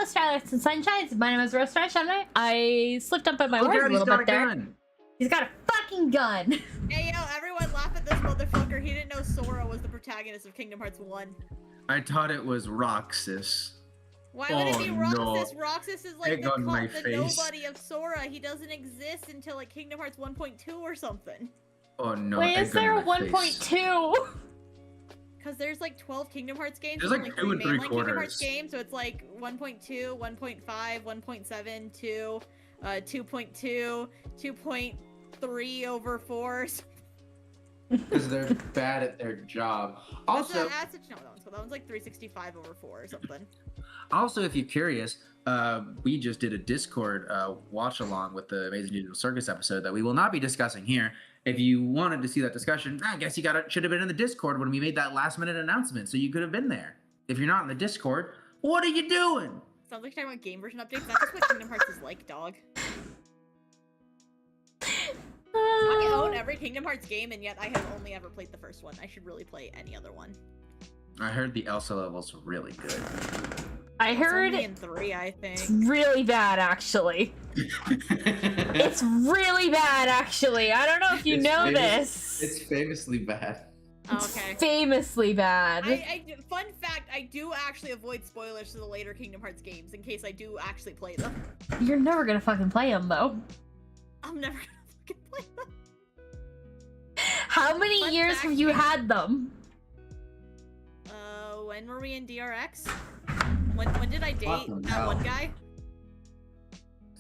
Starlights and Sunshines. My name is Rose Starshine. I slipped up at my words a little bit there. Gun. He's got a fucking gun. Hey yo, everyone laugh at this motherfucker. He didn't know Sora was the protagonist of Kingdom Hearts 1. I thought it was Roxas. Why would it be Roxas? No. Roxas is like the nobody of Sora. He doesn't exist until like Kingdom Hearts 1.2 or something. Oh no. Wait, is there a 1.2? Because there's like 12 Kingdom Hearts games. There's like 2 3 3/4. Kingdom Hearts games, so it's like 1.2, 1.5, 1.7, 2, 2.2, 2.3 over 4. Because they're bad at their job. Also, that one's like 365 over 4 or something. Also, if you're curious, we just did a Discord watch along with the Amazing Digital Circus episode that we will not be discussing here. If you wanted to see that discussion, I guess you should have been in the Discord when we made that last minute announcement, so you could have been there. If you're not in the Discord, what are you doing? Sounds like you're talking about game version updates. That's just what Kingdom Hearts is like, dog. I own every Kingdom Hearts game, and yet I have only ever played the first one. I should really play any other one. I heard the Elsa levels were really good. I heard it's only in 3, I think. It's really bad, actually. It's really bad, actually. I don't know if you know this. It's famously bad. Okay. It's famously bad. Fun fact, I do actually avoid spoilers to the later Kingdom Hearts games in case I do actually play them. You're never gonna fucking play them, though. I'm never gonna fucking play them. How many years have you had them? When were we in DRX? When did I date that one guy?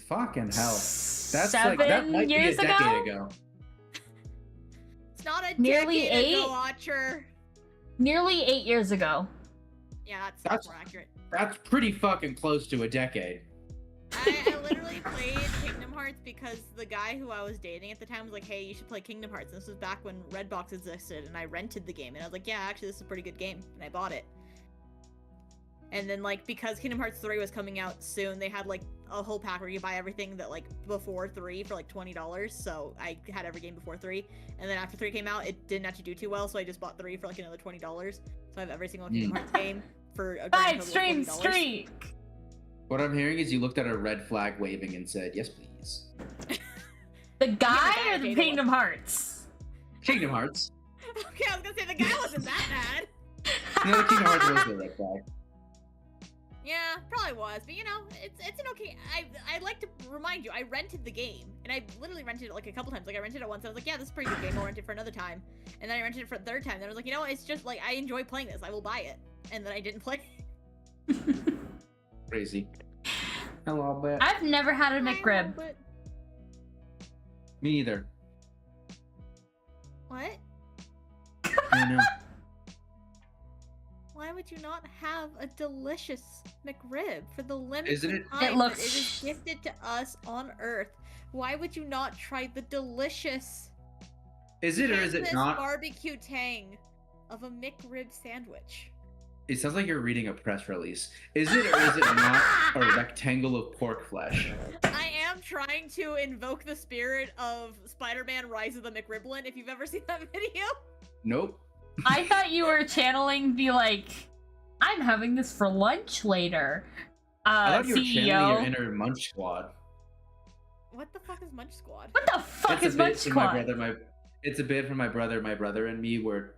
Fucking hell. That's 7 like, that might years be a decade ago. It's not a Nearly decade 8? ago, Watcher. Nearly 8 years ago. Yeah, that's more accurate. That's pretty fucking close to a decade. I literally played Kingdom Hearts because the guy who I was dating at the time was like, hey, you should play Kingdom Hearts. And this was back when Redbox existed, and I rented the game. And I was like, yeah, actually, this is a pretty good game. And I bought it. And then, like, because Kingdom Hearts 3 was coming out soon, they had, like, a whole pack where you buy everything that, like, before 3 for, like, $20. So I had every game before 3. And then after 3 came out, it didn't actually do too well, so I just bought 3 for, like, another $20. So I have every single Kingdom Hearts game for a grand total of $40. Streak! What I'm hearing is you looked at a red flag waving and said, yes, please. The guy or the Kingdom Hearts? Kingdom Hearts. Okay, I was gonna say the guy wasn't that bad. No, the Kingdom Hearts was the red flag. Yeah, probably was, but you know, it's an okay. I'd like to remind you, I rented the game, and I literally rented it like a couple times. Like I rented it once, and I was like, yeah, this is a pretty good game. I'll rent it for another time, and then I rented it for a third time. And I was like, you know, it's just like I enjoy playing this. I will buy it, and then I didn't play. Crazy. I love it. I've never had a McRib. Me either. What? I know. Why would you not have a delicious McRib for the limited Isn't it? time It looks... that it is gifted to us on Earth? Why would you not try the delicious Is it or is it not? barbecue tang of a McRib sandwich? It sounds like you're reading a press release. Is it or is it not a rectangle of pork flesh? I am trying to invoke the spirit of Spider-Man Rise of the McRiblin, if you've ever seen that video. Nope. I thought you were channeling the, like, I'm having this for lunch later. I thought you were CEO. channeling your inner Munch Squad. What the fuck is Munch Squad? What the fuck is Munch Squad? It's a bit from my brother and me, where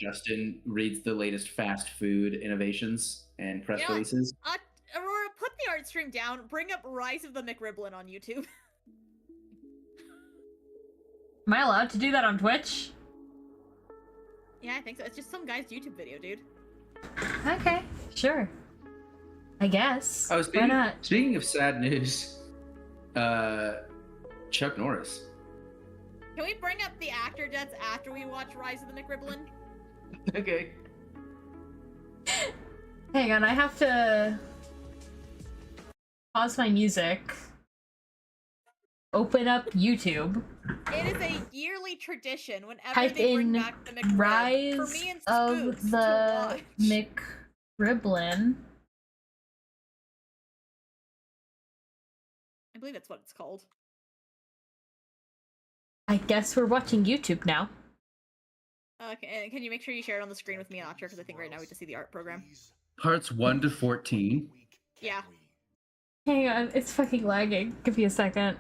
Justin reads the latest fast food innovations and press releases. Aurora, put the art stream down. Bring up Rise of the McRiblin on YouTube. Am I allowed to do that on Twitch? Yeah, I think so. It's just some guy's YouTube video, dude. Okay, sure. I guess. Oh, Why not? Speaking of sad news, Chuck Norris. Can we bring up the actor deaths after we watch Rise of the McRiblin? Okay. Hang on, I have to pause my music. Open up YouTube. It is a yearly tradition whenever Type they bring in back the McRib. Rise For me and of Scoots to the watch. McRiblin. I believe that's what it's called. I guess we're watching YouTube now. Okay, and can you make sure you share it on the screen with me and Archer? Because I think right now we just see the art program. Parts 1 to 14. Yeah. Hang on, it's fucking lagging. Give me a second.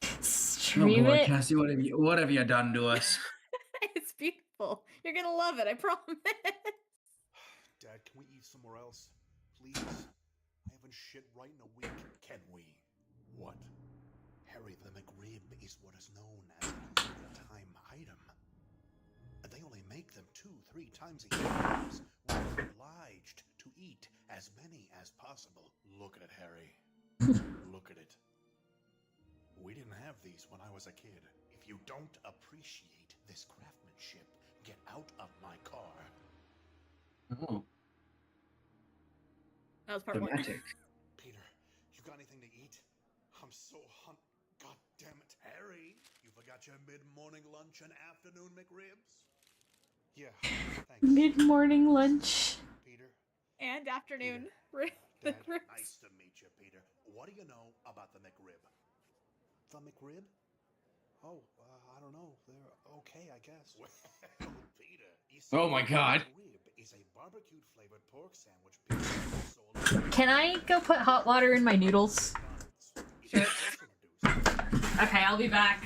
Oh Stream boy, it. Cassie, what have you done to us? It's beautiful. You're gonna love it, I promise. Dad, can we eat somewhere else? Please? I haven't shit right in a week. Can we? What? Harry, the McRib is what is known as a limited-time item. And they only make them 2-3 times a year. We're obliged to eat as many as possible. Look at it, Harry. Look at it. We didn't have these when I was a kid. If you don't appreciate this craftsmanship, get out of my car. Oh, That was part one. dramatic. Peter, you got anything to eat? I'm so God damn it. Harry, you forgot your mid-morning lunch and afternoon McRibs? Yeah, thanks. Mid-morning lunch. Peter, And afternoon. Dad, nice to meet you, Peter. What do you know about the McRib? The McRib? Oh, I don't know. They're okay, I guess. Well, Peter, you see, Oh my God. McRib is a barbecue flavored pork sandwich Peter sold. Can I go put hot water in my noodles? Sure. Okay, I'll be back.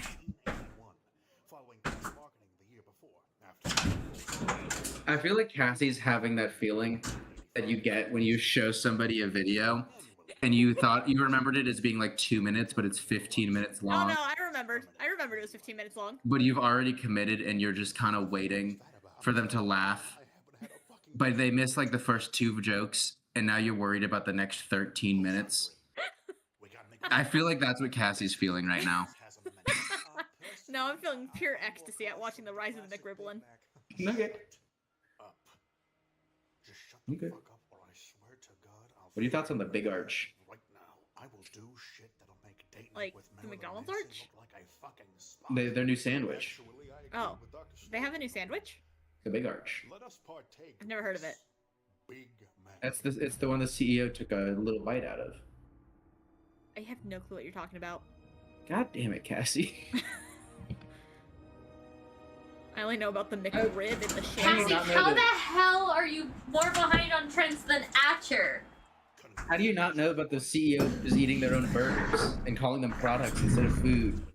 Following test marketing the year before. After I feel like Cassie's having that feeling that you get when you show somebody a video and you remembered it as being like 2 minutes, but it's 15 minutes Oh long. no, I remembered. I remembered it was 15 minutes long. But you've already committed and you're just kind of waiting for them to laugh. But they miss like the first 2 jokes and now you're worried about the next 13 minutes. I feel like that's what Cassie's feeling right now. No, I'm feeling pure ecstasy at watching the rise of the McRibblin. Okay. Just shut the Okay. fuck up, or I swear to God, I'll What are your thoughts on the big arch? right now. I will do shit that'll make dating Like with the Marilyn McDonald's Manson arch? look like a fucking spy. Their new sandwich. Actually, I agree Oh, with Dr. they have a Stone. new sandwich? The big arch. Let us partake I've never heard of it. Big man. It's the one the CEO took a little bite out of. I have no clue what you're talking about. God damn it, Cassie. I only know about the McRib and the How do you Cassie, sandwich. not know how that- the hell are you more behind on trends than Atcher? How do you not know about the CEO is eating their own burgers and calling them products instead of food?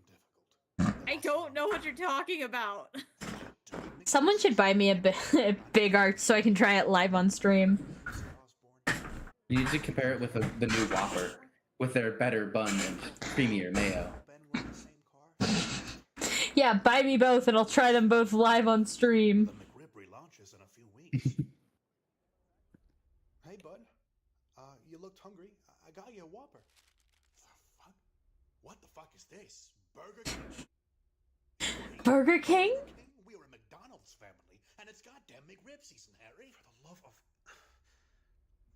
I don't know what you're talking about. Someone should buy me a big arch so I can try it live on stream. You need to compare it with the new Whopper, with their better bun and creamier mayo. Yeah, buy me both and I'll try them both live on stream. The McRib relaunches in a few weeks. Hey, bud. You looked hungry. I got you a Whopper. The fuck? What the fuck is this? Burger King? Burger King? We're a McDonald's family, and it's goddamn McRib season, Harry. For the love of...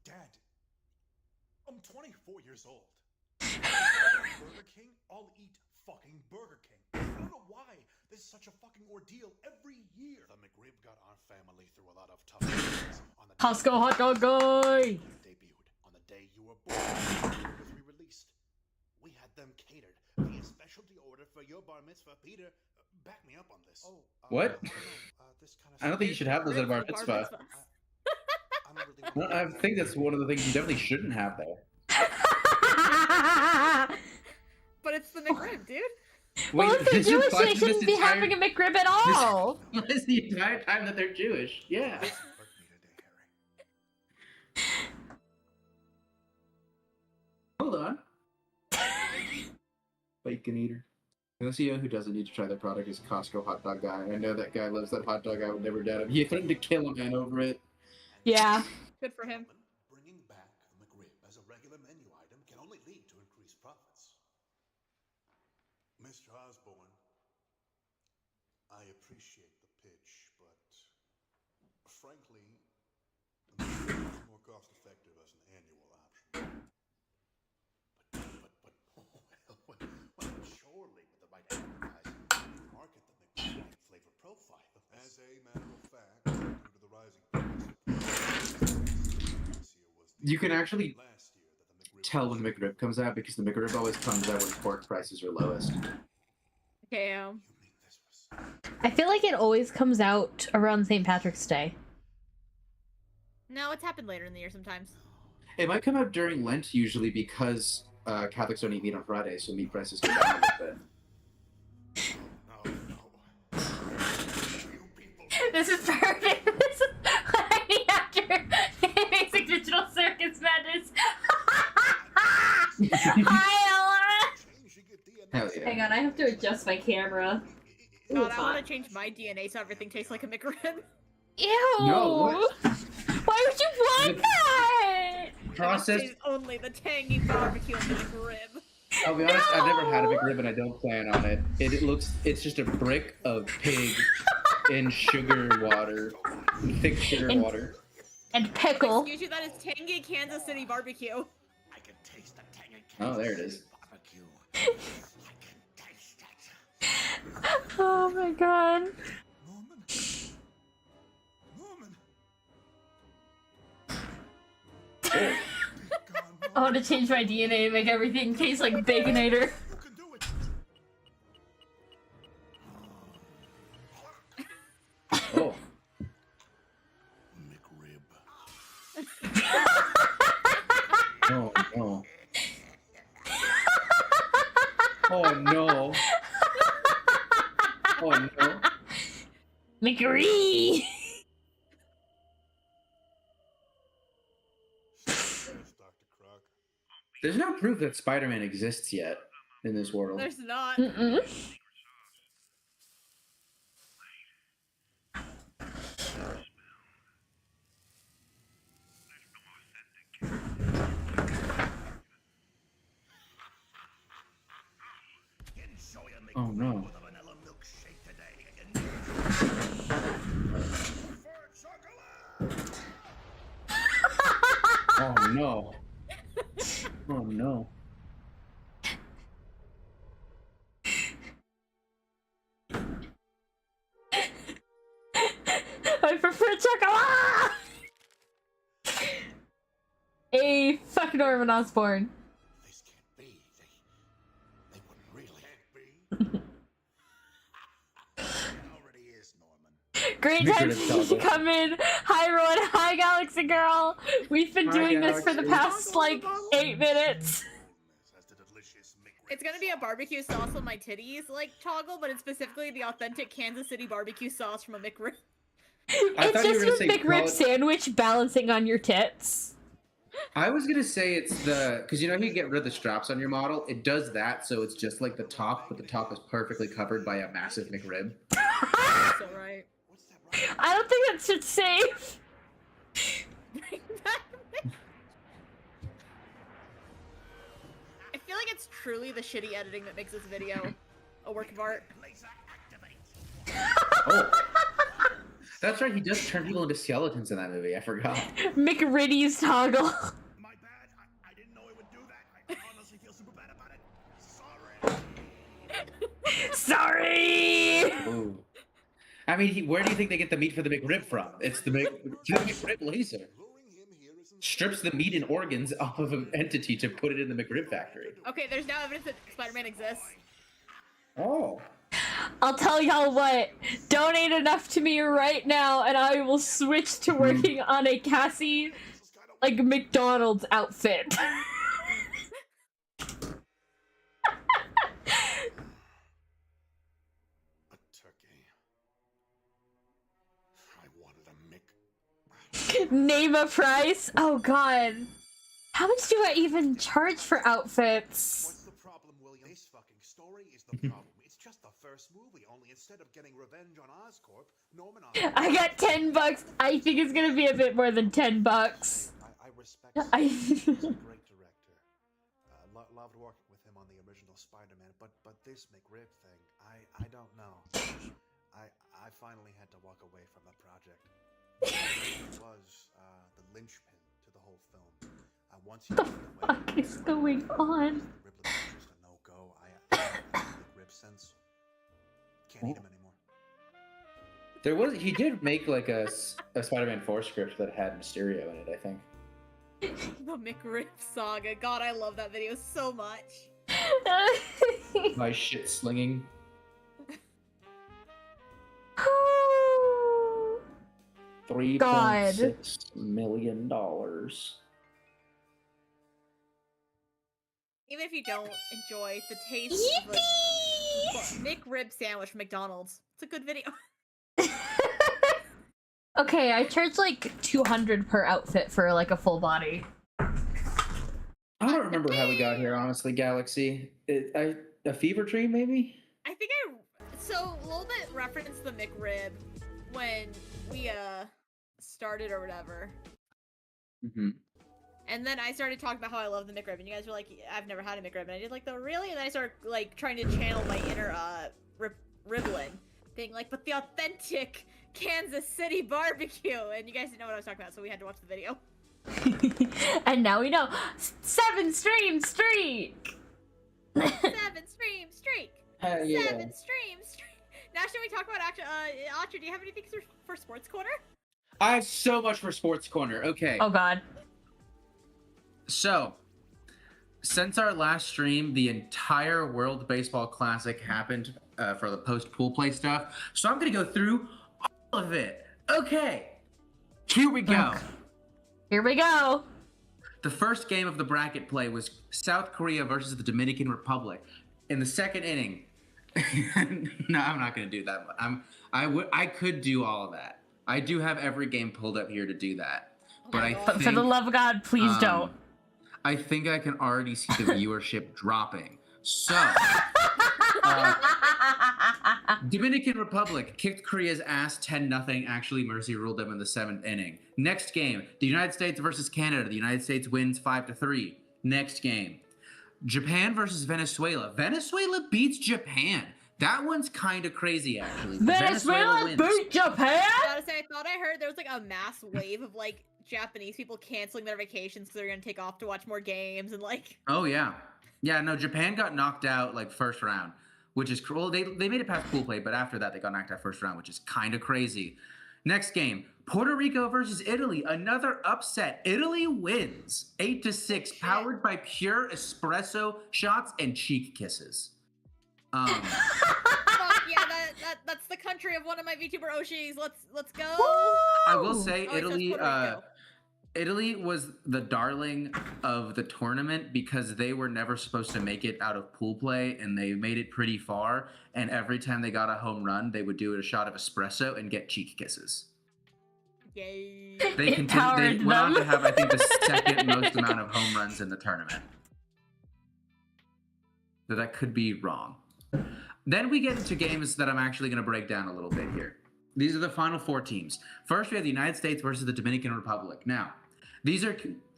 Dad, I'm 24 years old. Burger King? I'll eat fucking Burger King. I don't know why this is such a fucking ordeal every year. The McRib got our family through a lot of tough times. On the Costco hot dog guy! debuted on the day you were born. Was re-released. We had them catered via specialty order for your bar mitzvah. Peter, back me up on this. Oh, What? I don't know. This kind of I don't think you should have those at a bar mitzvah. I think that's one of the things you definitely shouldn't have there. But it's the McRib, dude. Well, if they're has your Jewish, they podcast shouldn't be entire- having a McRib at all! This is the entire time that they're Jewish. Yeah. Hurt me today, Harry. Hold on. Bacon eater. The CEO who doesn't need to try their product is Costco hot dog guy. I know that guy loves that hot dog. I would never doubt him. He threatened to kill a man over it. Yeah. Good for him. Bringing back the McRib as a regular menu item can only lead to increased profits. Mr. Osborne, I appreciate the pitch, but frankly, the McRib is more cost-effective as an annual option. But surely with the right advertising, you market the McRib flavor profile. As a matter of fact, due to the rising price, You can actually last year that the McRib tell when the McRib comes out because the McRib always comes out when pork prices are lowest. Damn. You mean this was I feel like it always comes out around St. Patrick's Day. No, it's happened later in the year sometimes. It might come out during Lent usually because Catholics don't eat meat on Friday, so meat prices go down a little bit. No, no. You people. This is perfect. This is right after Basic Digital Circus Madness. Hi, Ella. Changing your DNA. Hell yeah. Hang on, I have to adjust my camera. God, I want to change my DNA so everything tastes like a McRib. Ew! No, what? Why would you want that? Process. Only the tangy barbecue and the McRib. I'll be honest, I've never had a No! McRib and I don't plan on it. It's just a brick of pig in sugar water, thick sugar And- water. And pickle. Excuse you, that is tangy Kansas City barbecue. I can taste the tangy Oh, there it is. barbecue. I can taste it. Oh my god. Norman. Norman. Oh, God, I want to change my DNA and make everything taste like Baconator. you can do it. oh. McRib. Oh no. Oh no. Oh no. McRee! Dr. Croc. There's no proof that Spider-Man exists yet in this world. There's not. Mm-mm. Oh no. Vanilla milkshake today. Oh no. Oh no. I prefer chocolate! A fuck Norman Osborn. This can't be. They wouldn't really. Can't be. It already is, Norman. Great Make time sure to for you to toggle. come in. Hi everyone, hi Galaxy Girl. We've been Hi, doing this for the Galaxy. past like 8 minutes. Has the delicious McRib. It's gonna be a barbecue sauce on my titties, like toggle, but it's specifically the authentic Kansas City barbecue sauce from a McRib. I It's thought you were just gonna a say McRib call it- sandwich balancing on your tits. I was gonna say it's the because you know you get rid of the straps on your model. It does that, so it's just like the top, but the top is perfectly covered by a massive McRib. So right. What's that right? I don't think that should save. I feel like it's truly the shitty editing that makes this video a work of art. Laser activate. Oh, that's right. He does turn people into skeletons in that movie. I forgot. McRiddy's toggle. My bad. I didn't know it would do that. I honestly feel super bad about it. Sorry. Sorry. Ooh. I mean, where do you think they get the meat for the McRib from? It's the McRib laser. Luring him here isn't Strips the meat and organs off of an entity to put it in the McRib factory. Okay, there's now evidence that Spider-Man exists. Oh. I'll tell y'all what. Donate enough to me right now, and I will switch to working on a Cassie, like McDonald's outfit. a turkey. I wanted a Mick. Name a price. Oh God. How much do I even charge for outfits? What's the problem, William? This fucking story is the problem. It's just the first movie, only instead of getting revenge on Oscorp, Norman Oscorp... I got $10. I think it's gonna be a bit more than $10. I respect him. I- He's a great director. Loved working with him on the original Spider-Man, but this McRib thing, I don't know. I finally had to walk away from the project. It was the linchpin to the whole film. Once you What took the it away, fuck is going on? Ripley was just a no-go. I haven't McRib since. Can't eat him anymore. There was he did make like a Spider-Man 4 script that had Mysterio in it, I think. The McRib saga. God, I love that video so much. My shit slinging. $3.6 million. Even if you don't enjoy the taste of a McRib sandwich from McDonald's, it's a good video. Okay, I charge like 200 per outfit for like a full body. I don't remember how we got here, honestly, Galaxy. A fever dream, maybe? I think so a little bit referenced the McRib when we started or whatever. Mm-hmm. And then I started talking about how I love the McRib, and you guys were like, I've never had a McRib, and I did like, the really? And then I started like trying to channel my inner Riblin, being like, but the authentic Kansas City barbecue, and you guys didn't know what I was talking about, so we had to watch the video. And now we know. 7 stream streak! 7 stream streak! Hell yeah. 7 stream streak! Now should we talk about Archer, do you have anything for Sports Corner? I have so much for Sports Corner. Okay. Oh god. So, since our last stream, the entire World Baseball Classic happened for the post-pool play stuff. So I'm going to go through all of it. Okay. Here we go. Here we go. The first game of the bracket play was South Korea versus the Dominican Republic. In the second inning, no, I'm not going to do that. I could do all of that. I do have every game pulled up here to do that. But I But for the love of God, please don't. I think I can already see the viewership dropping. So, Dominican Republic kicked Korea's ass 10-0. Actually, Mercy ruled them in the 7th inning. Next game, the United States versus Canada. The United States wins 5-3. Next game, Japan versus Venezuela. Venezuela beats Japan. That one's kind of crazy, actually. Venezuela beat Japan? I gotta say, I thought I heard there was like a mass wave of like Japanese people canceling their vacations because they're gonna take off to watch more games and like. Oh yeah, yeah. No, Japan got knocked out like first round, which is cool. They made it past pool play, but after that they got knocked out first round, which is kind of crazy. Next game, Puerto Rico versus Italy. Another upset. Italy wins 8-6, powered by pure espresso shots and cheek kisses. Fuck yeah, that's the country of one of my VTuber Oshis. Let's go. I will say Oh, it says Puerto Rico. Italy was the darling of the tournament because they were never supposed to make it out of pool play, and they made it pretty far. And every time they got a home run, they would do a shot of espresso and get cheek kisses. Yay. They went on to have, I think, the second most amount of home runs in the tournament. So that could be wrong. Then we get into games that I'm actually going to break down a little bit here. These are the final 4 teams. First, we have the United States versus the Dominican Republic. Now, these are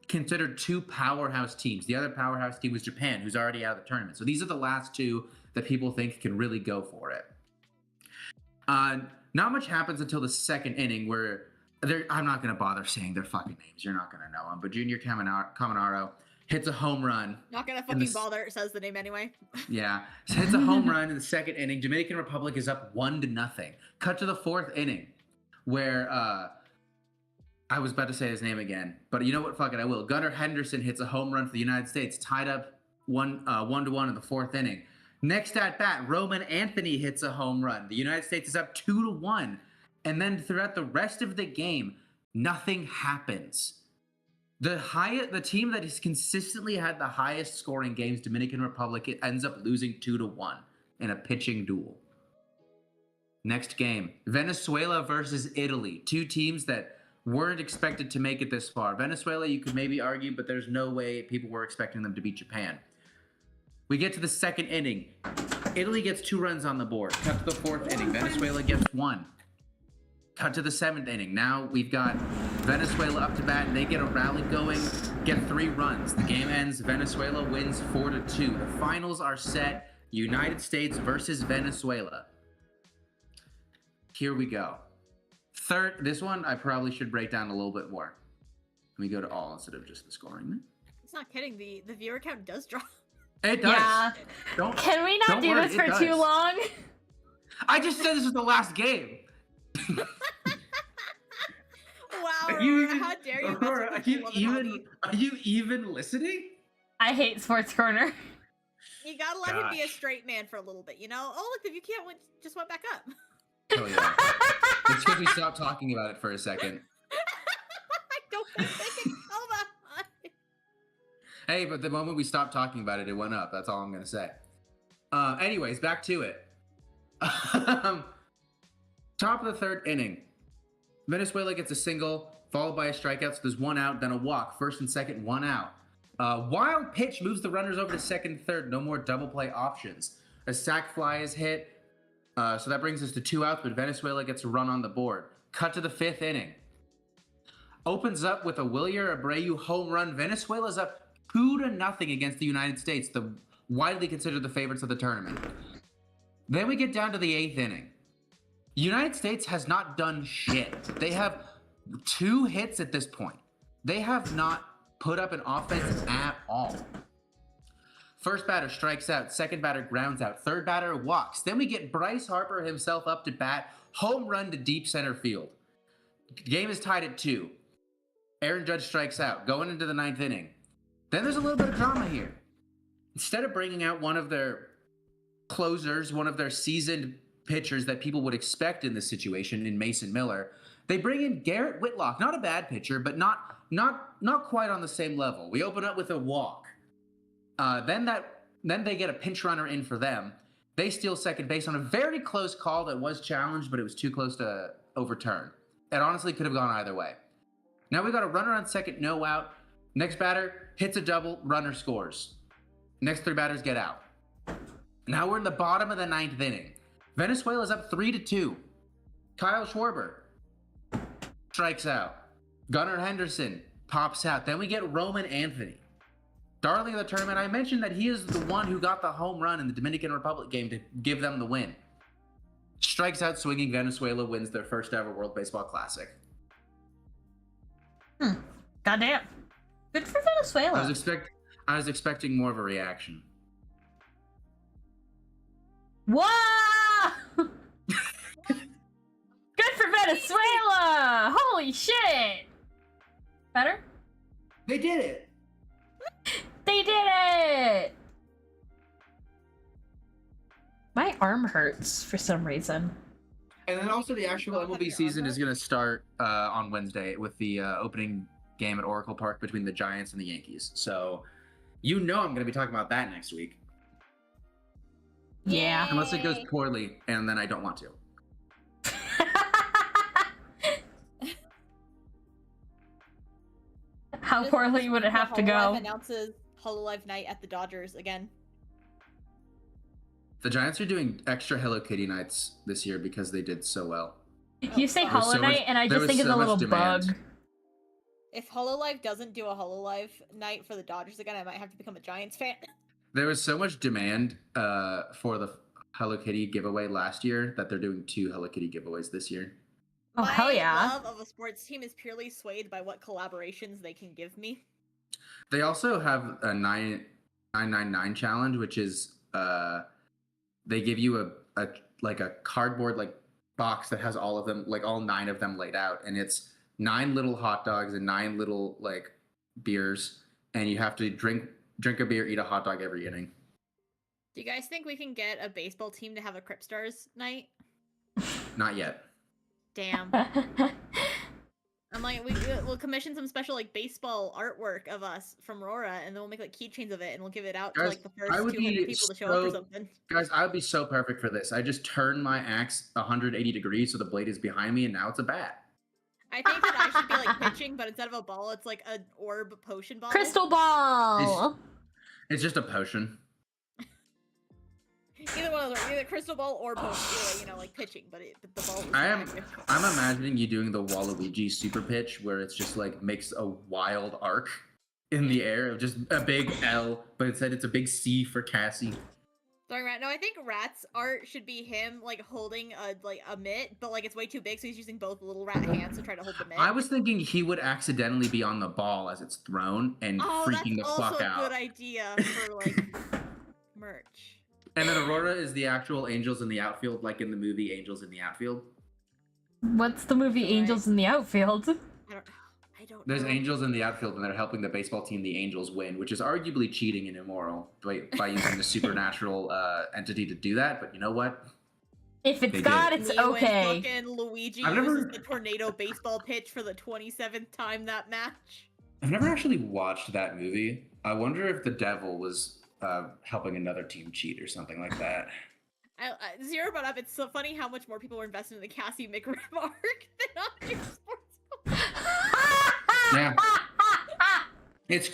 considered 2 powerhouse teams. The other powerhouse team was Japan, who's already out of the tournament. So these are the last 2 that people think can really go for it. Not much happens until the 2nd inning where I'm not going to bother saying their fucking names. You're not going to know them. But Junior Caminaro hits a home run. Not gonna fucking bother, it says the name anyway. Yeah. Hits a home run in the 2nd inning. Dominican Republic is up 1-0. Cut to the 4th inning where I was about to say his name again, but you know what? Fuck it, I will. Gunnar Henderson hits a home run for the United States, tied up 1-1 in the 4th inning. Next at bat, Roman Anthony hits a home run. The United States is up 2-1. And then throughout the rest of the game, nothing happens. The team that has consistently had the highest scoring games, Dominican Republic, it ends up losing 2-1 in a pitching duel. Next game, Venezuela versus Italy. 2 teams that weren't expected to make it this far. Venezuela, you could maybe argue, but there's no way people were expecting them to beat Japan. We get to the 2nd inning. Italy gets 2 runs on the board. Cut to the 4th inning. Venezuela gets 1. Cut to the 7th inning. Now we've got Venezuela up to bat, and they get a rally going, get 3 runs. The game ends. Venezuela wins 4-2. The finals are set. United States versus Venezuela. Here we go. This one I probably should break down a little bit more. Let me go to all instead of just the scoring. It's not kidding. The viewer count does drop. It does. Yeah. Can we not do this for too long? Wow, Aurora, how dare you? Aurora, are you even listening? I hate Sports Corner. You gotta let him be a straight man for a little bit, you know? Oh, look, the view count just went back up. Oh, yeah. It's because we stopped talking about it for a second. I don't think they can tell that much. Hey, but the moment we stopped talking about it, it went up. That's all I'm gonna say. Anyways, back to it. Top of the third inning. Venezuela gets a single, followed by a strikeout. So there's one out, then a walk. First and second, one out. Wild pitch moves the runners over to second and third. No more double play options. A sac fly is hit. So that brings us to 2 outs, but Venezuela gets a run on the board. Cut to the 5th inning. Opens up with a Wilyer Abreu home run. Venezuela's up 2-0 against the United States, the widely considered the favorites of the tournament. Then we get down to the 8th inning. The United States has not done shit. They have 2 hits at this point. They have not put up an offense at all. First batter strikes out, second batter grounds out, third batter walks. Then we get Bryce Harper himself up to bat, home run to deep center field. The game is tied at 2. Aaron Judge strikes out, going into the 9th inning. Then there's a little bit of drama here. Instead of bringing out one of their closers, one of their seasoned pitchers that people would expect in this situation in Mason Miller, they bring in Garrett Whitlock, not a bad pitcher, but not quite on the same level. We open up with a walk. Then they get a pinch runner in for them. They steal second base on a very close call that was challenged, but it was too close to overturn. It honestly could have gone either way. Now we got a runner on second, no out. Next batter hits a double, runner scores. Next 3 batters get out. Now we're in the bottom of the 9th inning. Venezuela's up 3-2. Kyle Schwarber strikes out. Gunnar Henderson pops out. Then we get Roman Anthony, darling of the tournament. I mentioned that he is the one who got the home run in the Dominican Republic game to give them the win. Strikes out swinging. Venezuela wins their first ever World Baseball Classic. Goddamn. Good for Venezuela. I was expecting more of a reaction. Whoa! Good for Venezuela! Holy shit! Better? They did it! They did it! My arm hurts for some reason. And then also the actual MLB season is going to start on Wednesday with the opening game at Oracle Park between the Giants and the Yankees. So you know I'm going to be talking about that next week. Yeah. Unless it goes poorly, and then I don't want to. How poorly would it have to go? HoloLive announces HoloLive night at the Dodgers again. The Giants are doing extra Hello Kitty nights this year because they did so well. You say There was Hollow so Knight, much- and I there just was think of so the much little demand. bug. If HoloLive doesn't do a HoloLive night for the Dodgers again, I might have to become a Giants fan. There was so much demand for the Hello Kitty giveaway last year that they're doing 2 Hello Kitty giveaways this year. Oh, hell My yeah. love of a sports team is purely swayed by what collaborations they can give me. They also have a 999 challenge, which is they give you a cardboard box that has all of them, all 9 of them laid out, and it's 9 little hot dogs and 9 little beers, and you have to drink a beer, eat a hot dog every inning. Do you guys think we can get a baseball team to have a Crip Stars night? Not yet. Damn. I'm like, we'll commission some special baseball artwork of us from Rora, and then we'll make keychains of it, and we'll give it out to Guys, the first I would 200 be people to show up or so- something. Guys, I would be so perfect for this. I just turn my axe 180 degrees so the blade is behind me, and now it's a bat. I think that I should be pitching, but instead of a ball, it's an orb potion ball. Crystal ball! It's just a potion. Either one of those, either crystal ball or potion. Either way, pitching, but the ball. I'm imagining you doing the Waluigi super pitch where it's just makes a wild arc in the air of just a big L, but instead it's a big C for Cassie. Sorry, Rat. No, I think Rat's art should be him holding a mitt, but it's way too big, so he's using both little rat hands to try to hold the mitt. I was thinking he would accidentally be on the ball as it's thrown and freaking the fuck that's also out. a good idea for merch. And then Aurora is the actual angels in the outfield, like in the movie Angels in the Outfield. What's the movie Angels in the Outfield? I don't There's know. angels in the outfield, and they're helping the baseball team, the Angels, win, which is arguably cheating and immoral by using the supernatural entity to do that. But you know what? If it's They God, did. it's Me when okay. fucking Luigi I've never- uses the tornado baseball pitch for the 27th time that match. I've never actually watched that movie. I wonder if the devil was helping another team cheat or something like that. Zero brought up, it's so funny how much more people were invested in the Cassie McRib arc than on your sports.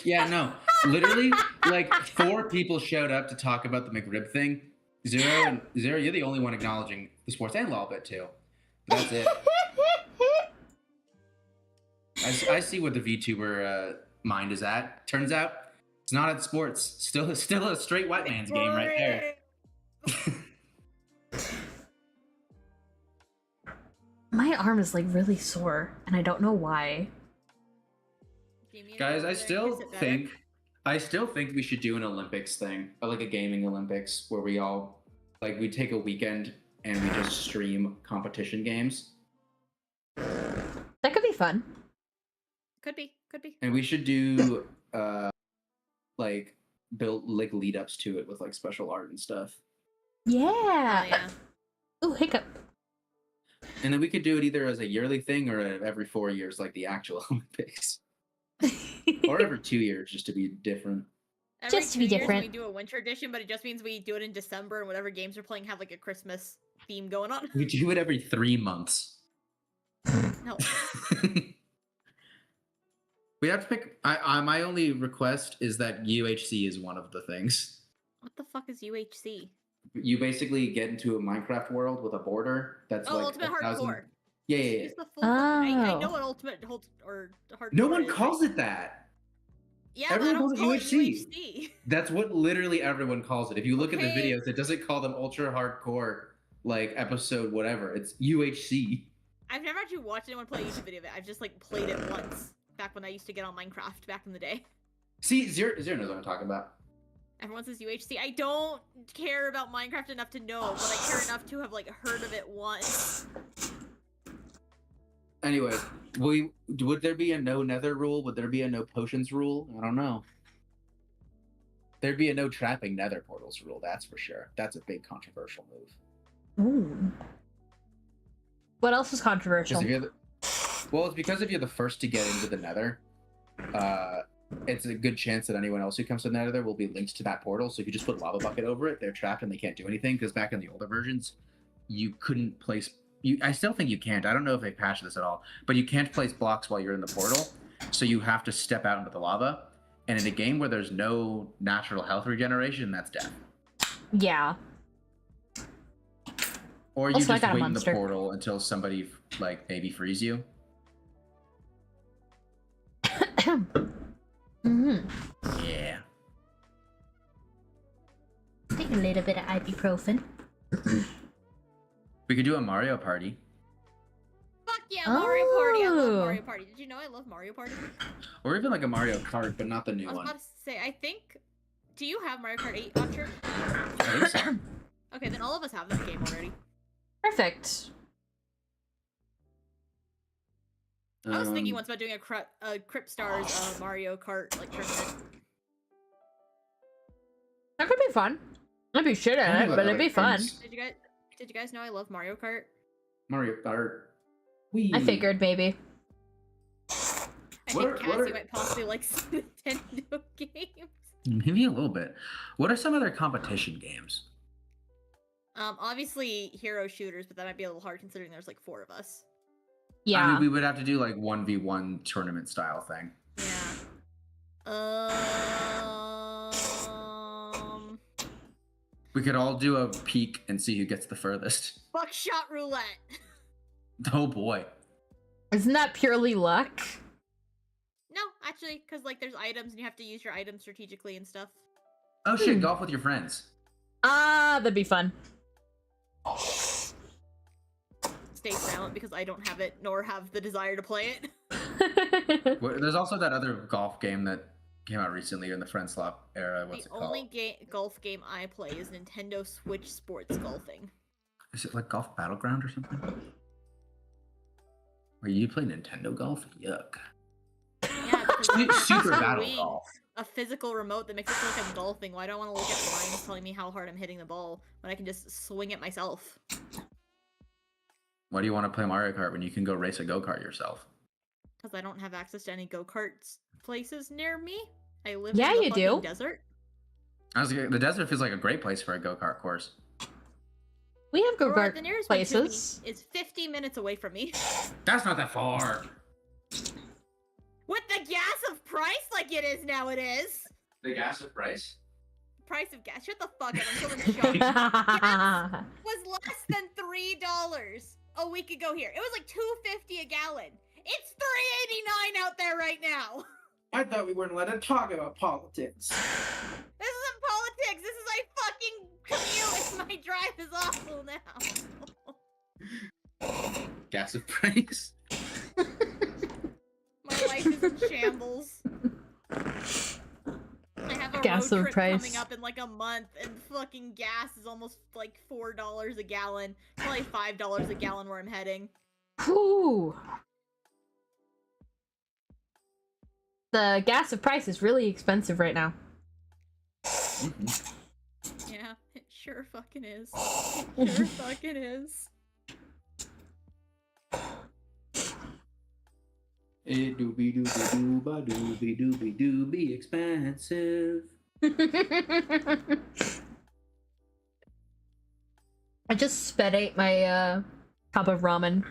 Yeah. No. Literally, like 4 people showed up to talk about the McRib thing. Zero, you're the only one acknowledging the sports and law bit too. But that's it. I see what the VTuber mind is at. Turns out it's not at sports. Still a straight white man's game right there. My arm is like really sore, and I don't know why. Guys, I still think we should do an Olympics thing, or like a gaming Olympics, where we all we take a weekend and we just stream competition games. That could be fun. Could be. And we should do build lead ups to it with like special art and stuff. Yeah. Oh, yeah. Ooh, hiccup. And then we could do it either as a yearly thing or every 4 years, like the actual Olympics, or every 2 years, just to be different. Just to be 2 years different. We do a winter edition, but it just means we do it in December, and whatever games we're playing have like a Christmas theme going on. We do it every 3 months. No. We have to pick. My only request is that UHC is one of the things. What the fuck is UHC? You basically get into a Minecraft world with a border that's like Ultimate 1,000. Hardcore. Yeah. It's the full I Oh. know what Ultimate or Hardcore No one is. calls it that. Yeah, Everyone but I calls don't it call UHC. it UHC. That's what literally everyone calls it. If you look at the Okay. videos, it doesn't call them ultra hardcore, like episode whatever. It's UHC. I've never actually watched anyone play a YouTube video of it. I've just like played it once back when I used to get on Minecraft back in the day. See, Zero knows what I'm talking about. Everyone says UHC. I don't care about Minecraft enough to know, but I care enough to have like heard of it once. Anyway, would there be a no nether rule? Would there be a no potions rule? I don't know. There'd be a no trapping nether portals rule, that's for sure. That's a big controversial move. Ooh. What else is controversial? It's because if you're the first to get into the nether, it's a good chance that anyone else who comes to the nether will be linked to that portal. So if you just put a lava bucket over it, they're trapped and they can't do anything. Because back in the older versions, you couldn't place... I still think you can't. I don't know if they patched this at all. But you can't place blocks while you're in the portal. So you have to step out into the lava. And in a game where there's no natural health regeneration, that's death. Yeah. Or you Also, I just got a wait in the monster. portal until somebody, maybe frees you. Mm-hmm. Yeah. Take a little bit of ibuprofen. We could do a Mario Party. Fuck yeah, Mario Party! I love Oh. Mario Party. Did you know I love Mario Party? Or even like a Mario Kart, but not the new I was one. about to say, I think... Do you have Mario Kart 8, Archer? I think so. Okay, then all of us have that game already. Perfect. I was thinking once about doing a Crypt Stars Mario Kart tournament. That could be fun. I'd be shit at it, but it'd be fun. Did you guys know I love Mario Kart? Mario Kart. Whee. I figured, maybe. I What think are- Cassie might possibly like some Nintendo games. Maybe a little bit. What are some other competition games? Obviously hero shooters, but that might be a little hard considering there's like 4 of us. Yeah. I mean, we would have to do like 1v1 tournament style thing. Yeah. We could all do a peek and see who gets the furthest. Buckshot roulette. Oh boy. Isn't that purely luck? No, actually, because like there's items and you have to use your items strategically and stuff. Oh shit, golf with your friends. Ah, that'd be fun. Stay silent because I don't have it nor have the desire to play it. There's also that other golf game that came out recently in the friend swap era. What's it The called? only golf game I play is Nintendo Switch Sports Golfing. Is it like Golf Battleground or something? Where you play Nintendo Golf? Yuck. Yeah, because Super on Battle Wii, Golf. a physical remote that makes it feel like I'm golfing. Why do I want to look at lines telling me how hard I'm hitting the ball when I can just swing it myself? Why do you want to play Mario Kart when you can go race a go-kart yourself? Because I don't have access to any go-karts places near me. I live Yeah, in the you fucking do. desert. The desert feels like a great place for a go-kart course. We have Alright, go-kart the nearest one to me places. is 50 minutes away from me. That's not that far. With the gas of price like it is now, it is. The gas of price? Price of gas. Shut the fuck up. I'm still in shock. Gas was less than $3 a week ago here. It was like $2.50 a gallon. It's $3.89 out there right now. I thought we weren't allowed to talk about politics. This isn't politics. This is a fucking commute. My drive is awful now. Gas of price? My life is in shambles. I have a Gas road of trip price. coming up in like a month, and fucking gas is almost like $4 a gallon. Probably $5 a gallon where I'm heading. Whew. The gas of price is really expensive right now. Yeah, it sure fucking is. It sure fucking is. It doobie doobie dooba doobie doobie doobie expensive. I just sped ate my cup of ramen.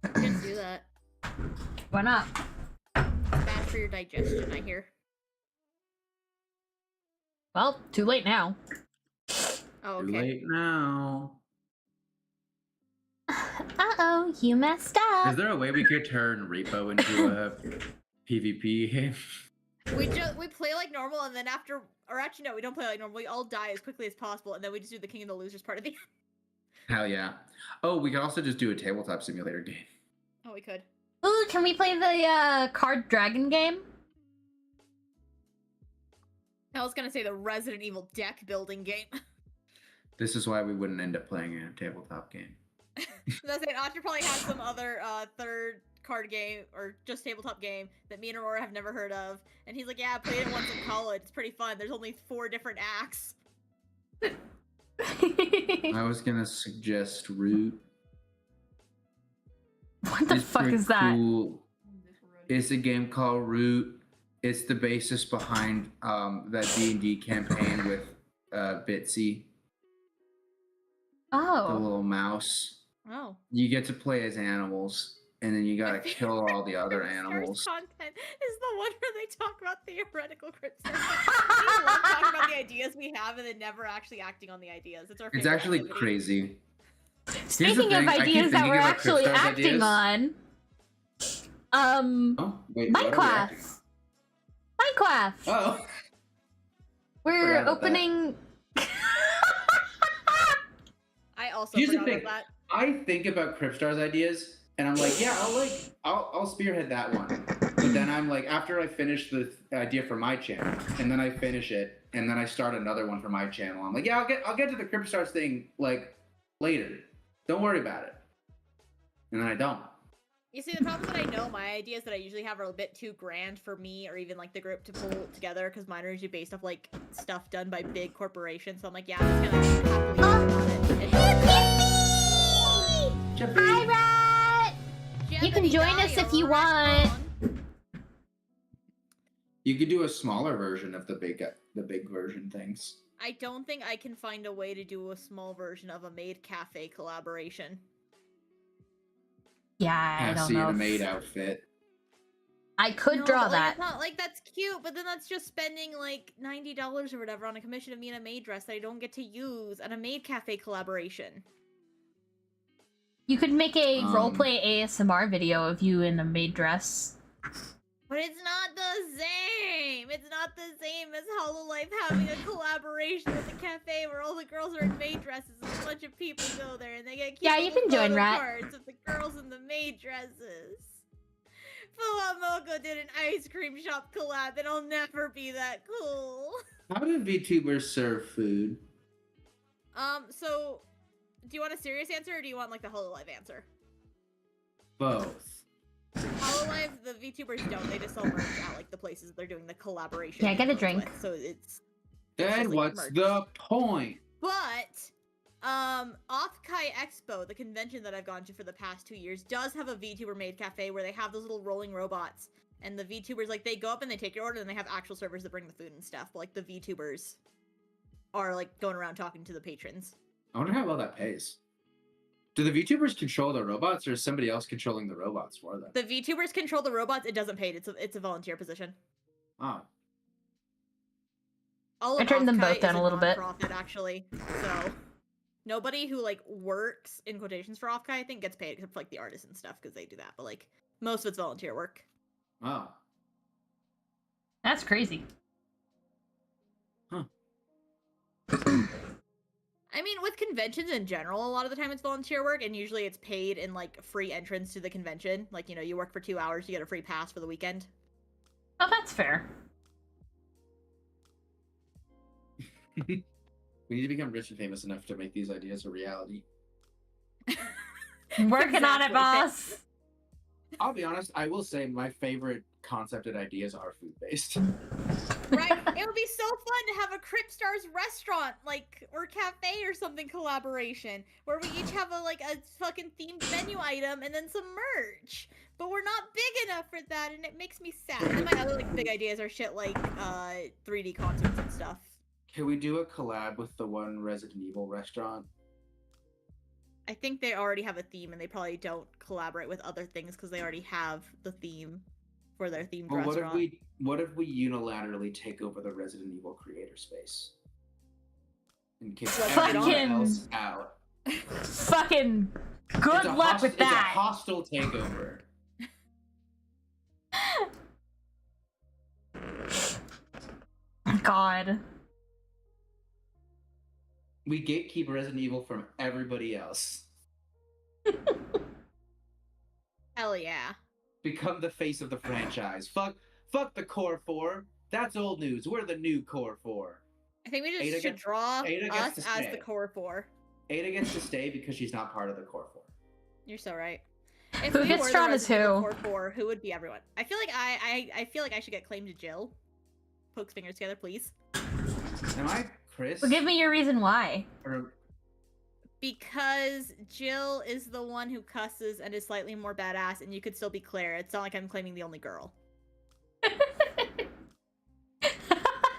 You can do that. Why not? It's bad for your digestion, I hear. Well, too late now. Oh, Too okay. late now. Uh-oh, you messed up. Is there a way we could turn Repo into a PvP game? We play like normal, and then after, or actually no, we don't play like normal. We all die as quickly as possible, and then we just do the King of the Losers part of the. Hell yeah. Oh, we could also just do a tabletop simulator game. Oh, we could. Ooh, can we play the card dragon game? I was gonna say the Resident Evil deck building game. This is why we wouldn't end up playing a tabletop game. That's it. Audrey probably has some other third card game or just tabletop game that me and Aurora have never heard of, and he's like, "Yeah, I played it once in college. It's pretty fun. There's only 4 different acts." I was gonna suggest Root. What the It's fuck pretty is that? cool. It's a game called Root. It's the basis behind that D&D campaign with Bitsy, the Oh. little mouse. Oh. You get to play as animals, and then you gotta kill all the other Cryptstars animals. content is the one where they talk about theoretical Cryptstars. We love talking about the ideas we have and then never actually acting on the ideas. It's our It's favorite actually activity. crazy. Speaking of thing, I keep ideas that thinking we're about actually Cryptstars acting ideas. on, Oh, wait, what are we acting Minecraft. Minecraft. on? Oh, We're forgot about that. opening. I also Here's the forgot thing. about that. I think about Cryptstars ideas, and I'm like, yeah, I'll spearhead that one. But then I'm like, after I finish the idea for my channel, and then I finish it, and then I start another one for my channel. I'm like, yeah, I'll get to the Cryptstars thing like later. Don't worry about it. And then I don't. You see, the problem is that I know my ideas that I usually have are a bit too grand for me or even like the group to pull together because mine are usually based off like stuff done by big corporations. So I'm like, yeah, I'm just gonna happily talk about it. Hi, Rat. You can join us if you want. You could do a smaller version of the big version things. I don't think I can find a way to do a small version of a Maid Cafe collaboration. Yeah, I don't Cassie in know. a maid outfit. I could No, draw but, like, that. It's not like that's cute, but then that's just spending like $90 or whatever on a commission of me in a maid dress that I don't get to use at a Maid Cafe collaboration. You could make a roleplay ASMR video of you in a maid dress. But it's not the same! It's not the same as Hololive having a collaboration with a cafe where all the girls are in maid dresses and a bunch of people go there and they get cute Yeah, you little can join, photo Rat. cards of the girls in the maid dresses. Full Moko did an ice cream shop collab and I'll never be that cool. How do VTubers serve food? So, do you want a serious answer or do you want like the Hololive answer? Both. Hololive, the VTubers don't. They just sell merch at like the places they're doing the collaboration. Yeah, get a with, drink. So it's Then just, like, what's merch. the point? But Off-Kai Expo, the convention that I've gone to for the past 2 years, does have a VTuber made cafe where they have those little rolling robots. And the VTubers, like, they go up and they take your order and they have actual servers that bring the food and stuff. But, like, the VTubers are, like, going around talking to the patrons. I wonder how well that pays. Do the VTubers control the robots, or is somebody else controlling the robots for them? The VTubers control the robots. It doesn't pay. It's a volunteer position. Oh. All I of turned them Off-Kai both down is a little bit. non-profit, actually. So nobody who like works in quotations for Off-Kai, I think, gets paid except for like the artists and stuff because they do that. But like most of it's volunteer work. Oh. That's crazy. Huh. I mean, with conventions in general, a lot of the time it's volunteer work, and usually it's paid in like free entrance to the convention. Like, you know, you work for 2 hours, you get a free pass for the weekend. Oh, that's fair. We need to become rich and famous enough to make these ideas a reality. Working on it, Exactly. boss. I'll be honest, I will say my favorite concepted ideas are food-based. Right? It would be so fun to have a Crip Stars restaurant, like, or cafe or something collaboration, where we each have a fucking themed menu item and then some merch. But we're not big enough for that, and it makes me sad. And my other like big ideas are shit like 3D concerts and stuff. Can we do a collab with the one Resident Evil restaurant? I think they already have a theme, and they probably don't collaborate with other things because they already have the theme for their themed Well, restaurant. what if we unilaterally take over the Resident Evil creator space and kick Fucking- everyone else out? Fucking good luck with It's a that. hostile takeover. God. We gatekeep Resident Evil from everybody else. Hell yeah. Become the face of the franchise. Fuck the Core 4. That's old news. We're the new Core 4. I think we just Ada should gets- draw Ada us gets to as stay. the core 4. Ada gets to stay because she's not part of the Core 4. You're so right. If Who we gets were the drawn as Resident Evil who? Core 4, who would be everyone? I feel like I feel like I should get claimed to Jill. Pokes fingers together, please. Am I Chris? Well, give me your reason why. Or Because Jill is the one who cusses and is slightly more badass, and you could still be Claire. It's not like I'm claiming the only girl.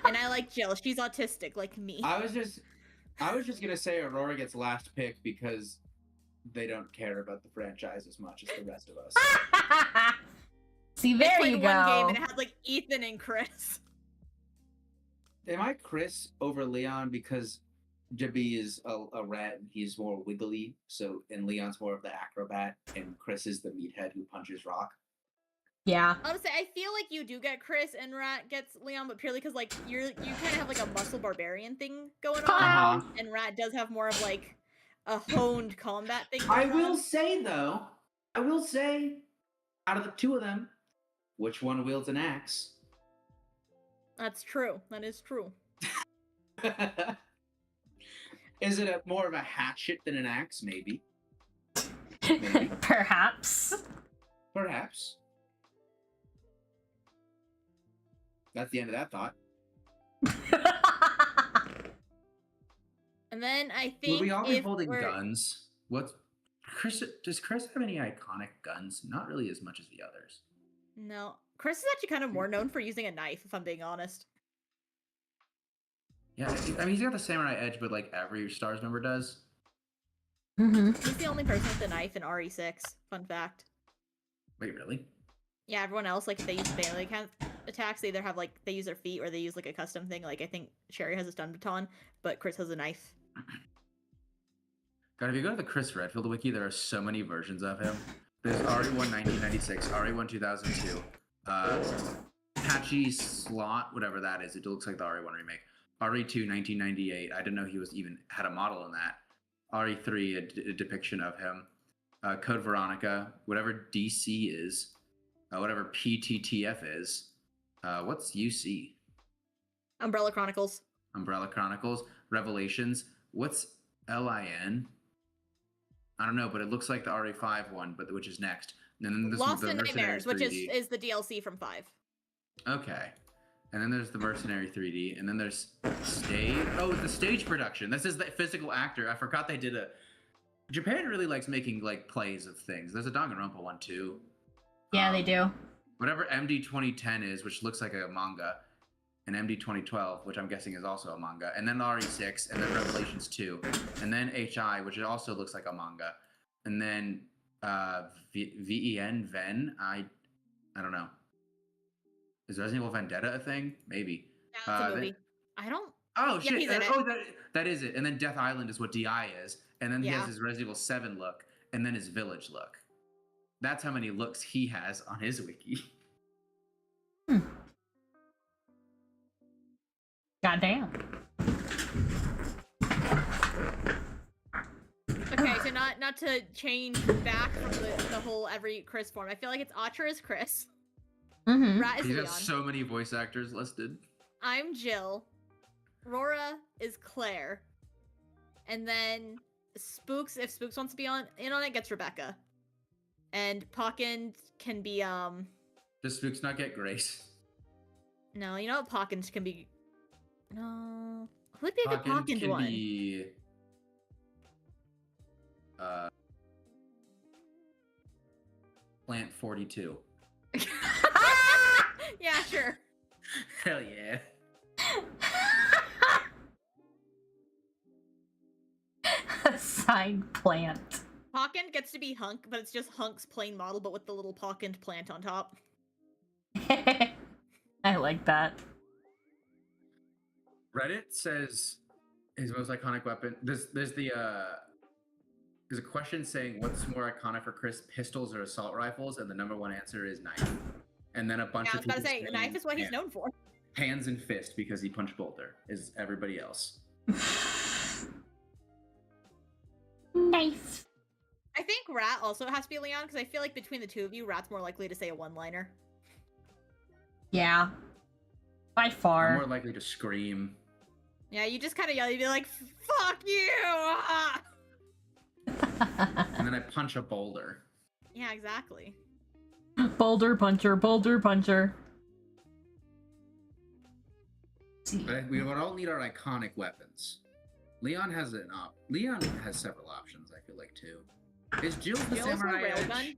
And I like Jill. She's autistic, like me. I was just gonna say Aurora gets last pick because they don't care about the franchise as much as the rest of us. See, I there played you one game go. and it had like Ethan and Chris. Am I Chris over Leon because Jibby is a rat and he's more wiggly, and Leon's more of the acrobat, and Chris is the meathead who punches rock? Yeah. Honestly, I feel like you do get Chris and Rat gets Leon, but purely because like you kind of have like a muscle barbarian thing going on, Uh-huh. and Rat does have more of like a honed combat thing. I going will on. say though, out of the two of them, which one wields an axe? That's true. That is true. Is it more of a hatchet than an axe? Maybe. Perhaps. Perhaps. That's the end of that thought. And then I think Will we all be if holding we're- guns? Does Chris have any iconic guns? Not really as much as the others. No, Chris is actually kind of more known for using a knife, if I'm being honest. Yeah, I mean he's got the samurai edge, but like every Stars member does. Mm-hmm. He's the only person with a knife in RE6. Fun fact. Wait, really? Yeah, everyone else, like, if they use melee attacks, they either have, like, they use their feet or they use, like, a custom thing. Like, I think Sherry has a stun baton, but Chris has a knife. God, if you go to the Chris Redfield wiki, there are so many versions of him. There's RE1 1996, RE1 2002, Patchy Slot, whatever that is. It looks like the RE1 remake. RE2 1998. I didn't know he was even had a model in that. RE3, a depiction of him. Code Veronica, whatever DC is, whatever PTTF is. What's UC? Umbrella Chronicles. Umbrella Chronicles. Revelations. What's LIN? I don't know, but it looks like the RE5 one, but which is next. And then this Lost the in Mercenaries Nightmares, which 3D. is the DLC from 5. Okay. and then there's the Mercenary 3D, and then there's stage. Oh, the stage production. This is the physical actor. I forgot they did a. Japan really likes making like plays of things. There's a Danganronpa one too. Yeah, they do. Whatever MD 2010 is, which looks like a manga, and MD 2012, which I'm guessing is also a manga, and then RE6, and then Revelations 2, and then HI, which it also looks like a manga, and then VEN, I don't know. Is Resident Evil Vendetta a thing? Maybe. Yeah, it's a movie. I don't. Oh Yeah, shit! he's in it. Oh, that is it. And then Death Island is what DI is, and then he Yeah. has his Resident Evil 7 look, and then his Village look. That's how many looks he has on his wiki. Goddamn. Okay, so not to change back from the whole every Chris form. I feel like it's Atra is Chris. Mm-hmm. Rat is He's Leon. got so many voice actors listed. I'm Jill. Rora is Claire. And then Spooks, if Spooks wants to be in on it, gets Rebecca. And Pockend can be Does Spooks not get Grace? No, you know what Pockend can be. No. Who would be a good Pocken Pockend can one? be Plant 42. Yeah, sure. Hell yeah. Side plant. Pockend gets to be Hunk, but it's just Hunk's plain model, but with the little Pockend plant on top. I like that. Reddit says his most iconic weapon. There's a question saying what's more iconic for Chris, pistols or assault rifles, and the number one answer is knife. And then a bunch Yeah, I of was about to people say, knife is what he's hand- known for. hands and fist because he punched Boulder is everybody else. Nice. I think Rat also has to be Leon, because I feel like between the two of you, Rat's more likely to say a one-liner. Yeah. By I'm far. more likely to scream. Yeah, you just kind of yell, you'd be like, fuck you! Ah! And then I punch a boulder. Yeah, exactly. Boulder puncher, boulder puncher. See. We would all need our iconic weapons. Leon has Leon has several options, I feel like, too. Is Jill the Jill's the samurai edge? railgun.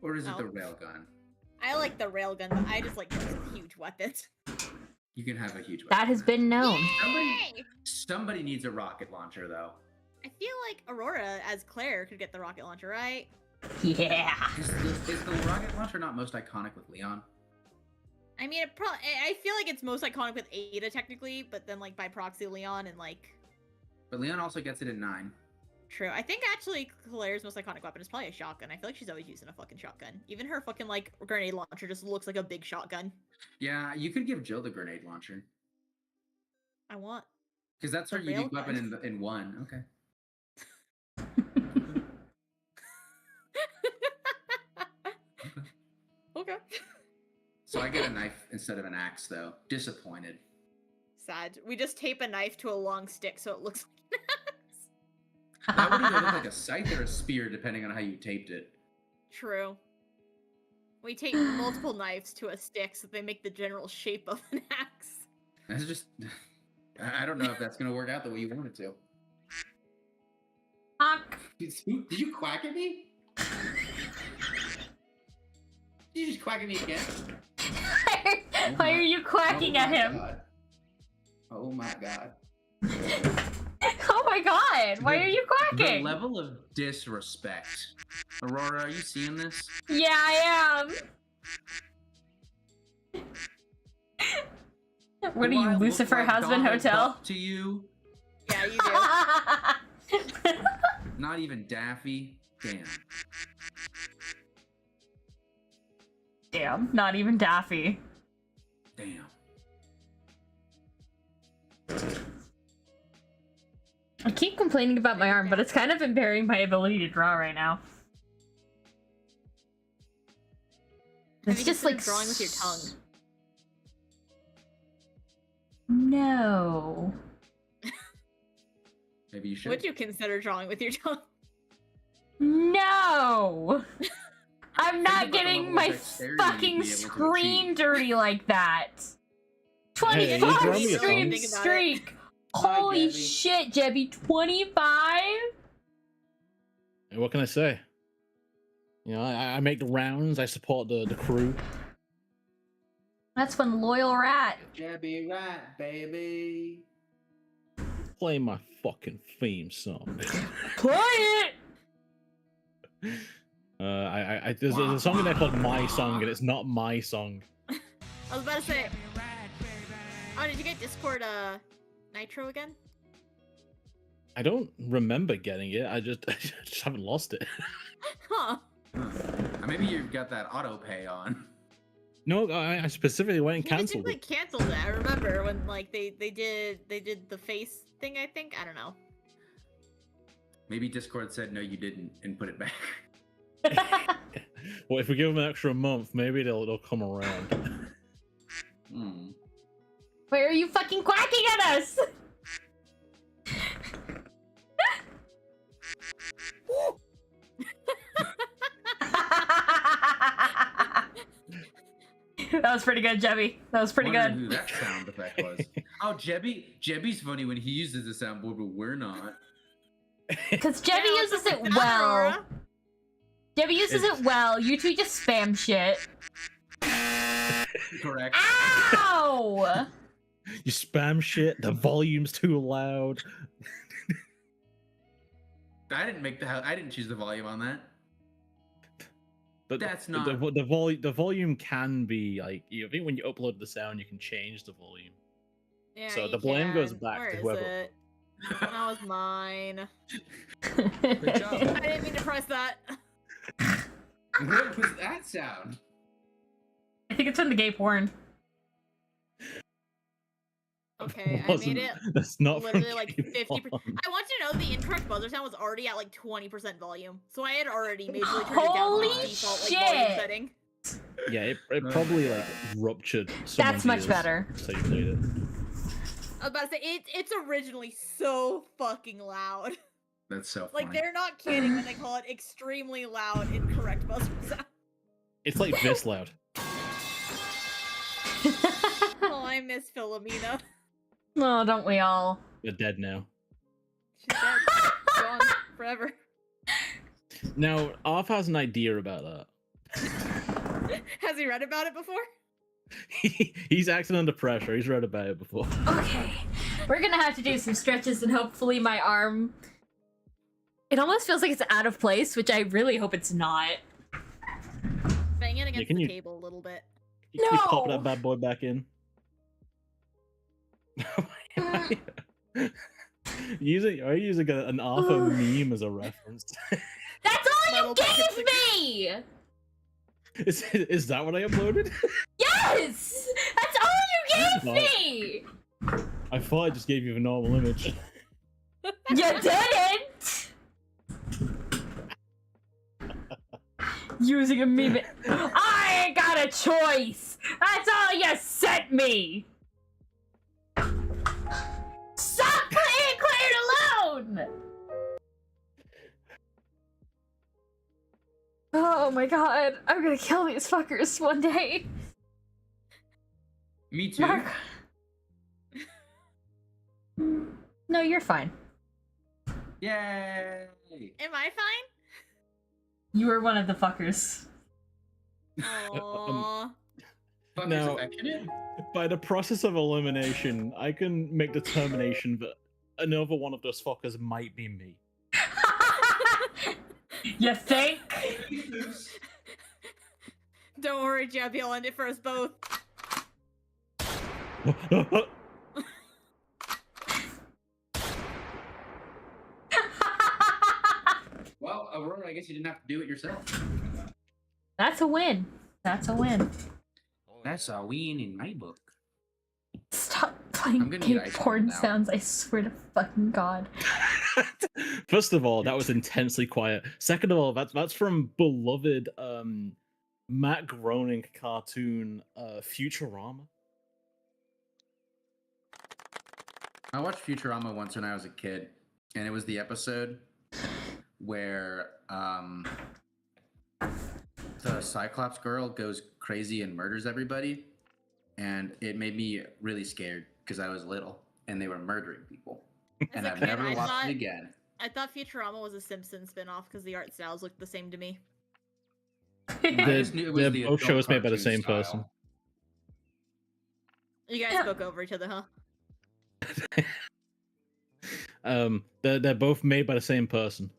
Or is it Oh. the railgun? I like the railgun, but I just like those huge weapons. You can have a huge weapon. That has been known. Yay! Somebody needs a rocket launcher, though. I feel like Aurora, as Claire, could get the rocket launcher, right? Yeah. Is the rocket launcher not most iconic with Leon? I mean, I feel like it's most iconic with Ada, technically, but then, like, by proxy, Leon, and, like... But Leon also gets it in 9. True. I think, actually, Claire's most iconic weapon is probably a shotgun. I feel like she's always using a fucking shotgun. Even her fucking, like, grenade launcher just looks like a big shotgun. Yeah, you could give Jill the grenade launcher. I want... Because that's her The unique railgun. weapon in 1. Okay. Okay. So I get a knife instead of an axe, though. Disappointed. Sad. We just tape a knife to a long stick so it looks like That would either look like a scythe or a spear, depending on how you taped it. True. We tape multiple knives to a stick so they make the general shape of an axe. That's just... I don't know if that's going to work out the way you want it to. Honk. Did you quack at me? Did you just quack at me again? Why are you quacking at him? God. Oh my god. Oh my god! Why are you The quacking? level of disrespect. Aurora, are you seeing this? Yeah, I am. What are Do I you, look Lucifer like Husband Donald Hotel? Duck to you? Yeah, you do. Not even Daffy? Damn. Damn, not even Daffy. Damn. I keep complaining about my arm, but it's kind of impairing my ability to draw right now. Have It's you just considered like drawing with your tongue? No. Maybe you should. Would you consider drawing with your tongue? No. I'm Think not about the getting level of my dexterity you'd fucking be able to screen achieve. dirty like that. Hey, 25 throw me a stream thumb. streak. Hi, Holy Jebby. shit, Jebby, 25? Hey, what can I say? You know, I make the rounds. I support the crew. That's one loyal rat. Jebby Rat, baby. Play my fucking theme song. Play it! There's a song in there called My Song, and it's not my song. I was about to say. Oh, did you get Discord Nitro again? I don't remember getting it. I just haven't lost it. Huh. Maybe you've got that auto pay on. No, I specifically went and Yeah, they cancelled like it. canceled it. I remember when like they did the face thing. I think I don't know. Maybe Discord said no, you didn't, and put it back. Well, if we give them an extra month, maybe they'll come around. Hmm. Where are you fucking quacking at us? That was pretty good, Jebby. That was pretty Wondering good. who that sound effect was. Oh, Jebby's funny when he uses the soundboard, but we're not. Because Jebby Yeah, uses it what's up with that, well. Aurora? Jebby uses it well. You two just spam shit. Correct. Ow! You spam shit. The volume's too loud. I didn't choose the volume on that. But That's the not- the volume can be like, I think when you upload the sound, you can change the volume. Yeah, So you the blame goes can. back Where to is whoever- it? That was mine. Good job. I didn't mean to press that. What was that sound? I think it's in the gay porn. Okay, I Wasn't- made it That's not from literally like Game 50%. One. I want you to know the incorrect buzzer sound was already at like 20% volume. So I had already majorly turned it down to Holy the default like volume shit. setting. Yeah, it probably like ruptured. That's someone's much ears, better. So you played it. I was about to say it's originally so fucking loud. That's so funny. Like they're not kidding when they call it extremely loud incorrect buzzer sound. It's like this loud. Oh, I miss Philomena. Oh, don't we all? They're dead now. She's dead. Gone forever. Now, Arf has an idea about that. Has he read about it before? He's acting under pressure. He's read about it before. Okay. We're gonna have to do some stretches and hopefully my arm... It almost feels like it's out of place, which I really hope it's not. Bang it against can the you- table a little bit. Can you pop No! that bad boy back in? Are you using an Arthur meme as a reference? That's all you Little bit. gave me! Is that what I uploaded? Yes! That's all you gave No. me! I thought I just gave you a normal image. You didn't! Using a meme. I ain't got a choice! That's all you sent me! Stop playing Cleared Alone! Oh my god, I'm gonna kill these fuckers one day. Me too. Mark. No, you're fine. Yay! Am I fine? You were one of the fuckers. Aww. Fuck, Now- is affectionate? By the process of elimination, I can make determination that another one of those fuckers might be me. You think? Don't worry, Jebby, I'll end it for us both. Well, Aurora, I guess you didn't have to do it yourself. That's a win. That's a win. That's a win in my book. Stop I'm playing gonna gay eat ice cream porn now. sounds, I swear to fucking god. First of all, that was intensely quiet. Second of all, that's from beloved Matt Groening cartoon Futurama. I watched Futurama once when I was a kid, and it was the episode where the Cyclops girl goes crazy and murders everybody. and it made me really scared because I was little and they were murdering people. As And a I've kid, never I watched thought- it again. I thought Futurama was a Simpsons spin-off because the art styles looked the same to me. I They're, just knew it was they're the both adult shows made by the cartoon same style. person. You guys spoke over each other, huh? They're both made by the same person.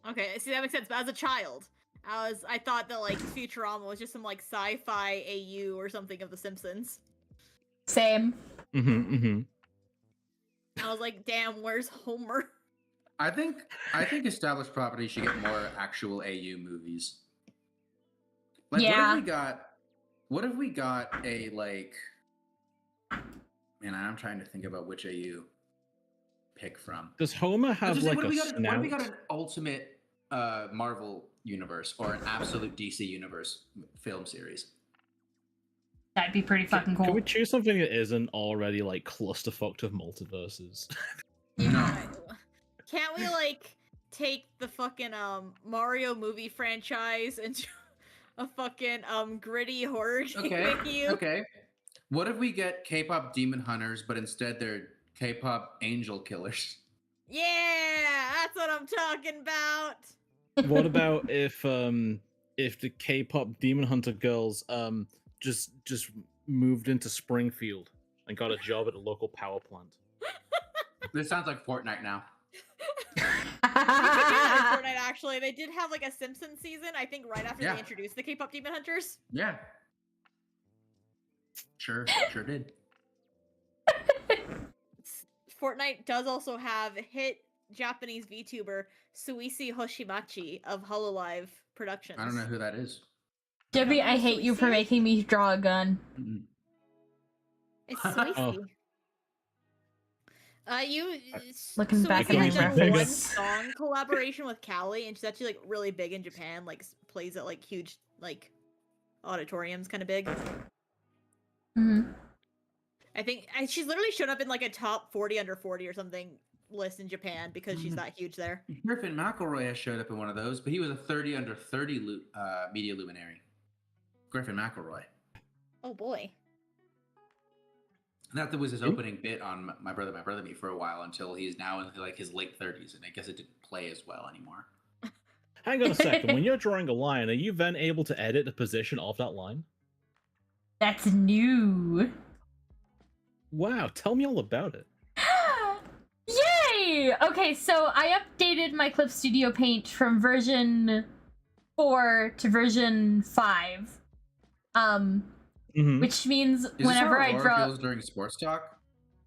Okay, see that makes sense. But as a child, I thought that like Futurama was just some like sci-fi AU or something of The Simpsons. Same. I was like, damn, where's Homer? I think established properties should get more actual AU movies. Like, Yeah. what if we got a like? Man, I'm trying to think about which AU pick from. Does Homer have Just say, like what a if we snout? got an ultimate Marvel universe or an absolute DC universe film series? That'd be pretty fucking Can cool. we choose something that isn't already like clusterfucked of multiverses? No. Can't we like take the fucking Mario movie franchise into a fucking gritty horror Okay. game? Okay. What if we get K-pop demon hunters, but instead they're K-pop angel killers? Yeah, that's what I'm talking about. What about if the K-pop Demon Hunter girls just moved into Springfield and got a job at a local power plant? This sounds like Fortnite now. You could do that in Fortnite, actually. They did have like a Simpsons season, I think, right after Yeah. they introduced the K-pop Demon Hunters. Yeah. Sure did. Fortnite does also have hit Japanese VTuber Suisi Hoshimachi of Hololive Productions. I don't know who that is. Debbie, I hate you for Suisi? making me draw a gun. Mm-mm. It's Suisi. Oh. Looking back at my Suisi's done reference. one song collaboration with Callie, and she's actually like really big in Japan. Like plays at like huge like auditoriums, kind of big. Hmm. I think she's literally shown up in like a top 40 under 40 or something list in Japan because she's that huge there. Griffin McElroy has showed up in one of those, but he was a 30 under 30 media luminary. Griffin McElroy. Oh boy. That was his opening bit on My Brother Me for a while until he's now in like his late 30s, and I guess it didn't play as well anymore. Hang on a second. When you're drawing a line, are you then able to edit the position of that line? That's new. Wow, tell me all about it. Yay! Okay, so I updated my Clip Studio Paint from version 4 to version 5. Which means Is this whenever how I Aurora draw, feels during sports talk?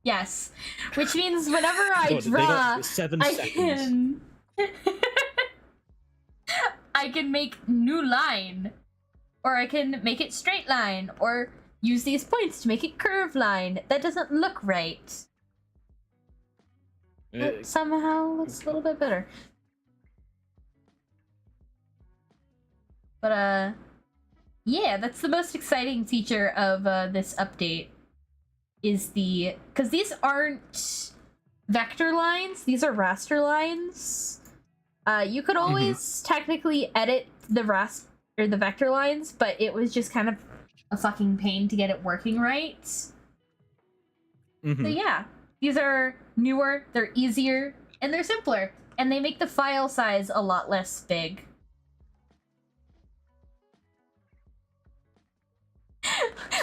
yes, which means whenever I What, they got draw, 7 I seconds. can I can make new line, or I can make it straight line, or use these points to make it curved line. That doesn't look right. It somehow looks a little bit better. But yeah, that's the most exciting feature of this update. Is because these aren't vector lines; these are raster lines. You could always technically edit the the vector lines, but it was just kind of a fucking pain to get it working right. So yeah, these are newer, they're easier, and they're simpler, and they make the file size a lot less big.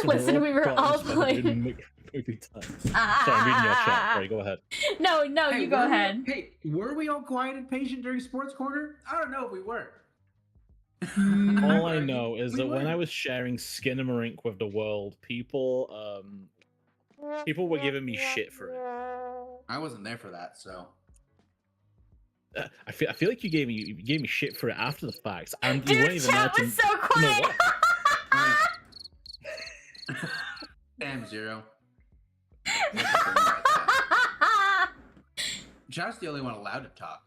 Listen, we were all playing. Sorry, I'm reading your chat. Sorry, go ahead. No, Hey, you go ahead. Were we all quiet and patient during Sports Corner? I don't know if we were. All I know is We that when were. I was sharing Skinamarink with the world, people were giving me shit for it. I wasn't there for that, so. I feel like you gave me shit for it after the fact, and you Dude, weren't even there chat to was so know quiet. what. Damn, Zero. Chat's the only one allowed to talk.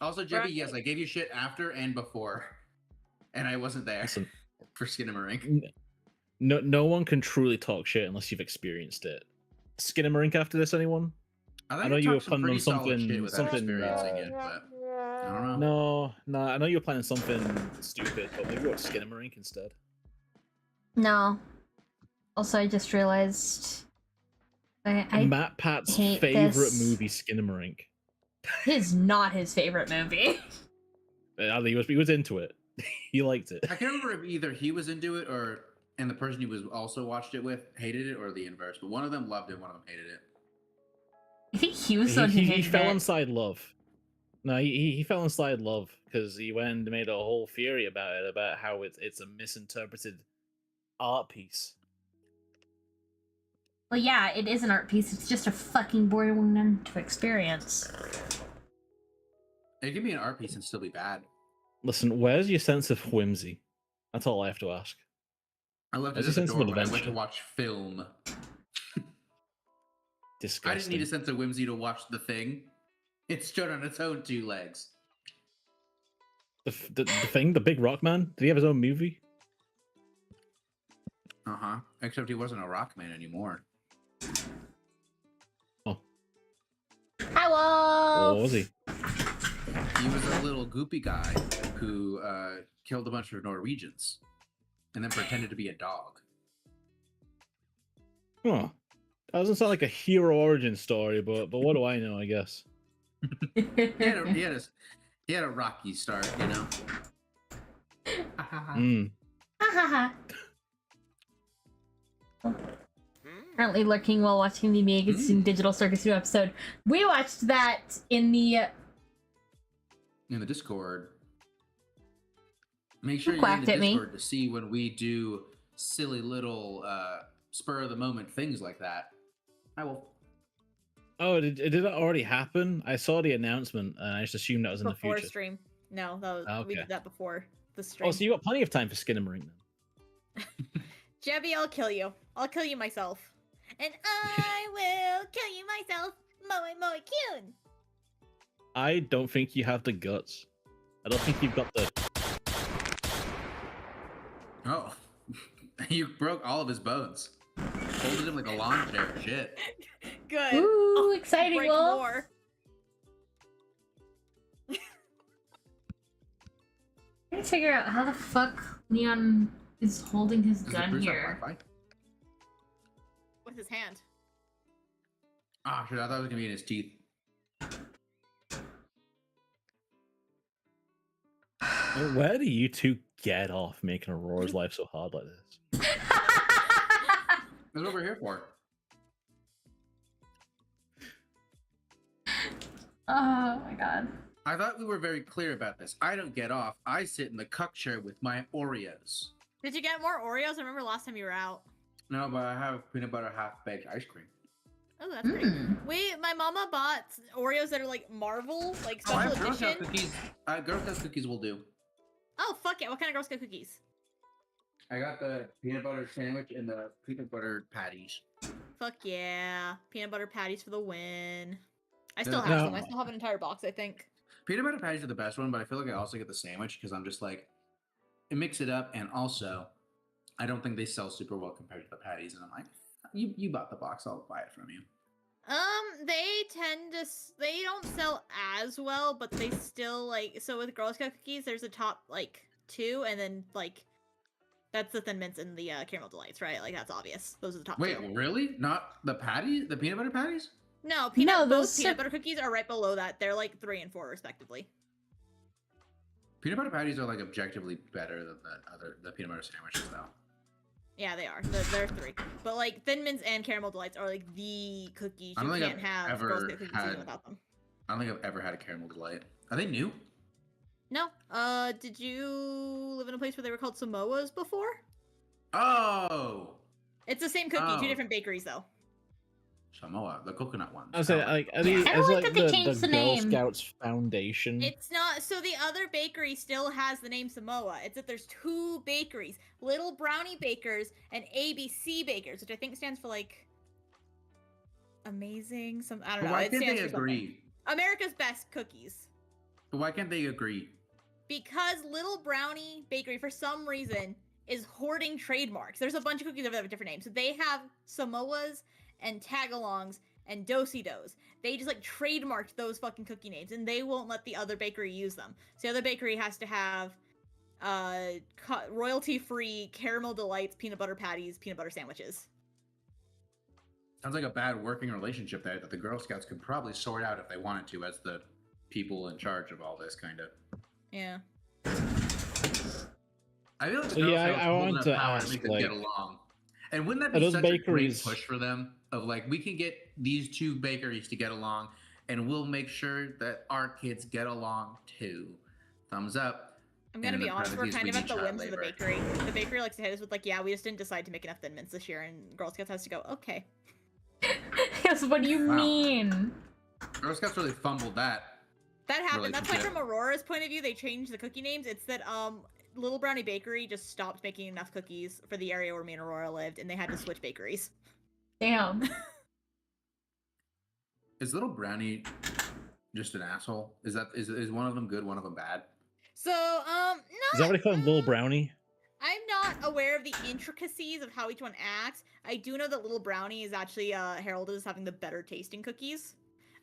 Also, Jebby, yes, I gave you shit after and before, and I wasn't there Listen, for Skinamarink. no one can truly talk shit unless you've experienced it. Skinamarink after this, anyone? I know you were planning on something experiencing it, but I don't know. No, I know you were planning something stupid, but maybe what Skinamarink instead. No. Also, I just realized I Matt Pat's hate favorite this. movie, Skinamarink. Is not his favorite movie. He was into it. He liked it. I can't remember if either he was into it and the person he was also watched it with hated it, or the inverse. But one of them loved it, one of them hated it. I think he was the one who He hated fell it. inside love. No, he fell inside love because he went and made a whole theory about it, about how it's a misinterpreted art piece. Well, yeah, it is an art piece. It's just a fucking boring one to experience. It can be an art piece and still be bad. Listen, where's your sense of whimsy? That's all I have to ask. I left Where's it at your the sense of door when I went adventure? to watch film. Disgusting. I didn't need a sense of whimsy to watch The Thing. It stood on its own two legs. The Thing, the Big Rock Man. Did he have his own movie? Uh-huh. Except he wasn't a rock man anymore. Oh, Hello. what was he? He was a little goopy guy who killed a bunch of Norwegians and then pretended to be a dog. Huh. That doesn't sound like a hero origin story, but what do I know? I guess. He had a rocky start, you know. Mm. Currently lurking while watching the Amazing Digital Circus 2 episode. We watched that in the Discord. Make sure Who you're in quacked the at me? Discord to see when we do silly little spur of the moment things like that. I will. Oh, did that already happen? I saw the announcement, and I just assumed that was in the Before future. stream. No, that was, we Okay. did that before the stream. Oh, so you got plenty of time for Skinamarink then. Jebby, I'll kill you. I'll kill you myself. And I will kill you myself. Moe Kyun. I don't think you have the guts. I don't think you've got the. Oh, you broke all of his bones. Folded him like a lawn chair. Shit. Good. Ooh, I'll exciting, break Wolf. more. I need to figure out how the fuck Leon is holding his Does gun Bruce have here. Wi-Fi? With his hand. Ah, shit! I thought it was gonna be in his teeth. Where do you two get off making Aurora's life so hard like this? That's what we're here for. Oh my god. I thought we were very clear about this. I don't get off. I sit in the cuck chair with my Oreos. Did you get more Oreos? I remember last time you were out. No, but I have peanut butter half-baked ice cream. Oh, that's great. My mama bought Oreos that are like Marvel, like Oh, I special have Girl Scout edition. cookies. Girl Scout cookies will do. Oh, fuck yeah. What kind of Girl Scout cookies? I got the peanut butter sandwich and the peanut butter patties. Fuck yeah. Peanut butter patties for the win. I still No. have some. I still have an entire box, I think. Peanut butter patties are the best one, but I feel like I also get the sandwich because I'm just like, it mix it up, and also, I don't think they sell super well compared to the patties, and I'm like, you bought the box, I'll buy it from you. They tend to, they don't sell as well, but they still, like, so with Girl Scout cookies, there's a top, like, 2, and then, like, that's the Thin Mints and the Caramel Delights, right? Like, that's obvious. Those are the top Wait, 2. really? Not the patties? The peanut butter patties? No, No, both those peanut are- butter cookies are right below that. They're, like, 3 and 4, respectively. Peanut butter patties are like objectively better than the peanut butter sandwiches, though. Yeah, they are. They're 3. But, like, Thin Mints and Caramel Delights are, like, the cookies. I You don't think can't I've have Girl ever Scout cookies had- even without them. I don't think I've ever had a caramel delight. Are they new? No. Did you live in a place where they were called Samoas before? Oh! It's the same cookie, Oh. 2 different bakeries, though. Samoa, the coconut ones. I was saying, like, are Yeah, these, I don't is like like that they the changed the Girl name. Scouts Foundation? It's not. So the other bakery still has the name Samoa. It's that there's 2 bakeries: Little Brownie Bakers and ABC Bakers, which I think stands for like amazing. I don't But know. why It can't stands they for something. agree? America's Best Cookies. But why can't they agree? Because Little Brownie Bakery, for some reason, is hoarding trademarks. There's a bunch of cookies over there with different names. So they have Samoas and Tagalongs and Do-si-dos. They just like trademarked those fucking cookie names, and they won't let the other bakery use them. So the other bakery has to have royalty-free caramel delights, peanut butter patties, peanut butter sandwiches. Sounds like a bad working relationship there that the Girl Scouts could probably sort out if they wanted to, as the people in charge of all this, kind of. Yeah. I feel like the Girl Scouts I hold want enough to power ask, to make them like, get along. And wouldn't that are be those such a great bakeries- push for them? Of like, we can get these two bakeries to get along, and we'll make sure that our kids get along too. Thumbs up. I'm gonna And be in honest, we're parentheses, kind we of at need the child whims of the labor. bakery. The bakery likes to hit us with like, yeah, we just didn't decide to make enough Thin Mints this year, and Girl Scouts has to go, okay. Yes, what do you Wow. mean? Girl Scouts really fumbled that. That happened. That's why Relationship. from Aurora's point of view, they changed the cookie names. It's that Little Brownie Bakery just stopped making enough cookies for the area where me and Aurora lived, and they had to switch bakeries. Damn. Is Little Brownie just an asshole? Is one of them good, one of them bad? So, Is that what they call him, Little Brownie? I'm not aware of the intricacies of how each one acts. I do know that Little Brownie is actually heralded as having the better tasting cookies.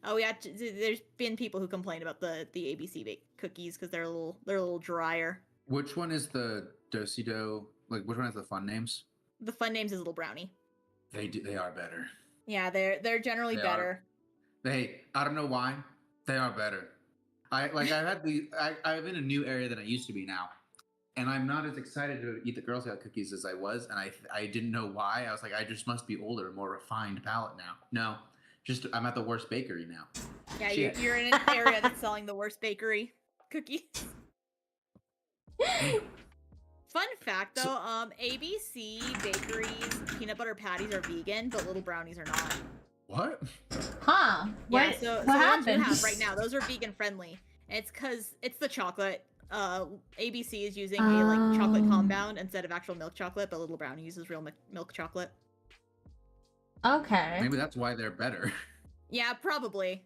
There's been people who complain about the ABC baked cookies because they're a little drier. Which one is the Do-si-do? Like, which one has the fun names? The fun names is Little Brownie. They are better. Yeah, they're generally They better. Hey, I don't know why. They are better. I'm in a new area than I used to be now. And I'm not as excited to eat the Girl Scout cookies as I was, and I didn't know why. I was like, I just must be older, more refined palate now. No, just I'm at the worst bakery now. Yeah, Shit. you're in an area that's selling the worst bakery cookies. Fun fact though, ABC Bakery's peanut butter patties are vegan, but Little Brownies are not. What? Huh? What? Yeah, so what the ones happened? you have right now, those are vegan friendly. And it's because it's the chocolate. ABC is using a like chocolate Oh. compound instead of actual milk chocolate, but Little Brownie uses real milk chocolate. Okay. Maybe that's why they're better. Yeah, probably.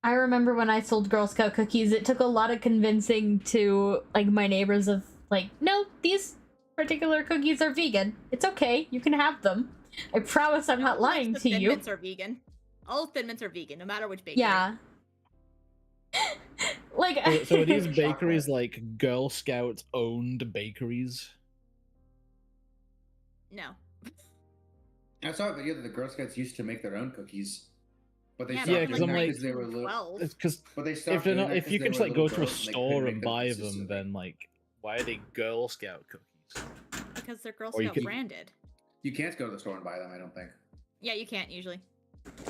I remember when I sold Girl Scout cookies, it took a lot of convincing to like my neighbors of like, no, these particular cookies are vegan. It's okay, you can have them. I promise I'm not lying The to Thin you. Mints are vegan. All Thin Mints are vegan, no matter which bakery. Yeah. Like So are these Chocolate. bakeries like Girl Scout owned bakeries? No. I saw a video that the Girl Scouts used to make their own cookies, but they Yeah, stopped Yeah, but because doing I'm that like- because they were little. 12. Because But they stopped if they're doing not, that if 'cause you they can were just like go little to a girls and they store couldn't and make them buy them, consistently. then like, why are they Girl Scout cookies? Because they're Girl Or you Scout could- branded. You can't go to the store and buy them, I don't think. Yeah, you can't usually.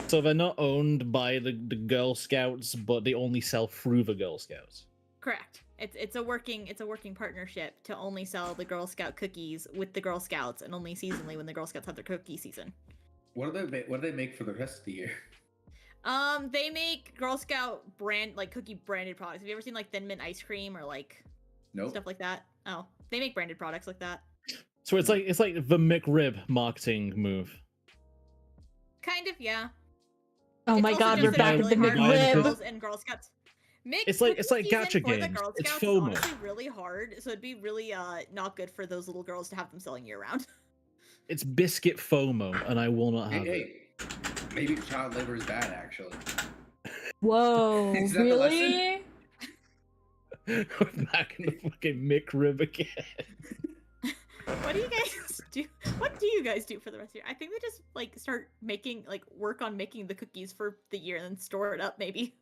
So they're not owned by the Girl Scouts, but they only sell through the Girl Scouts. Correct. It's a working partnership to only sell the Girl Scout cookies with the Girl Scouts and only seasonally when the Girl Scouts have their cookie season. What do they make for the rest of the year? They make Girl Scout cookie branded products. Have you ever seen like Thin Mint ice cream or like Nope. stuff like that? Oh, they make branded products like that. So it's like the McRib marketing move. Kind of, yeah. oh It's my also god, just we're that back it's at the really hard for McRib. girls and Girl Scouts. It's like Cookie gacha season for the games. Girl It's Scouts is FOMO. honestly really hard, so it'd be really not good for those little girls to have them selling year round. It's biscuit FOMO, and I will not have it. Hey, maybe child labor is bad, actually. Whoa, Is that the really? We're back in the fucking McRib again. What do you guys do? What do you guys do for the rest of the year? I think they just like start making work on making the cookies for the year and then store it up maybe.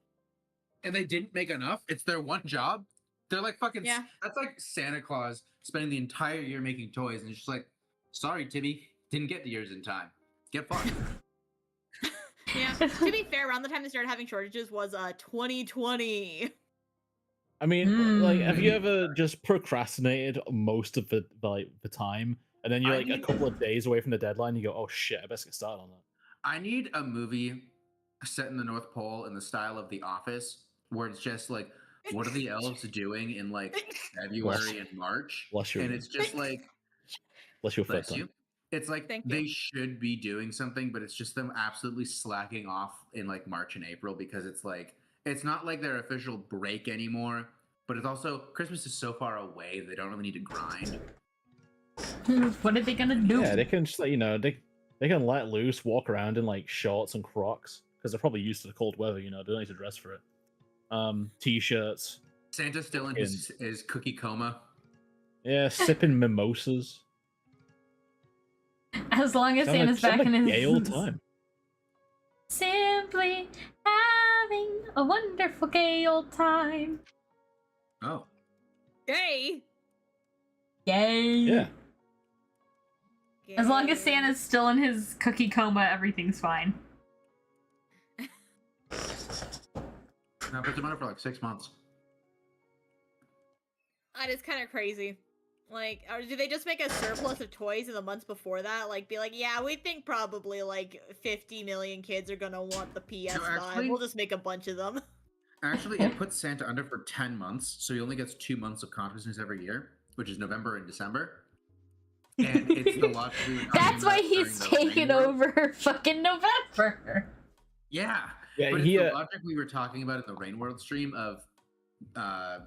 And they didn't make enough. It's their one job. They're like fucking. Yeah. That's like Santa Claus spending the entire year making toys, and it's just like, sorry, Timmy, didn't get the yours in time. Get fucked. Yeah. To be fair, around the time they started having shortages was 2020. I mean, like, have you Mm. ever just procrastinated most of the time, and then you're I like a need- couple of days away from the deadline? You go, "Oh shit, I best get started on that." I need a movie set in the North Pole in the style of The Office, where it's just like, what are the elves doing in like February and March? Bless you. And it's just like, Bless your foot. bless you. It's like Thank you. they should be doing something, but it's just them absolutely slacking off in like March and April because it's like it's not like their official break anymore. But it's also Christmas is so far away they don't really need to grind. What are they gonna do? Yeah, they can just like, they can let loose, walk around in like shorts and Crocs because they're probably used to the cold weather. They don't need to dress for it. T-shirts. Santa's still in his cookie coma. Yeah, sipping mimosas. As long as Santa's back in his gay old time. Simply having a wonderful gay old time. Oh. Hey. Yay. Yeah. As long as Santa's still in his cookie coma, everything's fine. I put them on for like 6 months. That is kind of crazy. Like, or do they just make a surplus of toys in the months before that? Like, be like, yeah, we think probably like 50 million kids are gonna want the PS5. No, actually- We'll just make a bunch of them. Actually, it puts Santa under for 10 months, so he only gets 2 months of consciousness every year, which is November and December. And it's the logic we were talking That's why about he's during the taking rain world. over fucking November. Yeah. Yeah, But he, it's the logic we were talking about in the Rain World stream of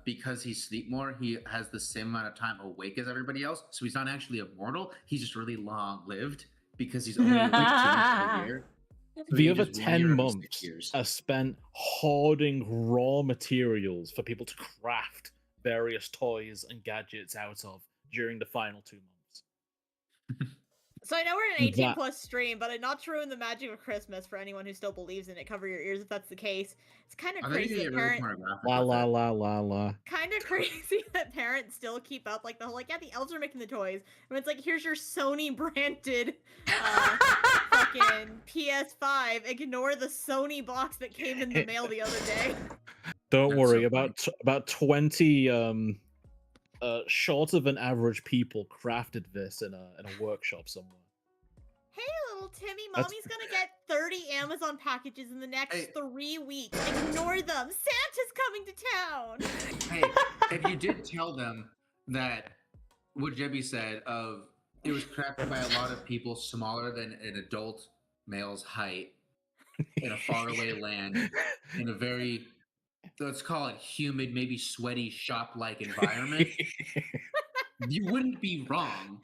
because he sleep more, he has the same amount of time awake as everybody else. So he's not actually immortal. He's just really long lived because he's only awake 2 months a year. So the he other just 10 every 6 months years. are spent hoarding raw materials for people to craft various toys and gadgets out of during the final 2 months. So I know we're an 18 That- plus stream, but not to ruin the magic of Christmas for anyone who still believes in it. Cover your ears if that's the case. It's kind of I think crazy you that get really parents. pornographic La with la it. la la la. Kind of crazy that parents still keep up like the whole like, yeah, the elves are making the toys, and it's like, here's your Sony branded fucking PS5. Ignore the Sony box that came in the mail the other day. Don't That's worry, so about 20 short of an average people crafted this in a workshop somewhere. Hey, little Timmy, That's- mommy's gonna get 30 Amazon packages in the next Hey. 3 weeks. Ignore them. Santa's coming to town. Hey, if you did tell them that what Jebby said of it was crafted by a lot of people smaller than an adult male's height in a faraway land in a very, let's call it humid, maybe sweaty shop-like environment, you wouldn't be wrong.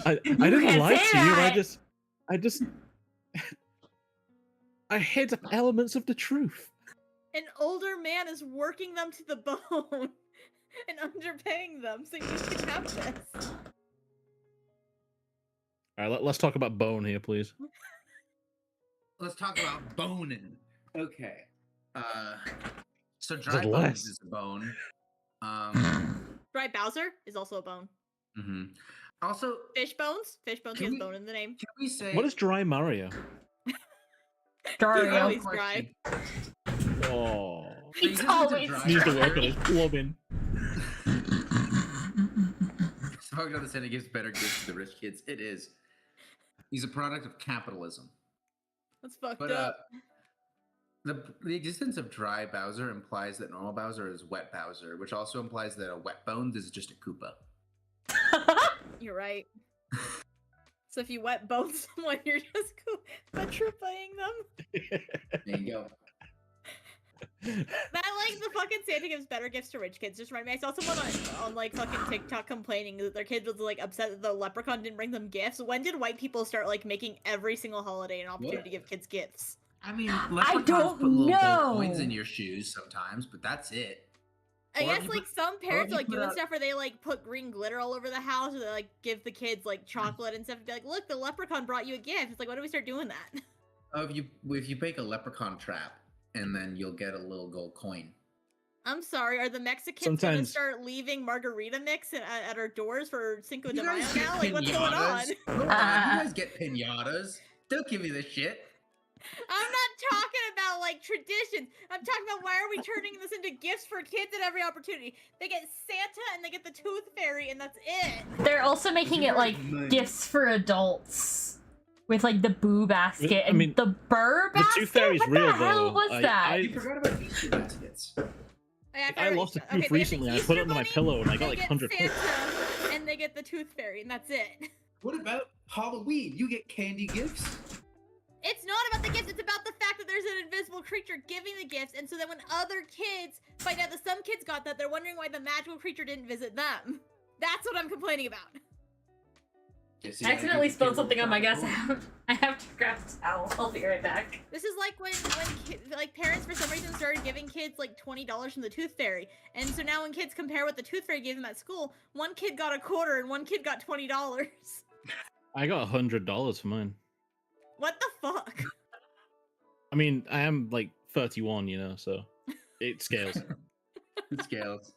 I You didn't can't lie say to you. that. I hid elements of the truth. An older man is working them to the bone and underpaying them so you can have this. All right, let's talk about bone here, please. Let's talk about boning. Okay. So Is dry it bones less? is a bone. Dry Bowser is also a bone. Mhm. Also, Fish bones? Fish bones Can has we- bone in the name. can we say What is dry Mario? Dario. always dry. Oh, He's So always needs to dry. work on his plumbing. Talking about the Santa gives better gifts to the rich kids. It is. He's a product of capitalism. That's fucked But up. the existence of dry Bowser implies that normal Bowser is wet Bowser, which also implies that a wet bones is just a Koopa. You're right. So if you wet bone someone, you're just petrifying them? There you go. That, like, the fucking Santa gives better gifts to rich kids just reminded me. I saw someone on like, fucking TikTok complaining that their kid was, like, upset that the leprechaun didn't bring them gifts. When did white people start, like, making every single holiday an opportunity What? to give kids gifts? I mean, leprechauns don't put little gold know. coins in your shoes sometimes, but that's it. I Or if guess, you like, put- some parents you are, like, put doing out- stuff where they, like, put green glitter all over the house, or they, like, give the kids, like, chocolate and stuff, and be like, look, the leprechaun brought you a gift. It's like, when do we start doing that? Oh, if you bake a leprechaun trap, and then you'll get a little gold coin. I'm sorry, are the Mexicans gonna Sometimes- start leaving margarita mix at our doors for Cinco de You Mayo guys get now? Like, what's going on? pinatas. Hold on, you guys get pinatas. Don't give me this shit. I'm not talking about, like, traditions. I'm talking about why are we turning this into gifts for kids at every opportunity? They get Santa and they get the Tooth Fairy, and that's it. They're also making it like gifts for adults. With like the boo basket I and mean, the burr the basket. Tooth Fairy's what real, the hell though. was that? You forgot about Easter baskets. I lost a okay, tooth they get the recently, and I put Easter it under my Bunny, pillow, and I they got like get 100 Santa, hooks. and they get the Tooth Fairy, and that's it. What about Halloween? You get candy gifts. It's not about the gifts, it's about the fact that there's an invisible creature giving the gifts, and so then when other kids find out that some kids got that, they're wondering why the magical creature didn't visit them. That's what I'm complaining about. I accidentally spilled something on my gas. I have to grab a towel. I'll be right back. This is like when parents for some reason started giving kids like $20 from the Tooth Fairy, and so now when kids compare what the Tooth Fairy gave them at school, one kid got a quarter and one kid got $20. I got $100 for mine. What the fuck? I mean, I am like 31, you know, so it scales. It scales.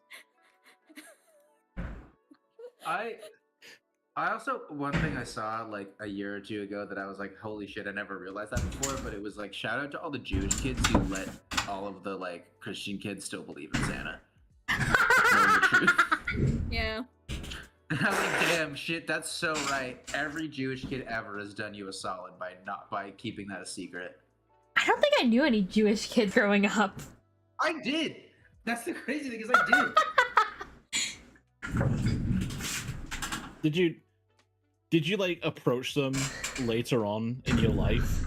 I also, one thing I saw like a year or two ago that I was like, holy shit, I never realized that before, but it was like, shout out to all the Jewish kids who let all of the like Christian kids still believe in Santa. Knowing the truth. Yeah. I'm like, damn, shit, that's so right. Every Jewish kid ever has done you a solid by keeping that a secret. I don't think I knew any Jewish kids growing up. I did. That's the crazy thing is I Did you like approach them later on in your life,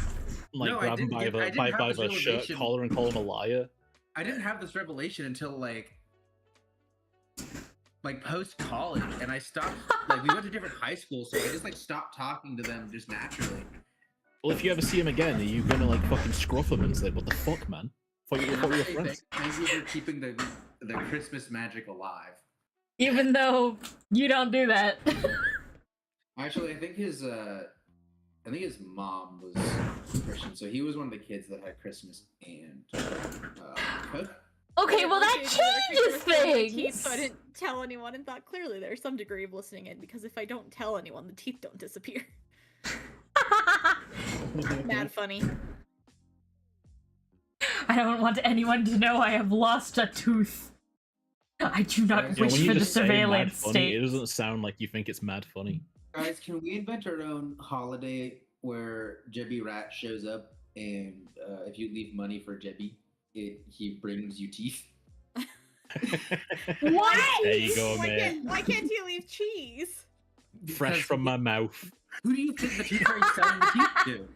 like No, I grab them didn't by get- I didn't have the this shirt realization. collar and call them a liar? I didn't have this revelation until like post college, and I stopped. Like we went to different high schools, so I just like stopped talking to them just naturally. Well, if you ever see him again, are you gonna like fucking scruff him and say, "What the fuck, man? Thought you were Hey, friends." thank you for keeping the Christmas magic alive. Even though you don't do that. Actually, I think his mom was Christian, so he was one of the kids that had Christmas and cook. Okay, well that changes things. So I didn't tell anyone and thought clearly there's some degree of listening in, because if I don't tell anyone, the teeth don't disappear. Mad funny. I don't want anyone to know I have lost a tooth. I do not Yeah, You know, wish when you for the just say mad surveillance funny, state. it doesn't sound like you think it's mad funny. Guys, can we invent our own holiday where Jebby Rat shows up and if you leave money for Jebby, he brings you teeth? What? There you go, Why mate. why can't you leave cheese? Fresh Because from my mouth. Who do you think the Tooth Fairy's selling the teeth to?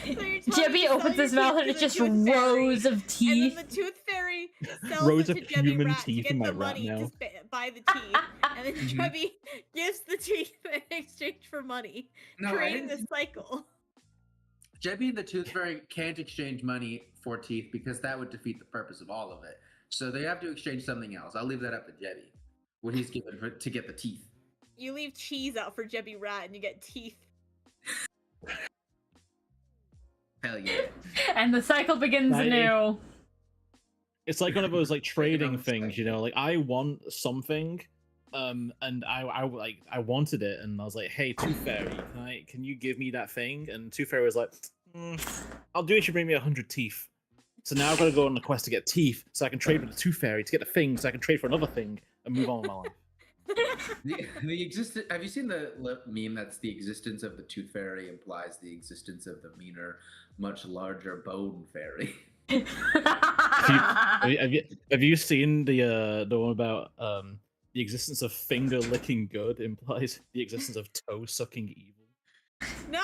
So you're telling me Jebby to sell opens your his mouth teeth and to it's the just Tooth Fairy, rows of and teeth. then the Tooth Fairy sells Rows it of to Jebby human Rat to teeth get in my the rat money now. to buy the teeth, and then Mhm. Jebby gives the teeth in exchange for money, No, I creating didn't. this cycle. Jebby and the Tooth Fairy can't exchange money for teeth because that would defeat the purpose of all of it. So they have to exchange something else. I'll leave that up to Jebby. What he's given to get the teeth. You leave cheese out for Jebby Rat, and you get teeth. Hell yeah. And the cycle begins Right. anew. It's like one of those like trading Economic things, you know. Like I want something, and I wanted it, and I was like, "Hey, Tooth Fairy, can you give me that thing?" And Tooth Fairy was like, "I'll do it if you bring me 100 teeth." So now I've got to go on a quest to get teeth, so I can trade with the Tooth Fairy to get a thing, so I can trade for another thing and move on with my life. Have you seen the meme that's the existence of the Tooth Fairy implies the existence of the meaner, much larger Bone Fairy? Have you seen the one about the existence of finger licking good implies the existence of toe sucking evil? No,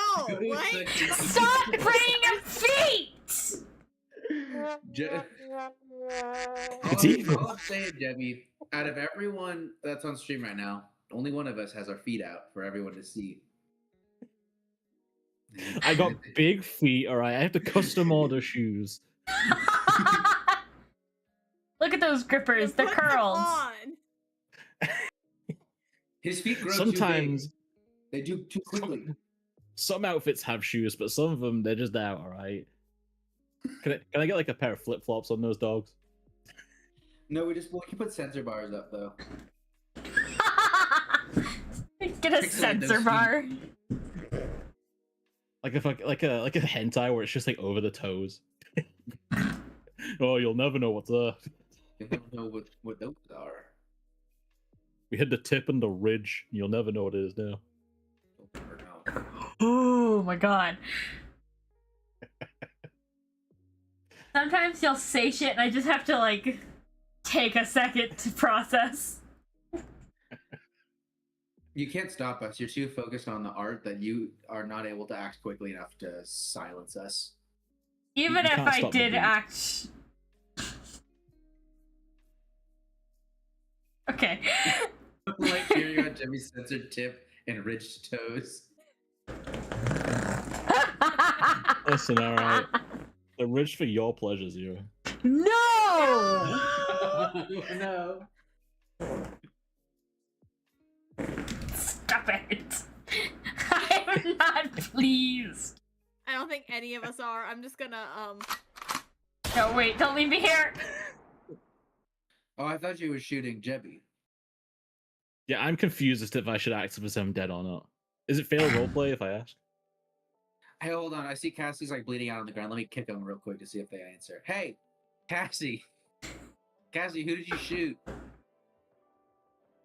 what? Stop bringing up feet! It's evil. All I'm saying, Jebby, out of everyone that's on stream right now, only one of us has our feet out for everyone to see. I got big feet, alright. I have to custom order shoes. Look at those grippers, the Put them curls. on. His feet grow Sometimes too big. They do too quickly. some outfits have shoes, but some of them they're just out, alright. Can I get like a pair of flip flops on those dogs? No, we can put sensor bars up though. Get a Pixelate those sensor feet. bar. Like a hentai where it's just like over the toes. Oh, you'll never know what's there. You don't know what those are. We hit the tip and the ridge. You'll never know what it is now. You'll never know. Oh my god. Sometimes you'll say shit and I just have to like take a second to process. You can't stop us. You're too focused on the art that you are not able to act quickly enough to silence us. Even You if can't I stop the did beat. act. Okay. Like here, you Jimmy's censored tip and ridged toes. Listen, all right. They're rich for your pleasure, Zero. No! Oh, no. Stop it! I'm not pleased. I don't think any of us are. I'm just gonna No, wait, don't leave me here. Oh, I thought you were shooting Jebby. Yeah, I'm confused as to if I should act as if I'm dead or not. Is it fail roleplay if I ask? Hey, hold on. I see Cassie's like bleeding out on the ground. Let me kick them real quick to see if they answer. Hey, Cassie. Cassie, who did you shoot?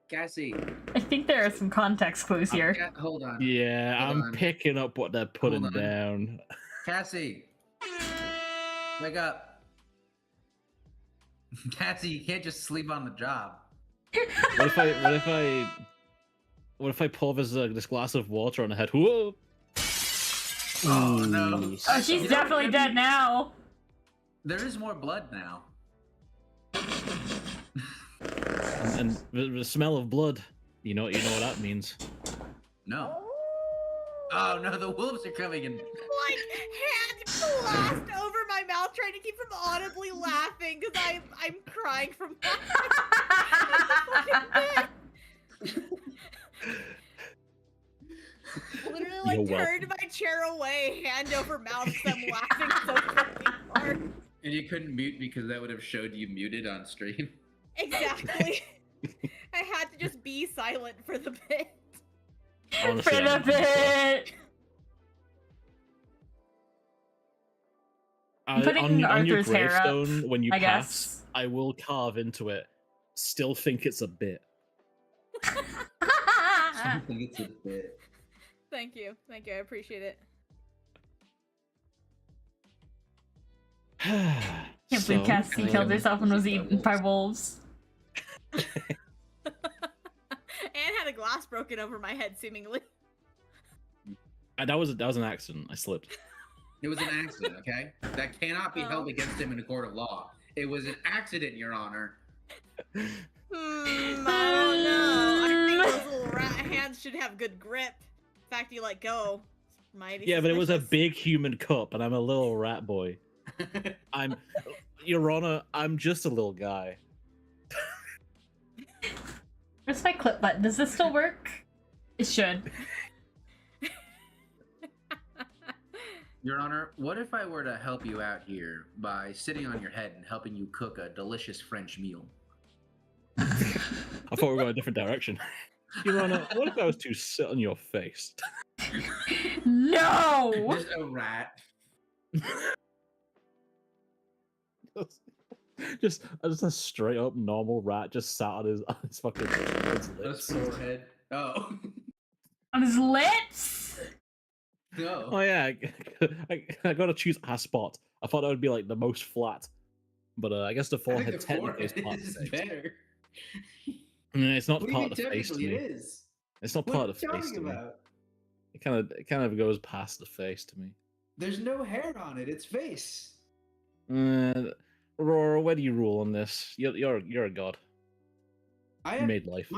Cassie. I think there are some context clues here. Hold on. Yeah, Hold I'm on. picking up what they're putting Hold on. down. Cassie. Wake up. Cassie, you can't just sleep on the job. What if I pour this glass of water on her head? Whoa! Oh, no. Ooh, Oh, she's definitely dead now. There is more blood now. And the smell of blood. You know what that means. No. Oh no, the wolves are coming in. like hand clasped over my mouth, trying to keep from audibly laughing because I'm crying from laughing. Literally, like, You're turned my chair away, hand over mouth, 'cause I'm laughing so fucking hard. And you couldn't mute because that would have showed you muted on stream. Exactly. I had to just be silent for the bit. Honestly, For the I'm- bit. Putting on your Arthur's hair up, gravestone, when you I pass, guess. I will carve into it. Still think it's a bit. I think it's a bit. Thank you. Thank you. I appreciate it. Can't believe Cassie killed herself and was eaten by wolves. And had a glass broken over my head, seemingly. That was an accident. I slipped. It was an accident, okay? That cannot be held against him in a court of law. It was an accident, Your Honor. I don't know. I think those little rat hands should have good grip. The fact you let go, mighty. Yeah, but it was a suspicious. big human cup, and I'm a little rat boy. Your Honor, I'm just a little guy. Where's my clip button? Does this still work? It should. Your Honor, what if I were to help you out here by sitting on your head and helping you cook a delicious French meal? I thought we were going a different direction. Your Honor, what if I was to sit on your face? No! Just a rat. just a straight up normal rat just sat on his fucking his His lips. forehead. Oh. On his lips? No. Oh yeah, I gotta choose a spot. I thought that would be like the most flat, but I guess the I forehead think the technically is forehead part of is the face. better. It's not What do you part mean of the face to technically me. it is? It's not What part are of you the face talking to me. about? It kind of goes past the face to me. There's no hair on it. It's face. Aurora, where do you rule on this? You're a god. I You have made life.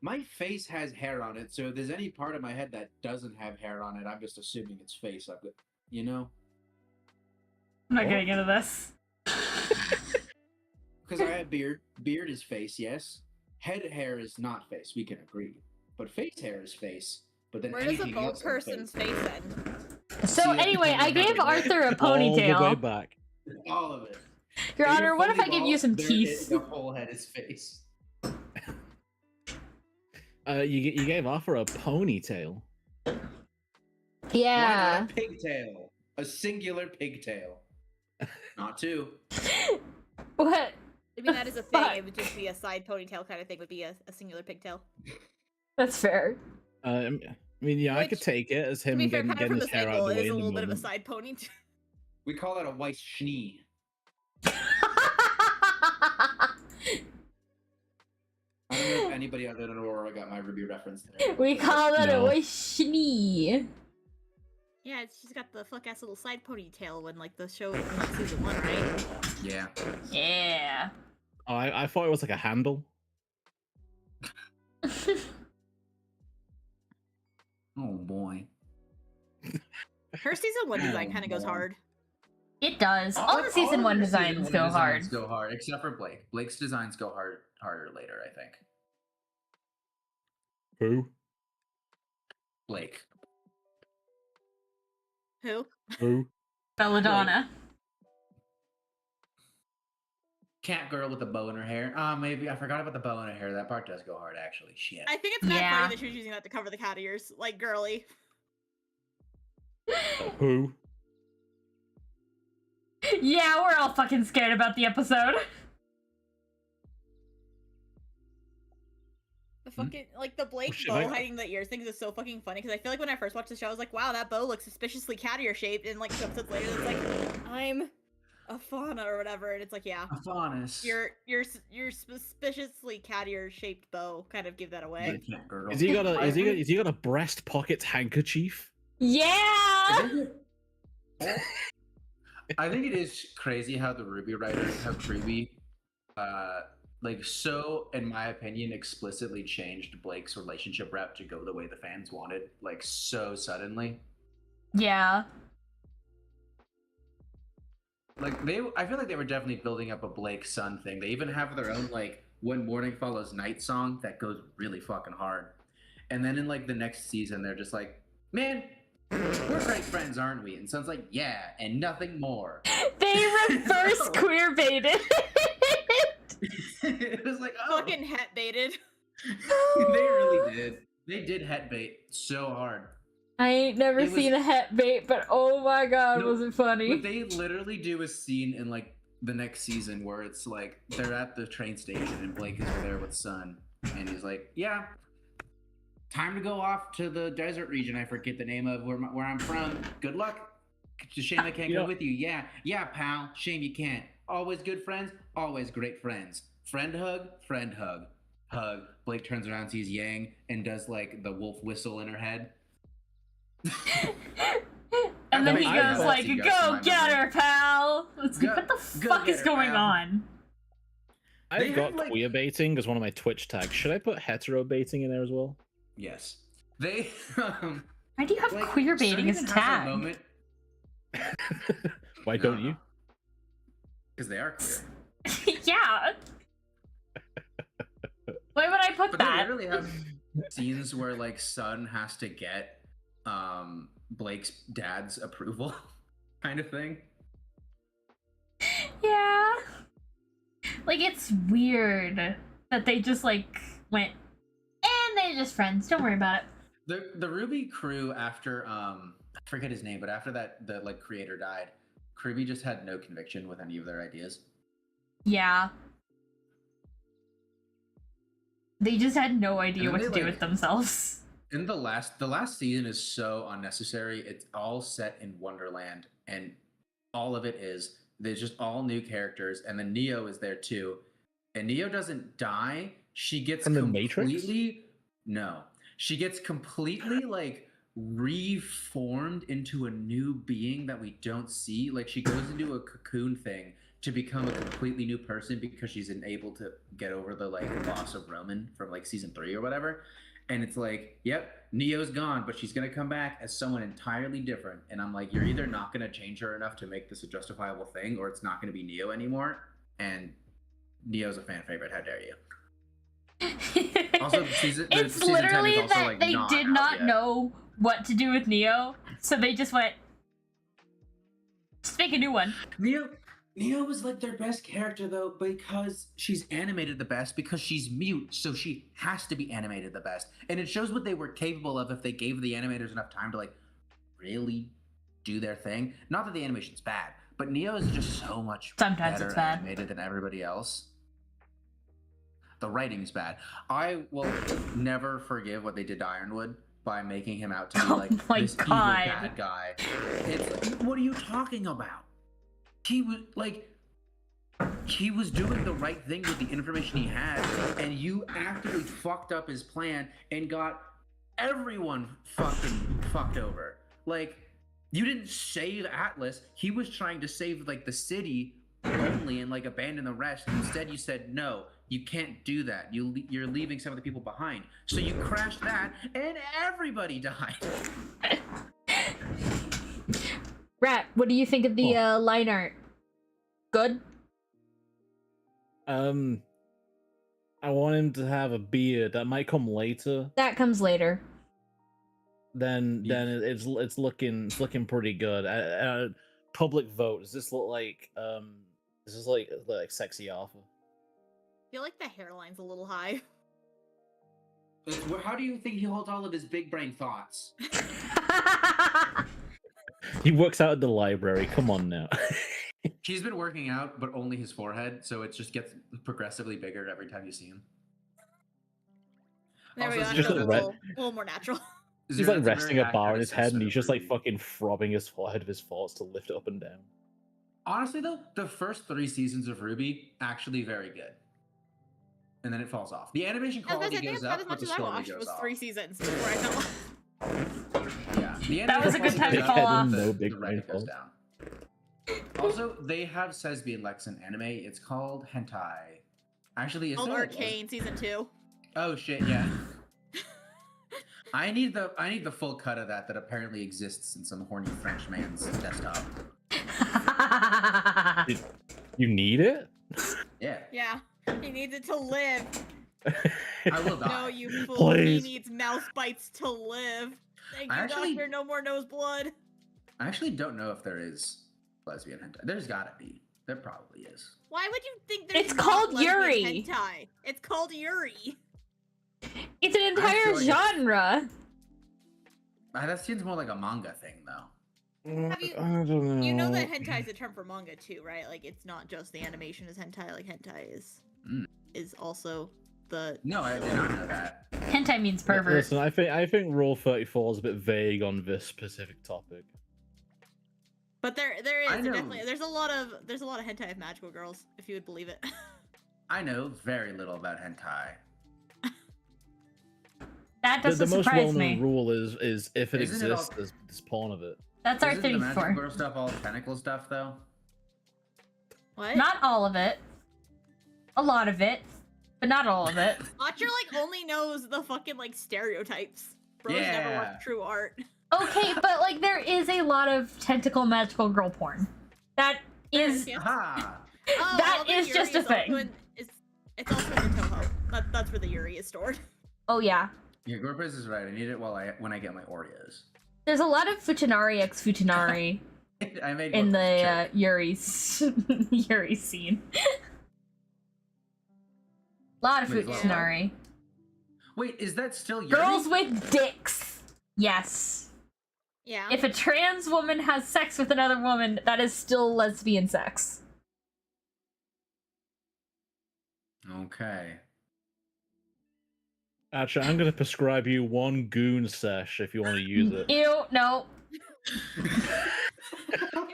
my face has hair on it, so if there's any part of my head that doesn't have hair on it, I'm just assuming it's face. I've got, you know, I'm not getting into this. because I have beard. Beard is face, yes. Head hair is not face. We can agree. But face hair is face. But then Where does a anything bald else on person's face, face end? So See, anyway, I gave Arthur a All the way ponytail. back. all of it. Your If Honor, you're what if I fully give you bald, some there teeth? is- The whole head is face. You gave Arthur a ponytail. Why Yeah. not a pigtail? A singular pigtail. Not two. What? I mean, that is a thing. Fuck. It would just be a side ponytail kind of thing. Would be a singular pigtail. That's fair. I mean, yeah, I could Which, take it as To him be fair, getting kind of from his this hair out angle, of the it way is a in the little bit of a moment. side ponytail. We call that a white schnee. I don't know if anybody other than Aurora got my Ruby reference there. We call that a No. white schnee. Yeah, she's got the fuck ass little side ponytail when like the show in like season 1, right? Yeah. Yeah. Oh, I thought it was like a handle. Oh boy. Her season 1 design Oh, kind of goes boy. hard. It does. All the season of one their designs season go one hard. designs go hard, except for Blake. Blake's designs go harder later, I think. Who? Blake. Who? Who? Belladonna. Cat girl with a bow in her hair. Maybe I forgot about the bow in her hair. That part does go hard, actually. Shit. I think it's mad Yeah. funny that she was using that to cover the cat ears, like girly. Who? Yeah, we're all fucking scared about the episode. The fucking like the Blake shit, bow I- hiding the ears things is so fucking funny because I feel like when I first watched the show I was like, wow, that bow looks suspiciously cat ear shaped, and like 2 episodes later it's like, I'm a fauna or whatever, and it's like, yeah, A faunus. your suspiciously cat ear shaped bow kind of give that away. The cat girl. Is he got a? I Is he got? think- Is he got a breast pocket handkerchief? Yeah! I think it is crazy how the Ruby writers have Ruby, like so, in my opinion, explicitly changed Blake's relationship rep to go the way the fans wanted, like so suddenly. Yeah. Like I feel like they were definitely building up a Blake Sun thing. They even have their own like "When Morning Follows Night" song that goes really fucking hard. And then in like the next season, they're just like, man, we're great friends, aren't we? And Sun's like, yeah, and nothing more. They reverse queer baited. It was like, oh, Fucking het baited. they really did. They did het bait so hard. I ain't never It was- seen a het bait, but oh my god, No, was it funny? But they literally do a scene in like the next season where it's like they're at the train station and Blake is there with Sun, and he's like, yeah, time to go off to the desert region. I forget the name of where I'm from. Good luck. It's a shame I can't You go know- with you. Yeah, pal. Shame you can't. Always good friends. Always great friends. Friend hug. Hug. Blake turns around, sees Yang, and does like the wolf whistle in her head. And then That he makes goes sense like, to you guys, go my get memory. her, pal! It's like, Go- what the go fuck get is her, going pal. on? They I've have, got like- queer baiting as one of my Twitch tags. Should I put hetero baiting in there as well? Yes. They Why do you have like, queer baiting as a tag? Why don't you? Because they are queer. Yeah. Why would I put But they that? literally have scenes where like Sun has to get Blake's dad's approval, kind of thing. Yeah. Like, it's weird that they just, like, went, and they're just friends. Don't worry about it. The Ruby crew after I forget his name, but after that the like creator died, Ruby just had no conviction with any of their ideas. Yeah. They just had no idea And what they, to do like- with themselves. And the last season is so unnecessary. It's all set in Wonderland, and all of it is there's just all new characters, and then Neo is there too. And Neo doesn't die. She gets From the completely no. She gets completely like reformed into a new being that we don't see. Like she goes into a cocoon thing to become a completely new person because she's able to get over the like loss of Roman from like season 3 or whatever. And it's like, yep, Neo's gone, but she's gonna come back as someone entirely different. And I'm like, you're either not gonna change her enough to make this a justifiable thing, or it's not gonna be Neo anymore. And Neo's a fan favorite. How dare you? Also, the It's season 10 is literally also, that like, they not did out not yet. know what to do with Neo, so they just went, just make a new one. Neo was like their best character though because she's animated the best because she's mute, so she has to be animated the best. And it shows what they were capable of if they gave the animators enough time to like really do their thing. Not that the animation's bad, but Neo is just so much Sometimes better it's bad. animated than everybody else. The writing's bad. I will never forgive what they did to Ironwood by making him out to be Oh like my this evil God. bad guy. It's like, what are you talking about? He was like, he was doing the right thing with the information he had, and you actively fucked up his plan and got everyone fucking fucked over. Like, you didn't save Atlas. He was trying to save like the city only and like abandon the rest. Instead, you said no. You can't do that. You're leaving some of the people behind. So you crash that, and everybody died. Rat, what do you think of the line art? Good? I want him to have a beard. That might come later. That comes later. Then it's looking pretty good. Public vote. Does this look like like sexy alpha? I feel like the hairline's a little high. How do you think he holds all of his big brain thoughts? He works out at the library. Come on now. He's been working out, but only his forehead, so it just gets progressively bigger every time you see him. There we Also, go. just That's a like little more natural. He's Zero, like that's a resting very a bar on accurate his head, and assessment he's of just like Ruby. fucking throbbing his forehead of his thoughts to lift it up and down. Honestly, though, the first 3 seasons of Ruby actually very good, and then it falls off. The animation I was quality gonna say, I goes think up, as but much the as I story watched goes was off. 3 seasons before I fell off. Yeah, the That was a good time to animation fall quality off. goes up, No the big writing brain goes down. Also, they have Sesbian Lex in anime. It's called hentai. Actually, is Called there Arcane season 2. Oh shit, yeah. I need the full cut of that apparently exists in some horny French man's desktop. You need it? Yeah, Yeah, he needs it to live. I will die. No, you fool. Please. He needs mouse bites to live. Thank I you, actually- doctor. No more noseblood. I actually don't know if there is lesbian hentai. There's gotta be. There probably is. Why would you think there's It's not called lesbian Yuri. hentai? It's called Yuri. It's an I entire feel like genre. That seems more like a manga thing, though. Have you- I don't know. You know that hentai is a term for manga too, right? Like it's not just the animation is hentai. Like hentai is also the. No, I did not know that. Hentai means pervert. Listen, I think Rule 34 is a bit vague on this specific topic. But there is I know. definitely there's a lot of hentai of magical girls, if you would believe it. I know very little about hentai. That The doesn't most surprise well-known me. rule is if it Isn't it exists, all- there's porn of it. That's our Isn't the thing magical for. girl stuff all tentacle stuff, though? What? Not all of it. A lot of it, but not all of it. Archer like only knows the fucking like stereotypes. Bro's never Yeah. watched true art. Okay, but like there is a lot of tentacle magical girl porn. That is Yeah. Aha! Oh, That well, the is Yuri just a also thing. It's also in the Toho. That's where the Yuri is stored. oh yeah. Yeah, Gorpez is right. I need it when I get my Oreos. There's a lot of Futanari x Futanari I made in Gorpez the check. Yuri scene. lot of Wait, what? Futanari. Wait, is that still Yuri? Girls with dicks. Yes. Yeah. If a trans woman has sex with another woman, that is still lesbian sex. Okay. Actually, I'm going to prescribe you one goon sesh if you want to use it. Ew, no. You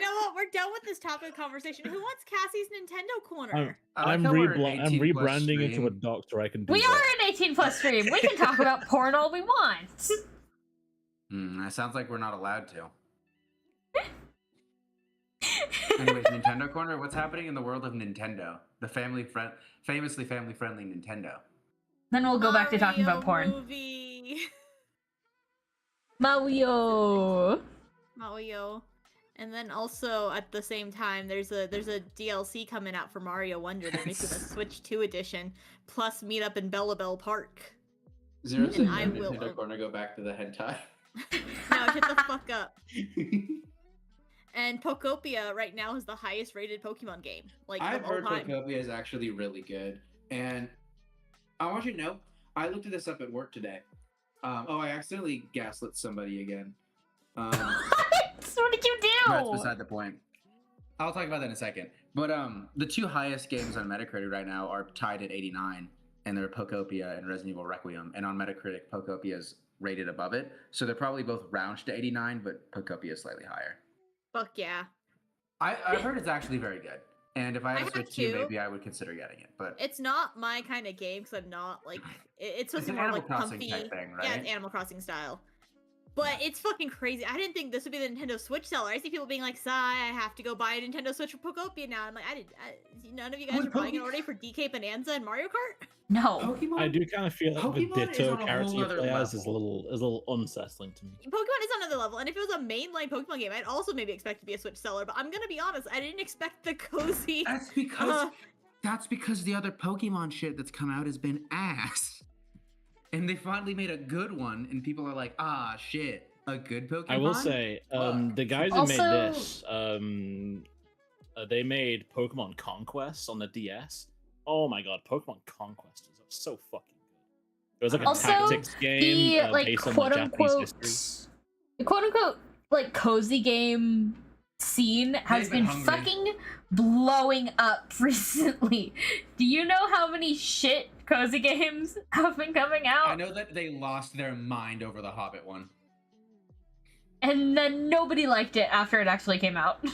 know what? We're done with this topic of conversation. Who wants Cassie's Nintendo corner? I'm rebranding into a doctor. I can do We that. are an 18 plus stream. We can talk about porn all we want. That sounds like we're not allowed to. Anyways, Nintendo Corner, what's happening in the world of Nintendo? The famously family-friendly Nintendo. Then we'll go back to talking about porn. Movie. Mario. Mario. And then also at the same time, there's a DLC coming out for Mario Wonder. They're making a Switch 2 edition, plus meet up in Bella Bell Park. Zero And said I no will- Nintendo Corner, go back to the hentai. Now shut the fuck up. And Pokopia right now is the highest rated Pokemon game. Like I've of all heard time. Pokopia is actually really good, and I want you to know, I looked this up at work today. I accidentally gaslit somebody again. What did you That's do? beside the point. I'll talk about that in a second. But the 2 highest games on Metacritic right now are tied at 89, and they're Pokopia and Resident Evil Requiem. And on Metacritic, Pokopia is rated above it, so they're probably both rounded to 89, but Pokopia is slightly higher. Fuck yeah. I've heard it's actually very good, and if I I had to have switch to, too. maybe I would consider getting it. But It's not my kind of game because I'm not like it's supposed It's to an be more Animal like Crossing comfy. type thing, Yeah, right? it's Animal Crossing style. But it's fucking crazy. I didn't think this would be the Nintendo Switch seller. I see people being like, "Sigh, I have to go buy a Nintendo Switch for Pokopia now." I'm like, none of you guys Would are buying it Poke- already for DK Bonanza and Mario Kart? No. Pokemon. I do kind of feel like the Pokemon is Ditto on a character whole you other play as is a level. little unsettling to me. Pokemon is on another level, and if it was a mainline Pokemon game, I'd also maybe expect to be a Switch seller. But I'm gonna be honest, I didn't expect the cozy. That's because the other Pokemon shit that's come out has been ass. And they finally made a good one, and people are like, ah, shit, a good Pokemon? I will say, Fuck. the guys who Also- made this, they made Pokemon Conquest on the DS. Oh my god, Pokemon Conquest is so fucking good. It was like a Also, tactics game The like based on quote the Japanese unquote, history. the quote unquote like cozy game scene has They've been been hungry. fucking blowing up recently. Do you know how many shit cozy games have been coming out? I know that they lost their mind over the Hobbit one. And then nobody liked it after it actually came out.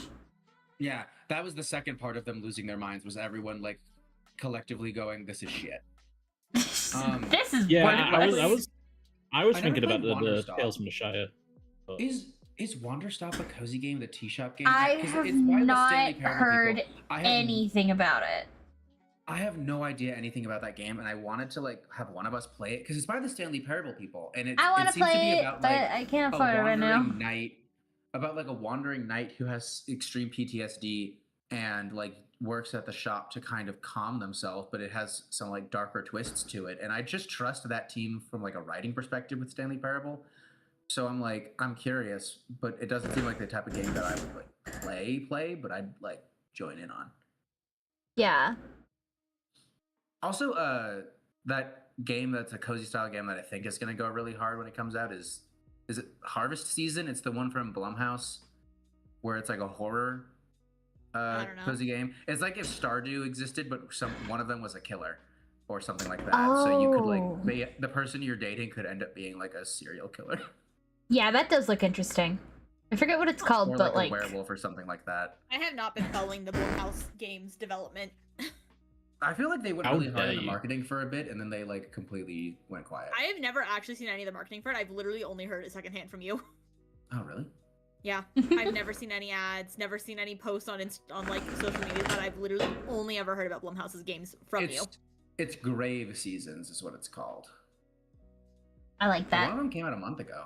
Yeah, that was the second part of them losing their minds, was everyone like collectively going, this is shit. This is Yeah, worthless. I was I never thinking about played the Wanderstop. Tales from the Shire. but- Is Wanderstop a cozy game, the tea shop game? I 'Cause have it's by the not Stanley Parable heard people. I have, anything about it. I have no idea anything about that game, and I wanted to like have one of us play it because it's by the Stanley Parable people, and I want it to seems to play be it, about but like I can't a find it right now. wandering knight, about like a wandering knight who has extreme PTSD and like works at the shop to kind of calm themselves, but it has some like darker twists to it. And I just trust that team from like a writing perspective with Stanley Parable. So I'm like, I'm curious, but it doesn't seem like the type of game that I would like play, but I'd like join in on. Yeah. Also, that game that's a cozy style game that I think is going to go really hard when it comes out is it Harvest Season? It's the one from Blumhouse where it's like a horror I don't know. cozy game. It's like if Stardew existed, but one of them was a killer or something like that. So you could Oh. like the person you're dating could end up being like a serial killer Yeah, that does look interesting. I forget what it's called, or but like like a werewolf or something like that. I have not been following the Blumhouse Games development. I feel like they went How really hard dare in the you. marketing for a bit, and then they like completely went quiet. I have never actually seen any of the marketing for it. I've literally only heard it secondhand from you. Oh, really? Yeah, I've never seen any ads, never seen any posts on on like social media, but I've literally only ever heard about Blumhouse's games from you. It's Grave Seasons is what it's called. I like One that. of them came out a month ago.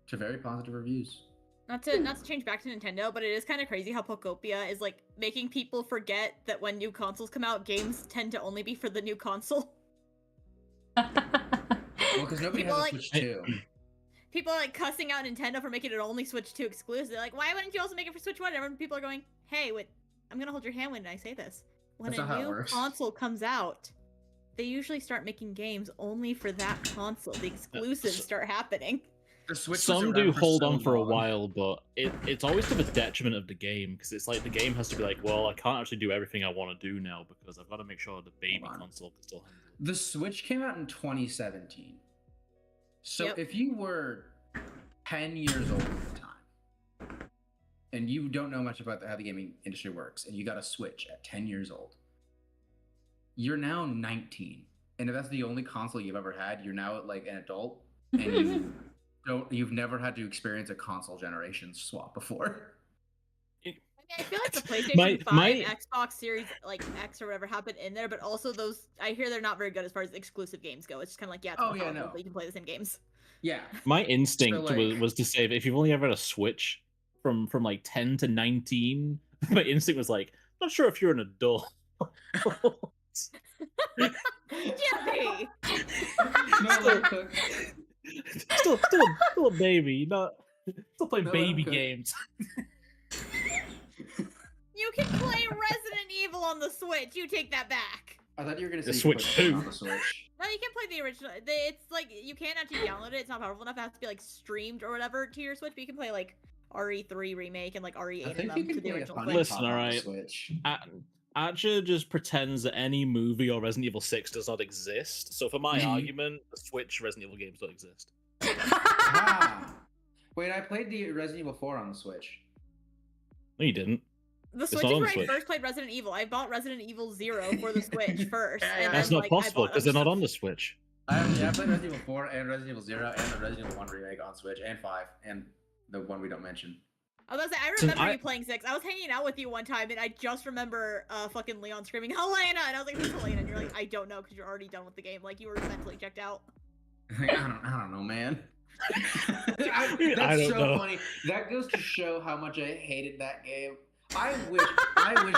To very positive reviews. Not to change back to Nintendo, but it is kind of crazy how Pokopia is like making people forget that when new consoles come out, games tend to only be for the new console. Well, because nobody People has a like- Switch 2. People are like cussing out Nintendo for making it only Switch 2 exclusive. They're like, why wouldn't you also make it for Switch 1? And people are going, hey, wait, I'm gonna hold your hand when I say this. When That's not a how it new works. console comes out, they usually start making games only for that console. The exclusives start happening. The Switch was Some around do hold so on for a long. while, but it's always to the detriment of the game because it's like the game has to be like, well, I can't actually do everything I want to do now because I've got to make sure the baby Hold on. console can still handle it. The Switch came out in 2017. So Yep. if you were 10 years old at the time, and you don't know much about how the gaming industry works, and you got a Switch at 10 years old, you're now 19. And if that's the only console you've ever had, you're now like an adult, and you've never had to experience a console generation swap before. I mean, I feel like the PlayStation My- 5, my- Xbox Series like X or whatever happened in there, but also those I hear they're not very good as far as exclusive games go. It's just kind of like, yeah, it's Oh, more yeah, powerful, no. but you can play the same games. Yeah. My instinct like- was to say that if you've only ever had a Switch from like 10 to 19, my instinct was like, not sure if you're an adult. Jeffy! still a baby, not still playing No, baby okay. games. You can play Resident Evil on the Switch. You take that back. I thought you were gonna say The you could Switch put it 2. on the Switch. No, you can play the original. It's like you can't actually download it. It's not powerful enough. It has to be like streamed or whatever to your Switch. But you can play like RE3 remake and like RE8 I and think them you to can the play a original Funny Switch. Listen, Pop on the alright. Switch. Atcha just pretends that any movie or Resident Evil 6 does not exist. So for my Mhm. argument, the Switch Resident Evil games don't exist. Ah. Wait, I played the Resident Evil 4 on the Switch. No, you didn't. The It's Switch not is on where the I Switch. first played Resident Evil. I bought Resident Evil 0 for the Switch first. Yeah, and That's then, not like, possible I bought because they're other not stuff. on the Switch. I played Resident Evil 4 and Resident Evil 0 and the Resident Evil 1 remake on Switch and 5 and the one we don't mention. I was gonna say, I remember you playing 6. I was hanging out with you one time, and I just remember fucking Leon screaming, Helena! And I was like, who's Helena? And you're like, I don't know, because you're already done with the game. Like, you were mentally checked out. I don't know, man. That's I don't so know. funny. That goes to show how much I hated that game. I wish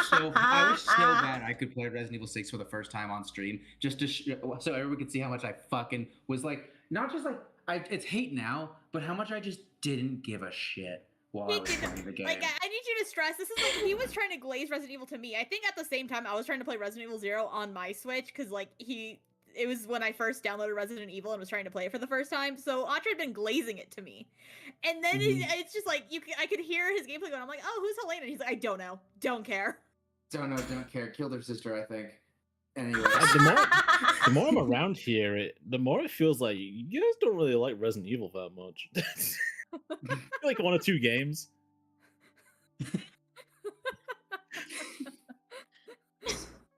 so bad I could play Resident Evil 6 for the first time on stream, just to so everyone could see how much I fucking was like, not just like it's hate now, but how much I just didn't give a shit while I was playing the game. Like, I need you to stress, this is like, he was trying to glaze Resident Evil to me. I think at the same time, I was trying to play Resident Evil 0 on my Switch, because, like, it was when I first downloaded Resident Evil and was trying to play it for the first time, so Atra had been glazing it to me. And then it's just like, I could hear his gameplay going, I'm like, oh, who's Helena? And he's like, I don't know. Don't care. Don't care. Killed her sister, I think. Anyway. The more I'm around here, the more it feels like you guys don't really like Resident Evil that much. Like 1 or 2 games.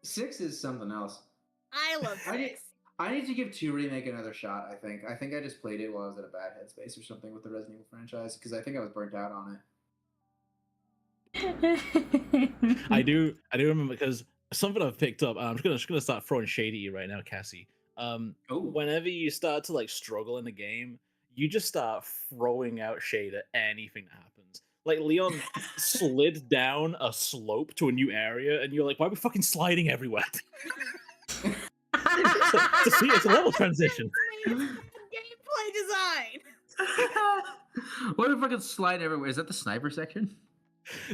6 is something else. I love 6. I need to give 2 Remake another shot, I think. I think I just played it while I was in a bad headspace or something with the Resident Evil franchise, because I think I was burnt out on it. I do remember, because something I've picked up, I'm just gonna start throwing shade at you right now, Cassie. Whenever you start to like struggle in the game, you just start throwing out shade at anything that happens. Like Leon slid down a slope to a new area, and you're like, "Why are we fucking sliding everywhere?" To see, it's a level transition. Gameplay design. What the fucking slide everywhere? Is that the sniper section?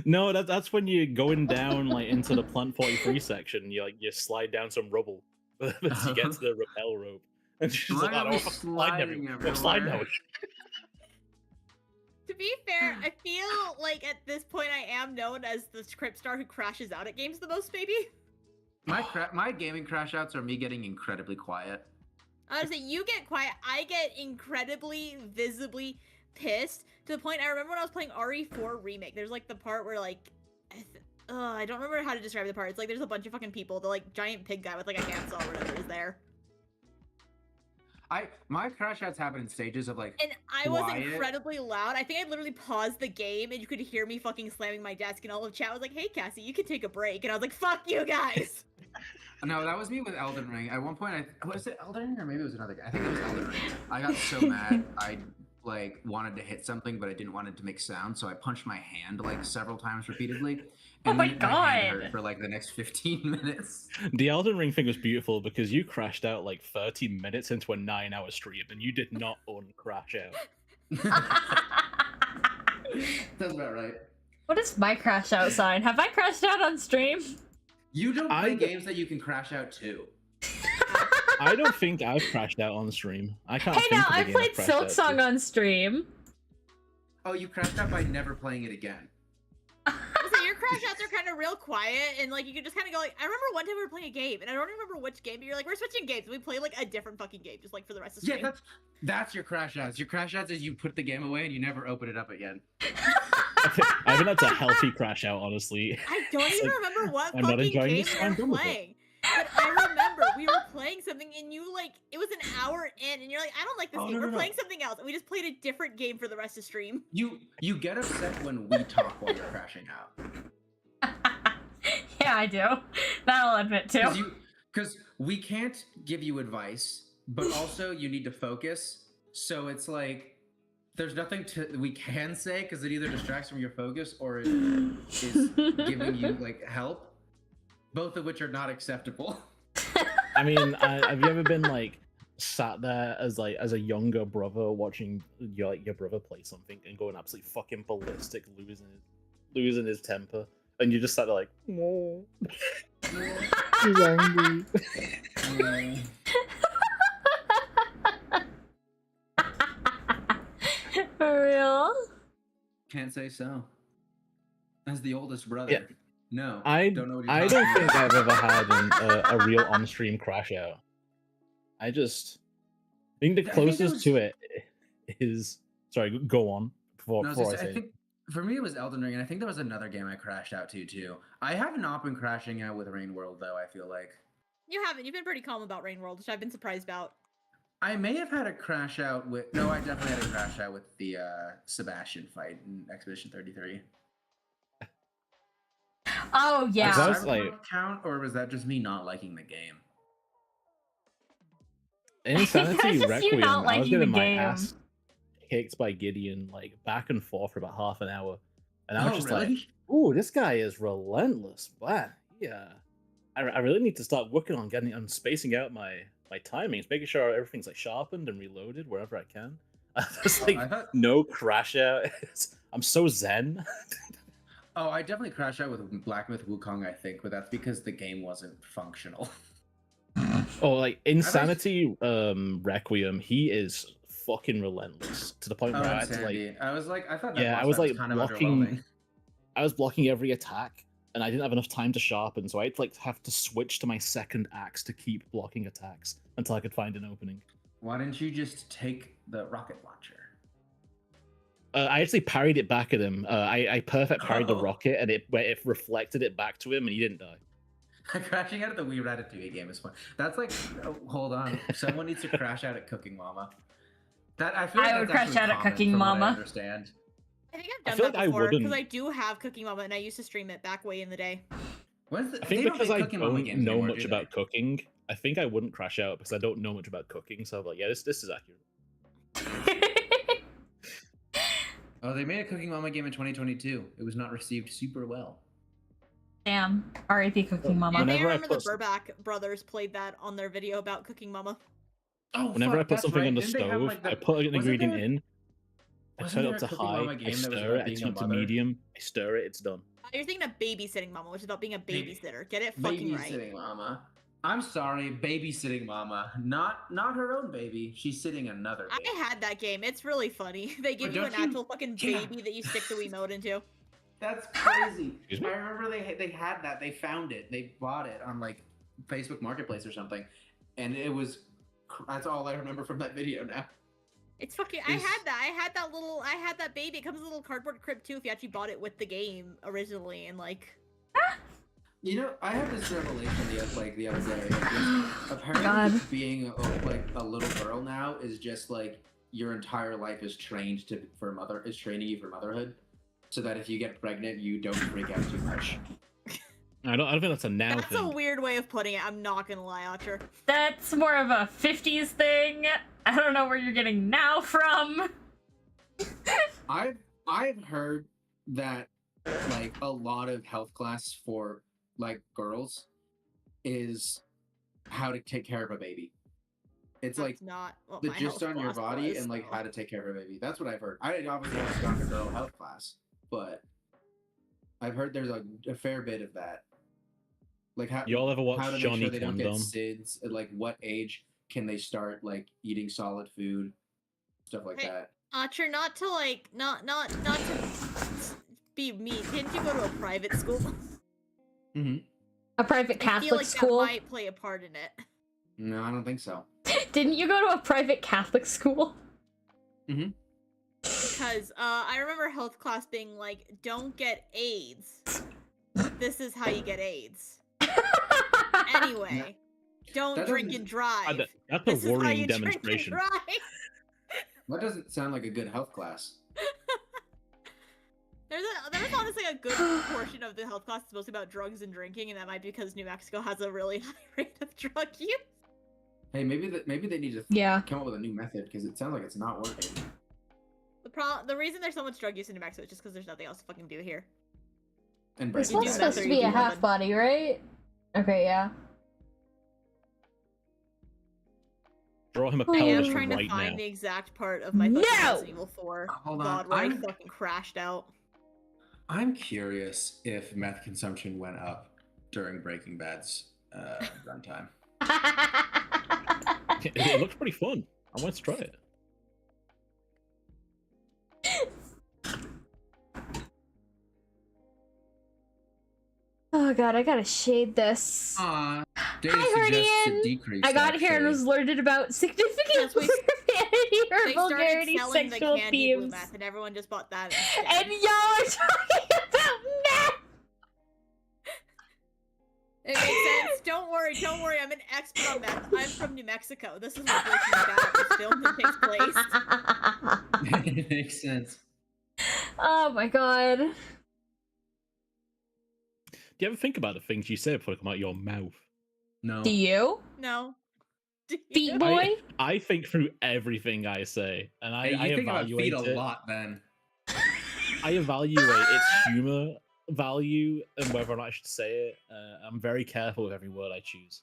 No, that's when you're going down like into the Plant 43 section. You slide down some rubble to get to the rappel rope. And she's like, "I don't slide everywhere. Slide now." To be fair, I feel like at this point I am known as the script star who crashes out at games the most, maybe. My gaming crash outs are me getting incredibly quiet. I was saying, you get quiet, I get incredibly, visibly pissed, to the point I remember when I was playing RE4 Remake, there's like the part where like, I don't remember how to describe the part. It's like there's a bunch of fucking people, the like giant pig guy with like a handsaw or whatever is there. My crash outs happen in stages of like, and I was quiet. Incredibly loud. I think I literally paused the game and you could hear me fucking slamming my desk, and all of chat was like, "Hey Cassie, you can take a break," and I was like, "Fuck you guys." No, that was me with Elden Ring. At one point, was it Elden Ring or maybe it was another guy? I think it was Elden Ring. I got so mad, I like wanted to hit something, but I didn't want it to make sound, so I punched my hand like several times repeatedly. And my my God. hand hurt for like the next 15 minutes. The Elden Ring thing was beautiful because you crashed out like 30 minutes into a 9-hour stream, and you did not uncrash out. That's about right. What is my crash out sign? Have I crashed out on stream? You don't play games that you can crash out to. I don't think I've crashed out on stream. I can't. Hey, think now of a I game played I've crashed Silk out Song to. on stream. Oh, you crashed out by never playing it again. So your crash outs are kind of real quiet, and like you could just kind of go like, I remember one time we were playing a game, and I don't remember which game, but you're like, we're switching games, and we play like a different fucking game, just like for the rest of the stream. Yeah, that's your crash outs. Your crash outs is you put the game away and you never open it up again. I think that's a healthy crash out, honestly. I don't even remember what I'm not fucking enjoying game this, we I'm were done with it. playing. But I remember we were playing something, and you like, it was an hour in, and you're like, I don't like this game. We're playing something else, and we just played a different game for the rest of stream. You get upset when we talk while you're crashing out. Yeah, I do. That I'll admit too. Because we can't give you advice, but also you need to focus. So it's like there's nothing we can say because it either distracts from your focus or it is giving you like help. Both of which are not acceptable. I mean, have you ever been like sat there as a younger brother watching your brother play something and going absolutely fucking ballistic, losing his temper, and you just sat there like, no, he's angry. For real? Can't say so. As the oldest brother. Yeah. No, I don't know what you're don't talking think about. I've ever had a real on-stream crash out. I think the closest to it is. Sorry, go on before I say. I think for me it was Elden Ring, and I think there was another game I crashed out to too. I have not been crashing out with Rain World though. I feel like You haven't. You've been pretty calm about Rain World, which I've been surprised about. I may have had a crash out with. No, I definitely had a crash out with the Sebastian fight in Expedition 33. Oh Does yeah. I was Cyberpunk like- count, or was that just me not liking the game? Insanity That's just you Requiem. not I was liking the getting my game. ass kicked by Gideon like back and forth for about half an hour, and I was Oh, just really? like, "Ooh, this guy is relentless, man." Yeah, I really need to start working on spacing out my timings, making sure everything's like sharpened and reloaded wherever I can. There's like I thought- no crash out. I'm so zen. Oh, I definitely crashed out with Black Myth Wukong, I think, but that's because the game wasn't functional. Oh, like Insanity Requiem, he is fucking relentless to the point Oh, where I had to Insanity. like, I was like, I thought that yeah, boss I was fight like kind of blocking. underwhelming. I was blocking every attack, and I didn't have enough time to sharpen, so I'd like have to switch to my second axe to keep blocking attacks until I could find an opening. Why didn't you just take the rocket launcher? I actually parried it back at him. I perfect parried the Oh. rocket, and it reflected it back to him, and he didn't die. Crashing out of the Wii Ratatouille game is fun. That's like, oh, hold on, someone needs to crash out at Cooking Mama. That I feel like I would that's crash actually out at common Cooking from what I Mama. understand. I think I I've feel done like that I before because wouldn't. I do have Cooking Mama and I used to stream it back way in the day. When's the, I think they don't because make I Cooking Mama don't games know anymore, much do about they? cooking, I think I wouldn't crash out because I don't know much about cooking. So I'm like, yeah, this is accurate. Oh, they made a Cooking Mama game in 2022. It was not received super well. Damn. R.I.P. Cooking Mama. And I Whenever I remember the put some- Burback brothers played that on their video about Cooking Mama. Oh, Whenever I fuck, put that's something right. on the Didn't they have, stove, like, the- I put an wasn't ingredient there- in, I wasn't turn it there up a to Cooking high, Mama I game that was stir about it, I being turn a it to mother? medium, I stir it, it's done. You're thinking of Babysitting Mama, which is about being a Baby- babysitter. Get it fucking right. Babysitting Mama. I'm sorry, Babysitting Mama. Not her own baby. She's sitting another baby. I had that game. It's really funny. They give you don't an you- actual fucking Yeah. baby that you stick the Wiimote into. That's crazy. Excuse me? I remember they had that. They found it. They bought it on like Facebook Marketplace or something, and it was. That's all I remember from that video now. It's fucking. I Is- had that. I had that baby. It comes in a little cardboard crib too. If you actually bought it with the game originally, and like. You know, I had this revelation the other day. Apparently, God. being a little girl now is just like your entire life is training you for motherhood, so that if you get pregnant, you don't freak out too much. I don't think that's a now That's thing. a weird way of putting it. I'm not gonna lie, Archer. That's more of a 50s thing. I don't know where you're getting now from. I've heard that like a lot of health class for like girls is how to take care of a baby. It's like That's not what the my gist health on your class body was, and like so. how to take care of a baby. That's what I've heard. I obviously haven't gone to girl health class, but I've heard there's a fair bit of that. Like how Y'all ever watch how to make Johnny sure they don't get Condom? SIDS, at like what age can they start like eating solid food, stuff like Hey, that. Archer, not to be mean. Didn't you go to a private school? Mm-hmm. A private I Catholic feel like school. that might play a part in it. No, I don't think so. Didn't you go to a private Catholic school? Because I remember health class being like, don't get AIDS. This is how you get AIDS. Anyway, don't That drink doesn't- and drive. That's This a is how worrying you drink and demonstration. drive. That doesn't sound like a good health class. There's honestly a good portion of the health class that's mostly about drugs and drinking, and that might be because New Mexico has a really high rate of drug use. Hey, maybe they need to Yeah. come up with a new method because it sounds like it's not working. The reason there's so much drug use in New Mexico is just because there's nothing else to fucking do here. And This Breaking one's one's Bad. supposed to you be a do half nothing. body, right? Okay, yeah. Draw him a I I am pelvis trying to right find now. the exact part of my fucking No! Resident Evil 4 Hold on, God where I I'm- fucking crashed out. I'm curious if meth consumption went up during Breaking Bad's runtime. It looks pretty fun. I want to try it. Oh god, I gotta shade this. Data Hi, suggests a Herdian. decrease. I got here and actually. was alerted about significant Yes, we- profanity They or started vulgarity, selling the sexual candy blue themes. meth, and everyone just bought that instead. And y'all are talking about meth! It makes sense. Don't worry. I'm an expert on meth. I'm from New Mexico. This is where Breaking Bad was filmed and takes place. It makes sense. Oh my god. Do you ever think about the things you say before they come out your mouth? No. Do you? No. Do you? Feet boy? I think through everything I say, and Hey, I you think about evaluate feet a it. lot, then. I evaluate its humor value and whether or not I should say it. I'm very careful with every word I choose.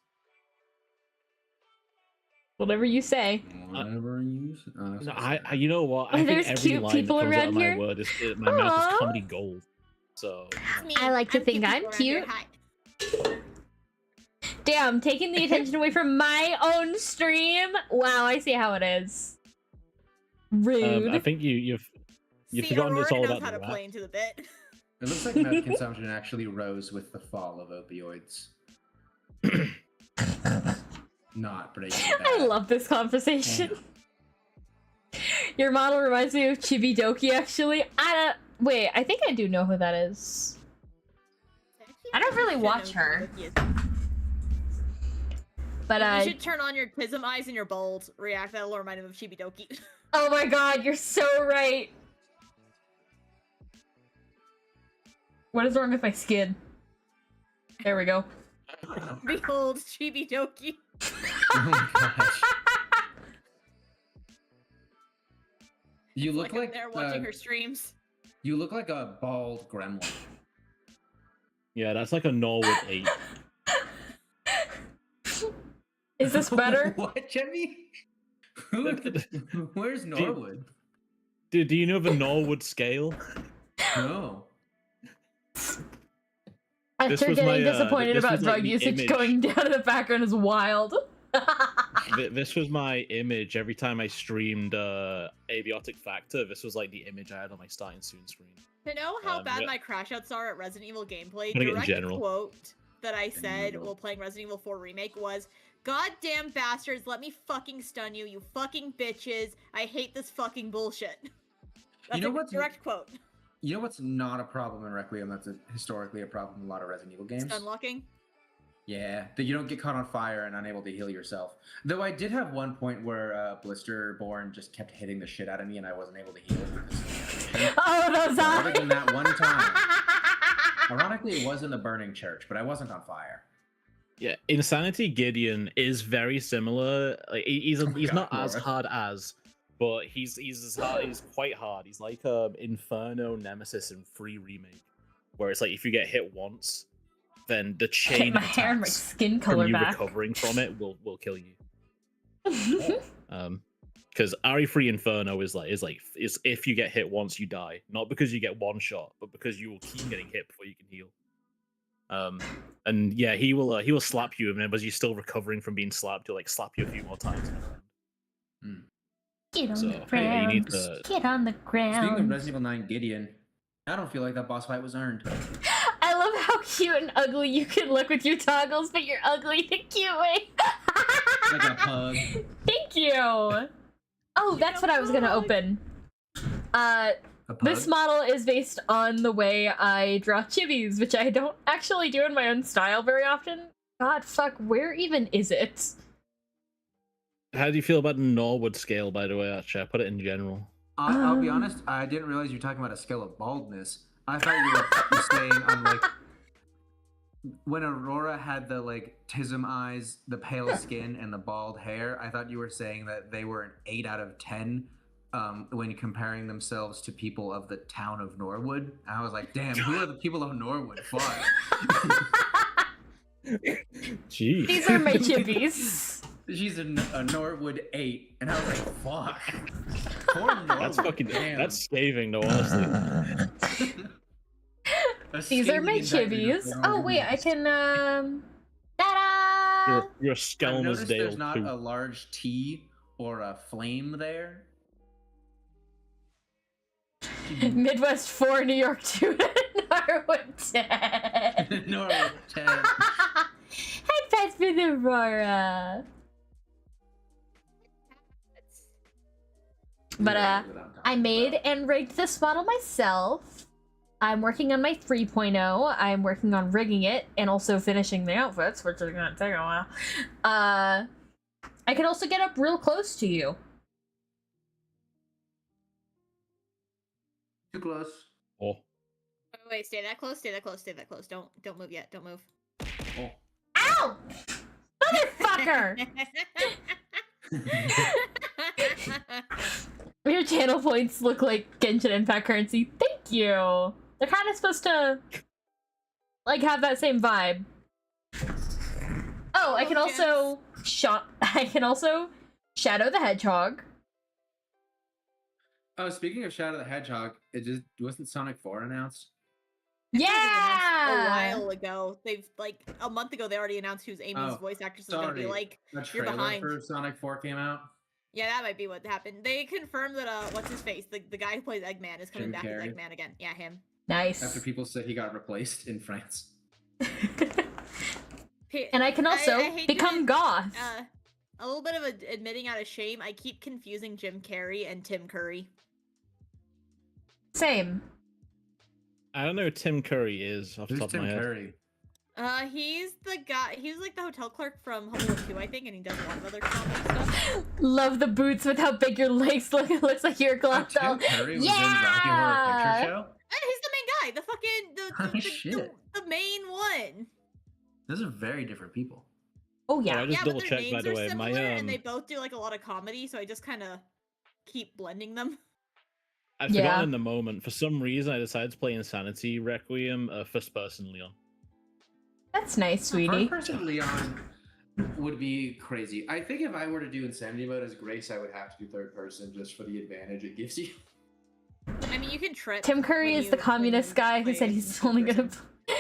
Whatever you say. Whatever you say. No, you know what? I think There's every cute line that people comes out around of my here. word my mouth Aw. is comedy gold. So It's me. I like to think cute I'm people around here. cute. Hi. Damn, taking the attention away from my own stream? Wow, I see how it is. Rude. I think you've See, forgotten Aurora it's all knows about how the to rap. play into the bit. It looks like meth consumption actually rose with the fall of opioids. Not Breaking Bad. I love this conversation. Your model reminds me of Chibidoki, actually. Wait, I think I do know who that is. I don't really watch her. But You should turn on your Tism eyes and your bold react. That'll remind him of Chibidoki. oh my god, you're so right. What is wrong with my skin? There we go. Behold, Chibidoki. Oh my gosh. You look I'm like there watching her streams. you look like a bald gremlin. Yeah, that's like a Norwood 8. Is this better? What, Jimmy? Where's Norwood? Do you know the Norwood scale? No. This After was getting my, disappointed this about was, like, drug the usage, image. going down in the background is wild. This was my image every time I streamed Abiotic Factor. This was like the image I had on my starting soon screen. To know how bad yeah. my crash outs are at Resident Evil gameplay, Putting it in direct general. quote that I said General. while playing Resident Evil 4 Remake was, "Goddamn bastards, let me fucking stun you, you fucking bitches. I hate this fucking bullshit." That's know a what's- direct quote. You know what's not a problem in Requiem that's historically a problem in a lot of Resident Evil games? Stun locking. Yeah, that you don't get caught on fire and unable to heal yourself. Though I did have one point where Blisterborn just kept hitting the shit out of me and I wasn't able to heal because Oh, those But eyes! other than that one time. Ironically, it was in the burning church, but I wasn't on fire. Yeah, Insanity Gideon is very similar. Like he's God, not as Laura. hard as, but he's as hard. He's quite hard. He's like Inferno Nemesis in 3 Remake, where it's like if you get hit once, then the Get chain my of hair and my attacks skin from color you back. recovering from it will kill you. Because RE3 Inferno is if you get hit once you die, not because you get one shot, but because you will keep getting hit before you can heal. And yeah, he will slap you, and then as you're still recovering from being slapped, he'll like slap you a few more times. Get on So, the yeah, ground. you need to- Get on the Speaking of ground. Resident Evil 9 Gideon, I don't feel like that boss fight was earned. I love how cute and ugly you can look with your toggles, but you're ugly in a cute way. Like a pug. Thank you. Oh, that's what I was gonna open. A pug? This model is based on the way I draw chibis, which I don't actually do in my own style very often. God, fuck, where even is it? How do you feel about the Norwood scale, by the way, Archie? I put it in general. I'll be honest, I didn't realize you were talking about a scale of baldness. I thought you were saying on like when Aurora had the like Tism eyes, the pale skin, and the bald hair. I thought you were saying that they were an 8 out of 10 when comparing themselves to people of the town of Norwood. I was like, damn, who are the people of Norwood? Fuck. Jeez. These are my chibis. She's a Norwood 8, and I was like, fuck. Poor Norwood. That's fucking. damn. That's scathing, though. Honestly. These are my chibis. Oh wait, I can ta-da! You're I've Skelmer's noticed Dale there's not too. a large T or a flame there. Midwest 4, New York 2, Norwood 10. Norwood 10. Hi, Pets with Aurora. But I made and rigged this model myself. I'm working on my 3.0. I'm working on rigging it and also finishing the outfits, which is gonna take a while. I can also get up real close to you. Too close. Oh. Wait, stay that close, stay that close, stay that close. Don't move yet, don't move. Oh. Ow! Motherfucker! Your channel points look like Genshin Impact currency. Thank you! They're kind of supposed to, like, have that same vibe. Oh, I can also Shadow the Hedgehog. Oh, speaking of Shadow the Hedgehog, it just wasn't Sonic 4 announced? Yeah! A while ago. They've, like, a month ago, they already announced who's Amy's voice actress is gonna be like. A You're trailer behind. for Sonic 4 came out. Yeah, that might be what happened. They confirmed that, what's his face? The guy who plays Eggman is coming Jim back Carrey. as Eggman again. Yeah, him. Nice. After people said he got replaced in France. And I can also I hate become goth. A little bit of admitting out of shame, I keep confusing Jim Carrey and Tim Curry. Same. I don't know who Tim Curry is off the Who's top Tim of my head. Curry? He's the guy. He's like the hotel clerk from Home Alone 2, I think, and he does a lot of other comedy stuff. Love the boots with how big your legs look. It looks like you're a Oh, glossed Tim out. Curry was in Rocky Horror Picture Show? He's the main guy. The fucking Oh, shit. the main one. Those are very different people. Oh Oh, yeah. I just Yeah, double but their checked, by names the are way. similar, My and they both do like a lot of comedy, so I just kind of keep blending them. I'd Yeah. forgotten in the moment. For some reason, I decided to play Insanity Requiem, first person Leon. That's nice, sweetie. First person Leon would be crazy. I think if I were to do Insanity Mode as Grace, I would have to do third person just for the advantage it gives you. I mean, you can trip. Tim Curry when is the you- communist when you guy who play said he's only gonna.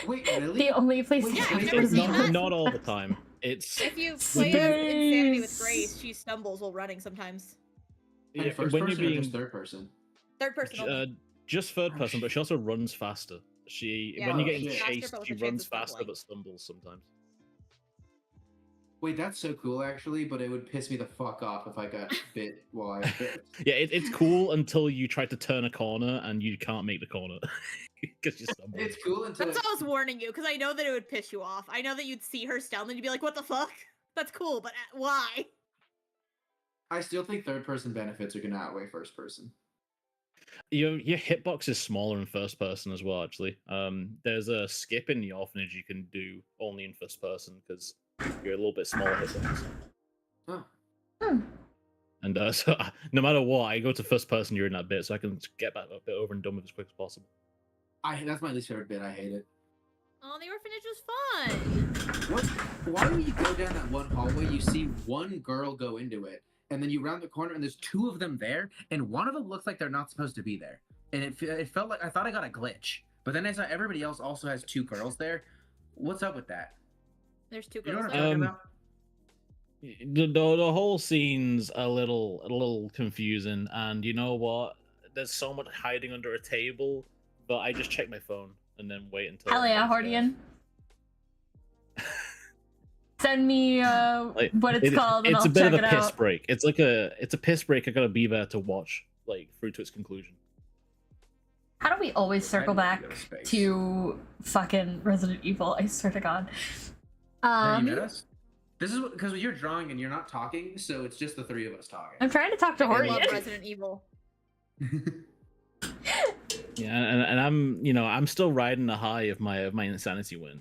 Wait, really? The only place Wait, he yeah, can I've do never is seen that. Not all the time. It's If you play as Insanity with Grace. Grace, she stumbles while running sometimes. And first when person you're or being just third person? Third person only. just third Oh, person, but she also runs faster. She Yeah, when you oh, get shit. chased, Faster, but she with a chance runs of faster stumbling. but stumbles sometimes. Wait, that's so cool actually, but it would piss me the fuck off if I got bit while I bit. Yeah, it's cool until you try to turn a corner and you can't make the corner because you stumble. It's cool until That's why I was warning you, because I know that it would piss you off. I know that you'd see her stumble and you'd be like, what the fuck? That's cool, but why? I still think third person benefits are gonna outweigh first person. Your hitbox is smaller in first person as well. Actually, there's a skip in the orphanage you can do only in first person because you're a little bit smaller hitbox. Oh. And so no matter what, I go to first person during that bit so I can get that bit over and done with as quick as possible. That's my least favorite bit. I hate it. Oh, the orphanage was fun. What? Why do you go down that one hallway? You see one girl go into it, and then you round the corner, and there's two of them there, and one of them looks like they're not supposed to be there. And it felt like I thought I got a glitch, but then I saw everybody else also has two girls there. What's up with that? There's two You know girls what I'm there. talking about? The whole scene's a little confusing, and you know what? There's so much hiding under a table, but I just check my phone and then wait until. Hell yeah, everything's Hordian. Send me Like, what it's called, and it's I'll a bit check of a it piss out. break. It's a piss break. I gotta be there to watch like through to its conclusion. How do we always circle I need back to go to space. to fucking Resident Evil? I swear to God. Have you met us? This is because you're drawing and you're not talking, so it's just the three of us talking. I'm trying to talk to I love Hordian. Resident Evil. Yeah, and I'm still riding the high of my insanity win.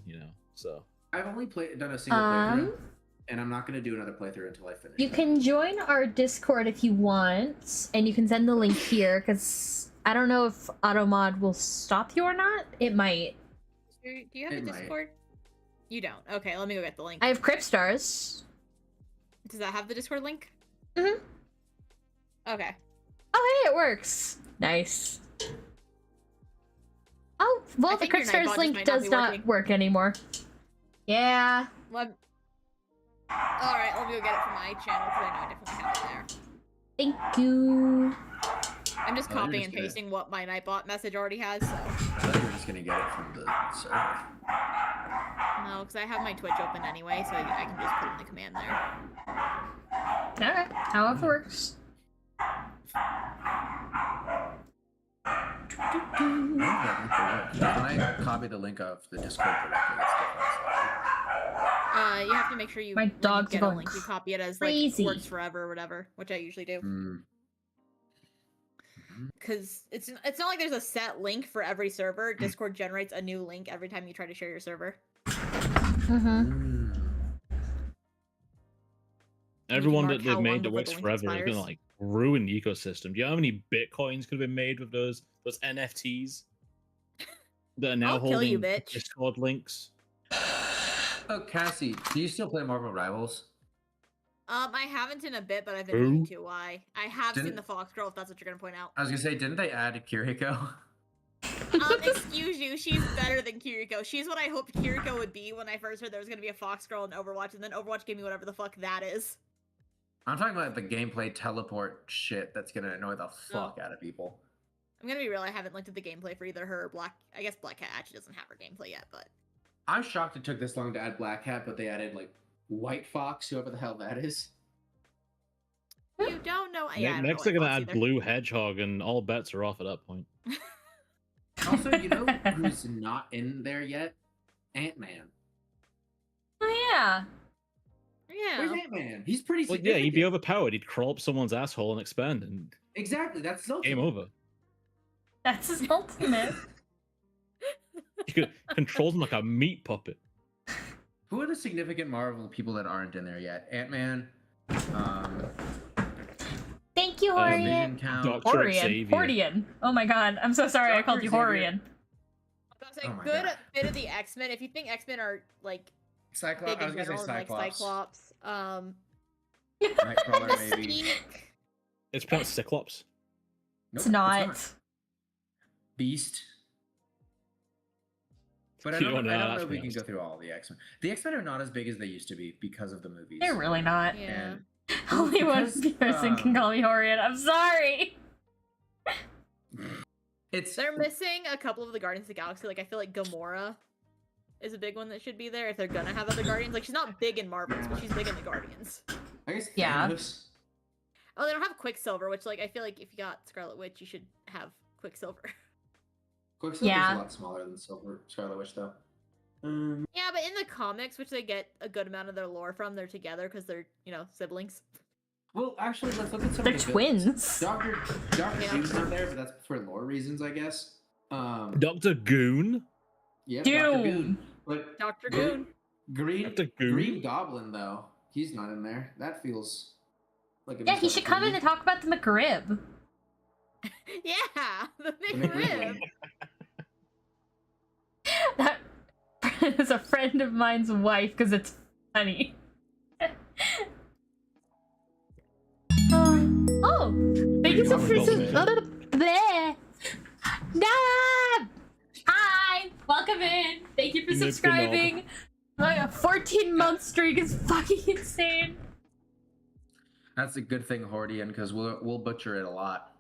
So I've only done a single playthrough, and I'm not going to do another playthrough until I finish. You that. can join our Discord if you want, and you can send the link here, because I don't know if AutoMod will stop you or not. It might. Do you have It a might. Discord? You don't. Okay, let me go get the link. I have Cryptstars. Does that have the Discord link? Mhm. Okay. Oh, hey, it works. Nice. Oh, well, I the think your Nightbot Cryptstars just link might not does be not working. work anymore. Yeah. Alright, let me go get it from my channel because I know I definitely have it there. Thank you. I'm just Oh, you're copying just and gonna- pasting what my Nightbot message already has, so. I thought you were just going to get it from the server. No, because I have my Twitch open anyway, so I can just put in the command there. Alright, however works. copy the link of the Discord directly. That's You have to make sure you My when you dog's get a going link, you copy it as crazy. like works forever or whatever, which I usually do. different. Because it's not like there's a set link for every server. Discord generates a new link every time you try to share your server. Mm-hmm. Everyone mark that how they've long made that before works the link forever is expires. gonna like ruin the ecosystem. Do you know how many bitcoins could have been made with those NFTs that are now I'll kill holding you, bitch. Discord links? Oh, Cassie, do you still play Marvel Rivals? I haven't in a bit, but I've been Who? meaning to. Why? I have seen Didn't- the Fox Girl, if that's what you're gonna point out. I was gonna say, didn't they add Kiriko? Excuse you, she's better than Kiriko. She's what I hoped Kiriko would be when I first heard there was gonna be a Fox Girl in Overwatch, and then Overwatch gave me whatever the fuck that is. I'm talking about the gameplay teleport shit that's gonna annoy the fuck out of people. I'm gonna be real, I haven't looked at the gameplay for either her or Black. I guess Black Cat actually doesn't have her gameplay yet, but I'm shocked it took this long to add Black Hat, but they added like White Fox, whoever the hell that is. you don't know. Yeah, I don't Next know they're what gonna Fox add either. Blue Hedgehog, and all bets are off at that point. Also, you know who's not in there yet? Ant-Man. Oh yeah. Where's Yeah. Ant-Man? He's pretty Well, significant. yeah, he'd be overpowered. He'd crawl up someone's asshole and expand, and Exactly, that's so game over. That's his ultimate. You could control them like a meat puppet. Who are the significant Marvel people that aren't in there yet? Ant-Man, Thank you, Um, Horian. Vision Count. Doctor Horian. Xavier. Horian. Oh my god. I'm so sorry I called you Dr. Horian. I was like, Oh my good God. bit of the X-Men. If you think X-Men are like Cyclops. big I in was gonna say general, like Cyclops. Cyclops, Nightcrawler, maybe. Mystique. It's pronounced Cyclops. Nope, It's not. Beast. But I You don't, don't know, I don't that's know if we can honest. go through all of the X-Men. The X-Men are not as big as they used to be because of the movies. They're really not. Yeah. And Only one because, person can call me Horian. I'm sorry. it's They're missing a couple of the Guardians of the Galaxy. Like I feel like Gamora is a big one that should be there if they're gonna have other Guardians. Like she's not big in Marvels, but she's big in the Guardians. I guess Yeah. Thanos. Oh, they don't have Quicksilver, which like I feel like if you got Scarlet Witch, you should have Quicksilver. Quicksilver's Yeah. a lot smaller than Scarlet Witch, though. Yeah, but in the comics, which they get a good amount of their lore from, they're together because they're siblings. Well, actually, let's look at some They're of the villains. twins. Doctor Yeah. Doom's not there, but that's for lore reasons, I guess. Dr. Goon? Yeah, Doom. Dr. Goon. But Dr. Gre- Goon. Green Dr. Goon? Green Goblin, though, he's not in there. That feels like a Yeah, he missed should come in opportunity. and talk about the McRib. Yeah, the big McRib. rib. That is a friend of mine's wife because it's funny. Oh, thank you so Wait, Hi, welcome in. Thank you for Nip subscribing. Like a 14-month streak is fucking insane. That's a good thing, Hordian, because we'll butcher it a lot.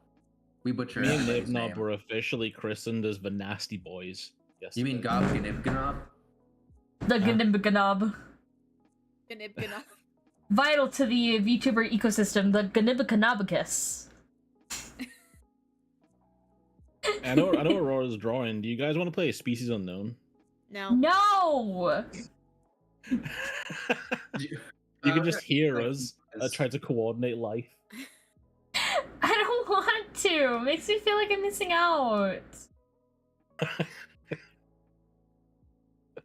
We butcher Me and everybody's Nibnob name. were officially christened as the Nasty Boys. You mean yesterday. Gobganibganob? The Gnibganob. Ganib-gana. Vital to the VTuber ecosystem, the Gnibganobicus. I know Aurora's drawing. Do you guys want to play Species Unknown? No. No! You can just hear us try to coordinate life. I don't want to. Makes me feel like I'm missing out. No,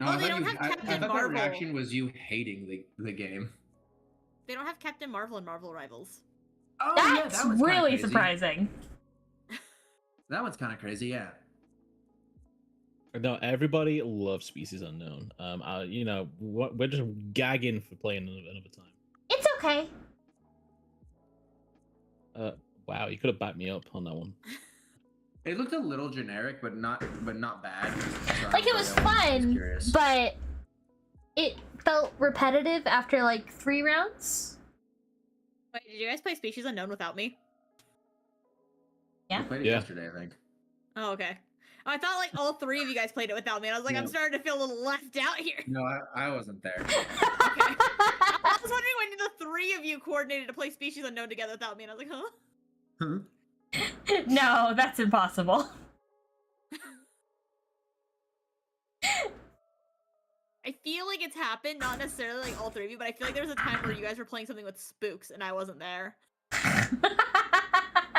Oh, I they thought don't you- have I Captain thought that Marvel. reaction was you hating the game. They don't have Captain Marvel and Marvel Rivals. Oh, That's that one's kinda really crazy. surprising. That one's kind of crazy, yeah. No, everybody loves Species Unknown. We're just gagging for playing another time. It's okay. Wow, you could have backed me up on that one. It looked a little generic, but not bad. So Like, it was fun, curious. but it felt repetitive after like 3 rounds. Wait, did you guys play Species Unknown without me? We played it Yeah. yesterday, I think. Oh, okay. I thought like all 3 of you guys played it without me, and I was like, I'm No. starting to feel a little left out here. No, I wasn't there. I was wondering when the 3 of you coordinated to play Species Unknown together without me, and I was like, huh? No, that's impossible. I feel like it's happened, not necessarily like all three of you, but I feel like there was a time where you guys were playing something with spooks and I wasn't there. I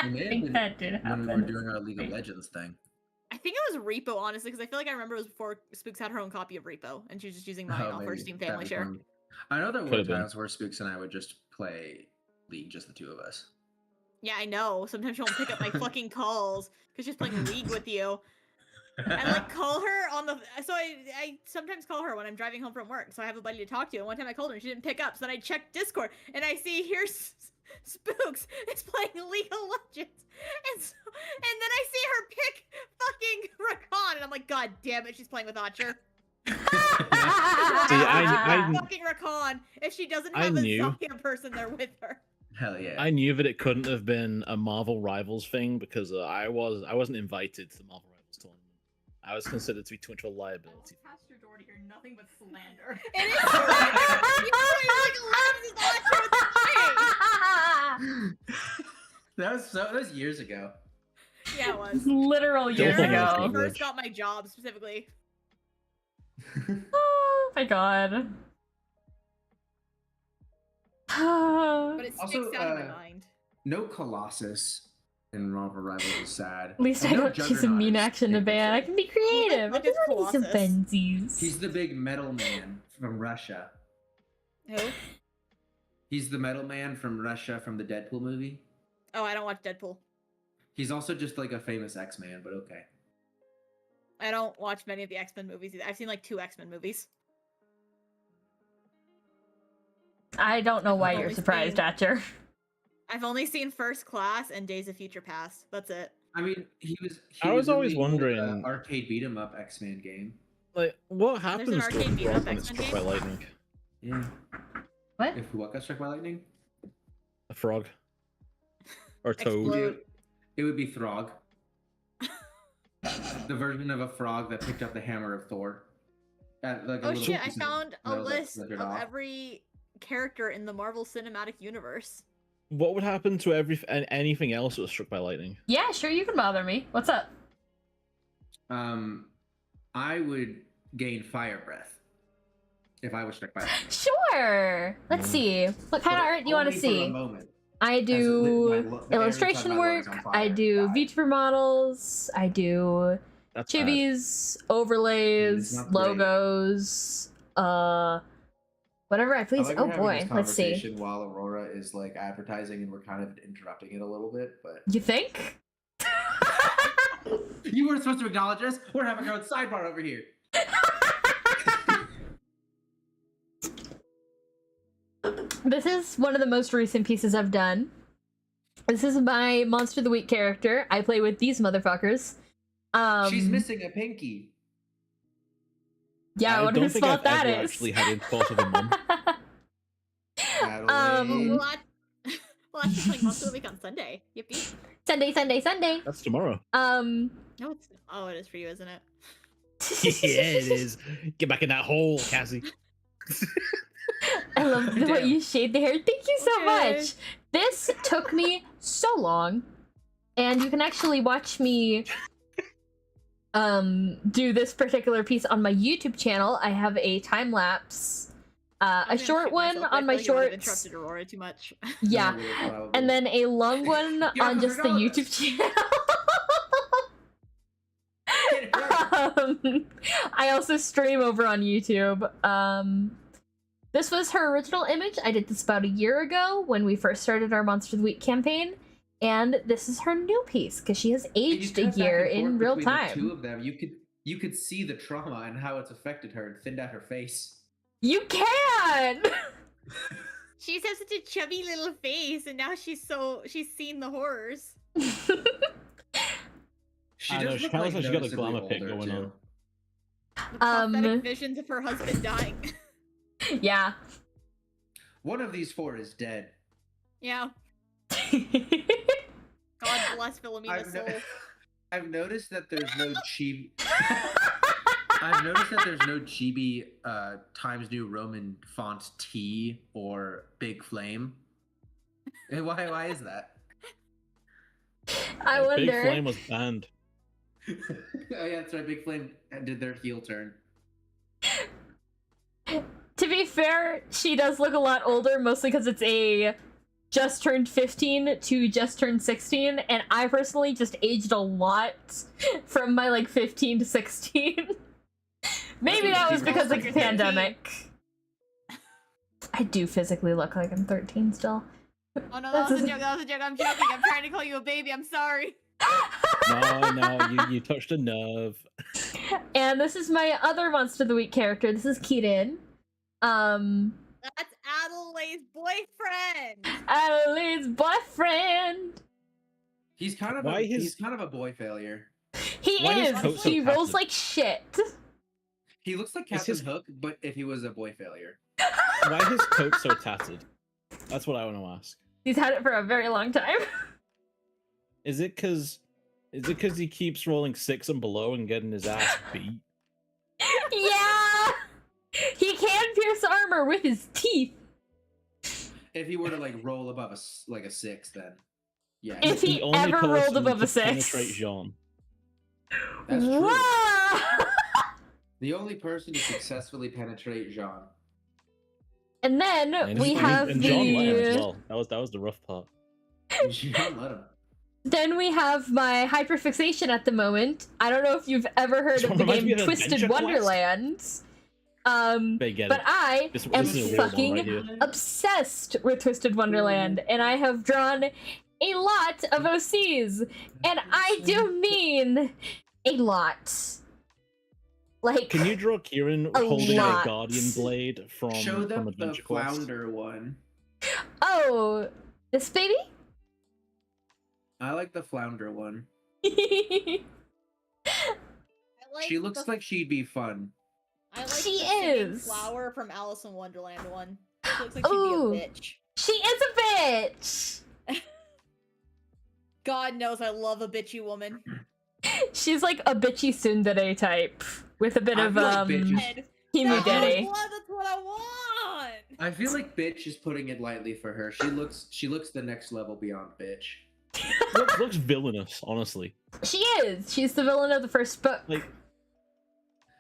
It may have think been that did when happen. we were doing our League of Legends thing. I think it was Repo, honestly, because I feel like I remember it was before Spooks had her own copy of Repo, and she was just using mine off her maybe. Steam That'd Family be Share. fun. I know there were Could've been. times where Spooks and I would just play League, just the two of us. Yeah, I know. Sometimes she won't pick up my fucking calls because she's playing League with you. And like call her on the. So I sometimes call her when I'm driving home from work, so I have a buddy to talk to. And one time I called her and she didn't pick up, so then I checked Discord and I see here's Spooks is playing League of Legends, and then I see her pick fucking Rakan, and I'm like, God damn it, she's playing with Archer. I Fucking Rakan. If she doesn't I have a knew. Zarya person there with her. Hell yeah. I knew that it couldn't have been a Marvel Rivals thing because I wasn't invited to the Marvel Rivals tournament. I was considered to be too much of a liability. Past your door to hear nothing but slander. It is slander. You play League of Legends with Archer with the that was years ago. Yeah, it was. Literal years Don't When I worry. ago. first got my job specifically. Oh my god. But it sticks Also, out in my mind. No Colossus in Marvel Rivals is sad. At least And I no don't choose a Juggernaut mean is action to ban. I can be creative. I Look can at do some Colossus. funsies. He's the big metal man from Russia. Who? He's the metal man from Russia from the Deadpool movie. Oh, I don't watch Deadpool. He's also just like a famous X-Man, but okay. I don't watch many of the X-Men movies either. I've seen like 2 X-Men movies. I don't know why I've you're only surprised, seen- Atcher. I've only seen First Class and Days of Future Past. That's it. I mean, he was. I was in always the old, wondering- arcade beat 'em up X-Man game. Like, what an happens to arcade a beat frog up when it's X-Men struck by game? lightning? Yeah. What? If what got struck by lightning? A frog or a toad? Explode. It would be Throg. The version of a frog that picked up the hammer of Thor. Like a Oh little shit, I piece of found a metal that list slithered of off. every character in the Marvel Cinematic Universe. What would happen to anything else that was struck by lightning? Yeah, sure, you can bother me. What's up? I would gain fire breath if I was struck by lightning. Sure. Let's see. What kind of But art do you want to only for a see? moment. I As it lit do my the air inside illustration my lungs work. on I fire. do Die. VTuber models. I do That's bad. chibis, overlays, not great. logos. Whatever I I please. like Oh we're having boy, this let's see. conversation while Aurora is like advertising, and we're kind of interrupting it a little bit. But You think? you weren't supposed to acknowledge us. We're having our own sidebar over here. This is one of the most recent pieces I've done. This is my Monster of the Week character. I play with these motherfuckers. She's missing a pinky. Yeah, I wonder don't whose think fault I've that ever is. actually had a thought of a mum. Adelaide. Well, well, actually playing Monster of the Week on Sunday. Yippee. Sunday. That's tomorrow. No, it's oh, it is for you, isn't it? Yeah, it is. Get back in that hole, Cassie. I love the way Damn. you shade the hair. Thank you so Okay. much. This took me so long, and you can actually watch me do this particular piece on my YouTube channel. I have a time lapse, I'm a gonna short shit one myself, but I on my feel like I would've shorts. interrupted Aurora too much. Yeah, and then a long one Yeah, on I just the forgot YouTube this. channel. Get it right. I also stream over on YouTube. This was her original image. I did this about a year ago when we first started our Monster of the Week campaign, and this is her new piece because she has And you aged a cut back year and in forth real between the two time. of them. You could see the trauma and how it's affected her and thinned out her face. You can. She's has such a chubby little face, and now she's seen the horrors. She I know, does she look kinda like looks like she got a noticeably glamour pick older, going too. on. The prophetic visions of her husband dying. Yeah. One of these 4 is dead. Yeah. God bless Philomena's soul. I've noticed that there's no chibi. I've noticed that there's no chibi Times New Roman font T or Big Flame. Why is that? I Big wonder. Flame was banned. Oh yeah, that's right. Big Flame did their heel turn. To be fair, she does look a lot older, mostly because it's a just turned 15 to just turned 16, and I personally just aged a lot from my like 15 to 16. Maybe that was because of the pandemic. I do physically look like I'm 13 still. Oh no, that was a joke. That was a joke. I'm joking. I'm trying to call you a baby. I'm sorry. No, you touched a nerve. And this is my other Monster of the Week character. This is Keaton. That's Adelaide's boyfriend. Adelaide's boyfriend. He's kind of he's kind of a boy failure. He Why is is. Coat so He rolls tatted? like shit. He looks like Is Captain his- Hook, but if he was a boy failure. Why is his coat so tattered? That's what I want to ask. He's had it for a very long time. Is it because he keeps rolling 6 and below and getting his ass beat? Yeah. He can pierce armor with his teeth. If he were to like roll above a 6, then yeah. If he The only ever rolled person above to a 6. penetrate Jean. That's true. Wow. The only person to successfully penetrate Jean. And then And we have and Jean let him as the. well. That was the rough part. Jean let him. Then we have my hyperfixation at the moment. I don't know if you've ever heard of the Reminds me game of Twisted Adventure Quest. Wonderland. They get But it. I This am is a real one fucking right here. obsessed with Twisted Wonderland, and I have drawn a lot of OCs, and I do mean a lot. Like, Can you draw Kieran A holding lot. a guardian blade from Show them the Adventure Quest? flounder one. oh, this baby? I like the flounder one. I like She looks the- like she'd be fun. I like She the singing is. flower from Alice in Wonderland one. She looks like she'd Ooh. be a bitch. She is a bitch. God knows I love a bitchy woman. She's like a bitchy tsundere type with a bit I of feel like bitches- And himudere. that's what I want. I feel like bitch is putting it lightly for her. She looks the next level beyond bitch. Looks villainous, honestly. She is. She's the villain of the first book.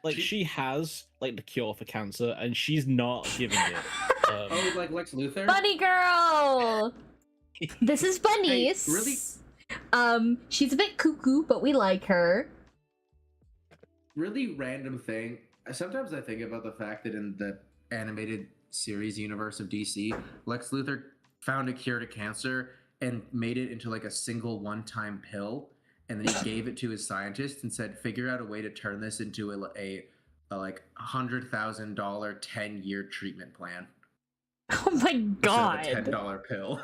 Like she has like the cure for cancer, and she's not giving it. Oh, like Lex Luthor? Bunny girl. This is Bunnies. Hey, really? She's a bit cuckoo, but we like her. Really random thing. Sometimes I think about the fact that in the animated series universe of DC, Lex Luthor found a cure to cancer and made it into like a single one-time pill, and then he gave it to his scientists and said, "Figure out a way to turn this into a like $100,000 10-year treatment plan." Oh my god. Instead of a $10 pill.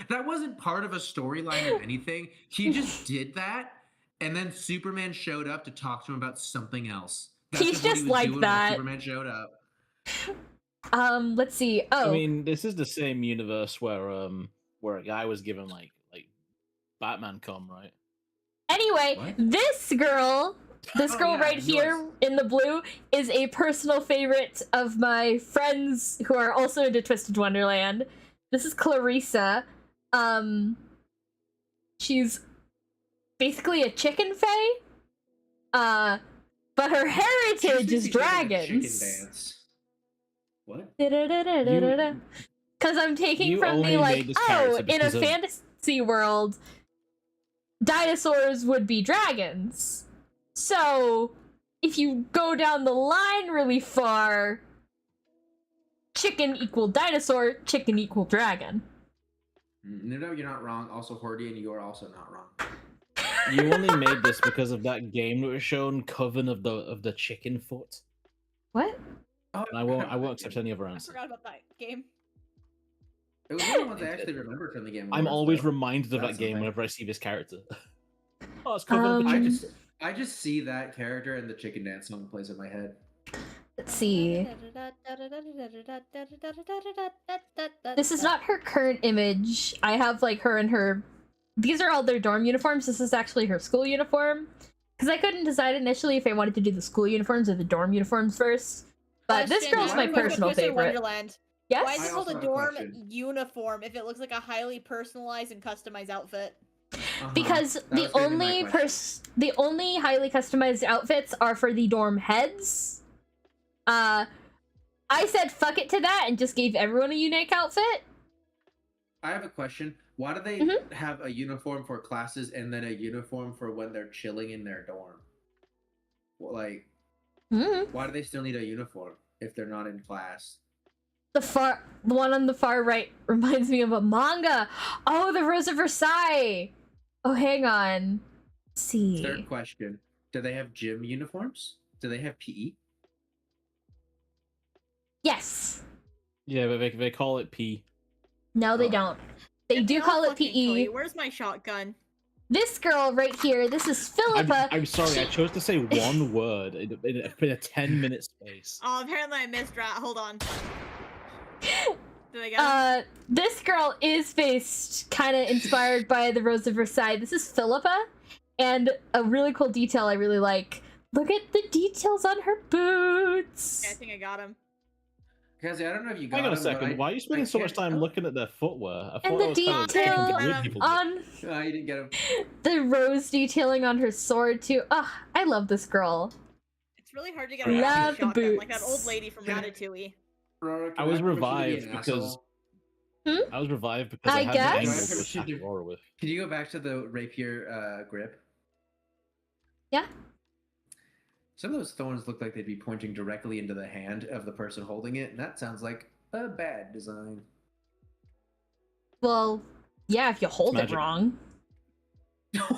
That wasn't part of a storyline or anything. He just did that, and then Superman showed up to talk to him about something else. He's what he just was like doing when that. Superman showed up. Let's see. Oh, I mean, this is the same universe where a guy was given like Batman Comm, right? anyway, What? this girl Oh, yeah, right here in the blue is a personal favorite of my friends who are also into Twisted Wonderland. This is Clarissa. She's basically a chicken fae. But her heritage is dragons. Chicken dance. What? Because I'm taking You from the only like, made this oh, character in a because of- fantasy world, dinosaurs would be dragons. So, if you go down the line really far, chicken equal dinosaur, chicken equal dragon. No, you're not wrong. Also, Hordian, you are also not wrong. You only made this because of that game that was shown, Coven of the Chicken Foot. What? Oh, And I won't accept any other I answer. forgot about that game. It was one of the ones I actually remembered from the game. I'm Awards, always though. reminded of That's that game the thing. whenever I see this character. Oh, it's Coven of the Um, Chicken. I just see that character and the chicken dance song plays in my head. Let's see. This is not her current image. I have like her and her. These are all their dorm uniforms. This is actually her school uniform. Because I couldn't decide initially if I wanted to do the school uniforms or the dorm uniforms first. But this Question, girl's why my do we go to personal Twisted favorite. Wonderland? Yes? Why is I it called also a have a dorm question. uniform if it looks like a highly personalized and customized outfit? Because That the was gonna be my only question. the only highly customized outfits are for the dorm heads I said fuck it to that and just gave everyone a unique outfit. I have a question. Why do they Mhm. have a uniform for classes and then a uniform for when they're chilling in their dorm? Well, like, Mm. why do they still need a uniform if they're not in class? The one on the far right reminds me of a manga. Oh, the Rose of Versailles. Oh, hang on. Let's see. Third question. Do they have gym uniforms? Do they have PE? Yes. Yeah, but they call it P. No, they Oh. don't. They Did do all call it fucking kill PE. you? Where's my shotgun? This girl right here, this is Philippa. I'm sorry, I chose to say one word in a 10-minute space. Oh, apparently I missed rat. Hold on. Did I get him? This girl is based kind of inspired by the Rose of Versailles. This is Philippa, and a really cool detail I really like. Look at the details on her boots. Okay, I think I got him. Cassie, I don't know if you got Hang on a them, but second. Why are you spending so much can't time tell. looking at their footwear? I And thought the that was kind of detail something weird people do. on No, you didn't get them. the rose detailing on her sword too. Ah, I love this girl. It's really hard to get a Love fucking the shotgun, like that boots. old lady from Can I- Ratatouille. Rora, I can was push you to be revived an because asshole? I was revived because I, I had guess. the angle Do I to push you attack to- Aurora with. Can you go back to the rapier grip? Yeah. Some of those thorns look like they'd be pointing directly into the hand of the person holding it, and that sounds like a bad design. Well, yeah, if you hold it magic. wrong.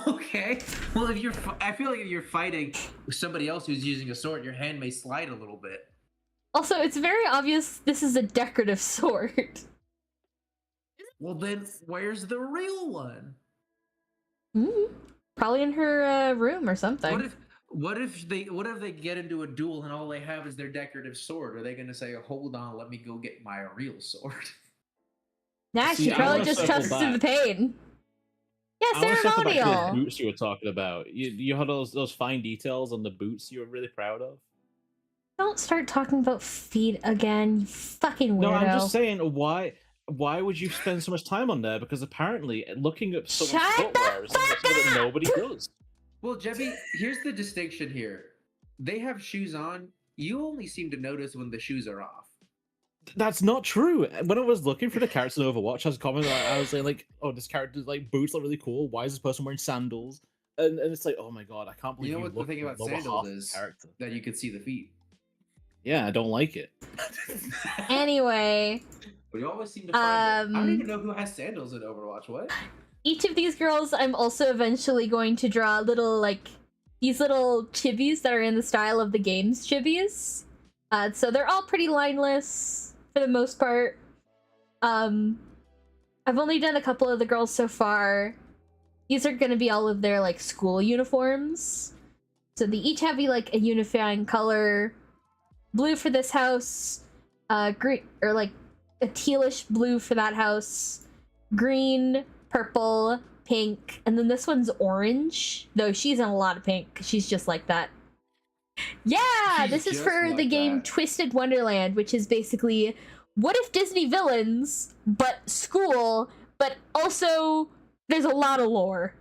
Okay. Well, if I feel like if you're fighting with somebody else who's using a sword, your hand may slide a little bit. Also, it's very obvious this is a decorative sword. Well, then where's the real one? Probably in her room or something. What if they get into a duel and all they have is their decorative sword? Are they going to say, "Hold on, let me go get my real sword"? Nah, See, she I probably wanna just circle trusts to the back. pain. Yeah, I want to circle back to ceremonial. those boots you were talking about. You had those fine details on the boots you were really proud of. Don't start talking about feet again, you fucking weirdo. No, I'm just saying, why would you spend so much time on there? Because apparently, looking at someone's Shut the footwear is something fuck that up! nobody does. Well, Jebby, here's the distinction here. They have shoes on. You only seem to notice when the shoes are off. That's not true. When I was looking for the characters in Overwatch, I was commenting, I was saying like, "Oh, this character's like boots look really cool. Why is this person wearing sandals?" And it's like, "Oh my god, I can't believe You know what the looked thing at about the lower half sandals of the is? character." That you could see the feet. Yeah, I don't like it. Anyway, But you always seem to find it. I don't even Um, know who has sandals in Overwatch. What? each of these girls, I'm also eventually going to draw little, like, these little chibis that are in the style of the game's chibis. So they're all pretty lineless for the most part. I've only done a couple of the girls so far. These are gonna be all of their, like, school uniforms. So they each have, like, a unifying color. Blue for this house, green, or, like, a tealish blue for that house. Green, purple, pink, and then this one's orange. Though she's in a lot of pink, 'cause she's just like that. Yeah, She's this is just for the like game that. Twisted Wonderland, which is basically what if Disney villains, but school, but also there's a lot of lore.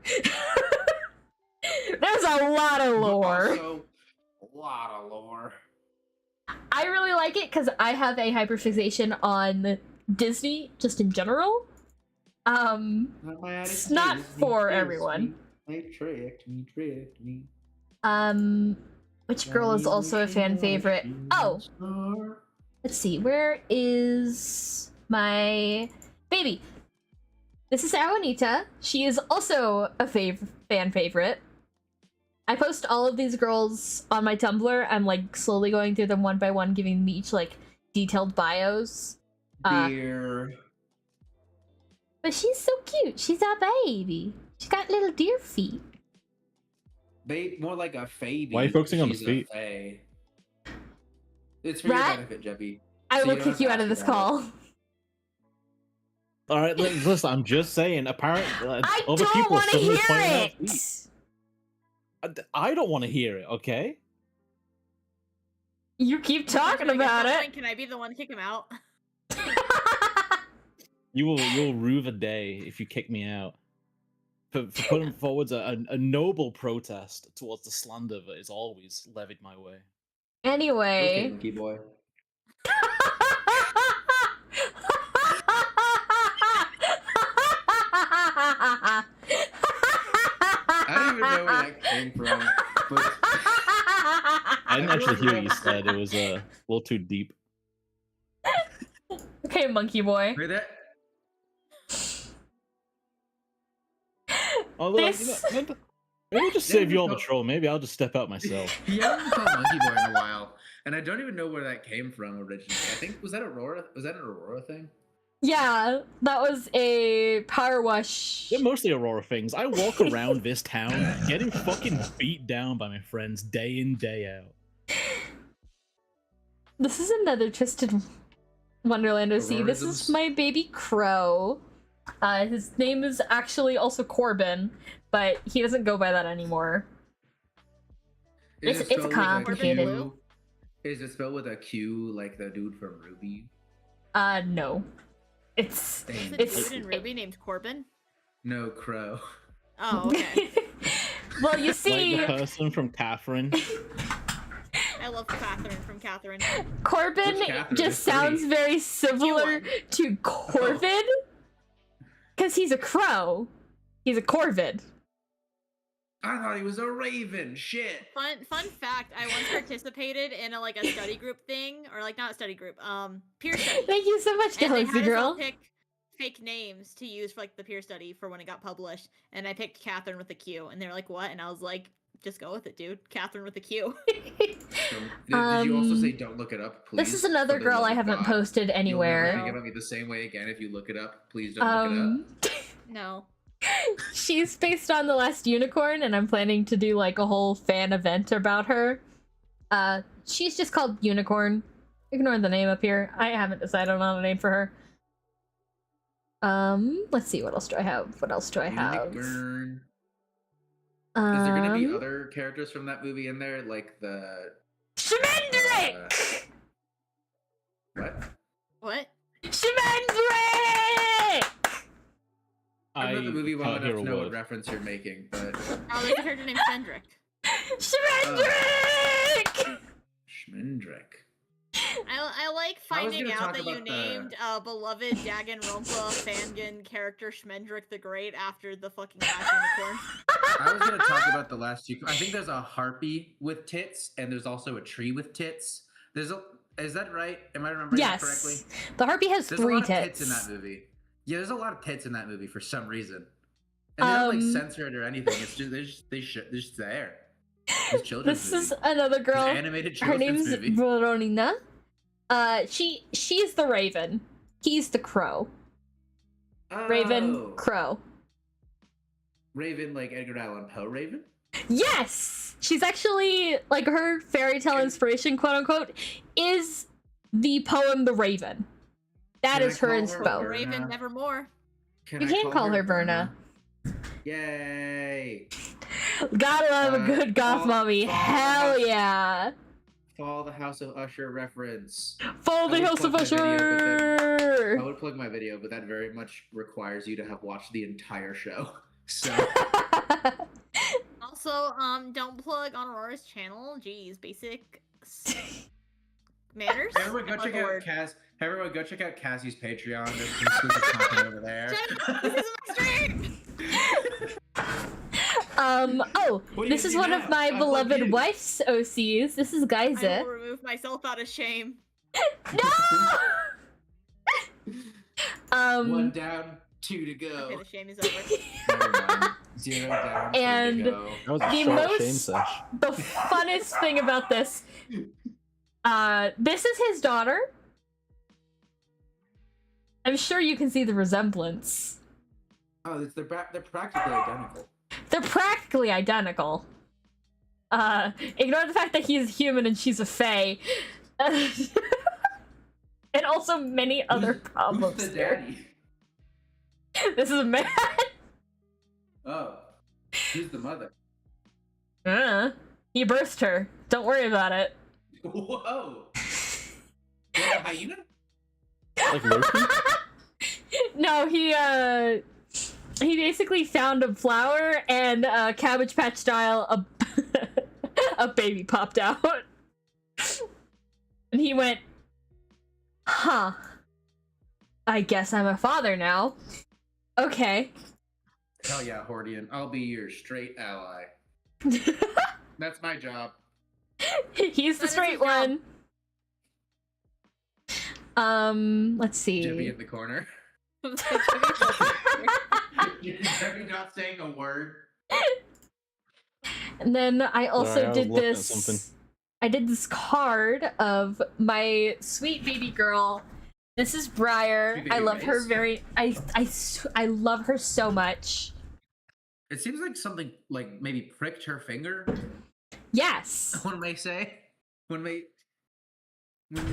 There's a lot of But lore. also, a lot of lore. I really like it because I have a hyperfixation on Disney just in general. It's not for everyone. They tricked me. Which girl is also a fan favorite? Oh, let's see. Where is my baby? This is Awanita. She is also a fan favorite. I post all of these girls on my Tumblr. I'm like slowly going through them one by one, giving them each like detailed bios. Dear. But she's so cute. She's a baby. She's got little deer feet. More like a baby. Why are you focusing on the She's a feet? fae. It's for your Rat? benefit, Jebby. I So will you don't kick have you to out of ask this about call. All right, listen. I'm just saying. Apparently, I other don't people want to suddenly hear pointing out it. feet. I don't want to hear it. Okay. You keep talking Can I get about something? it. Can I be the one to kick him out? You'll rue the day if you kick me out for putting forward a noble protest towards the slander that is always levied my way. Anyway. Monkey boy. I don't even know where that came from. But I didn't actually hear what you said. It was a little too deep. Okay, monkey boy. heard that? Although, This- maybe I'll just save you all the troll. Maybe I'll just step out myself. You haven't been called Monkey Boy in a while, and I don't even know where that came from originally. I think was that Aurora? Was that an Aurora thing? Yeah, that was a power wash. They're mostly Aurora things. I walk around this town getting fucking beat down by my friends day in, day out. This is another Tristan Wonderland OC. This is Aurorisms. my baby crow. His name is actually also Corbin, but he doesn't go by that anymore. Is It's it spelled with a complicated. Q? Is it spelled with a Q like the dude from Ruby? No. It's Dang. The It's- dude in Ruby named Corbin. No, Crow. Oh, okay. well, you Like see, the person from Catherine. I love Catherine from Catherine. Corbin Which Catherine? just There's sounds three. very similar to Corvid. Because he's a crow. He's a Corvid. I thought he was a raven. Shit. Fun fact: I once participated in a study group thing, or not a study group, peer study. Thank you so much, And they Galaxy had us all Girl. pick fake names to use for the peer study for when it got published, and I picked Catherine with a Q, and they were like, "What?" And I was like, "Just go with it, dude. Catherine with a Q." Did you also Um, say don't look it up, please? This is another For the girl love I of haven't God. posted You'll never anywhere. think about me the same way again if you look it up. Please don't look it up. No. She's based on The Last Unicorn, and I'm planning to do a whole fan event about her. She's just called Unicorn. Ignore the name up here. I haven't decided on a name for her. Let's see, what else do I have? What else do I have? Unicorn. Is there gonna be Um, other characters from that movie in there, like the Shemendrick! what? What? Shemendrick! I know the movie well can't hear enough a to know what word. reference you're making, but Oh, there's a character named Cendric. Shemendrick! Schmendrick. I like I was finding gonna out talk that you about the- named beloved Danganronpa fangirl character Schmendrick the Great after the fucking last unicorn. I was gonna talk about the last two. I think there's a harpy with tits, and there's also a tree with tits. Is that right? Am I remembering that correctly? Yes. The harpy has There's 3 a lot tits. of tits in that movie. Yeah, there's a lot of tits in that movie for some reason. And they don't censor it or anything. It's just they're just there. It's children's This movie. is another It's an girl. animated Her children's name's movie. Veronina. She's the raven. He's the crow. Raven, Oh. crow. Raven, like Edgar Allan Poe Raven? Yes! She's actually, her fairy tale inspiration, quote unquote, is the poem The Raven. That Can is I her call her inspo. Verna? Raven Nevermore. You can call her Verna. Yay! Gotta love a good goth fall- mommy. fall Hell house- yeah! Follow the House of Usher reference. Follow the I would House of plug my video, but Usher! I would plug my video, but that very much requires you to have watched the entire show. So Also, don't plug on Aurora's channel. Jeez, basic manners. everyone go That's check a out word. Everyone go check out Cassie's Patreon. There's some exclusive content over there. This is my stream. Oh, What do this you is see one now? of my I beloved plugged in. wife's OCs. This is I Geyser. will remove myself out of shame. No! One down, 2 to go. Okay, the shame is over. Never mind. 0 down, 3 And- to go. That was a The short most- shame sesh. The funnest thing about this, this is his daughter. I'm sure you can see the resemblance. Oh, they're practically identical. They're practically identical. Ignore the fact that he's human and she's a fae. And also many other problems Who's the here. daddy? This is a man. Oh, who's the mother? He birthed her. Don't worry about it. Whoa! What, a hyena? Like Loki? No, he basically found a flower and Cabbage Patch style a baby popped out. And he went, huh. I guess I'm a father now. Okay. Hell yeah, Hordian. I'll be your straight ally. That's my job. He's the That is straight his job. one. Let's see. Jimmy in the corner. Jimmy not saying a word. And then I also Sorry, I was did looking at this. something. I did this card of my sweet baby girl. This is Briar. Sweet I baby love her Grace? very. I love her so much. It seems like something like maybe pricked her finger. Yes, One may say. One may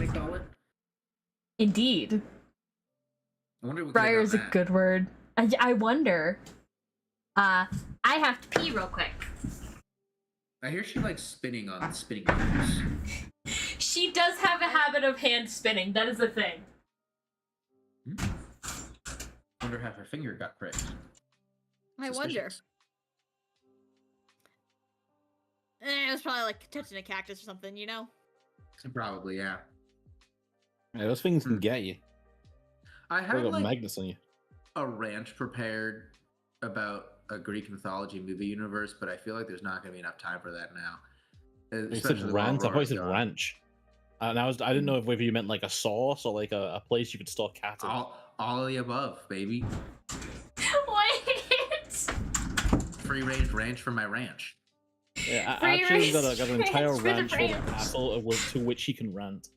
call it. indeed. I wonder what Briar is a good word. I wonder. I have to pee real quick. I hear she likes spinning on spinning wheels. She does have a habit of hand spinning. That is a thing. Wonder how her finger got pricked. I wonder. Suspicious. It was probably like touching a cactus or something, you know? Probably, yeah. Yeah, those things can get you. I They had got like magnets on you. a rant prepared about a Greek mythology movie universe, but I feel like there's not going to be enough time for that now. You said rant. I thought you said ranch. And I didn't know whether you meant like a sauce or like a place you could store cattle. All of the above, baby. Wait. Free range ranch for my ranch. Yeah, Free Archer's got range an entire ranch for the ranch full of ranch. cattle to which he can rant.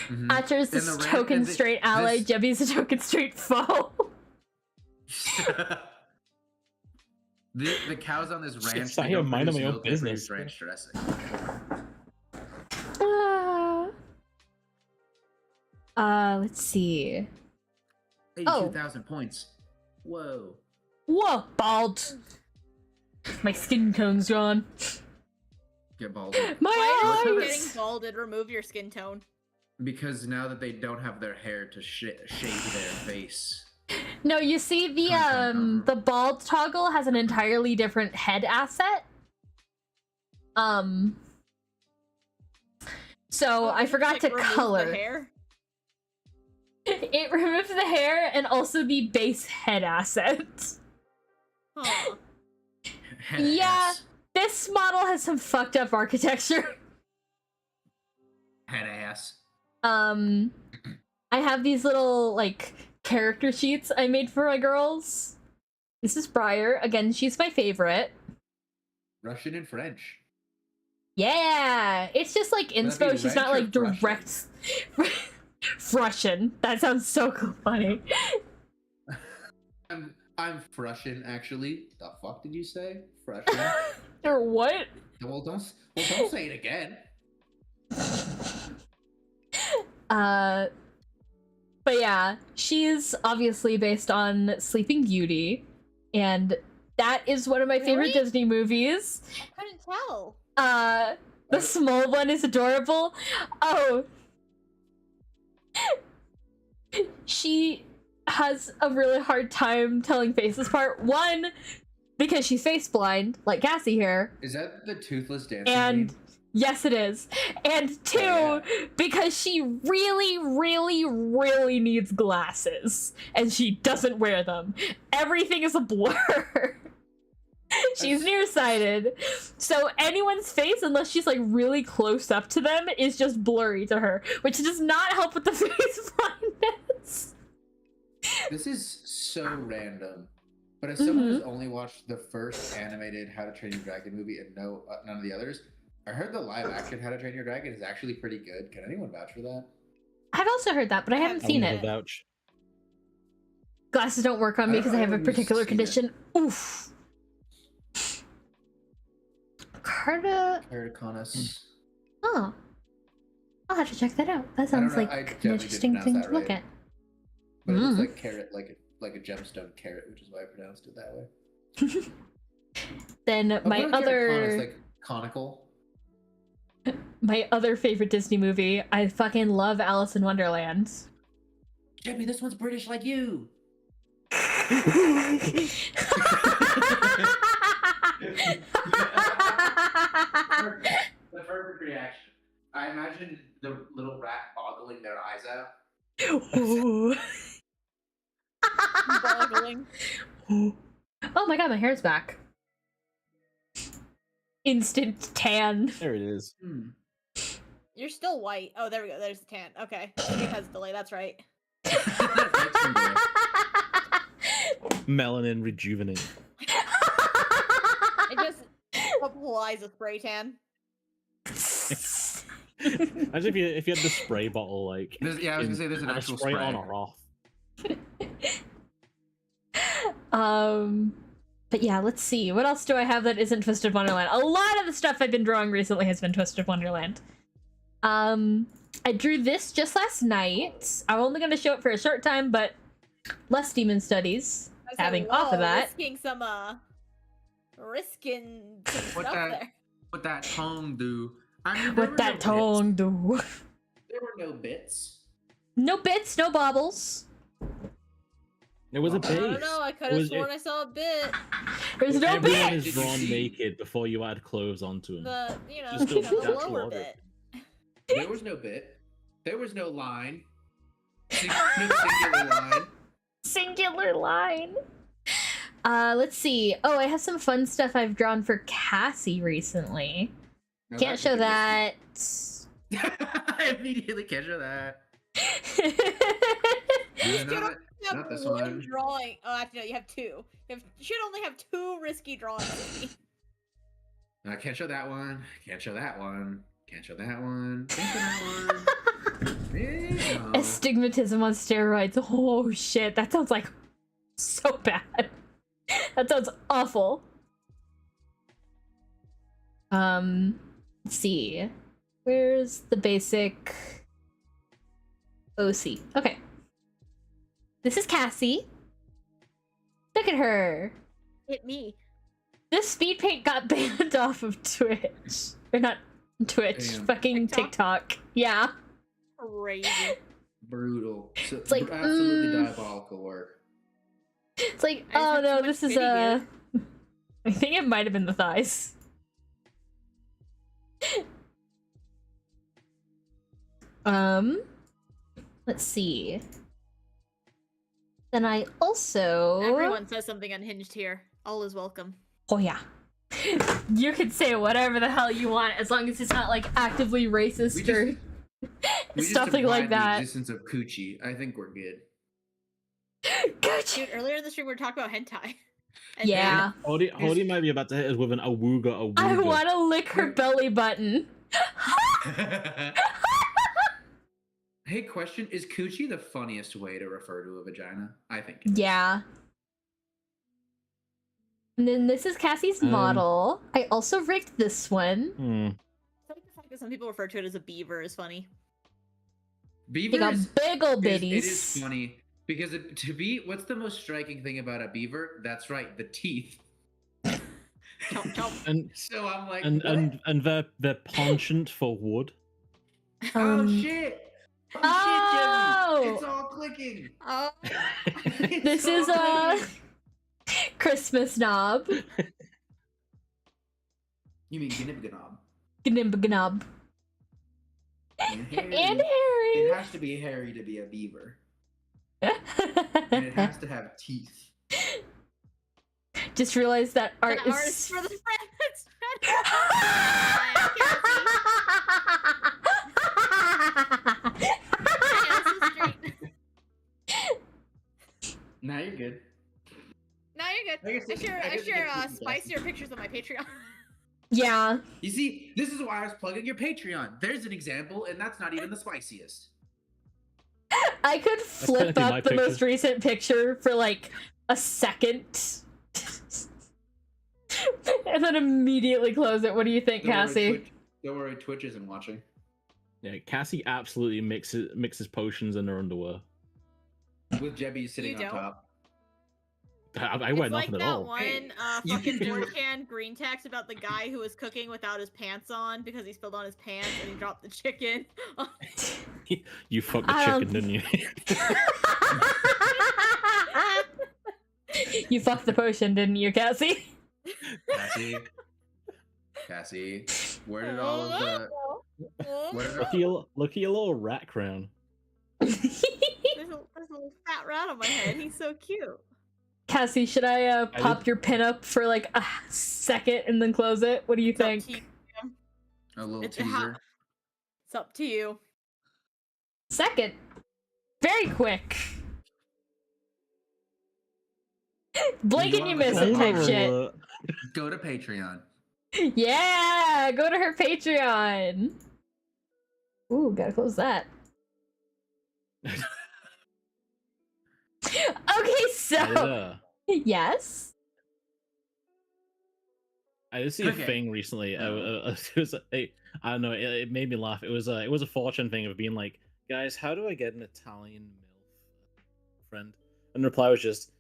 Mhm. Atcher's And this the token and straight ally. this- Jebby's a token straight foe. The cows on this Shit, ranch. sat they here don't minding produce my own milk, they produce business. ranch dressing. Let's see. 82,000 points. Whoa. Whoa, bald. My skin tone's gone. Get bald. Why My does eyes. getting balded remove your skin tone? Because now that they don't have their hair to shave their face. No, you see the bald toggle has an entirely different head asset. So Oh, I it forgot just, to like, removes color. the hair? It removes the hair and also the base head asset. Huh. Head Yeah. ass. This model has some fucked up architecture. Head ass. I have these little like character sheets I made for my girls. This is Briar. Again, she's my favorite. Russian and French. Yeah, it's just like Would that be inspo. She's not French or like direct. Russian. That sounds so funny. I'm Prussian, actually. The fuck did you say? Prussian? Or what? Well, don't say it again. But yeah, she's obviously based on Sleeping Beauty, and that is one of my favorite Really? Disney movies. I couldn't tell. The small one is adorable. Oh. She has a really hard time telling faces apart. One, because she's face blind, like Cassie here. Is that the toothless dancing And meme? yes, it is. And two, Oh, because she really, really, really needs glasses. And she doesn't wear them. Everything is a blur. She's nearsighted. So anyone's face, unless she's like really close up to them, is just blurry to her, which does not help with the face blindness. This is so random. But as someone who's only watched the first animated How to Train Your Dragon movie and none of the others, I heard the live action How to Train Your Dragon is actually pretty good. Can anyone vouch for that? I've also heard that, but I haven't seen I'll it. never vouch. Glasses don't work on me I because I have a haven't particular seen it. condition. Oof. Carta. Keratoconus. Oh. I'll have to check that out. That I don't sounds know, like I an definitely interesting didn't thing pronounce to that look right. at. But it looks Mm. like carrot, like a gemstone carrot, which is why I pronounced it that way. Then But my what if keratoconus, other like conical. favorite Disney movie, I fucking love Alice in Wonderland. Jimmy, this one's British like you. The perfect reaction. I imagine the little chat boggling their eyes out. Ooh. Boggling. Oh my god, my hair's back. Instant tan. There it is. You're still white. Oh, there we go. There's the tan. Okay. It has a delay. That's right. Melanin rejuvenate. It just applies a spray tan. Imagine if you had the spray bottle like. Yeah, I was gonna say there's an and a actual spray spray. on or off. But yeah, let's see. What else do I have that isn't Twisted Wonderland? A lot of the stuff I've been drawing recently has been Twisted Wonderland. I drew this just last night. I'm only going to show it for a short time, but less Demon Studies. I said, Having off of whoa, that. risking some What stuff that? there. What that tongue do? I mean, there What were that no tone do? bits. There were no bits. No bits, no bobbles. It was a I base. don't know. I could have sworn I saw a bit. There's no Everyone bits. is drawn naked before you add clothes onto him. The Just the natural lower order. bit. There was no bit. There was no line. No singular line. Singular line. Let's see. Oh, I have some fun stuff I've drawn for Cassie recently. No, Can't that's show a good that. I immediately can't show that. You Not- don't have not this one one. drawing. Oh, actually, no, you have two. You should only have two risky drawings. I can't show that one. Can't show that one. Can't show that one. Can't show that one. Yeah. Astigmatism on steroids. Oh shit, that sounds like so bad. That sounds awful. Let's see. Where's the basic OC? Okay. This is Cassie. Look at her. Hit me. This speed paint got banned off of Twitch. Or not Twitch, Damn. fucking TikTok? TikTok. Yeah. Crazy. Brutal. So, It's like, absolutely diabolical work. It's like, I just oh have no, too this much is pity I think it might have been the thighs. Let's see. Then I also Everyone says something unhinged here. All is welcome. Oh yeah. You can say whatever the hell you want as long as it's not like actively racist We just- or We just something like implied that. The existence of coochie. I think we're good. Gotcha. Dude, earlier in the stream we were talking about hentai. And Yeah. Hody might be about to hit us with an awooga. I want to lick her belly button. Hey, question: is coochie the funniest way to refer to a vagina? I think. it is. Yeah. And then this is Cassie's model. I also rigged this one. I think the fact that some people refer to it as a beaver is funny. They Beaver got is, big ol' it bitties. is funny because what's the most striking thing about a beaver? That's right, the teeth. Chomp, chomp. And So I'm like, and what? and they're penchant for wood. Oh Um, shit! Oh, Oh! shit, Jimmy! It's all clicking. Oh, It's This is all a clicking. Christmas knob. You mean Gnibgnob? Gnimbgnob. And And It Harry. has to be hairy to be a beaver, and it has to have teeth. Just realized that art an is. artist for the friends. Now you're good. Now you're good. I guess I I guess share it gets spicier pictures on my Patreon. Yeah. You see, this is why I was plugging your Patreon. There's an example, and that's not even the spiciest. I could flip technically my up the most picture. recent picture for like a second. And then immediately close it. What do you think, Cassie? Don't worry, Twitch isn't watching. Yeah, Cassie absolutely mixes potions in her underwear. With Jebby sitting You on don't? top. I It's wear like nothing that at all. one You fucking can do- 4chan green text about the guy who was cooking without his pants on because he spilled on his pants and he dropped the chicken. You fucked the I chicken, don't- didn't you? You fucked the potion, didn't you, Cassie? Cassie, where did all of the What is Look at your little rat crown. There's a little fat rat on my head. He's so cute. Cassie, should I pop your pin up for like a second and then close it? What do you It's up think? to you. A little It's teaser. It's up to you. Second. Very quick. Blink and you miss it type shit. Go to Patreon. Yeah, go to her Patreon. Ooh, gotta close that. Okay, so yes. I did see a thing recently. It was I don't know. It made me laugh. It was a fortune thing of being like, guys, how do I get an Italian MILF friend? And the reply was just,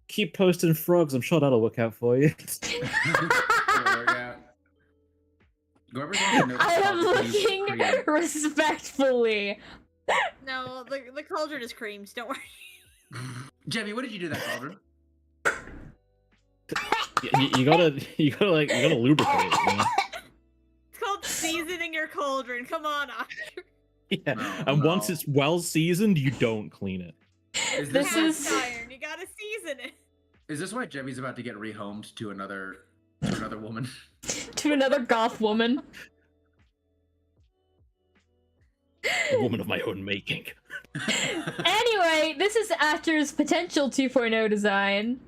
keep posting frogs. I'm sure that'll work out for you. I am looking respectfully. No, the cauldron is creams. Don't worry. Jemmy, what did you do that cauldron? you gotta lubricate. You know? It's called seasoning your cauldron. Come on, Oscar. Yeah, No, and no. once it's well seasoned, you don't clean it. This is iron. You gotta season it. Is this why Jemmy's about to get rehomed to another woman? to another goth woman. A woman of my own making. Anyway, this is After's potential 2.0 design.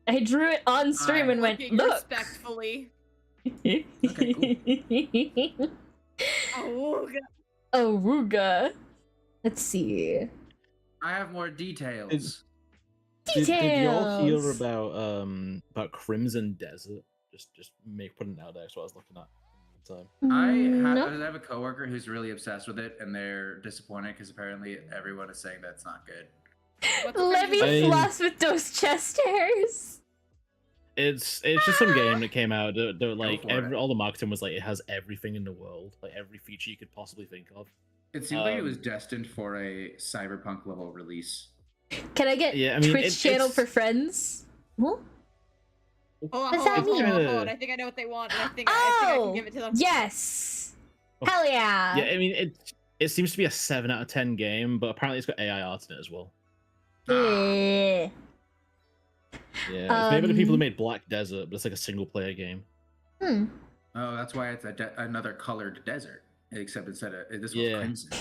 I drew it on stream and went, Looking look. respectfully. Okay, Oh, Oh, Ruga. Let's see. I have more details. Did y'all hear Details. about Crimson Desert? Just putting it out there. That's what I was looking at at the time. Nope. I have a coworker who's really obsessed with it, and they're disappointed because apparently everyone is saying that's not good. Let me I mean- floss with those chest hairs. It's just some game that came out. They're like for it. all the marketing was like it has everything in the world, like every feature you could possibly think of. It seemed like it was destined for a cyberpunk level release. Can I get Yeah, I mean, Twitch channel it's- for friends? Huh? Hold on, What's that mean? hold on. I think I know what they want, and I think I Oh, can give it to them. yes. Oh. Hell yeah. Yeah, I mean it seems to be a 7 out of 10 game, but apparently it's got AI art in it as well. Yeah. Yeah, it's made by the people who made Black Desert, but it's like a single player game. Hmm. Oh, that's why it's another colored desert, except instead of this one's Yeah. crimson.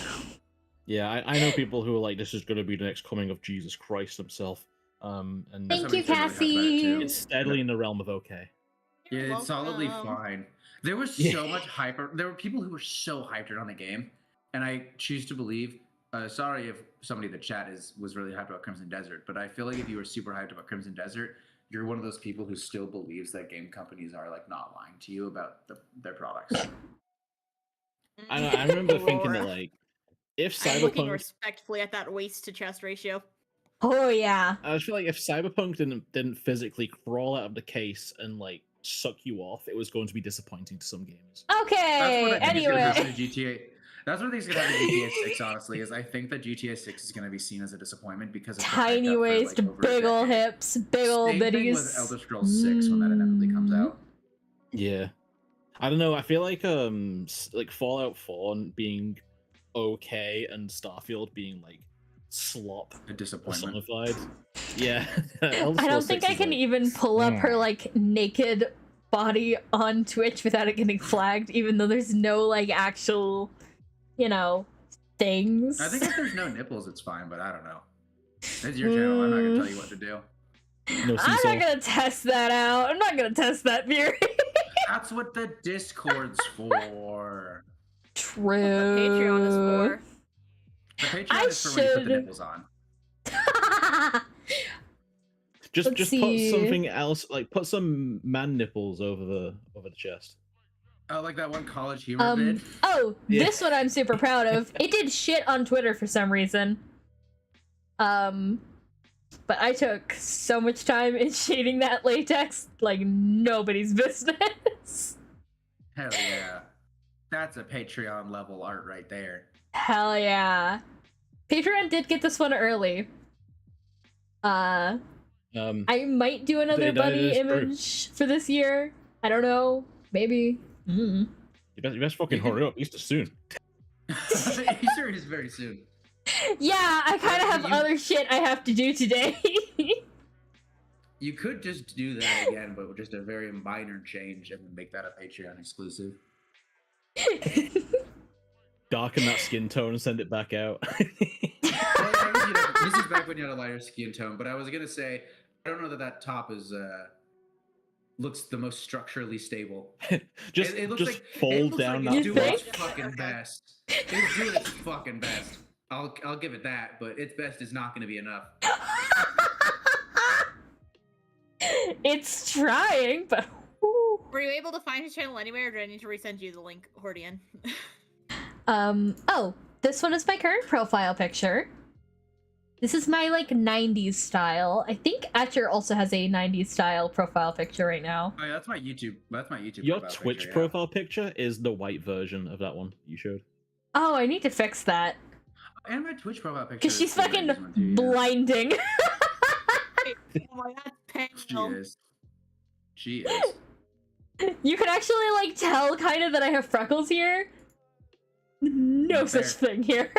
Yeah, I know people who are like, this is going to be the next coming of Jesus Christ himself. And Thank you, Somebody's been really hyped about it, Cassie. too. it's steadily in the realm of okay. Yeah, You're it's solidly welcome. fine. There was Yeah. so much hype. There were people who were so hyped on the game, and I choose to believe. Sorry if somebody in the chat was really hyped about Crimson Desert, but I feel like if you were super hyped about Crimson Desert, you're one of those people who still believes that game companies are like not lying to you about their products. I know, I remember thinking that Laura. like, if I'm looking Cyberpunk, respectfully at that waist to chest ratio. Oh yeah. I just feel like if Cyberpunk didn't physically crawl out of the case and like suck you off, it was going to be disappointing to some gamers. Okay. That's what I think is gonna happen Anyway. to GTA. That's what I think is going to happen to GTA 6, honestly, is I think that GTA 6 is going to be seen as a disappointment because it's been hyped Tiny up for, waist, like, over a big ol' decade. hips, big ol' Same thing bitties. with Elder Scrolls 6 when that inevitably comes out. Yeah, I don't know. I feel like like Fallout 4 being okay and Starfield being like slop A disappointment. personified. Yeah, I don't think I can even pull up her like naked body on Twitch without it getting flagged, even though there's no like actual, things. I think if there's no nipples, it's fine, but I don't know. It's your channel. I'm not going to tell you what to do. No I'm seesaw. not gonna test that out. I'm not gonna test that theory. That's what the Discord's for. True. The Patreon is for. The Patreon I is for when you put the should- nipples on. Just Let's put see. something else, like put some man nipples over the chest. Oh, like that one college humor vid? Oh, Yeah. this one I'm super proud of. It did shit on Twitter for some reason. But I took so much time in shading that latex like nobody's business. Hell yeah. That's a Patreon level art right there. Hell yeah. Patreon did get this one early. I might do another That bunny is true. image for this year. I don't know. Maybe. You best fucking hurry up. Easter's soon. Easter is very soon. Yeah, I kind of have You- other shit I have to do today. You could just do that again, but with just a very minor change and make that a Patreon exclusive. Darken that skin tone and send it back out. Well, I guess, this is back when you had a lighter skin tone, but I was gonna say I don't know that top is looks the most structurally stable. just it looks just like fold it looks down like that it's You doing its think? fucking best. It's doing its fucking best. I'll give it that, but its best is not gonna be enough. It's trying, but. Were you able to find his channel anywhere, or do I need to resend you the link, Hordian? Oh, this one is my current profile picture. This is my, like, 90s style. I think Atcher also has a 90s style profile picture right now. Oh, yeah, that's my YouTube. That's my YouTube. Your profile Twitch picture, yeah. profile picture is the white version of that one you showed. Oh, I need to fix that. And my Twitch profile picture. Because she's is the fucking 90s one too, yeah. blinding. Oh my god, She pale. is. She is. You can actually, like, tell kind of that I have freckles here. No Not such fair. thing here.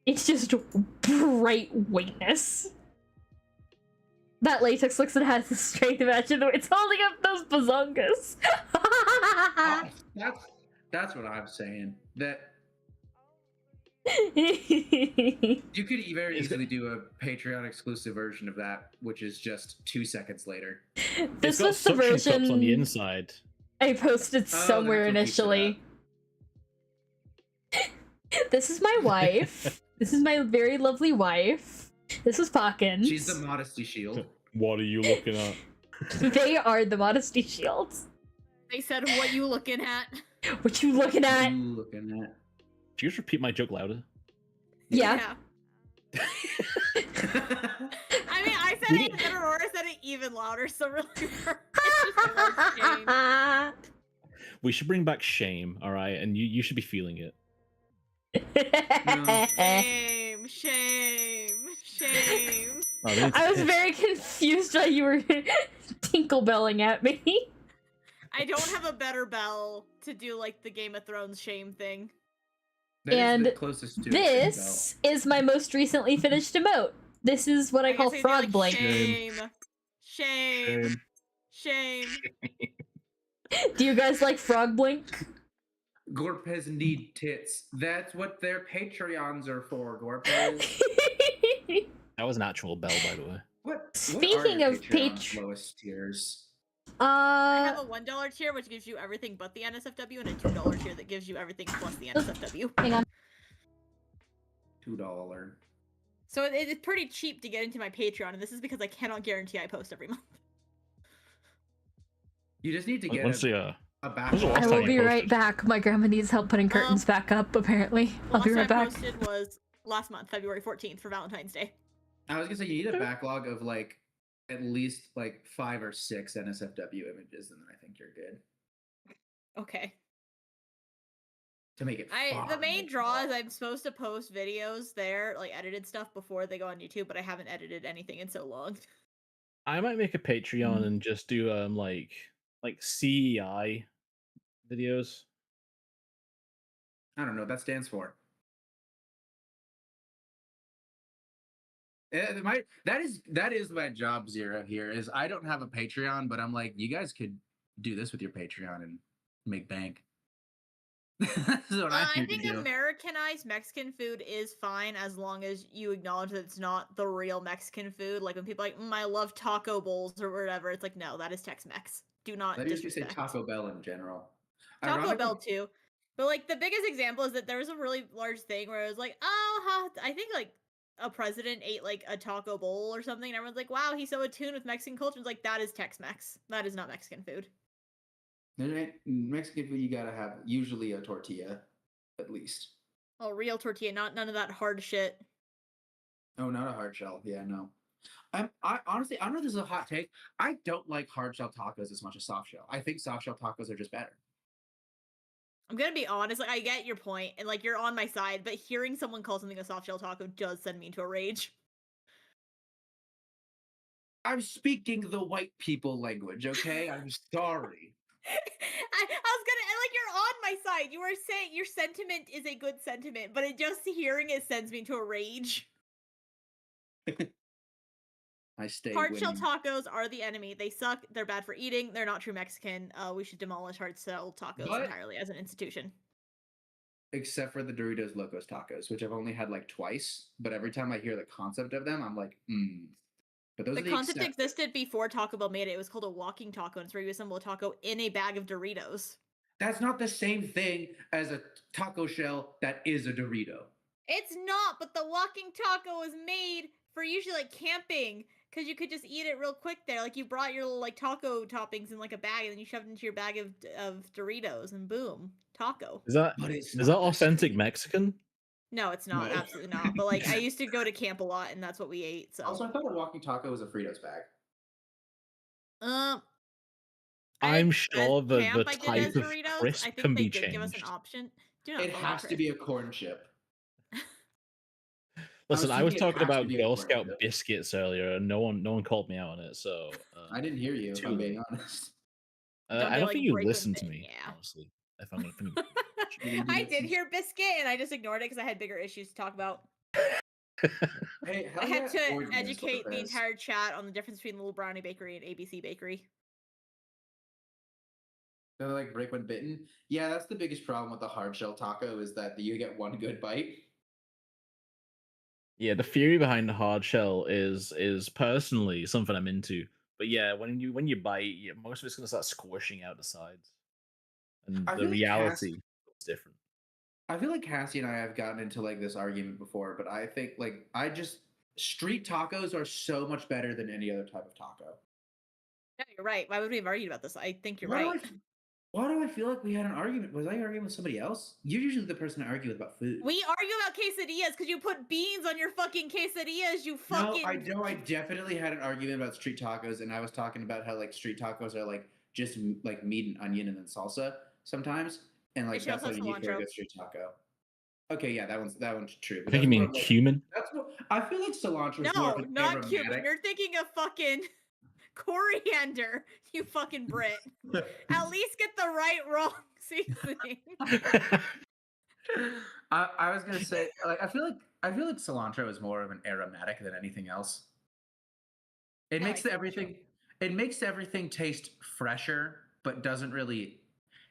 It's just bright whiteness. That latex looks like it has the strength of action the way it's holding up those bazongas. That's what I'm saying. That This you could very easily do a Patreon exclusive version of that, which is just 2 seconds later. It's got was the suction cups on the version inside. I posted Oh, somewhere that's what keeps it initially. This is my wife. This is my very lovely wife. This is Pockins. She's the modesty shield. What are you looking at? They are the modesty shields. They said, "What you looking at?" What you looking at? You looking at? Did you just repeat my joke louder? Yeah. I mean, I said it, and then Aurora said it even louder. So really, it's just one change. We should bring back shame, all right? And you should be feeling it. Shame, shame, shame. Oh, then I was it's- very confused why you were tinkle-belling at me. I don't have a better bell to do like the Game of Thrones shame thing. That is And the closest to it, This is my most recently finished emote. This is what I call guess it'd be frog like, blink. Shame, shame, Shame. shame. Do you guys like frog blink? Gorpes need tits. That's what their Patreons are for, Gorpes. That was an actual bell, by the way. What Speaking are of Patreon's lowest tiers? I have a $1 tier which gives you everything but the NSFW, and a $2 tier that gives you everything plus the NSFW. Hang on. $2. So it's pretty cheap to get into my Patreon, and this is because I cannot guarantee I post every month. You just need to get Once a the back. When's the last I time will you be right posted? back. My grandma needs help putting curtains back up, apparently. I'll be Last right time I back. posted was last month, February 14th for Valentine's Day. I was gonna say you need a backlog of like at least like 5 or 6 NSFW images, and then I think you're good Okay. to make it. The fun, main make it draw fun. is I'm supposed to post videos there, like edited stuff before they go on YouTube, but I haven't edited anything in so long. I might make a Patreon and just do like CEI videos. I don't know what that stands for. That is my job zero here. Is I don't have a Patreon, but I'm like, you guys could do this with your Patreon and make bank. This is what I'm I here think to do. Americanized Mexican food is fine as long as you acknowledge that it's not the real Mexican food. Like when people are like, I love taco bowls or whatever. It's like, no, that is Tex-Mex. Do not That is just say disrespect. Taco Bell in general. Taco Ironically- Bell too. But like the biggest example is that there was a really large thing where it was like, oh, I think like a president ate like a taco bowl or something, and everyone's like, wow, he's so attuned with Mexican culture. It's like, that is Tex-Mex. That is not Mexican food. Mexican food, you gotta have usually a tortilla, at least. Oh, real tortilla, not none of that hard shit. Oh, not a hard shell. Yeah, no. I honestly, I don't know if this is a hot take. I don't like hard shell tacos as much as soft shell. I think soft shell tacos are just better. I'm gonna be honest, like I get your point, and like you're on my side, but hearing someone call something a soft shell taco does send me into a rage. I'm speaking the white people language, okay? I'm sorry. was gonna like you're on my side. You are saying your sentiment is a good sentiment, but it just hearing it sends me to a rage. I stay Hard shell winning. tacos are the enemy. They suck. They're bad for eating. They're not true Mexican. We should demolish hard shell tacos But- entirely as an institution. Except for the Doritos Locos tacos, which I've only had like twice. But every time I hear the concept of them, I'm like, But those The are the concept exceptions. existed before Taco Bell made it. It was called a walking taco, and it's where you assemble a taco in a bag of Doritos. That's not the same thing as a taco shell that is a Dorito. It's not, but the walking taco was made for usually like camping, because you could just eat it real quick there. Like you brought your little like taco toppings in like a bag, and then you shoved it into your bag of Doritos, and boom, taco. Is that But it's is that not the authentic same. Mexican? No, it's not. No. Absolutely not. But like I used to go to camp a lot, and that's what we ate. So Also, I thought a walking taco was a Fritos bag. um, I'm at sure the camp I did type as of Doritos. crisp I think can they be did give us an changed. option. Do not It follow has to Chris. be a corn chip. Listen, I was thinking it talking has to about be a Girl corn Scout chip. biscuits earlier, and no one called me out on it. So I didn't hear you, if too I'm being late. honest. Don't I they, don't like, think you break when listened to they- me, yeah. honestly. If I'm gonna think. I did hear biscuit, and I just ignored it because I had bigger issues to talk about. Hey, hell I had yeah, to Oregon is educate what the it is. entire chat on the difference between Little Brownie Bakery and ABC Bakery. They're like break when bitten. Yeah, that's the biggest problem with the hard shell taco is that you get one good bite. Yeah, the theory behind the hard shell is personally something I'm into. But yeah, when you bite, most of it's gonna start squishing out the sides, and I the feel like reality is different. I feel like Cassie and I have gotten into like this argument before, but I think like street tacos are so much better than any other type of taco. No, you're right. Why would we have argued about this? I think you're Why do right. Why do I feel like we had an argument? Was I arguing with somebody else? You're usually the person I argue with about food. We argue about quesadillas because you put beans on your fucking quesadillas, you fucking... I definitely had an argument about street tacos, and I was talking about how like street tacos are like just like meat and onion and then salsa sometimes, and like should that's all also you have need for a cilantro. good street taco. Okay, yeah, that one's true. I But think that's you more mean of, like, cumin. that's what I feel like cilantro is more No, of an not cumin. aromatic. You're thinking of fucking coriander, you fucking Brit. At least get the right wrong seasoning. I was gonna say like I feel like cilantro is more of an aromatic than anything else. It I makes like cilantro. everything taste fresher, but doesn't really.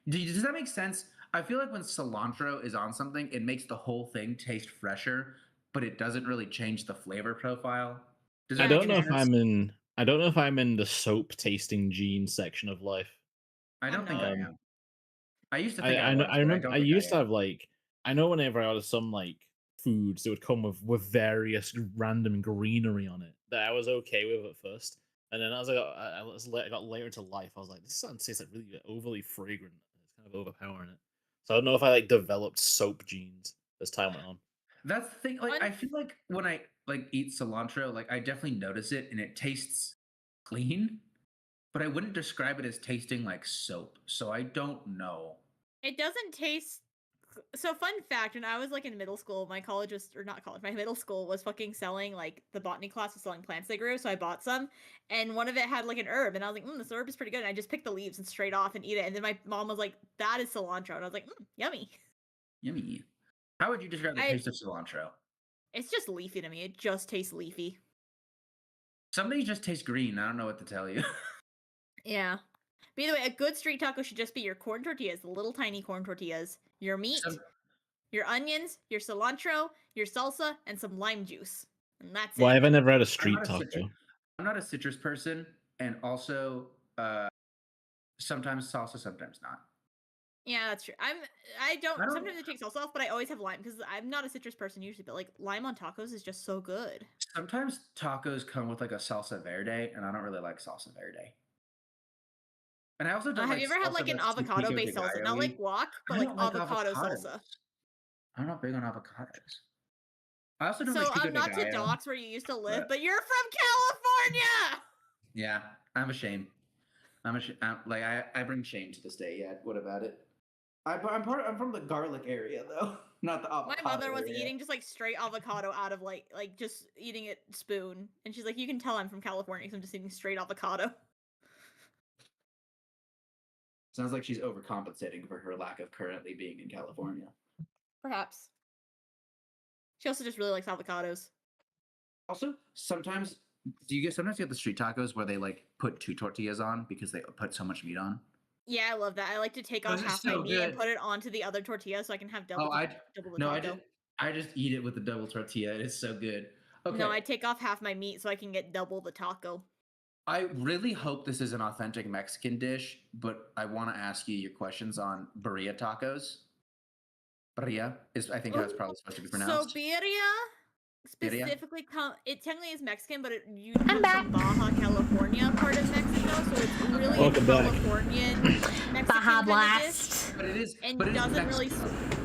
Does that make sense? I feel like when cilantro is on something, it makes the whole thing taste fresher, but it doesn't really change the flavor profile. Does that I make don't know any if sense? I don't know if I'm in the soap tasting gene section of life. I don't I'm think I not. am. I used to think I I know was, I but remember don't I think used to am. have like I know whenever I ordered some like foods that would come with various random greenery on it that I was okay with at first, and then as I got later into life, I was like, this starting to taste like really overly fragrant. It's kind of overpowering it. So I don't know if I like developed soap genes as time went on. That's the thing. Like, Un- I feel like when I like eat cilantro, like I definitely notice it, and it tastes clean, but I wouldn't describe it as tasting like soap. So I don't know. It doesn't taste. So fun fact: when I was like in middle school, my college was, or not college, my middle school was fucking selling, like, the botany class was selling plants they grew. So I bought some, and one of it had like an herb, and I was like, this herb is pretty good. And I just picked the leaves and straight off and eat it. And then my mom was like, that is cilantro, and I was like, yummy. Yummy. How would you describe the I- taste of cilantro? It's just leafy to me. It just tastes leafy. Some days just taste green. I don't know what to tell you. Yeah. But either way, a good street taco should just be your corn tortillas, the little tiny corn tortillas, your meat, Some- your onions, your cilantro, your salsa, and some lime juice. And that's Why it. have I never had a I'm street not a taco? citrus, I'm not a citrus person, and also sometimes salsa, sometimes not. Yeah, that's true. I don't I don't- sometimes it takes salsa off, but I always have lime because I'm not a citrus person usually, but like lime on tacos is just so good. Sometimes tacos come with like a salsa verde, and I don't really like salsa verde. And I also don't Have like you ever had salsa like an that's too avocado based pico de salsa? Not like gallo-y. guac, but I like don't like avocado avocados. salsa. I'm not big on avocados. I also don't So like pico de not to gallo. dox where you used to live, but- but you're from California. Yeah, I'm ashamed. I'm like I bring shame to this day. Yeah, what about it? I'm from the garlic area though, not the My avocado. mother was area. eating just like straight avocado out of like just eating it spoon, and she's like, "You can tell I'm from California because I'm just eating straight avocado." Sounds like she's overcompensating for her lack of currently being in California. Perhaps. She also just really likes avocados. Also, sometimes sometimes get the street tacos where they like put 2 tortillas on because they put so much meat on? Yeah, I love that. I like to take off Those are half my so meat and good. put it onto the other tortilla so I can have double Oh, double the no, taco. I just eat it with the double tortilla. It is so good. Okay. No, I take off half my meat so I can get double the taco. I really hope this is an authentic Mexican dish, but I want to ask you your questions on birria tacos. Birria is, I think, how it's probably supposed to be So pronounced. birria Birria? specifically it technically is Mexican, but it usually I'm comes from Baja California part of Mexico, so it's really a Welcome back. Californian Mexican Baja kind of dish. Blast. But it is. And but it is doesn't really. Mexican.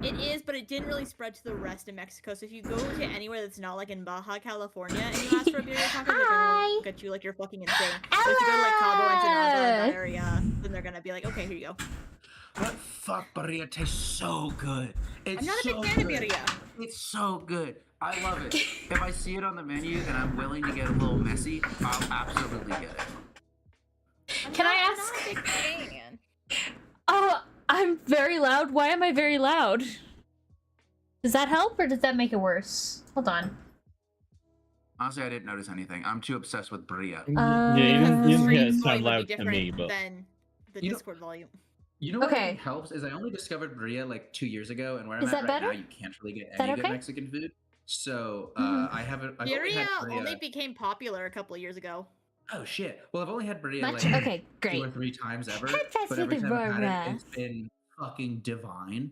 It is, but it didn't really spread to the rest of Mexico. So if you go to anywhere that's not like in Baja California and you ask for a birria taco, they're Hi. gonna look at you like you're fucking insane. But if you go to like Cabo Ensenada and that area, then they're gonna be like, okay, here you go. But fuck, birria tastes so good. It's I'm not a so big fan good. of birria. It's so good. I love it. If I see it on the menu and I'm willing to get a little messy, I'll absolutely get it. Can I I'm ask? not a big fan. Oh, I'm very loud. Why am I very loud? Does that help or does that make it worse? Hold on. Honestly, I didn't notice anything. I'm too obsessed with birria. Yeah, you Because didn't, the you didn't hear stream it volume sound would be loud to different me, but than the You know- Discord volume. You know what I Okay. think helps is I only discovered birria like 2 years ago, and where I'm Is at that right now, better? you can't really get that any good okay? Mexican food. So Mhm. I haven't. I've only Birria had only birria. became popular a couple of years ago. Oh shit! Well, I've only had birria Much? like Okay, 2 great. or 3 times ever, Head but every fast time I've had birria. it, it's been fucking divine.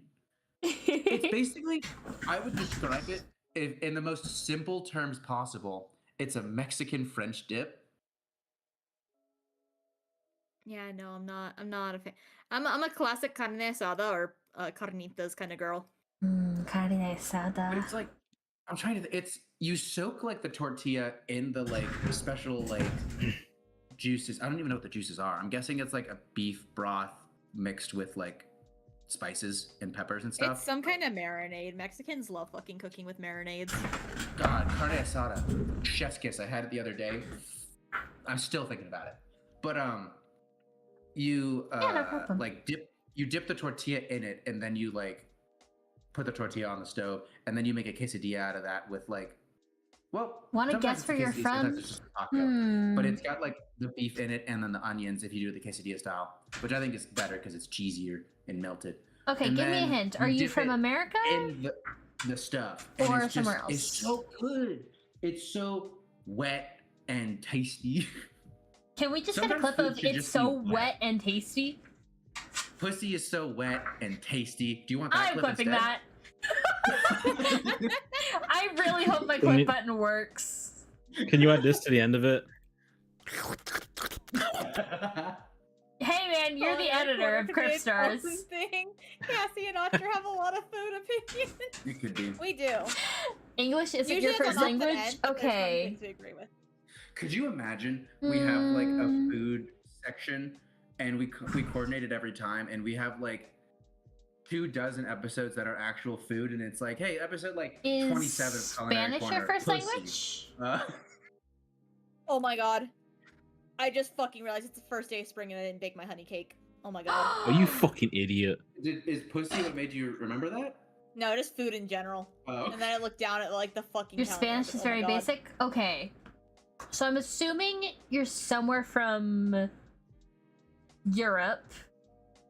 It's basically, I would describe it in the most simple terms possible. It's a Mexican French dip. Yeah, no, I'm not a fan. I'm a classic carne asada or carnitas kind of girl. Carne But asada. it's like, I'm trying to. It's you soak like the tortilla in the like special like juices. I don't even know what the juices are. I'm guessing it's like a beef broth mixed with like spices and peppers and stuff. It's some kind of marinade. Mexicans love fucking cooking with marinades. God, carne asada, chef's kiss. I had it the other day. I'm still thinking about it. But you Yeah, no problem. like dip the tortilla in it, and then you like put the tortilla on the stove, and then you make a quesadilla out of that with like, well, Wanna sometimes guess it's a where you're quesadilla, sometimes from? it's just a taco. But it's got like the beef in it and then the onions if you do it the quesadilla style, which I think is better because it's cheesier and melted. Okay, and give me a then hint. Are you you dip from it America? In the stuff, and Or it's somewhere just, It's else? so good. It's so wet and tasty. Can we just get a Sometimes clip food of should it's just so be wet. wet and tasty? Pussy is so wet and tasty. Do you want that I'm clip clipping instead? that. I really hope my clip button works. can you add this to the end of it? Hey man, you're the editor of Crip Stars. Thing. Cassie and Archer have a lot of food opinions. It could be. We do. English isn't Usually your it's first on opposite language? ends, but there's some Okay. things we agree with. Could you imagine we have like a Mm. food section and we coordinate it every time, and we have like 24 episodes that are actual food, and it's like, hey, episode like 27 Is culinary Spanish your corner, first pussy. language? Oh my god. I just fucking realized it's the first day of spring and I didn't bake my honey cake. Oh my god. Are you fucking idiot? Is pussy what made you remember that? No, just food in general. Oh. And then I looked down at like the fucking Your calendar, I was Spanish is like, oh my very God. basic? Okay. So I'm assuming you're somewhere from Europe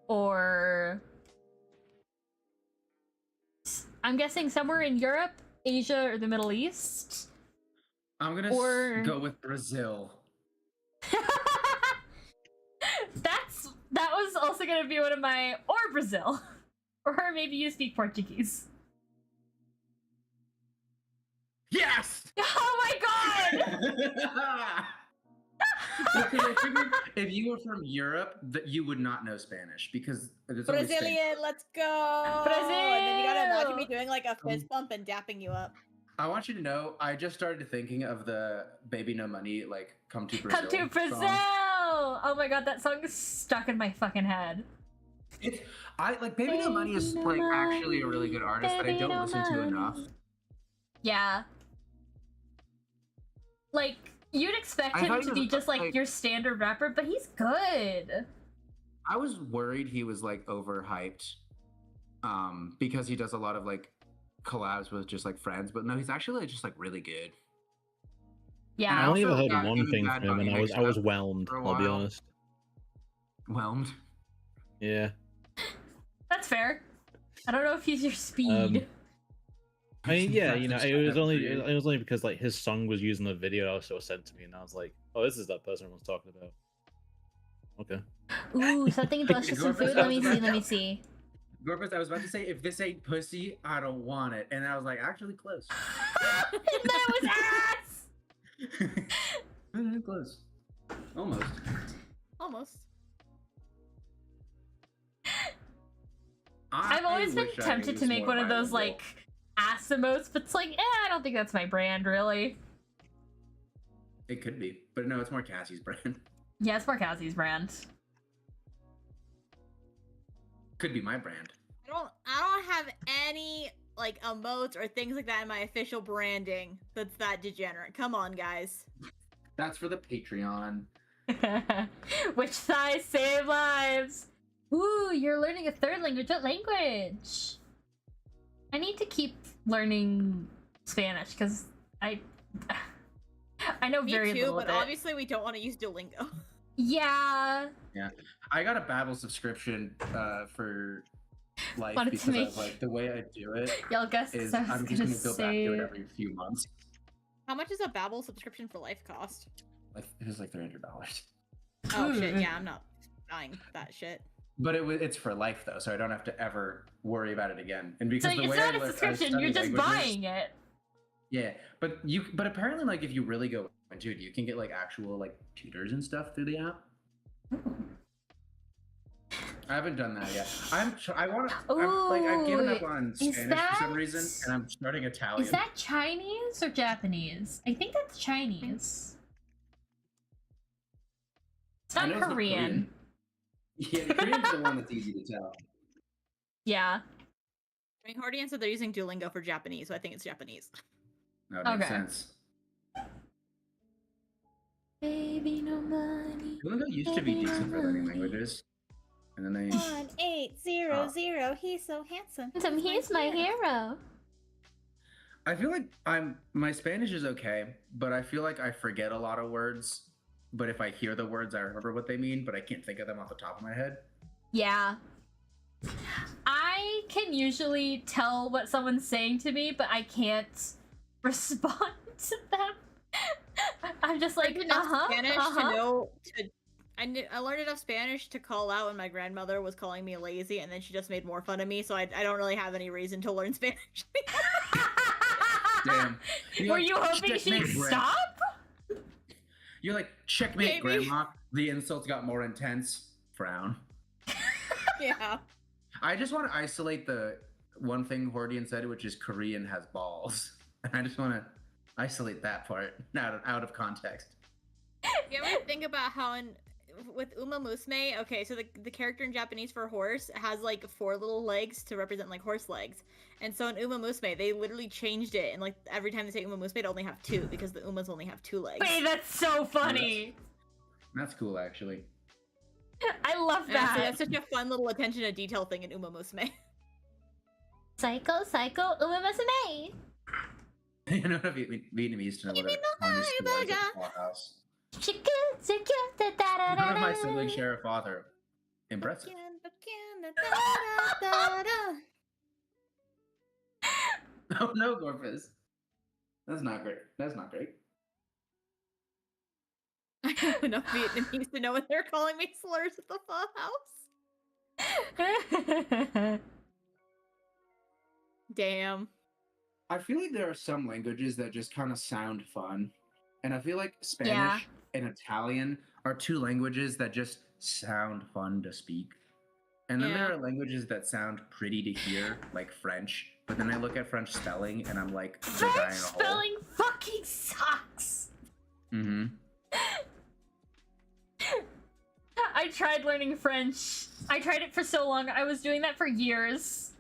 or I'm guessing somewhere in Europe, Asia, or the Middle East. I'm gonna Or- go with Brazil. That was also gonna be one of my or Brazil. Or maybe you speak Portuguese. Yes! Oh my god! Because I figured if you were from Europe, that you would not know Spanish because it's always Spanish. Brazilian, let's go! Brazil! And then you gotta imagine me doing like a fist bump and dapping you up. I want you to know, I just started thinking of the Baby No Money, like, Come to Brazil. Come to Brazil! song. Oh my god, that song is stuck in my fucking head. Baby No Money is Baby No like actually a really good artist that I Baby don't No listen to Money. enough. Yeah. Like, you'd expect I him thought to he be was, just like like- your standard rapper, but he's good. I was worried he was like overhyped, because he does a lot of like collabs with just like friends, but no, he's actually just like really good. Yeah. And I only ever also heard got one him thing Bad from him, Bunny and I was mixed up whelmed. for a I'll be while. honest. Whelmed. Yeah. That's fair. I don't know if he's your speed. I mean, yeah, That's you know, just it was kind of only weird. it was only because like his song was used in the video that was sent to me, and I was like, oh, this is that person I was talking about. Okay. Ooh, something delicious and food. Let me see. Let me see. Gorpus, I was about to say, if this ain't pussy, I don't want it. And I was like, actually close. And that was ass. Close. Almost. Almost. I've always been wish I tempted was to make more one of those bilingual. like ass emotes, but it's like, I don't think that's my brand, really. It could be, but no, it's more Cassie's brand. Yeah, it's more Cassie's brand. Could be my brand. I don't have any like emotes or things like that in my official branding that's that degenerate. Come on, guys. That's for the Patreon. Which thighs save lives? Ooh, you're learning a third language. What language? I need to keep learning Spanish because I know Me very too, little but of it. obviously we don't want to use Duolingo. Yeah. Yeah, I got a Babbel subscription for life Wanted to because make- of like the way I do it Y'all guess is I was I'm just gonna gonna go back to it say. every few months. How much does a Babbel subscription for life cost? Like it was like $300, Oh shit, Ooh. yeah, I'm not buying that shit. but it's for life though, so I don't have to ever worry about it again. And So because the it's way not I a subscription. You're just buying it. Yeah, but apparently like if you really go into it, you can get like actual like tutors and stuff through the app. I haven't done that yet. I want to. I've given up Ooh, on is Spanish for some that- reason, and I'm starting Italian. Is that Chinese or Japanese? I think that's Chinese. It's I not know it's not Korean. Yeah, the Korean's the one that's easy to tell. Yeah. I mean, Hordian said they're using Duolingo for Japanese, so I think it's Japanese. That makes Okay. sense. Baby, no money. Duolingo used to be decent for learning languages, and then they. 1800, he's so handsome. He's my hero. I feel like my Spanish is okay, but I feel like I forget a lot of words. But if I hear the words, I remember what they mean, but I can't think of them off the top of my head. Yeah. I can usually tell what someone's saying to me, but I can't respond to them. I'm just like, enough Spanish to uh-huh. know. I learned enough Spanish to call out when my grandmother was calling me lazy, and then she just made more fun of me. So I don't really have any reason to learn Spanish. Damn. You're Were like, you hoping she'd "Checkmate, Grandma." stop? You're like, checkmate, Maybe. Grandma. The insults got more intense. Frown. Yeah. I just want to isolate the one thing Hordian said, which is Korean has balls. I just want to isolate that part out of context. You ever think about how with Uma Musume, okay, so the character in Japanese for horse has like 4 little legs to represent like horse legs. And so in Uma Musume, they literally changed it, and like every time they say Uma Musume, they only have 2 because the Umas only have 2 legs. Wait, that's so funny. That's cool, actually. I love Yeah, so that. that's such a fun little attention to detail thing in Uma Musume. Psycho, Uma Musume. You know what Vietnamese to know what a communist school is at the Full House. None of my siblings share a father. Impressive. Oh no, Gorpus. That's not great. That's not great. I know enough Vietnamese to know when they're calling me slurs at the Full House. Damn. I feel like there are some languages that just kind of sound fun. And I feel like Spanish and Italian are 2 languages that just sound fun to speak. And then there Yeah. are languages that sound pretty to hear, like French. But then I look at French spelling and I'm like, they're dying French in a hole. spelling fucking sucks. Mm-hmm. I tried learning French. I tried it for so long. I was doing that for years.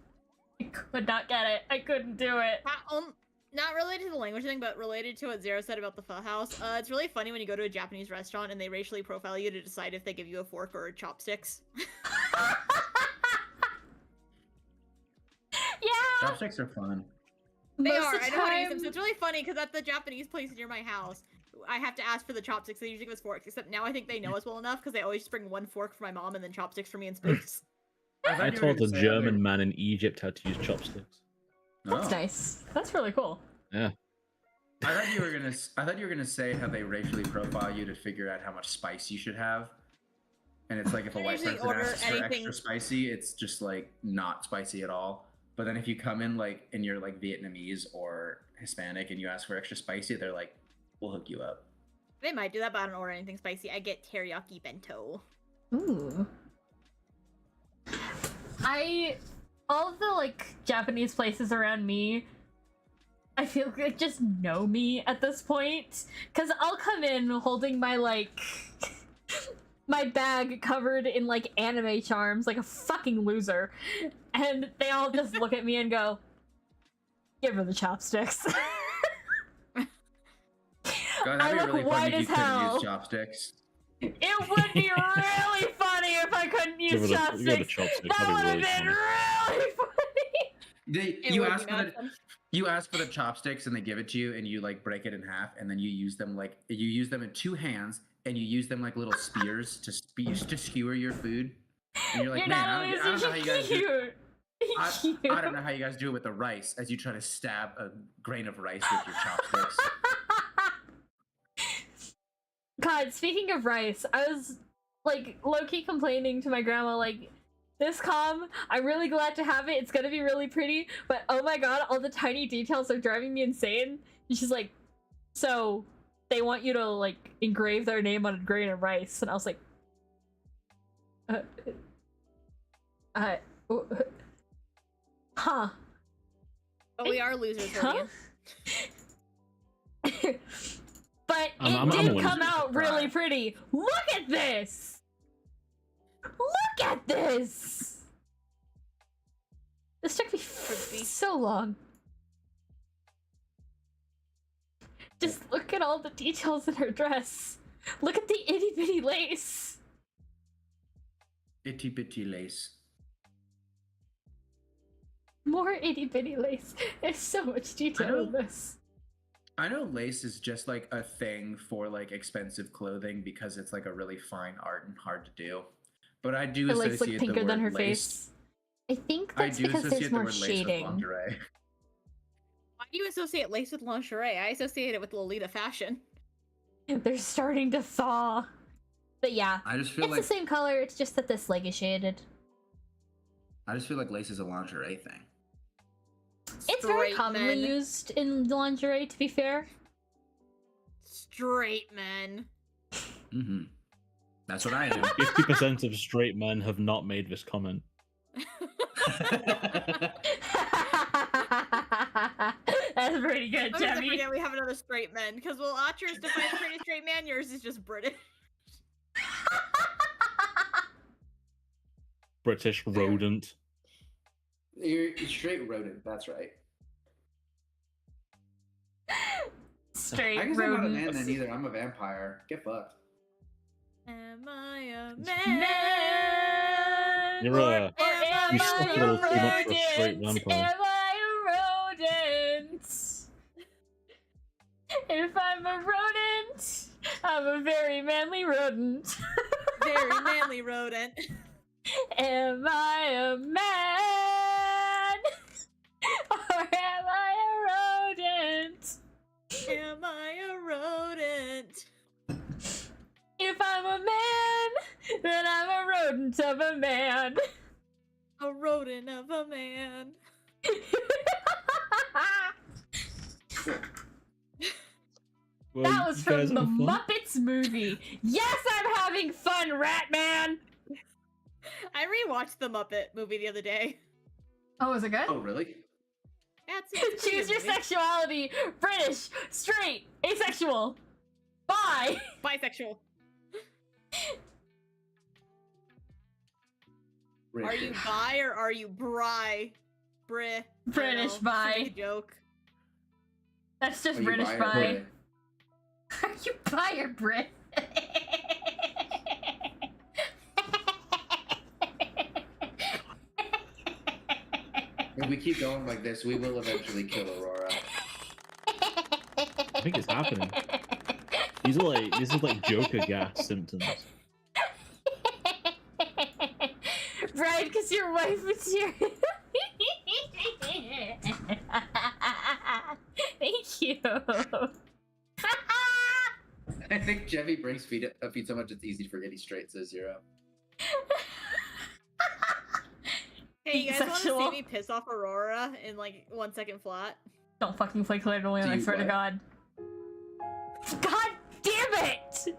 I could not get it. I couldn't do it. Not related to the language thing, but related to what Zero said about the Full House. It's really funny when you go to a Japanese restaurant and they racially profile you to decide if they give you a fork or chopsticks. Yeah. Chopsticks are fun. They Most are. of the I know how to use them. time- So it's really funny because at the Japanese place near my house, I have to ask for the chopsticks. They usually give us forks. Except now I think they know us well enough because they always just bring one fork for my mom and then chopsticks for me and spoons. I thought I you were taught gonna a say German man in Egypt how to use chopsticks. That's Oh. nice. That's really cool. Yeah. I thought you were gonna say how they racially profile you to figure out how much spice you should have. And it's like if a I white usually person order asks for anything- extra spicy, it's just like not spicy at all. But then if you come in like and you're like Vietnamese or Hispanic and you ask for extra spicy, they're like, "We'll hook you up." They might do that, but I don't order anything spicy. I get teriyaki bento. Ooh. All of the like Japanese places around me, I feel like just know me at this point. Cause I'll come in holding my like my bag covered in like anime charms like a fucking loser. And they all just look at me and go, "Give her the chopsticks." God, I that'd be look really white funny if as you couldn't hell. use chopsticks. It would be really funny if I couldn't Give her use the chopsticks. chopsticks. That would have That'd be been really funny. really funny. It You would ask be for mad fun. you ask for the chopsticks and they give it to you and you like break it in half and then you use them in two hands and you use them like little spears to skewer your food. And you're like, You're man, not I don't know how you guys do. cute. I don't know how you guys do it with the rice as you try to stab a grain of rice with your chopsticks. God, speaking of rice, I was like low-key complaining to my grandma like, this Comm, I'm really glad to have it. It's gonna be really pretty, but oh my god, all the tiny details are driving me insane. And she's like, so they want you to like engrave their name on a grain of rice, and I was like, huh. But we are losers, Huh? Rodian. But I'm it a did loser. come out really pretty. Look at this! Look at this! This took me Pretty. so long. Just look at all the details in her dress. Look at the itty bitty lace. Itty bitty lace. More itty bitty lace. There's so much detail in know. this. I know lace is just like a thing for like expensive clothing because it's like a really fine art and hard to do. But I do Her lace associate look the pinker word than her lace. face. I think I that's do because associate there's the more word lace with shading. lingerie. Why do you associate lace with lingerie? I associate it with Lolita fashion. They're starting to thaw. But yeah, I just feel it's like the same color, it's just that this leg is shaded. lace is a lingerie thing. It's very Straight commonly men. used in lingerie, to be fair. Straight men. Mm-hmm. That's what I am. 50% of straight men have not made this comment. That's pretty good, I'm gonna Jemmy. forget we have another straight man, because while Atras defines pretty straight man, yours is just British. British rodent. You're straight rodent. That's right. Straight I guess I'm not a man rodents. then either. I'm a vampire. Get fucked. Am I a Man. man? You're a. Or am You I suck a a little too much for a straight rodent? vampire. Am I a rodent? If I'm a rodent, I'm a very manly rodent. Very manly rodent. Am I a man? Or am I a rodent? Am I a rodent? If I'm a man, then I'm a rodent of a man. A rodent of a man. Well, That was you from guys the have fun? Muppets movie. Yes, I'm having fun, Ratman. I rewatched the Muppet movie the other day. Oh, is it good? Oh, really? Yeah, it's a pretty Choose good your movie. sexuality: British, straight, asexual, bi. Bisexual. Are you bi or are you bri? Bri. I don't British know, just to bi. make a joke. That's just Are you British bi or bi. Brit? Are you bi or Brit? If we keep going like this, we will eventually kill Aurora. I think it's happening. These are like Joker gas symptoms. Right, because your wife is here. Thank you. I think Jeffy brings feet so much it's easy to forget he's straight, says Zero. Hey, you guys want to Sexual. see me piss off Aurora in like 1 second flat? Don't fucking play Claire to Lune, Do I you swear to what? God. God damn it!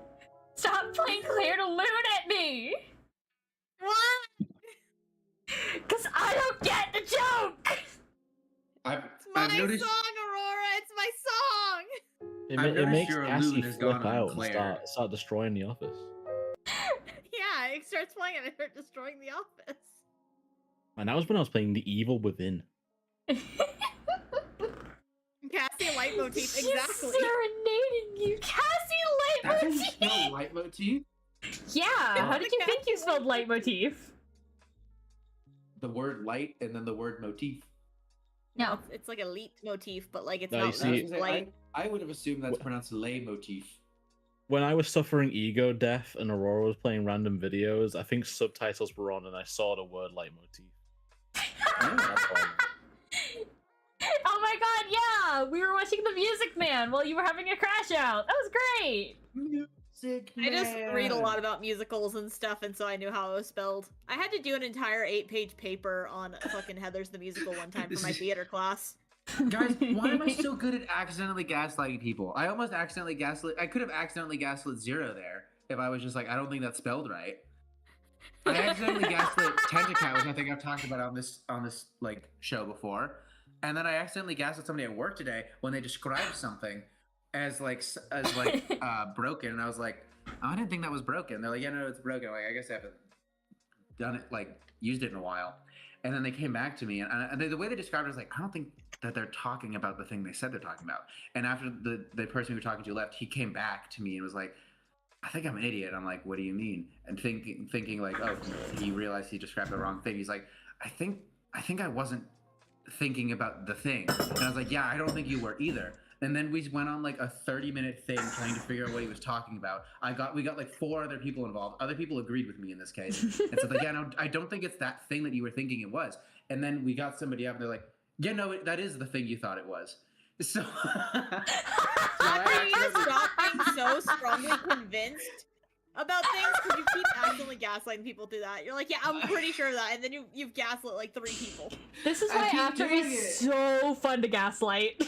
Stop playing Claire to Lune at me! What? Cause I don't get the joke! I've It's my noticed. song, Aurora. It's my song. It, I've it noticed makes your Cassie loon has flip gone on out and Claire. start destroying the office. Yeah, it starts playing and I start destroying the office. And that was when I was playing The Evil Within. Cassie and leitmotif, She's exactly. serenading you, Cassie That's how you leitmotif. spell leitmotif? Yeah, how did you think you spelled leitmotif? The word light and then the word motif. No, It's like a leet motif, but like it's No, you not see- light. I would have assumed that's pronounced lay motif. When I was suffering ego death and Aurora was playing random videos, I think subtitles were on and I saw the word leitmotif. That's all. oh my god, yeah! We were watching The Music Man while you were having a crash out. That was great! Music I just read a man. lot about musicals and stuff, and so I knew how it was spelled. I had to do an entire 8-page paper on fucking Heather's the Musical one time for my theater class. Guys, why am I so good at accidentally gaslighting people? I almost accidentally gaslit. I could have accidentally gaslit Zero there if I was just like, I don't think that's spelled right. I accidentally gaslit Tentacat, which I think I've talked about on this like show before, and then I accidentally gaslit somebody at work today when they described something as broken, and I was like, oh, I didn't think that was broken. They're like, yeah, no, it's broken. I'm like, I guess I haven't done it, like used it in a while. And then they came back to me, and the way they described it was like, I don't think that they're talking about the thing they said they're talking about. And after the person we were talking to left, he came back to me and was like, I think I'm an idiot. I'm like, what do you mean? And thinking like, oh, he realized he described the wrong thing. He's like, I think I wasn't thinking about the thing. And I was like, yeah, I don't think you were either. And then we went on like a 30-minute thing trying to figure out what he was talking about. We got like 4 other people involved. Other people agreed with me in this case. And so like, yeah, no, I don't think it's that thing that you were thinking it was. And then we got somebody up and they're like, yeah, no, that is the thing you thought it was. So, After you stop being so strongly convinced about things, because you keep accidentally gaslighting people through that. You're like, yeah, I'm pretty sure of that, and then you've gaslit like 3 people. This is I why keep After doing is it. so fun to gaslight.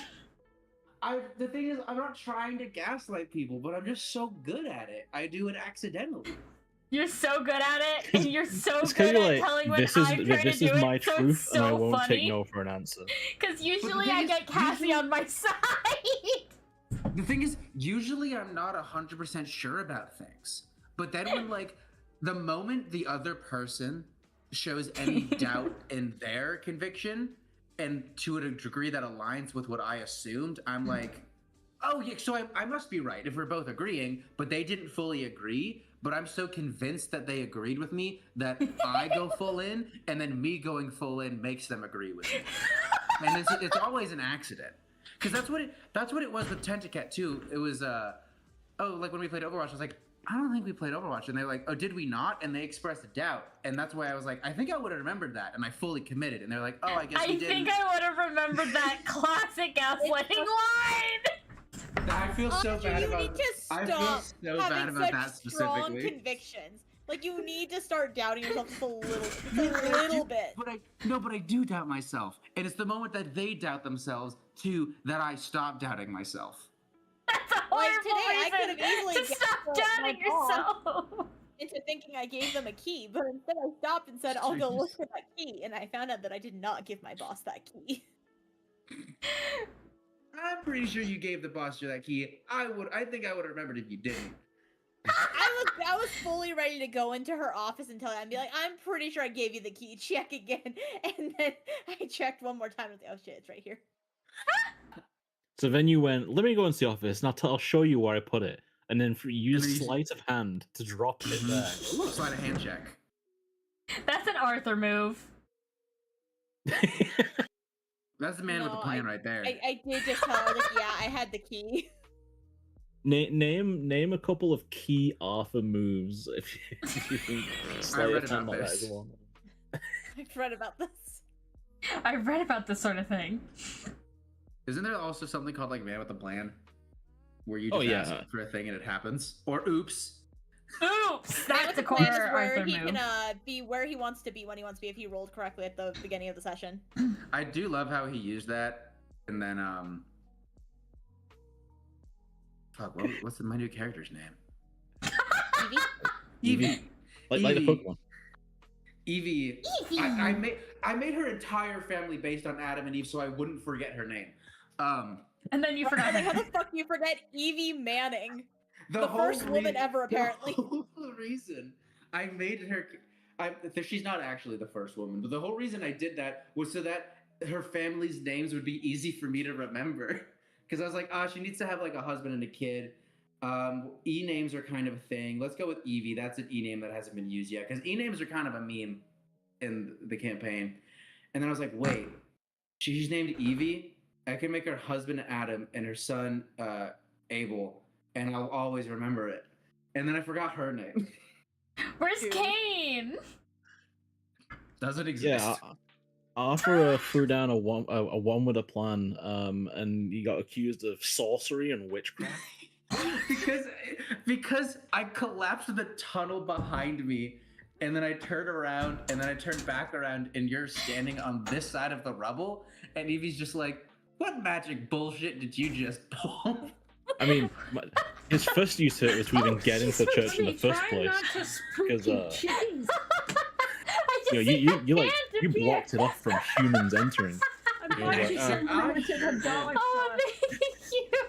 the thing is, I'm not trying to gaslight people, but I'm just so good at it. I do it accidentally. You're so good at it, and you're so It's 'cause good you're at like, telling when this I'm is trying this to do is my it, so truth, it's and I so won't funny. take no for an answer. Because usually thing I is, get Cassie usually- on my side. The thing is, usually I'm not 100% sure about things. But then when like the moment the other person shows any doubt in their conviction, and to a degree that aligns with what I assumed, I'm like, oh yeah, so I must be right if we're both agreeing, but they didn't fully agree. But I'm so convinced that they agreed with me that I go full in, and then me going full in makes them agree with me. And it's always an accident. Because that's what it was with Tentacat too. It was like when we played Overwatch, I was like, I don't think we played Overwatch, and they're like, oh, did we not? And they expressed a doubt, and that's why I was like, I think I would have remembered that, and I fully committed. And they're like, oh, I guess we I didn't. think I would have remembered that classic gaslighting line. I feel so Andre, bad you about. need to I stop feel so bad having about such that strong specifically. convictions. Like, you need to start doubting yourself just a little bit. But I do doubt myself, and it's the moment that they doubt themselves too that I stop doubting myself. That's a Like, horrible today, I reason could've easily to stop gaslit doubting my boss. yourself. Into thinking I gave them a key, but instead I stopped and said, I'll go look for that key, and I found out that I did not give my boss that key. I'm pretty sure you gave the boss that key. I think I would have remembered if you didn't. I was fully ready to go into her office and tell her, and be like, I'm pretty sure I gave you the key, check again. And then I checked one more time and was like, oh shit, it's right here. So then you went, let me go into the office and I'll show you where I put it. And then use then you- sleight of hand to drop it there. Slide a hand check. That's an Arthur move. That's the man with the No, plan right there. I did just tell her, like, yeah, I had the key. Name a couple of key Arthur moves if you think Sleight read of Hand about like that this. is one. I've read about this. I've read about this sort of thing. Isn't there also something called like Man with a Plan, where you Oh, just yeah. ask for a thing and it happens, or oops? Oops! That That's was the the plan is core where Arthur he move. can be where he wants to be when he wants to be if he rolled correctly at the beginning of the session. I do love how he used that, and then fuck, what's my new character's name? Evie? Evie. Like the Evie. Pokemon. Evie. I made her entire family based on Adam and Eve, so I wouldn't forget her name. And then you forgot Like, how her. the fuck do you forget Evie Manning? The whole first woman ever, apparently. The whole reason I made her, she's not actually the first woman, but the whole reason I did that was so that her family's names would be easy for me to remember. Because I was like, she needs to have like a husband and a kid. E names are kind of a thing. Let's go with Evie. That's an E name that hasn't been used yet. Because E names are kind of a meme in the campaign. And then I was like, wait, she's named Evie. I can make her husband Adam and her son Abel, and I'll always remember it. And then I forgot her name. Where's Dude. Kane? Doesn't exist. Yeah, Arthur threw down a one with a plan, and he got accused of sorcery and witchcraft. because I collapsed the tunnel behind me, and then I turned around, and then I turned back around, and you're standing on this side of the rubble, and Evie's just like, "What magic bullshit did you just pull?" I mean, his first use to it was to even get into church in the first place. Because I just you like you blocked it off from humans entering. You're like, Oh, thank you.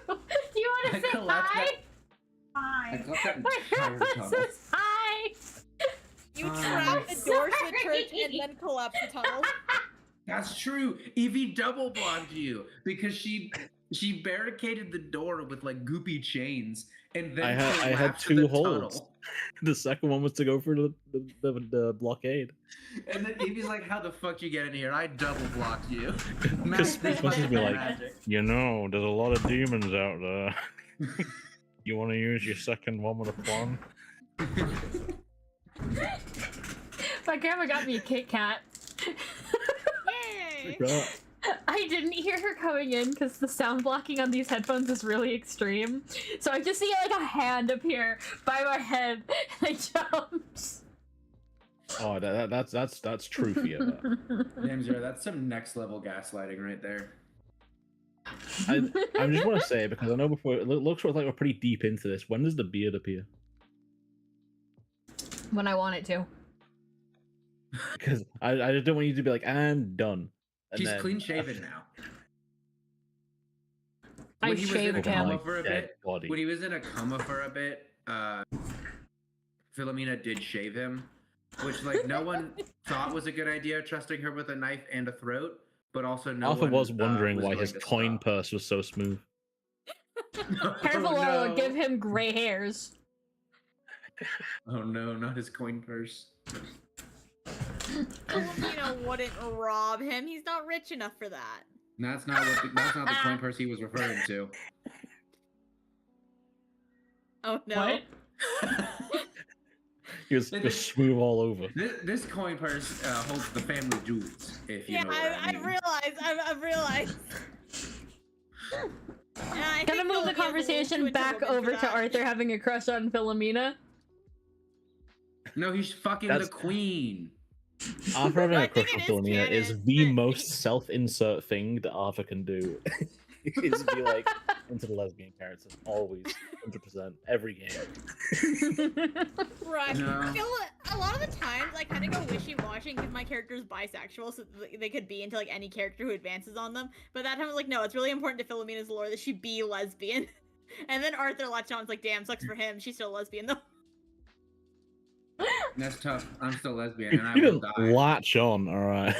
Do you want I to say collapsed hi? I got that My entire grandma tunnel. says hi. You Oh, trapped the doors to the sorry. church and then collapsed the tunnel. That's true. Evie double blocked you because she barricaded the door with like goopy chains, and then I had collapsed two the holes. tunnel. The second one was to go through the blockade. And then Evie's like, "How the fuck you get in here? I double blocked you." Because Magic, supposed to be like, magic. you know, there's a lot of demons out there. You want to use your second one with a plan? My grandma got me a Kit Kat. Yay! I didn't hear her coming in because the sound blocking on these headphones is really extreme. So I just see like a hand appear by my head and I jumped. Oh, that's true for you. Damn, Zero, that's some next level gaslighting right there. I just want to say, because I know before it looks like we're pretty deep into this. When does the beard appear? When I want it to. Because I just don't want you to be like, and done. And He's then, clean shaven now. I When he was in a shaved him. coma for a dead bit, body. when he was in a coma for a bit, Philomena did shave him, which like no one thought was a good idea, trusting her with a knife and a throat, but also no Arthur one was wondering why willing his to coin stop. purse was so smooth. Careful Oh, or I'll no. give him gray hairs. Oh no, not his coin purse. Filipino wouldn't rob him. He's not rich enough for that. That's not the coin purse he was referring to. Oh no. What? He was smooth all over. This coin purse holds the family jewels, if you Yeah, know what I mean. I've realized. Yeah, I Gonna think move the Philomena's a little conversation too back into women over for to that. Arthur having a crush on Philomena. No, he's fucking That's- the queen. Arthur having I a crush think on it is Philomena is canon the that- most self-insert thing that Arthur can do. Is be like into the lesbian characters always, 100%, every game. Right. No. I feel like a lot of the times I kind of go wishy-washy and give my characters bisexual so that they could be into like any character who advances on them. But that time I was like, no, it's really important to Philomena's lore that she be lesbian. And then Arthur latched on. It's like, damn, sucks for him. She's still a lesbian though. That's tough. I'm still lesbian, and I You will didn't die. latch on, alright.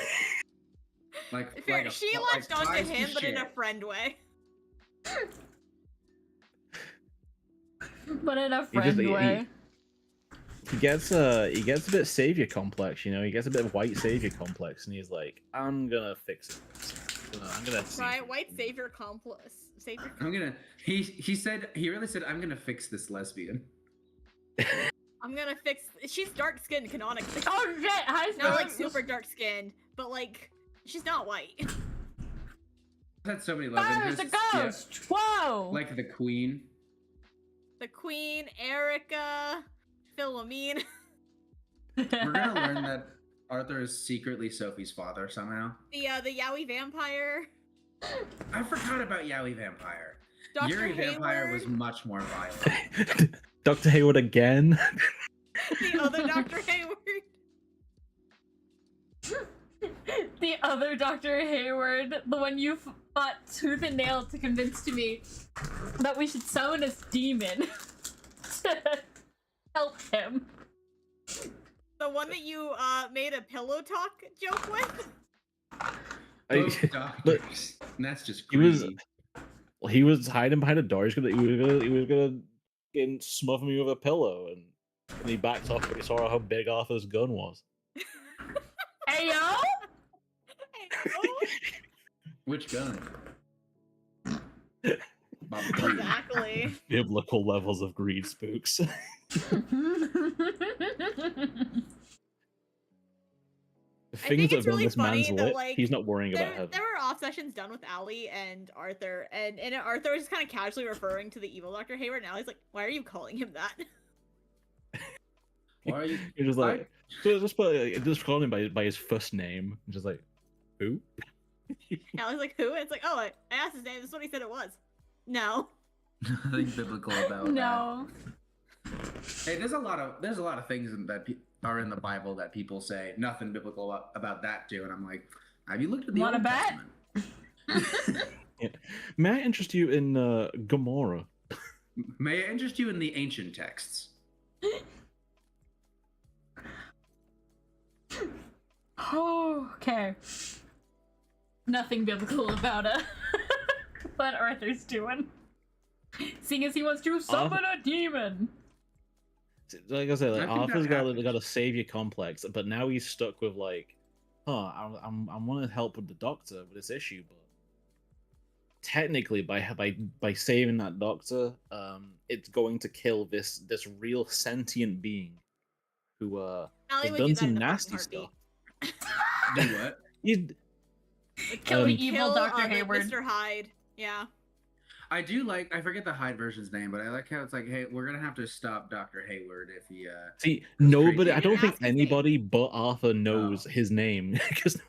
Fair, she latched onto spice him, to but in a shit. friend way. But in a He just- friend way. gets a bit savior complex, you know. He gets a bit of white savior complex, and he's like, "I'm gonna fix it. I'm gonna see Right, it." white savior complex. Savior. I'm gonna. He really said I'm gonna fix this lesbian. I'm gonna fix. She's dark skinned canonically. Oh shit! Hi, Not like Spokes. super dark skinned, but like she's not white. I've had so many love There's interests. a Yeah, ghost. Whoa! like the queen. The Queen, Erica, Philomene. We're gonna learn that Arthur is secretly Sophie's father somehow. The Yowie vampire. I forgot about Yowie Vampire. Dr. Yuri Hayward. Vampire was much more violent. Dr. Hayward again. The other Dr. Hayward. The other Dr. Hayward, the one you fought tooth and nail to convince to me that we should summon a demon to help him. The one that you made a pillow talk joke with. Both doctors. And that's just He was- greedy. He was hiding behind a door. He was gonna fucking smother me with a pillow, and he backed off when he saw how big Arthur's gun was. Hey yo! Which gun? Bob Green. Exactly. Biblical levels of greed, spooks. The think things that it's have on really this man's funny that, lip, like, he's not worrying about There heaven. were off sessions done with Allie and Arthur, and Arthur was just kind of casually referring to the evil Dr. Hayward, and Allie's like, "Why are you calling him that?" Why are you? You're just like, just calling him by his first name. Just like, who? Allie's like, "Who?" And it's like, "Oh, I asked his name. This is what he said it was." No. Nothing biblical about No. that. Hey, there's a lot of things that are in the Bible that people say nothing biblical about that too, and I'm like, have you looked at the Wanna Old bet? Testament? May I interest you in Gomorrah? May I interest you in the ancient texts? Oh, okay. Nothing biblical about what Arthur's doing. Seeing as he wants to summon a demon. Like I said, like I think that Arthur's happens. got a savior complex, but now he's stuck with like, I want to help with the doctor with this issue, but technically by saving that doctor, it's going to kill this real sentient being who Allie has would done do that some in a nasty fucking stuff. Do what? Kill Um, the evil Dr. the Hayward. Mr. Hyde. Yeah. I do like. I forget the Hyde version's name, but I like how it's like, hey, we're gonna have to stop Dr. Hayward if he. See, nobody. I You don't didn't think ask his name. anybody but Arthur knows Oh. his name because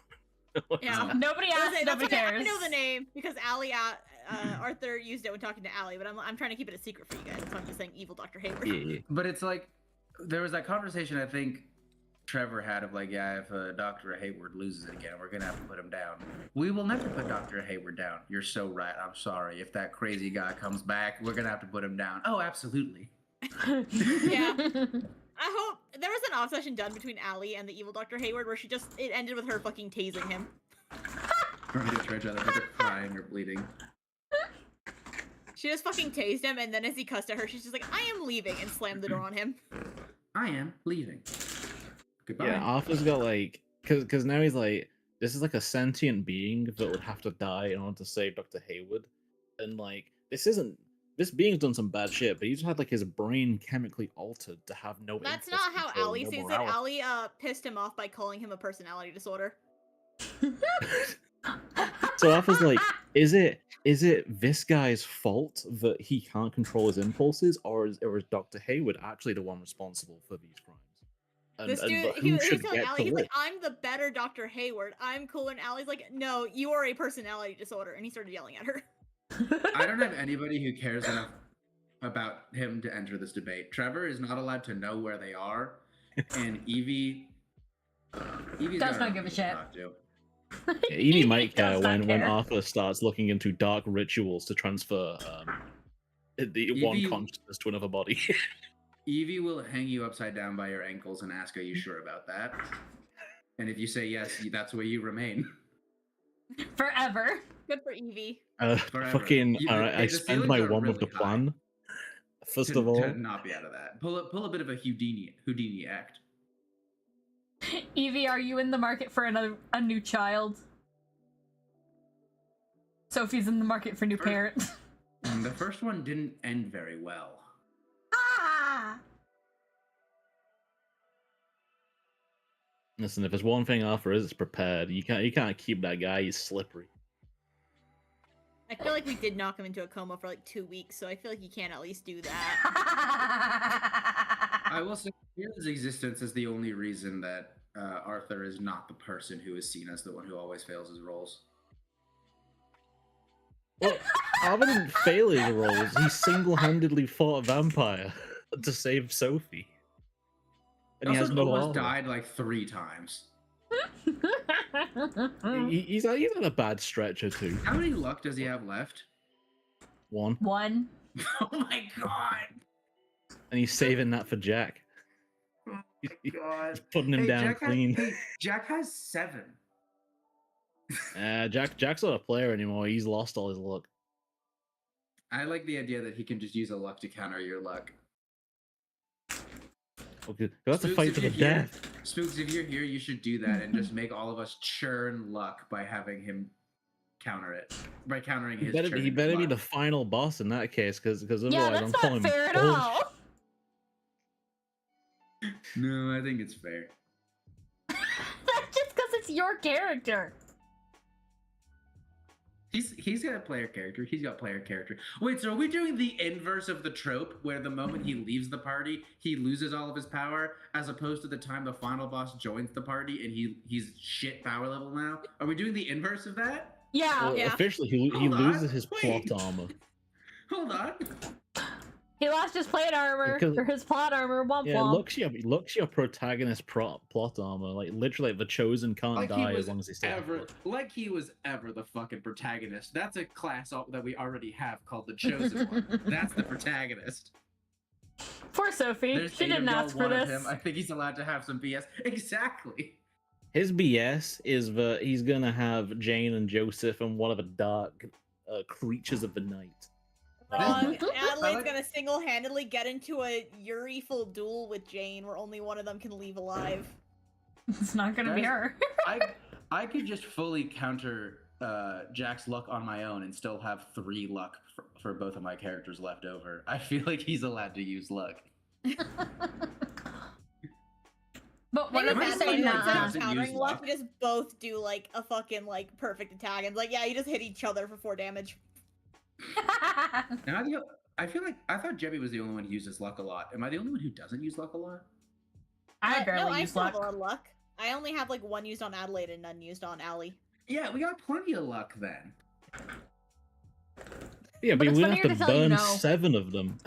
Yeah. Nobody I was asked, like, nobody okay, I cares. know the name because Allie, Arthur used it when talking to Allie, but I'm trying to keep it a secret for you guys, so I'm just saying evil Dr. Hayward. yeah. But it's like there was that conversation I think Trevor had of like, yeah, if Dr. Hayward loses it again, we're gonna have to put him down. We will never put Dr. Hayward down. You're so right. I'm sorry. If that crazy guy comes back, we're gonna have to put him down. Oh, absolutely. Yeah. I hope there was an off session done between Allie and the evil Dr. Hayward where it ended with her fucking tasing him. Right to each other, but they're crying or bleeding. She just fucking tased him, and then as he cussed at her, she's just like, "I am leaving," and slammed the door on him. I am leaving. Goodbye. Yeah, Arthur's got like, because now he's like, this is like a sentient being that would have to die in order to save Dr. Hayward, and like, this being's done some bad shit, but he's had like his brain chemically altered to have no. That's impulse not how control, Allie no sees it. morality. Allie pissed him off by calling him a personality disorder. So Arthur's like, is it this guy's fault that he can't control his impulses, or is Dr. Hayward actually the one responsible for these crimes? This dude, but he who was should telling get Allie, to he's live? like, "I'm the better Dr. Hayward. I'm cool." And Allie's like, "No, you are a personality disorder." And he started yelling at her. I don't have anybody who cares enough about him to enter this debate. Trevor is not allowed to know where they are, and Evie's Does got not enough give a people to shit. talk to. Yeah, Evie might care Does not when care. Arthur starts looking into dark rituals to transfer the one Evie- consciousness to another body. Evie will hang you upside down by your ankles and ask, "Are you sure about that?" And if you say yes, that's where you remain. Forever. Good for Evie. Forever. Fucking You- all right. hey, I the spend ceilings my are one with the really high. plan. First to, of all, to not be out of that. Pull a bit of a Houdini act. Evie, are you in the market for a new child? Sophie's in the market for new parents. The first one didn't end very well. Ah! listen, if there's one thing Arthur is, it's prepared. You can't keep that guy. He's slippery. I feel like we did knock him into a coma for like 2 weeks, so I feel like you can at least do that. I will say his existence is the only reason that Arthur is not the person who is seen as the one who always fails his roles. Well, Arthur didn't fail his roles. He single-handedly fought a vampire to save Sophie. And he has no almost armor. died like 3 times. He's had a bad stretch or two. How many luck does he have left? One. One. Oh my god! And he's saving that for Jack. Oh my god! He's putting him down Jack clean. Jack has 7. Jack's not a player anymore. He's lost all his luck. I like the idea that he can just use a luck to counter your luck. Okay, that's a Spooks, fight if to the you're here- death. Spooks, if you're here, you should do that and just make all of us churn luck by having him counter it. By countering his churn. He better be luck. the final boss in that case, because otherwise Yeah, I'm that's not calling fair at bullshit. all. No, I think it's fair. That's just because it's your character. He's got a player character. He's got player character. Wait, so are we doing the inverse of the trope where the moment he leaves the party, he loses all of his power, as opposed to the time the final boss joins the party and he's shit power level now? Are we doing the inverse of that? Yeah. Well, Yeah. officially, he Hold on, loses his wait. plot armor. Hold on. He lost his plate armor, Because- or his plot armor. Womp Yeah, womp. looks your protagonist plot armor. Like literally, the chosen can't Like he die was as long as they stay. ever, like he was ever the fucking protagonist. That's a class that we already have called the Chosen One. That's the protagonist. Poor Sophie. There's She 8 didn't of y'all, ask for 1 of this. him. I think he's allowed to have some BS. Exactly. His BS is that he's gonna have Jane and Joseph and one of the dark creatures of the night. Wrong. I Adelaide's like- gonna single-handedly get into a Yuri-full duel with Jane, where only one of them can leave alive. It's not gonna be Guys, her. I could just fully counter Jack's luck on my own and still have 3 luck for both of my characters left over. I feel like he's allowed to use luck. But what Maybe if Am I I that's say saying like, that instead nah? of doesn't countering use luck, luck? you just both do like a fucking like perfect attack, and it's like, yeah, you just hit each other for 4 damage. Now I feel like I thought Jebby was the only one who uses luck a lot. Am I the only one who doesn't use luck a lot? I No, barely I use still have luck. a lot of luck. I only have like 1 used on Adelaide and none used on Allie. Yeah, we got plenty of luck then. Yeah, But but it's we have funnier to to tell you burn no. 7 of them.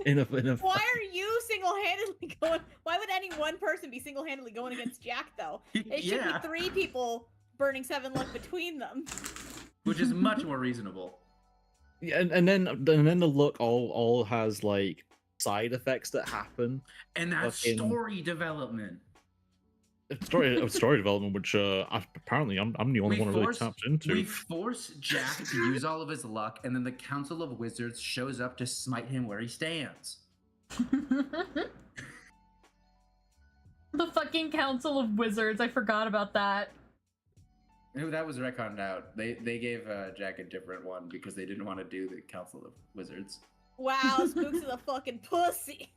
in a Why are you single-handedly going? Why would any one person be single-handedly going against Jack though? It should Yeah, be 3 people burning 7 luck between them. which is much more reasonable. Yeah, and then the look all has like side effects that happen. And that's Fucking- story development. Story development, which apparently I'm the only one who really tapped into. We force Jack to use all of his luck, and then the Council of Wizards shows up to smite him where he stands. The fucking Council of Wizards. I forgot about that. That was retconned out. They gave Jack a different one because they didn't want to do the Council of Wizards. Wow, Spooks is a fucking pussy.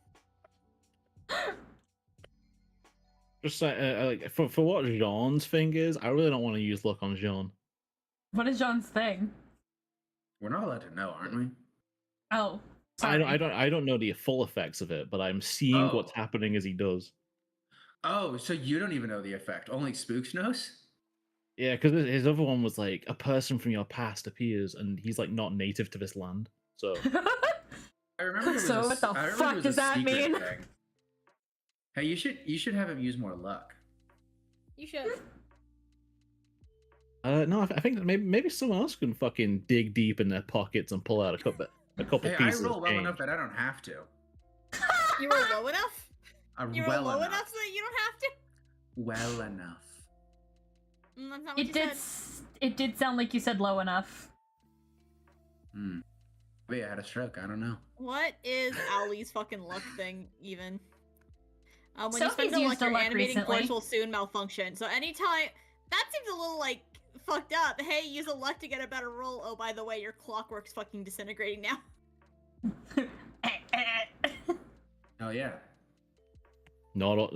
Just like for what Jean's thing is, I really don't want to use luck on Jean. What is John's thing? We're not allowed to know, aren't we? Oh, sorry. I don't know the full effects of it, but I'm seeing what's Oh. happening as he does. Oh, so you don't even know the effect. Only Spooks knows? Yeah, because his other one was like a person from your past appears, and he's like not native to this land. So I remember it was So a- what the I remember fuck it was does a that secret mean? thing. Hey, you should have him use more luck. You should. no, I think that maybe someone else can fucking dig deep in their pockets and pull out a couple Hey, I pieces roll of well change. enough that I don't have to. You were low enough? I'm You were well low enough. enough so that you don't have to? Well enough. That's not what It you did. said. It did sound like you said low enough. Hmm. Maybe I had a stroke. I don't know. What is Owlie's fucking luck thing even? When you Sophie's spend a used luck, the your luck animating recently. force will soon malfunction. So anytime that seems a little like fucked up. Hey, use a luck to get a better roll. Oh, by the way, your clockwork's fucking disintegrating now. Oh yeah. Not all,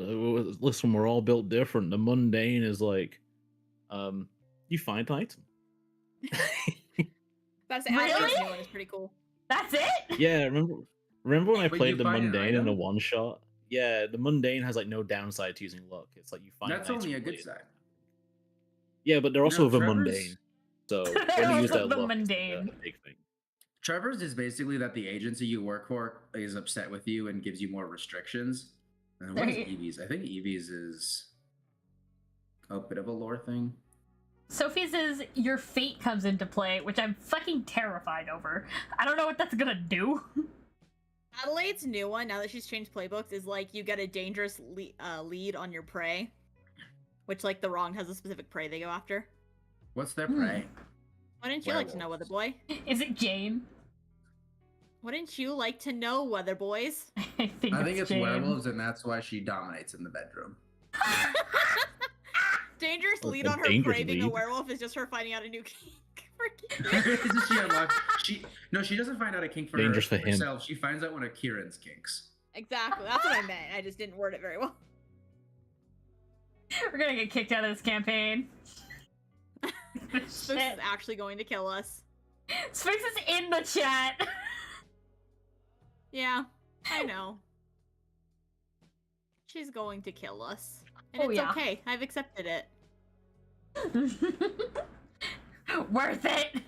listen, we're all built different. The mundane is like, you find an item. That's Really? Owlie's new one is pretty cool. That's it? Yeah, remember when I Wait, you played the find an mundane in a item? one shot? Yeah, the mundane has like no downside to using luck. It's like you find That's an item only a good later. side. Yeah, but they're also No, the Trevor's- mundane. So They're when you use also that the luck, it's mundane. like a big thing. Trevor's is basically that the agency you work for is upset with you and gives you more restrictions. And what is Right. Evie's? I think Evie's is a bit of a lore thing. Sophie's is your fate comes into play, which I'm fucking terrified over. I don't know what that's gonna do. Adelaide's new one, now that she's changed playbooks, is like you get a dangerous lead on your prey, which like the wrong has a specific prey they go after. What's their prey? Wouldn't you like to know, Weather Boy? Is it Jane? Wouldn't you like to know, Weather Boys? I think It's Jane. werewolves, and that's why she dominates in the bedroom. Dangerous Oh, lead a on her dangerous prey being a lead. werewolf is just her finding out a new kink for Isn't she unlocked? She doesn't find out a kink for Dangerous for him. herself. She finds out one of Kieran's kinks. Exactly, that's what I meant. I just didn't word it very well. We're gonna get kicked out of this campaign. Spooks Shit. is actually going to kill us. Sphinx is in the chat. Yeah, I know. She's going to kill us. And Oh, it's yeah. okay. I've accepted it. Worth it.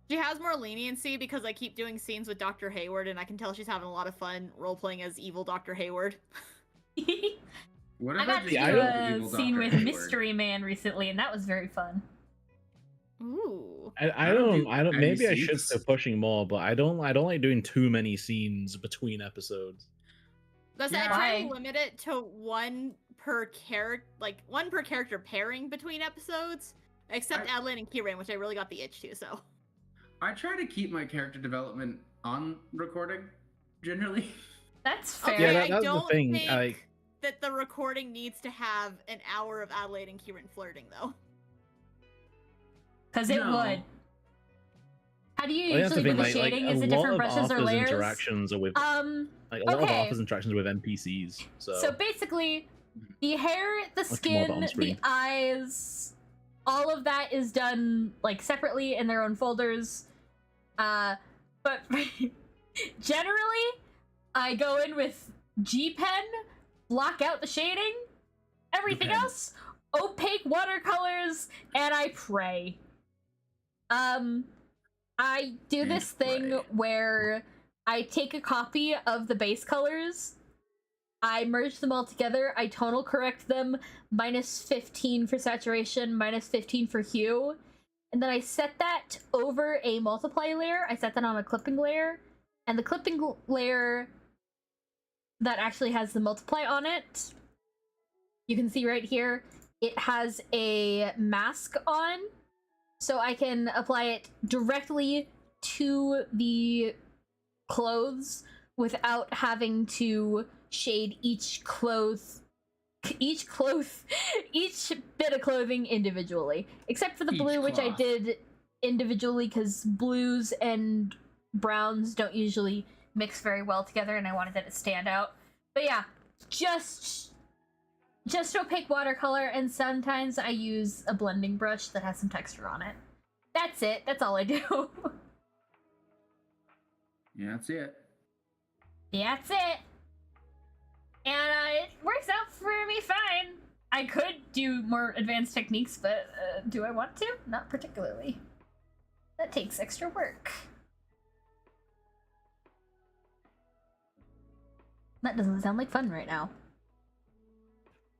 She has more leniency because I keep doing scenes with Dr. Hayward and I can tell she's having a lot of fun role-playing as evil Dr. Hayward. What I got about to I do don't- a evil scene Dr. with Hayward? Mystery Man recently, and that was very fun. Ooh. I don't any maybe I should scenes. start pushing more, but I don't like doing too many scenes between episodes. That's Yeah. I try to Why? limit it to one per character pairing between episodes. Except I- Adelaide and Kieran, which I really got the itch to, so. I try to keep my character development on recording, generally. That's fair. Okay, Yeah, I that's the don't thing, think that the recording needs to have an hour of Adelaide and Kieran flirting, though. Because it No. would. How do you Well, that's the usually do thing, the like shading? a Is it lot different of brushes or Arthur's layers? interactions are with like a lot of okay. Arthur's interactions are with NPCs. So basically, the hair, the Much more skin, on the screen. eyes, all of that is done like separately in their own folders. But generally, I go in with G Pen, block out the shading, everything pen. else, opaque watercolors, and I pray. I do And this thing pray. where I take a copy of the base colors, I merge them all together, I tonal correct them, -15 for saturation, -15 for hue, and then I set that over a multiply layer. I set that on a clipping layer, and the clipping layer that actually has the multiply on it, you can see right here, it has a mask on, so I can apply it directly to the clothes without having to shade each bit of clothing individually, except for the Each blue, which I cloth. did individually because blues and browns don't usually mix very well together, and I wanted that to stand out. But yeah, just opaque watercolor, and sometimes I use a blending brush that has some texture on it. That's it. That's all I do. Yeah, that's it. That's it. And it works out for me fine. I could do more advanced techniques, but do I want to? Not particularly. That takes extra work. That doesn't sound like fun right now.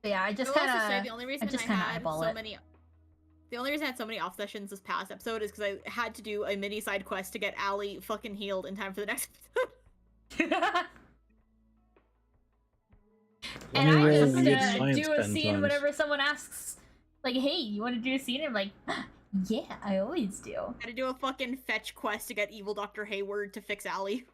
But yeah, I just I will also say kind the only reason just I kinda had eyeball so it. many. The only reason I had so many off sessions this past episode is because I had to do a mini side quest to get Allie fucking healed in time for the next episode. of. Let And me I roll just weird science do a pen scene times. whenever someone asks, like, "Hey, you want to do a scene?" I'm like, Yeah, I always do. Had to do a fucking fetch quest to get evil Dr. Hayward to fix Allie.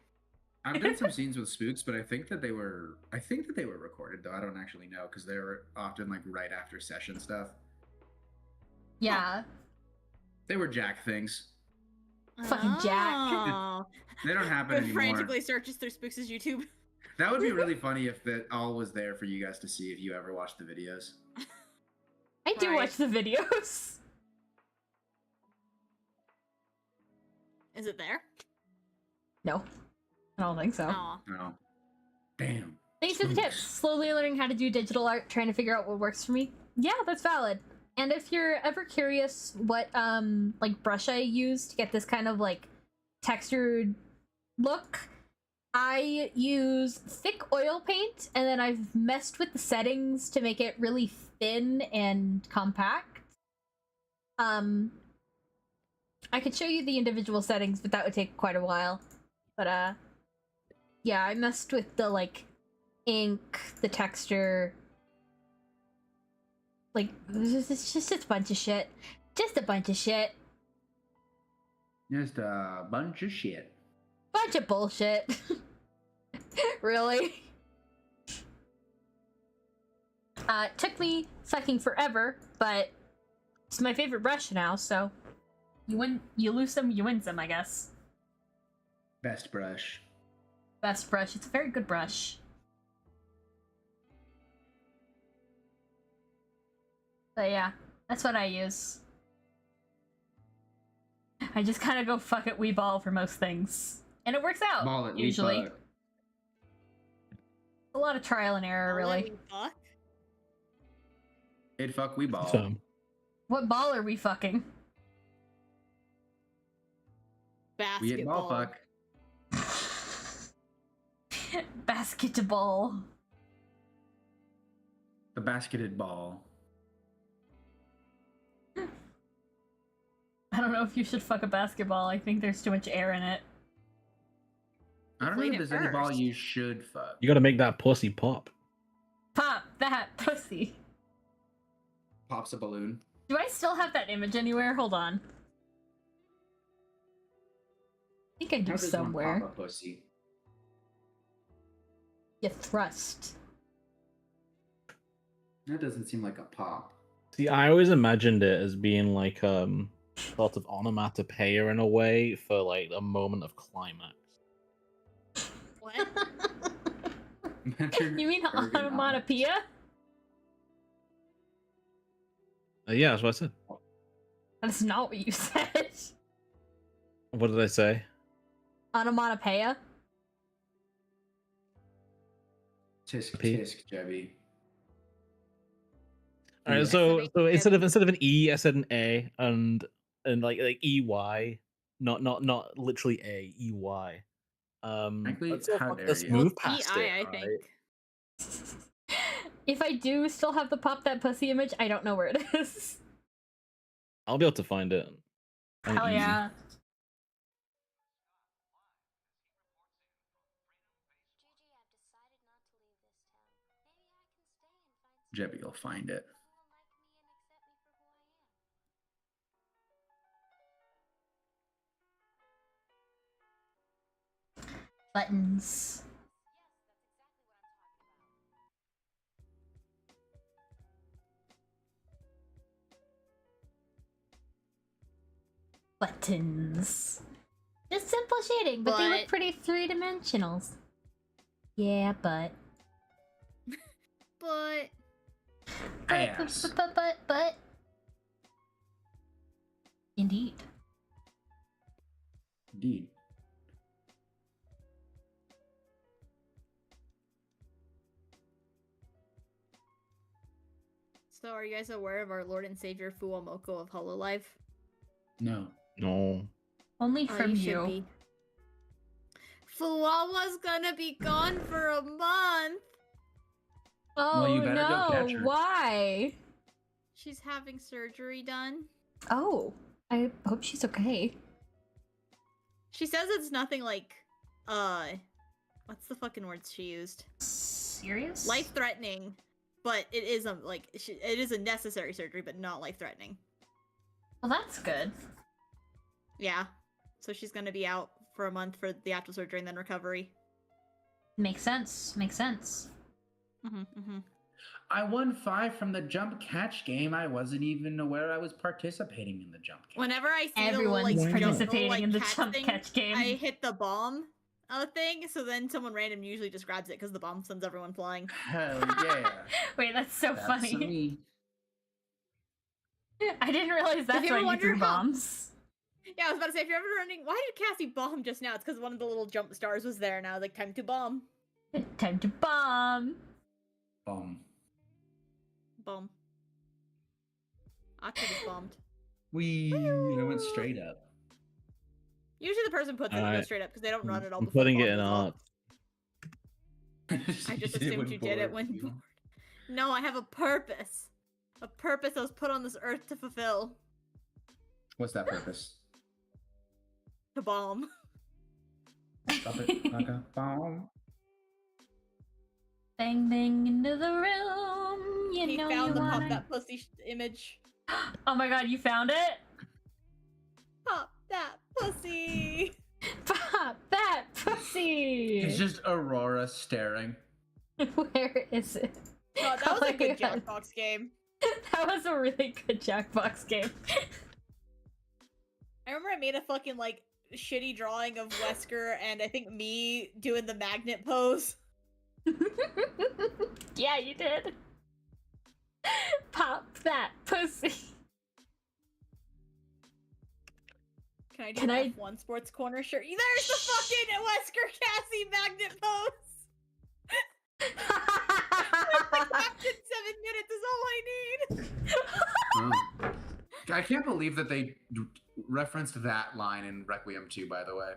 I've done some scenes with spooks, but I think that they were recorded though. I don't actually know because they were often like right after session stuff. Yeah. They were Jack things. Fucking Jack. Oh. They don't happen It anymore. frantically searches through Spooks' YouTube. That would be really funny if that all was there for you guys to see if you ever watched the videos. I do Right. watch the videos. Is it there? No. I don't think so. Aw. No. Damn. Thanks for the Spooks. tips. Slowly learning how to do digital art, trying to figure out what works for me. Yeah, that's valid. And if you're ever curious what like brush I use to get this kind of like textured look, I use thick oil paint and then I've messed with the settings to make it really thin and compact. I could show you the individual settings, but that would take quite a while. But yeah, I messed with the like ink, the texture. Like, it's just a bunch of shit. Just a bunch of shit. Just a bunch of shit. Bunch of bullshit. Really? It took me fucking forever, but it's my favorite brush now, so you lose some, you win some, I guess. Best brush. Best brush. It's a very good brush. But yeah, that's what I use. I just kind of go fuck it, we ball for most things. And it works out, Ball it, we usually. fuck. A lot of trial and error, really. Fuck. It fuck we ball. So, What ball are we fucking? We hit ball Basketball. fuck. Basketball. The basketed ball. I don't know if you should fuck a basketball. I think there's too much air in it. I don't know played if it there's any ball first. you should fuck. you gotta make that pussy pop. Pop that pussy. Pops a balloon. Do I still have that image anywhere? Hold on. I think I do How does one somewhere. pop a pussy? You thrust. That doesn't seem like a pop. See, I always imagined it as being like sort of onomatopoeia in a way for like a moment of climax. What? You mean Ergonomics. onomatopoeia? Yeah, that's what I said. That's not what you said. What did I say? Onomatopoeia? Tisk P? tisk, Jebby. All right, Yeah. so Sorry, instead of an E, I said an A, and like EY, not literally A, EY. Frankly, let's how dare let's you. move Well, past TI, it. I right? think. If I do still have the pop that pussy image, I don't know where it is. I'll be able to find it. on Hell easy. yeah. Jebby will find it. Buttons. Buttons. Just simple shading, but they look But- pretty three-dimensional. Yeah, but. But Ass. But. Indeed. Indeed. so are you guys aware of our Lord and Savior Fuwamoko of Hololive? No. No. Only from should you. be. Fuwa was gonna be gone for a month. Oh Well, you better go catch no! her. Why? She's having surgery done. Oh, I hope she's okay. She says it's nothing like, what's the fucking words she used? Serious? Life-threatening, but it is a necessary surgery, but not life-threatening. Well, that's good. Yeah. So she's gonna be out for a month for the after surgery and then recovery. Makes sense. Makes sense. I won 5 from the jump catch game. I wasn't even aware I was participating in the jump catch. Whenever I see Everyone's the little, like, participating jump, in the catch jump thing, catch game. I hit the bomb thing, so then someone random usually just grabs it because the bomb sends everyone flying. Hell yeah. Wait, that's so That's funny. me. I didn't realize that's you why ever you wonder threw how- bombs. Yeah, I was about to say, if you're ever wondering, why did Cassie bomb just now? It's because one of the little jump stars was there, and I was like, time to bomb. Time to bomb. Boom. Bomb. Aki just bombed. I went straight up. Usually the person puts it Alright. straight up because they don't run it all I'm before the putting it bomb in goes off. art. I just assumed you did it when bored. No, I have a purpose. A purpose I was put on this earth to fulfill. What's that purpose? To bomb. Drop it like a bomb. Bang bang into the room. You He know found you the pop wanna... that pussy image. Oh my god, you found it? Pop that pussy. Pop that pussy! It's just Aurora staring. Where is it? Oh, that was Oh a my good God. Jackbox game. That was a really good Jackbox game. I remember I made a fucking like shitty drawing of Wesker and I think me doing the magnet pose. Yeah, you did. Pop that pussy. Can I do Can an I- F1 Sports Corner shirt? There's the fucking Wesker Cassie magnet pose! Captain 7 minutes is all I need! Oh. I can't believe that they referenced that line in Requiem 2, by the way.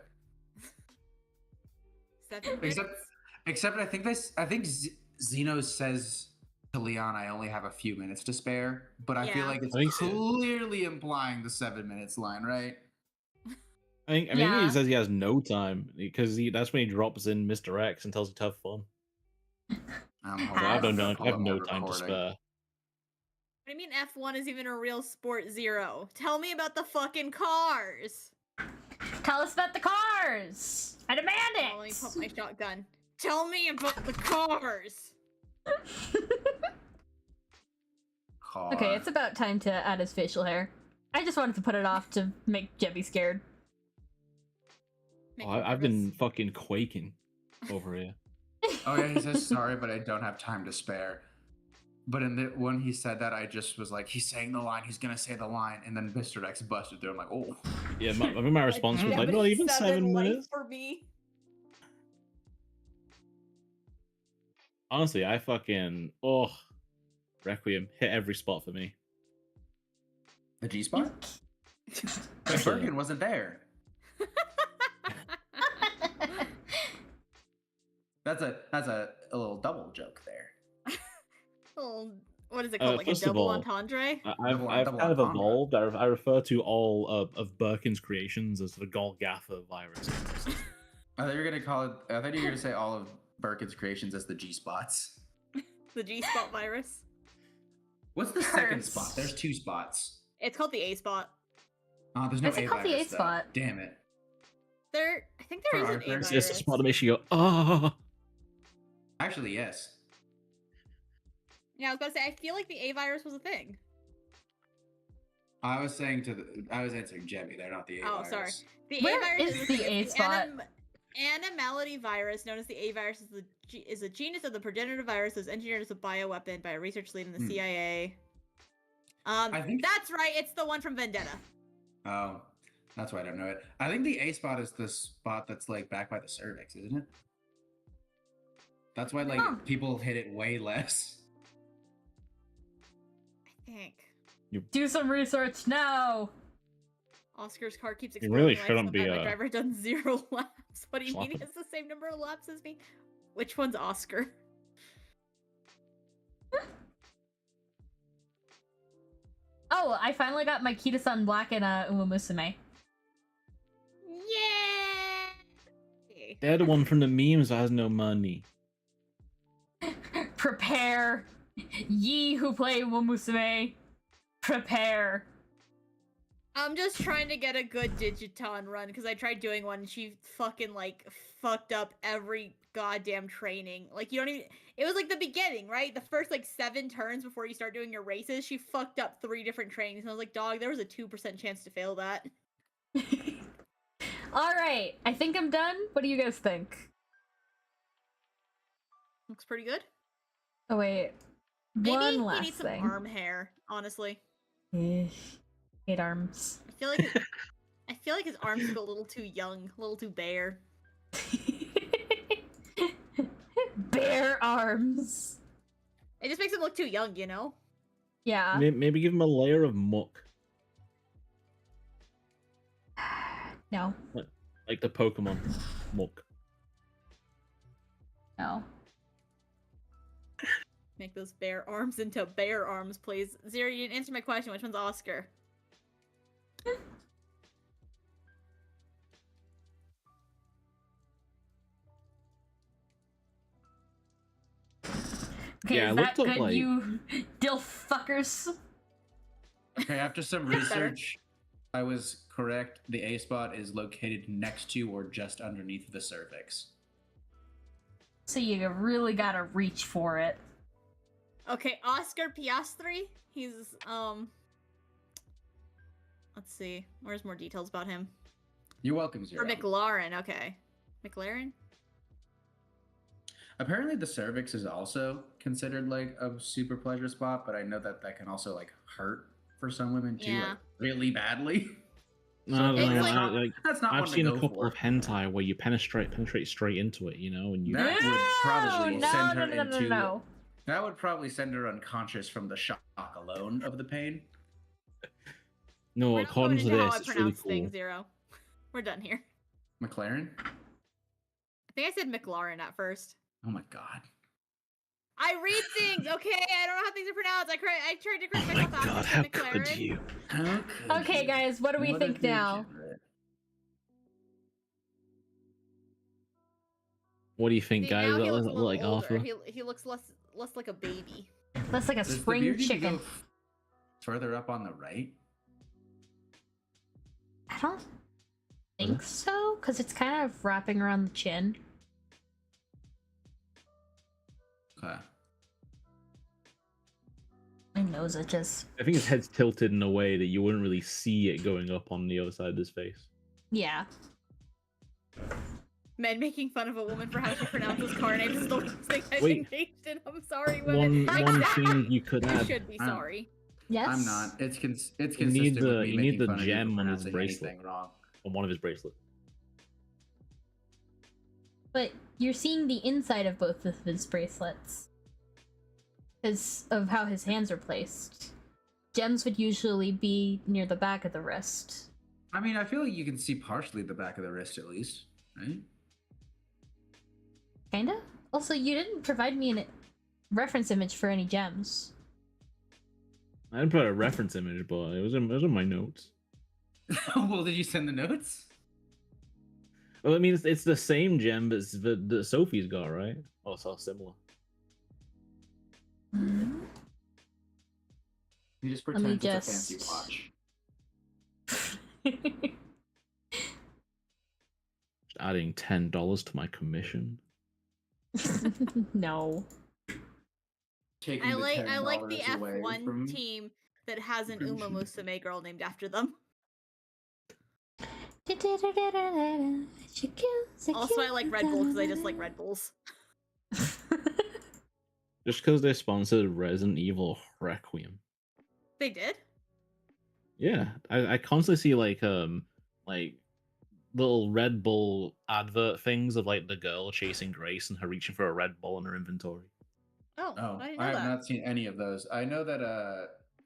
7 minutes? Except I think Zeno says to Leon, "I only have a few minutes to spare," but I feel Yeah. like it's I think so. clearly implying the 7 minutes line, right? I think Yeah. he says he has no time because that's when he drops in Mr. X and tells you to have fun. Hold So on, I don't know. I'm I gonna have pull no up my time to recording. spare. What do you mean F1 is even a real sport zero? Tell me about the fucking cars! Tell us about the cars! I demand Oh, let me pop my shotgun. Tell me about the cars! Car. Okay, it's about time to add his facial hair. I just wanted to put it off to make Jebby scared. Make Oh, me I've nervous. been fucking quaking over here. Oh yeah, he says sorry, but I don't have time to spare. But when he said that, I just was like, he's saying the line, he's gonna say the line, and then Mr. X busted through. I'm like, oh. Yeah, I think my response was like, not even 7 life minutes. for me. Honestly, I fucking Requiem hit every spot for me. The G spot? The Birkin wasn't there. That's a little double joke there. Oh, what is it called? Like a First of double all, entendre? I've kind of evolved. I refer to all of Birkin's creations as the Golgotha virus. I thought you were gonna call it. I thought you were gonna say all of Birkin's creations as the G spots. The G-spot virus? What's the second Hurts. spot? There's 2 spots. It's called the A-spot. Oh, there's no Is it A called the virus, A though. spot? Damn it. I think there For is an Arthur. A-virus. It's the spot that makes you go, oh. Actually, yes. Yeah, I was about to say, I feel like the A-virus was a thing. I was answering Jebby there, not the A Oh, virus. sorry. The Where A-virus is a the thing. It's A-spot? Animality virus, known as the A-virus, is a genus of the progenitor virus that was engineered as a bioweapon by a research lead in the Hmm. CIA. I think- That's right, it's the one from Vendetta. Oh, that's why I don't know it. I think the A spot is the spot that's like back by the cervix, isn't it? That's why like Huh. people hit it way less. I think. Do some research now! Oscar's car keeps You exploding. really lights shouldn't on be, that. My driver done 0 laps. What do you mean he slapping. has the same number of laps as me? Which one's Oscar? Oh, I finally got my Kita-san Black and Uma Musume. Yeah. They're the one from the memes that has no money. Prepare! Ye who play Uma Musume, prepare! I'm just trying to get a good Digiton run because I tried doing one and she fucking like fucked up every goddamn training. Like you don't even. It was like the beginning, right? The first like 7 turns before you start doing your races, she fucked up 3 different trainings. And I was like, dog, there was a 2% chance to fail that. All right, I think I'm done. What do you guys think? Looks pretty good. Oh wait, Maybe one he last needs some thing. arm hair. Honestly, Hate arms. I feel like his arms look a little too young, a little too bare. Bare arms. It just makes him look too young, you know? Yeah. Maybe give him a layer of muck, No. like the Pokemon muck. No. Make those bare arms into bear arms, please. Zero, you didn't answer my question. Which one's Oscar? Okay, Yeah, is it that looked up good, like- you dilf fuckers? Okay, after some Better. research, I was correct. The A spot is located next to or just underneath the cervix. So you really gotta reach for it. Okay, Oscar Piastri. He's let's see. Where's more details about him? You're welcome, Zero. Or McLaren. Okay, McLaren. Apparently, the cervix is also considered like a super pleasure spot, but I know that that can also like hurt for some women too, Yeah. like really badly. No, So, I don't it's know, like- That's not I've one to seen a go couple for. of hentai where you penetrate straight into it, you know, and you. That would probably no, send her no, no, into. no. That would probably send her unconscious from the shock alone of the pain. No, We're not according going to into how this, I it's really pronounce cool. things, Zero. We're done here. McLaren? I think I said McLaren at first. Oh my god. I read things, okay? I don't know how things are pronounced. I tried to Oh correct my myself after god, I how said could McLaren. you? How could Okay, you? guys, what do we What a think now? degenerate. What do you think, See, guys? now he That looks a look little like older. Arthur? He looks less like a baby. That's like a Does the spring beard need to chicken. go further up on the right? I don't think so, because it's kind of wrapping around the chin. Okay. My nose itches. I think his head's tilted in a way that you wouldn't really see it going up on the other side of his face. Yeah. Men making fun of a woman for how she pronounces car names is the worst thing I've Wait. engaged in. I'm sorry, women. One thing you could You add. should be I'm- sorry. Yes. I'm not. It's consistent You need with the- me you need making the fun of you for gem on his pronouncing bracelet. anything wrong. On one of his bracelets. But you're seeing the inside of both of his bracelets. Because of how his hands are placed. Gems would usually be near the back of the wrist. I mean, I feel like you can see partially the back of the wrist at least, right? Kinda? Also, you didn't provide me a reference image for any gems. I didn't put a reference image, but it was in my notes. Well, did you send the notes? Well, I mean, it's the same gem as the Sophie's got, right? Oh, it's all similar. Hmm? You just Let me pretend it's a fancy just- watch. Just adding $10 to my commission. No. Taking I the like the $10 away F1 from- team that has an from Uma Shin- Musume girl named after them. Also, I like Red Bull because I just like Red Bulls. Just because they sponsored Resident Evil Requiem. They did? Yeah, I constantly see like little Red Bull advert things of like the girl chasing Grace and her reaching for a Red Bull in her inventory. Oh, Oh, I didn't know I have that. not seen any of those. I know that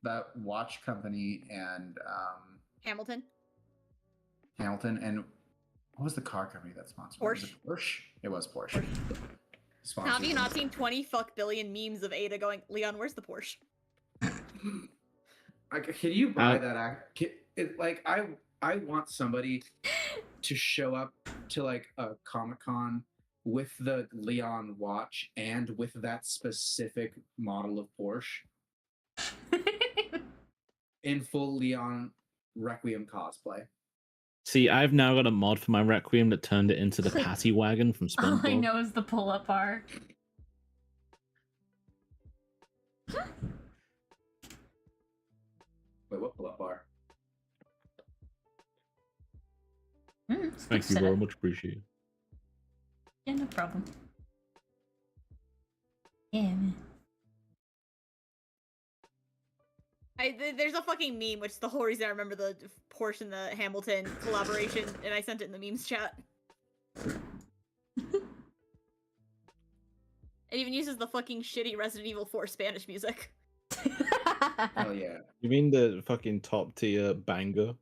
that watch company and Hamilton. Hamilton and what was the car company that sponsored? Was it Porsche? It was Porsche. How have you not seen 20 fuck billion memes of Ada going, Leon, where's the Porsche? Like, can you buy that? I want somebody to show up to like a Comic-Con with the Leon watch and with that specific model of Porsche in full Leon Requiem cosplay. See, I've now got a mod for my Requiem that turned it into the Patty Wagon from All I SpongeBob. know is the pull-up bar. Wait, what pull-up bar? Thank you very much, appreciate it. Yeah, no problem. Yeah, man. There's a fucking meme, which is the whole reason I remember the portion, the Hamilton collaboration, and I sent it in the memes chat. It even uses the fucking shitty Resident Evil 4 Spanish music. Hell yeah. You mean the fucking top tier banger?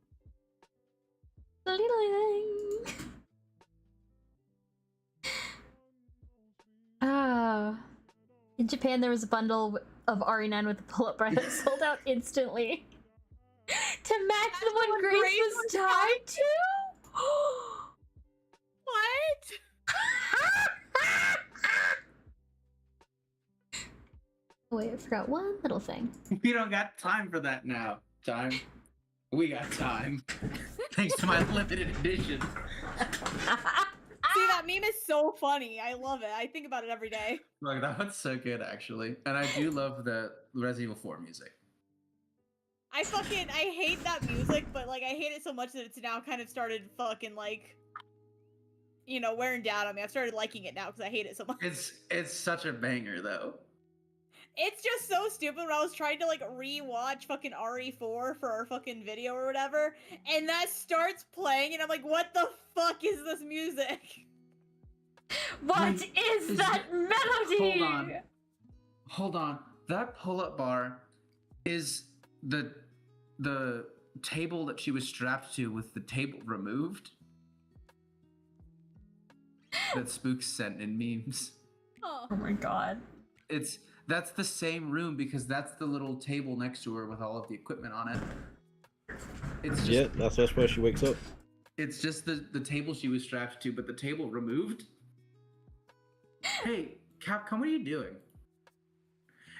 In Japan, there was a bundle of RE9 with the pull-up bar that sold out instantly. To match the one Grace was tied to? What? Wait, I forgot one little thing. We don't got time for that now. Time? We got time. Thanks to my limited edition. See, that meme is so funny. I love it. I think about it every day. Like, that one's so good, actually. And I do love the Resident Evil 4 music. I hate that music, but like I hate it so much that it's now kind of started fucking like, you know, wearing down on me. I've started liking it now because I hate it so much. It's such a banger, though. It's just so stupid when I was trying to like re-watch fucking RE4 for our fucking video or whatever, and that starts playing and I'm like, what the fuck is this music? What is that melody? Hold on. That pull-up bar is the table that she was strapped to with the table removed. That Spooks sent in memes. Oh. Oh my god. That's the same room because that's the little table next to her with all of the equipment on it. It's just, Yeah, that's where she wakes up. It's just the table she was strapped to, but the table removed. Hey, Capcom, what are you doing?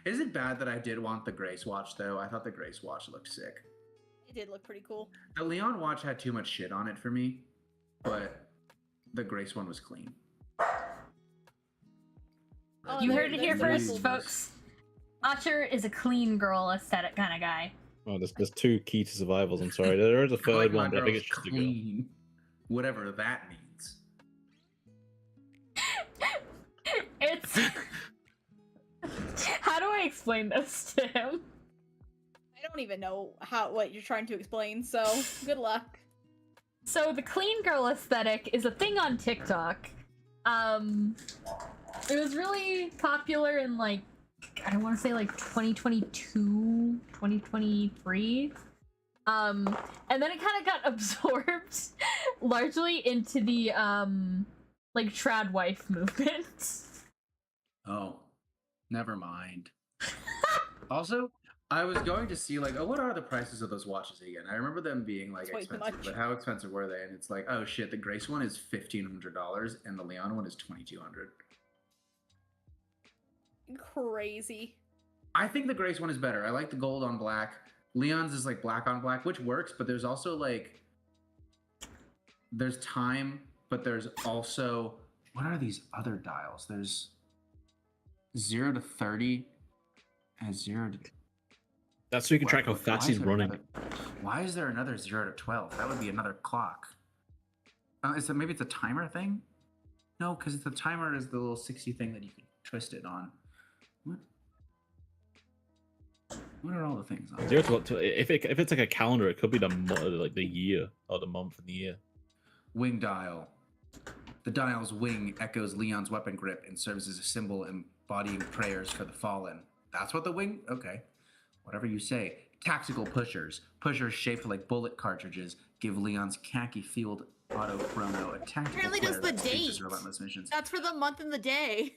Is it bad that I did want the Grace watch though? I thought the Grace watch looked sick. It did look pretty cool. The Leon watch had too much shit on it for me, but the Grace one was clean. Oh, You there- heard it here there's first, the- folks. Archer is a clean girl aesthetic kind of guy. Oh, there's two key to survivals. I'm sorry, there is a I like third my one, but I think girls it's just a girl. clean. Whatever that means. It's... How do I explain this to him? I don't even know what you're trying to explain, so good luck. So the clean girl aesthetic is a thing on TikTok. It was really popular in like, I want to say like 2022, 2023. And then it kind of got absorbed largely into the like trad wife movement. Oh, never mind. Also, I was going to see like, oh, what are the prices of those watches again? I remember them being like It's way too expensive, much. but how expensive were they? And it's like, oh shit, the Grace one is $1,500 and the Leon one is $2,200. Crazy. I think the Grace one is better. I like the gold on black. Leon's is like black on black, which works, but there's also like, there's time, but there's also, what are these other dials? There's 0 to 30 and 0 to... That's so you can track how Why fast is he's there running. Why is there another 0 to 12? That would be another clock. Maybe it's a timer thing? No, because the timer is the little 60 thing that you can twist it on. What are all the things on? 0 to if it's like a calendar, it could be like the year or the month and the year. Wing dial. The dial's wing echoes Leon's weapon grip and serves as a symbol embodying prayers for the fallen. That's what the wing... Okay. Whatever you say. Tactical pushers. Pushers shaped like bullet cartridges give Leon's khaki-fueled auto-chrono a tactical Apparently does flair the that faces date. relentless missions. That's for the month and the day.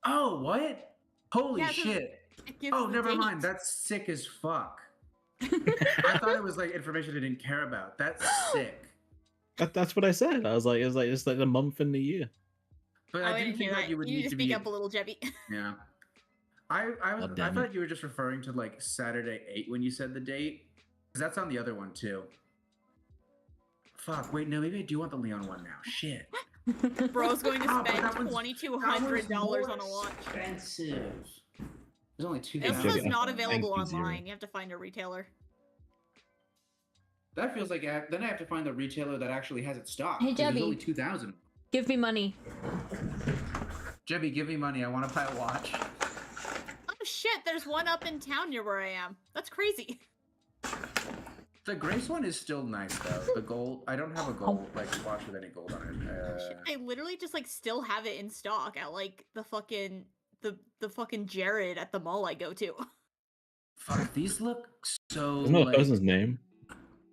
Oh, what? Holy Yeah, 'cause shit. It gives Oh, the never date. mind. That's sick as fuck. I thought it was like information I didn't care about. That's sick. That's what I said. I was like, it's like the month and the year. But Oh, I didn't think hear that you would You need need to to speak be... up a little, Jebby. Yeah. I Oh, damn thought it. you were just referring to like Saturday 8 when you said the date. that's on the other one too. Fuck, wait, no, maybe I do want the Leon one now. Shit. Bro's going to Oh, but spend that one's- $2,200 on a watch. Expensive. There's only two. This Jimmy, is not thank available you, Zero. online. You have to find a retailer. That feels like then I have to find the retailer that actually has it stocked. Hey, 'cause there's Jebby. only 2,000. Give me money. Jebby, give me money. I want to buy a watch. Oh shit, there's one up in town near where I am. That's crazy. The Grace one is still nice though. The gold. I don't have a gold like watch with any gold on it. I literally just like still have it in stock at like the fucking Jared at the mall I go to. Fuck, these look so. There's no like, cousin's name.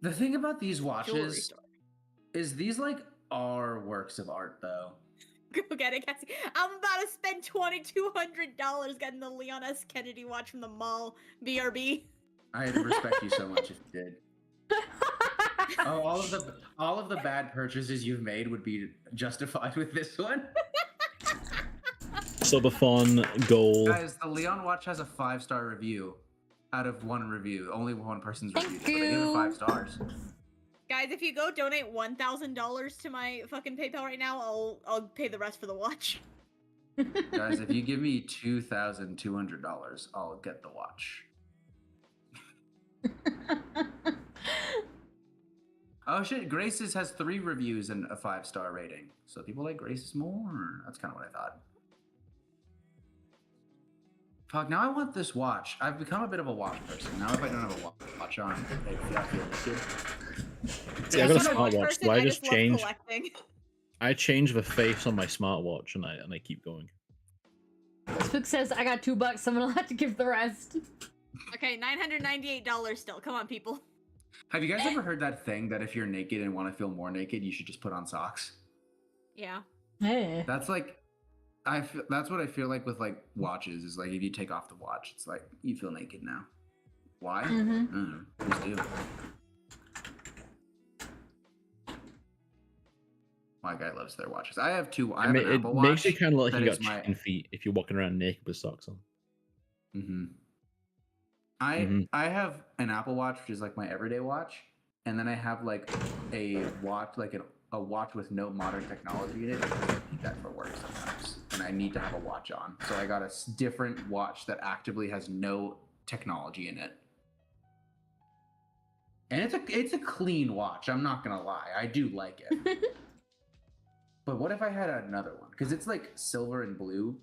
the thing about these Jewelry watches store. is these like are works of art though. Go get it, Cassie. I'm about to spend $2,200 getting the Leon S. Kennedy watch from the mall. BRB. I'd respect you so much if you did. Oh, all of the bad purchases you've made would be justified with this one. Subathon goal. Guys, the Leon watch has a 5-star review out of one review. Only one person's Thank reviewed it, but they give it you. 5 stars. Guys, if you go donate $1,000 to my fucking PayPal right now, I'll pay the rest for the watch. Guys, if you give me $2,200, I'll get the watch. Oh shit, Grace's has 3 reviews and a 5-star rating. So people like Grace's more? That's kind of what I thought. Fuck, now I want this watch. I've become a bit of a watch person. Now if I don't have a watch on, I feel wicked. See, I got a I'm watch smartwatch, person, so I just love changed. collecting. I changed the face on my smartwatch, and I keep going. Spook says I got $2. Someone will have to give the rest. Okay, $998 still. Come on, people. Have you guys ever heard that thing that if you're naked and want to feel more naked, you should just put on socks? Yeah. Hey. That's like, that's what I feel like with like watches. Is like if you take off the watch, it's like you feel naked now. Why? Mhm. I don't know. Just do. My guy loves their watches. I have 2. I have an It Apple Watch. makes you kind of look like that you is got chicken feet if you're walking around naked with socks on. Mm-hmm. Mhm. I have an Apple Watch, which is like my everyday watch, and then I have like a watch, like a watch with no modern technology in it. Because I need that for work sometimes, and I need to have a watch on. So I got a different watch that actively has no technology in it, and it's a clean watch. I'm not gonna lie, I do like it. But what if I had another one? Because it's like silver and blue.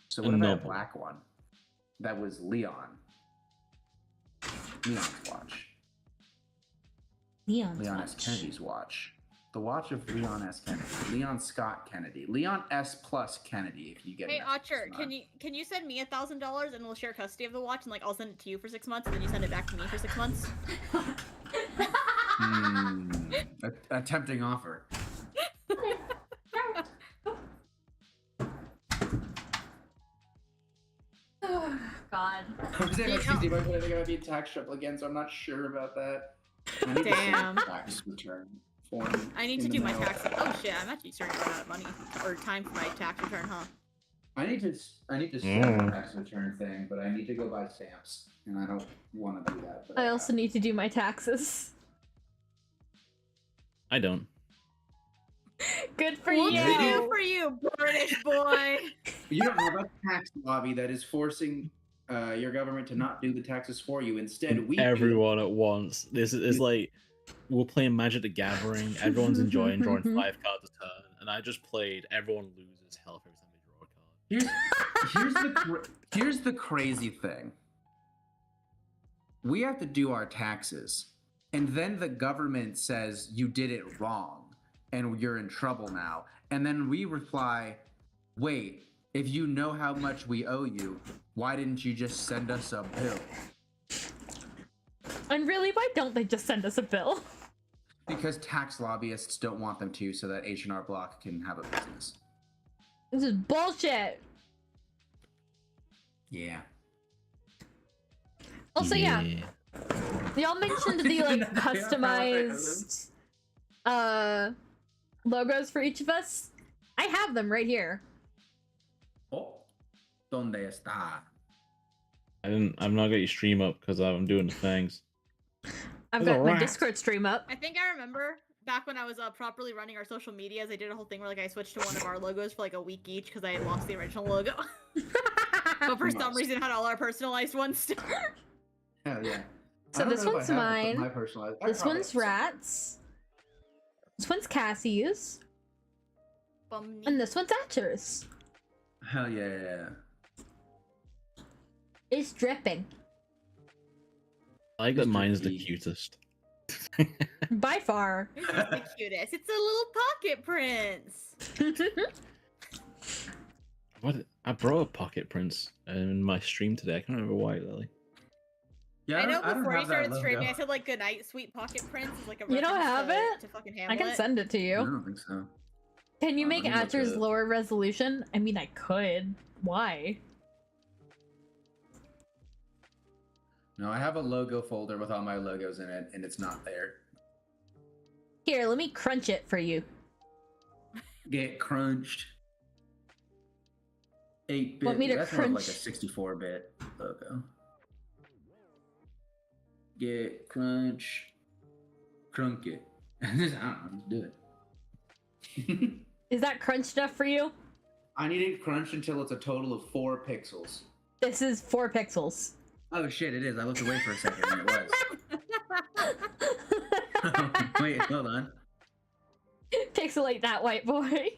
So what if I had a Noble. black one that was Leon's watch. Leon's Leon S. watch. Kennedy's watch. The watch of Leon S. Kennedy. Leon Scott Kennedy. Leon S. plus Kennedy, if you get it. Hey, Archer, can you send me $1,000 and we'll share custody of the watch, and like I'll send it to you for 6 months, and then you send it back to me for 6 months? A tempting offer. God. Jose, You excuse me, but I think I might be tax triple again, so I'm not sure about that. I need to see Damn. the tax return form. I need to in do the my mail. tax. Oh shit, I'm actually starting to run out of money or time for my tax return, huh? I need to send the tax return thing, but I need to go buy stamps, and I don't want to do that. But I also need to do my taxes. I don't. Good for What's you. to do for you, British boy? You don't know about the tax lobby that is forcing your government to not do the taxes for you. Instead, we do it. Everyone at once. This is like we're playing Magic the Gathering. Everyone's enjoying drawing 5 cards a turn, and I just played. Everyone loses health every time they draw a card. Here's the crazy thing. We have to do our taxes, and then the government says you did it wrong, and you're in trouble now. And then we reply, wait, if you know how much we owe you, why didn't you just send us a bill? And really, why don't they just send us a bill? Because tax lobbyists don't want them to, so that H&R Block can have a business. This is bullshit. Yeah. Also, yeah, y'all mentioned the like Yeah, customized logos for each of us. I have them right here. Oh, ¿dónde está? I'm not got your stream up because I'm doing the things. I've It's a got my rat. Discord stream up. I think I remember back when I was properly running our social medias, I did a whole thing where like I switched to one of our logos for like a week each because I had lost the original logo. But for some Nice. reason had all our personalized ones still. Hell yeah. So I don't this know if one's I have mine. My personalized. I This probably one's have some. Rat's. This one's Cassie's. Bum And this one's Atcher's. Hell yeah. It's dripping. I like that Mr. mine's the P. cutest. By far. This is the cutest. It's a little pocket prince. What? I brought a pocket prince in my stream today. I can't remember why, Lily. Yeah, I know don't before you have that started logo. streaming, I said like "Good night, sweet pocket prince" is like a You don't reference have to, it? to fucking I Hamlet. can send it to I you. don't think so. Can you make let me look Atcher's it up. lower resolution? I mean, I could. Why? No, I have a logo folder with all my logos in it, and it's not there. Here, let me crunch it for you. Get crunched. 8-bit. Want me to That's more of like a crunch? 64-bit logo. Get crunch. Crunk it. I don't know. Just do it. Is that crunch enough for you? I need it crunched until it's a total of 4 pixels. This is 4 pixels. Oh shit, it is. I looked away for a second and it was. Wait, hold on. Pixelate that white boy.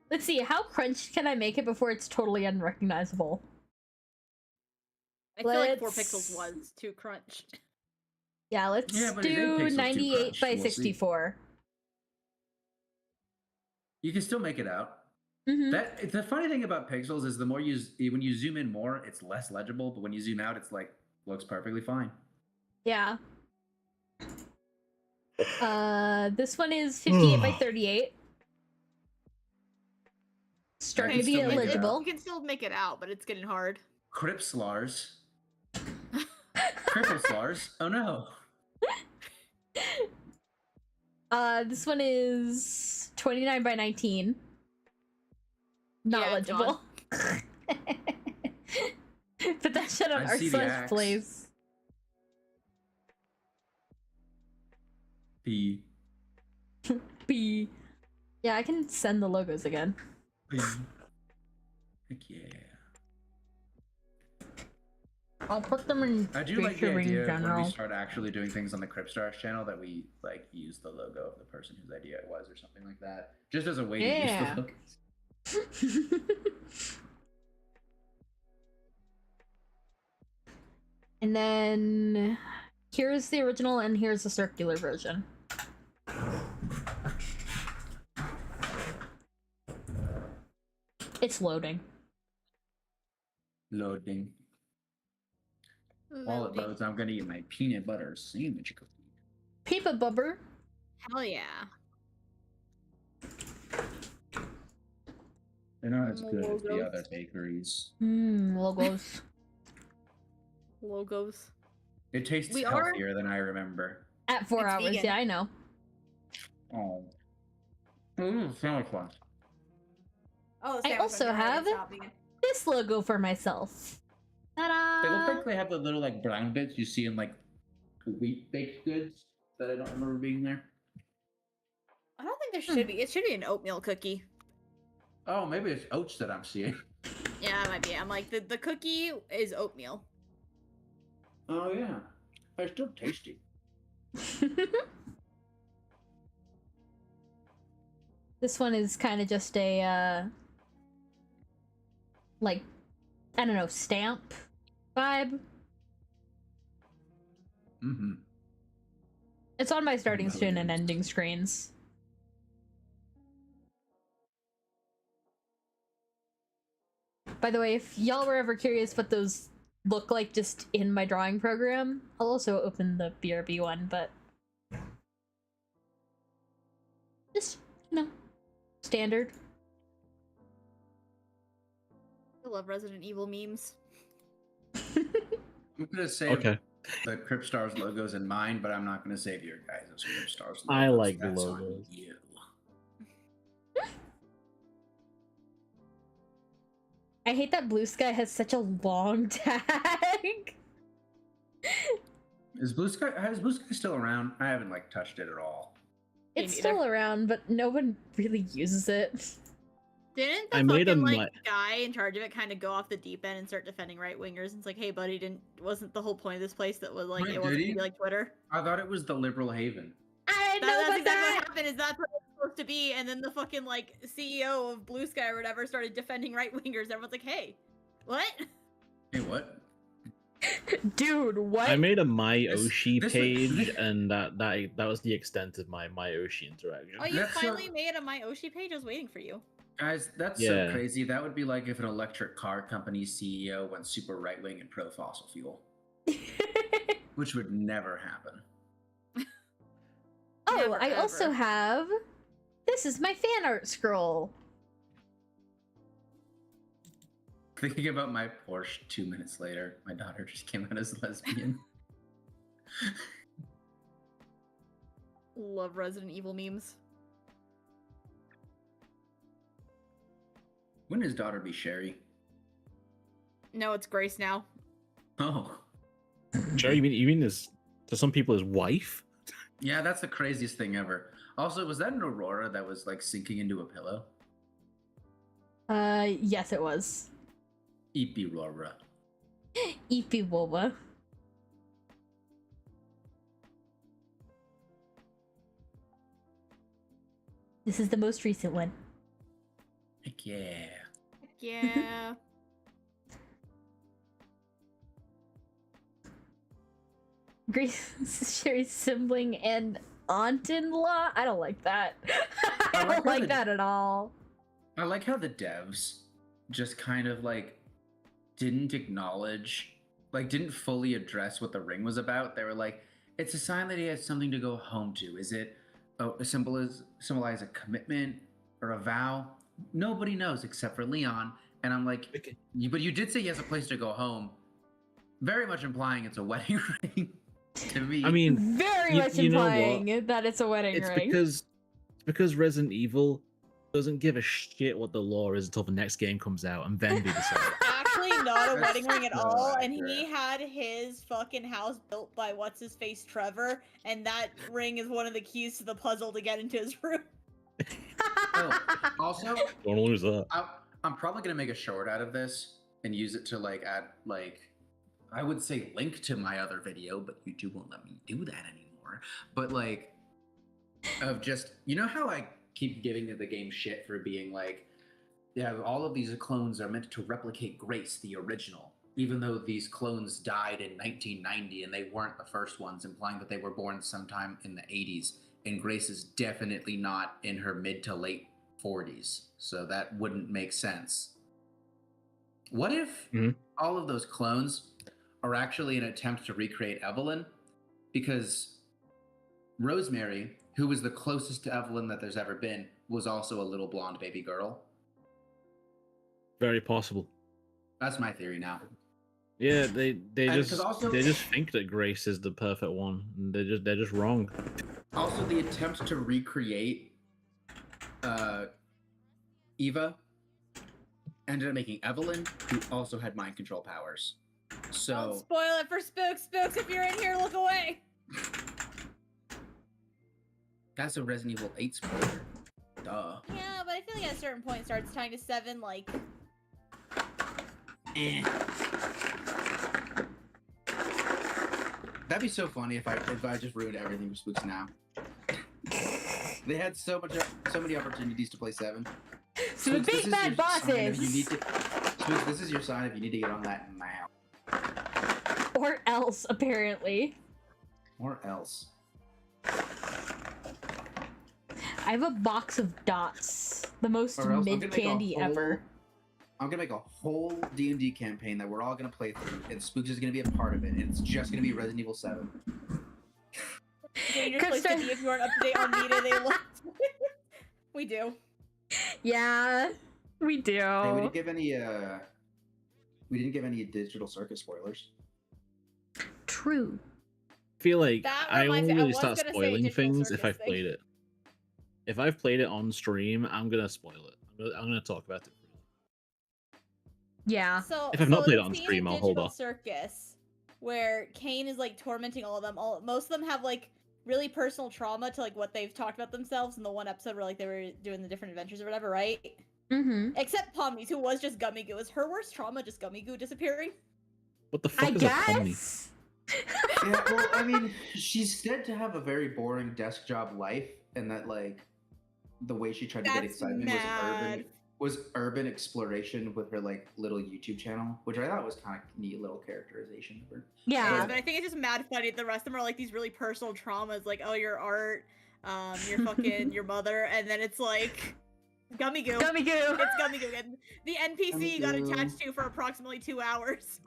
Let's see, how crunched can I make it before it's totally unrecognizable? I feel like 4 Let's- pixels was too crunched. Yeah, let's Yeah, but it's 8 do pixels too 98 crunched. by We'll see. 64. You can still make it out. Mm-hmm. The funny thing about pixels is the more when you zoom in more, it's less legible, but when you zoom out, it's like looks perfectly fine. Yeah. This one is 58 by 38. Starting to can be still make it out. illegible. You can still make it out, but it's getting hard. Cripslars. Cripplslars. Oh no. This one is 29 by 19. Not Yeah, it's legible. Put that shit on I our see the slash axe. plays. P. B. Yeah, I can send the logos again. P. Heck yeah. I'll put them in I do like the featuring idea of when general. we start actually doing things on the Cripstars channel that we like use the logo of the person whose idea it was or something like that. Just as a way to use Yeah. the logos. And then here's the original and here's the circular version. It's loading. Loading. While it loads, I'm gonna eat my peanut butter sandwich cookie. Peepa bubber. Hell yeah. They're not as good as the Logos. other bakeries. Logos. Logos. It tastes We are- healthier than I remember. At 4 It's hours, vegan. yeah, I know. Oh. Sandwich class. Oh, I also have this logo for myself. Ta-da! They look like they have the little like brown bits you see in like wheat baked goods that I don't remember being there. I don't think there should be. It should be an oatmeal cookie. Oh, maybe it's oats that I'm seeing. Yeah, it might be. I'm like, the cookie is oatmeal. Oh yeah, they're still tasty. This one is kind of just a, like, I don't know, stamp vibe. Mm-hmm. It's on my starting Oh, screen and yes. ending screens. By the way, if y'all were ever curious what those look like just in my drawing program, I'll also open the BRB one, but just, you know, standard. I love Resident Evil memes. I'm gonna save Okay. the Cripstars logos in mine, but I'm not gonna save your guys' Cripstars logos. I like the That's on logos. you. I hate that Blue Sky has such a long tag. Is Blue Sky still around? I haven't like touched it at all. It's neither. still around, but no one really uses it. Didn't the I made a fucking mi- guy in charge of it kind of go off the deep end and start defending right wingers? And it's like, hey, buddy, wasn't the whole point of this place that was like Wait, it wasn't did gonna he? be like Twitter? I thought it was the liberal haven. I didn't know That's about exactly that. what happened. Is that's what it's supposed to be? And then the fucking like CEO of Blue Sky or whatever started defending right wingers. Everyone's like, hey, what? Hey, what? Dude, what? I made a My This- Oshi this was- page, and that was the extent of my My Oshi interaction. Oh, you That's finally made a My Oshi page. I was waiting for you. Guys, that's Yeah. so crazy. That would be like if an electric car company's CEO went super right wing and pro fossil fuel, which would never happen. Oh, Never, I also ever. have. This is my fan art scroll. Thinking about my Porsche 2 minutes later, my daughter just came out as lesbian. Love Resident Evil memes. Wouldn't his daughter be Sherry? No, it's Grace now. Oh. Sure, you mean his, to some people his wife? Yeah, that's the craziest thing ever. Also, was that an Aurora that was like sinking into a pillow? Yes, it was. Eepy Aurora. Eepy Woba. This is the most recent one. Heck yeah. Yeah. Grace, Sherry's sibling and aunt-in-law? I don't like that. I I like don't how like the- that at all. I like how the devs just kind of like didn't acknowledge, like didn't fully address what the ring was about. They were like, it's a sign that he has something to go home to. Is it symbolize a commitment or a vow? Nobody knows except for Leon. And I'm like, but you did say he has a place to go home. Very much implying it's a wedding ring to me. I mean, Very you- much you know what? implying that it's a wedding it's ring. because Resident Evil doesn't give a shit what the law is until the next game comes out, and then they decide. Actually, not a That's wedding ring at so all. And he accurate. had his fucking house built by what's his face Trevor, and that ring is one of the keys to the puzzle to get into his room. Oh, also, Don't lose that. I'm probably gonna make a short out of this and use it to like add like I would say link to my other video, but YouTube won't let me do that anymore. But like of just how I keep giving the game shit for being like, yeah, all of these clones are meant to replicate Grace, the original, even though these clones died in 1990 and they weren't the first ones, implying that they were born sometime in the 80s. And Grace is definitely not in her mid to late 40s, so that wouldn't make sense. What if all of those clones are actually an attempt to recreate Evelyn? Because Rosemary, who was the closest to Evelyn that there's ever been, was also a little blonde baby girl. Very possible. That's my theory now. Yeah, they And 'cause just also- they just think that Grace is the perfect one, and they're just wrong. Also, the attempt to recreate Eva ended up making Evelyn, who also had mind control powers. Don't So spoil it for Spooks. Spooks, if you're in here, look away. that's a Resident Evil 8 spoiler. Duh. Yeah, but I feel like at a certain point it starts tying to 7, like... That'd be so funny if I just ruined everything for Spooks now. They had so many opportunities to play 7. So Spooks, big this is bad your sign if bosses. you need to, Spooks, this is your sign if you need to get on that now. Or else, apparently. Or else. I have a box of dots. The most Or else I'm gonna mid make a candy whole- ever. I'm gonna make a whole D&D campaign that we're all gonna play through, and Spooks is gonna be a part of it, and it's just gonna be Resident Evil 7. Dangerous place to Krista- be if you aren't up to date on media they love. We do. Yeah, we do. Hey, we didn't give any digital circus spoilers. True. I feel like That I reminds only me, I really was start gonna say spoiling Digital things if Circus I've thing. played it. If I've played it on stream, I'm gonna spoil it. I'm gonna talk about it. Yeah. So, If I've not so played it the on scene stream, in I'll hold Digital off. Circus where Kane is like tormenting all of them. Most of them have like really personal trauma to like what they've talked about themselves in the one episode where like they were doing the different adventures or whatever, right? Mm-hmm. Except Pommy's, who was just Gummy Goo. Is her worst trauma just Gummy Goo disappearing? What the fuck I is a pomni? guess. Yeah, well, I mean, she's said to have a very boring desk job life, and that like the way she tried to get That's excitement mad. was urban exploration with her like little YouTube channel, which I thought was kind of neat little characterization of her. Yeah. But I think it's just mad funny. The rest of them are like these really personal traumas, like oh your art, your fucking your mother, and then it's like Gummy Goo. Gummy Goo. It's Gummy Goo. And the NPC Gummy you got Goo. attached to for approximately 2 hours.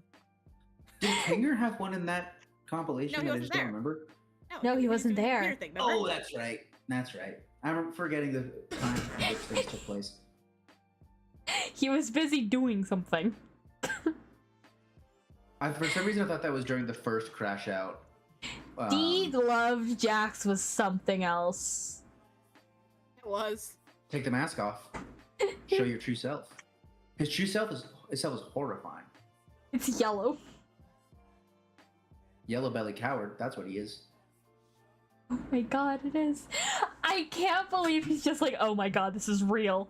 Did Kinger have one in that compilation No, he that I wasn't just there. don't remember? No, he was wasn't doing the there. computer thing, remember? Oh, that's right. That's right. I'm forgetting the time in which things took place. He was busy doing something. For some reason, I thought that was during the first crash out. Degloved Jax was something else. It was. Take the mask off. Show your true self. His true self is horrifying. It's yellow. Yellow belly coward. That's what he is. Oh my god, it is. I can't believe he's just like, oh my god, this is real.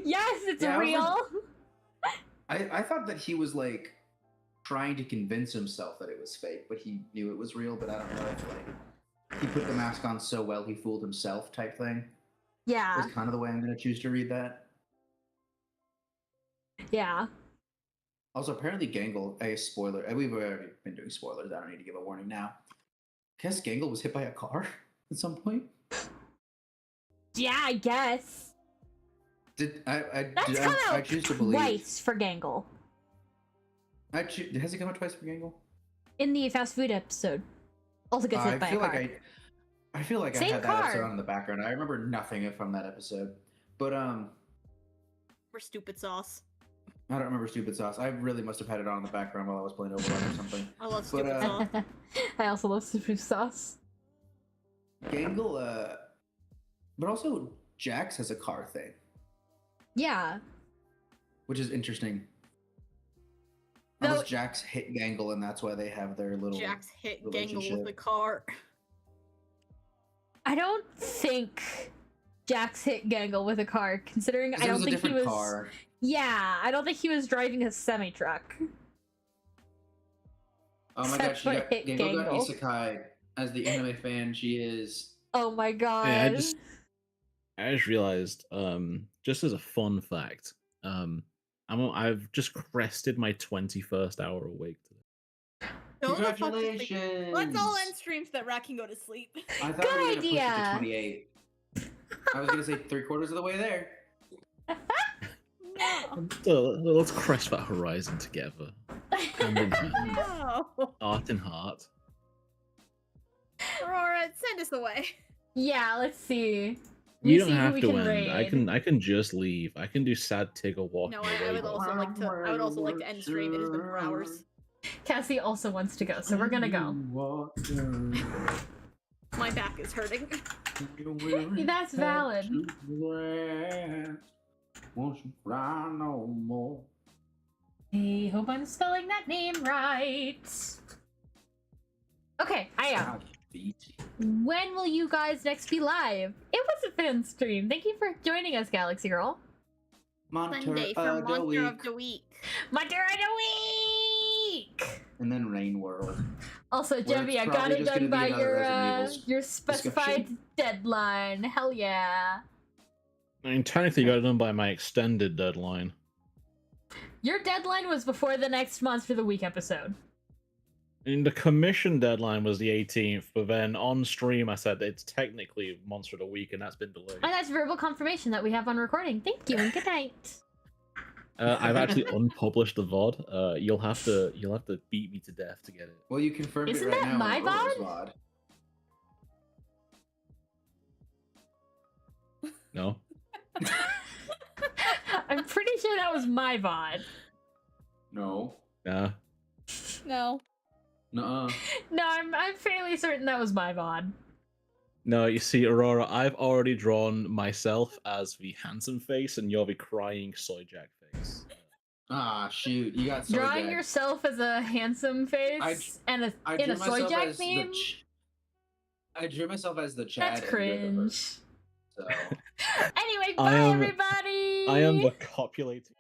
Yes, it's Yeah, I was real. I thought that he was like trying to convince himself that it was fake, but he knew it was real. But I don't know if like he put the mask on so well he fooled himself type thing. Yeah, Is kind of the way I'm going to choose to read that. yeah. Also, apparently Gangle, a spoiler. We've already been doing spoilers. I don't need to give a warning now. Guess Gangle was hit by a car at some point. Yeah, I guess. That's come I out choose to believe. twice for Gangle. Has it come out twice for Gangle? In the fast food episode. Also gets hit by a car. I feel like I Same had that car. episode on in the background. I remember nothing from that episode. But We're stupid sauce. I don't remember Stupid Sauce. I really must have had it on in the background while I was playing Overwatch or something. I love But, stupid sauce. I also love super sauce. Gangle, but also Jax has a car thing, Yeah. which is interesting. No- Unless Jax hit Gangle and that's why they have their little Jax hit Gangle with relationship. the car. I don't think Jax hit Gangle with a car, considering 'Cause I it don't was a think he different was. car. Yeah, I don't think he was driving a semi truck. Oh my god, Except for hit Gangle got Gangle. isekai. As the anime fan she is. Oh my god. Yeah, I just realized, just as a fun fact, I've just crested my 21st hour awake today. Go the fuck to sleep. Congratulations! Let's all end stream so that Rat can go to sleep. I thought Good we were gonna push it idea. to 28. I was gonna say 3/4 of the way there. No. So let's crest that horizon together, hand in hand, No. heart in heart. Aurora, send us away. Yeah, let's see. You We don't see who have we to can end. raid. I can just leave. I can do sad Tigger walking No, away. I would but- also like to. I would also like to end stream. It has been 4 hours. Cassie also wants to go, so we're gonna go. My back is hurting. That's valid. Won't you cry no more? Hey, hope I'm spelling that name right. Okay, I am. When will you guys next be live? It was a fan stream. Thank you for joining us, Galaxy Girl. Sunday for Monster of the Week. Monster of the Week! And then Rain World. Also, Where Jemmy, it's I got probably it just done gonna be by another Resident Evil's your specified discussion. deadline. Hell yeah. I mean, technically, got it done by my extended deadline. Your deadline was before the next Monster of the Week episode. I mean, the commission deadline was the 18th, but then on stream I said it's technically Monster of the Week, and that's been delayed. And that's verbal confirmation that we have on recording. Thank you and good night. I've actually unpublished the VOD. You'll have to beat me to death to get it. Well, you confirmed Isn't it right that now. my on Aurora's VOD? No. I'm pretty sure that was my VOD. No. Nah. No. Nuh-uh. No, I'm fairly certain that was my VOD. No, you see, Aurora, I've already drawn myself as the handsome face, and you're the crying soy jack face. Ah, shoot, you got soy Drawing jack. yourself as a handsome face and I in drew a soy myself jack as meme. I drew myself as the Chad. That's and you're the cringe. host, So Anyway, I bye am- everybody. I am the copulating.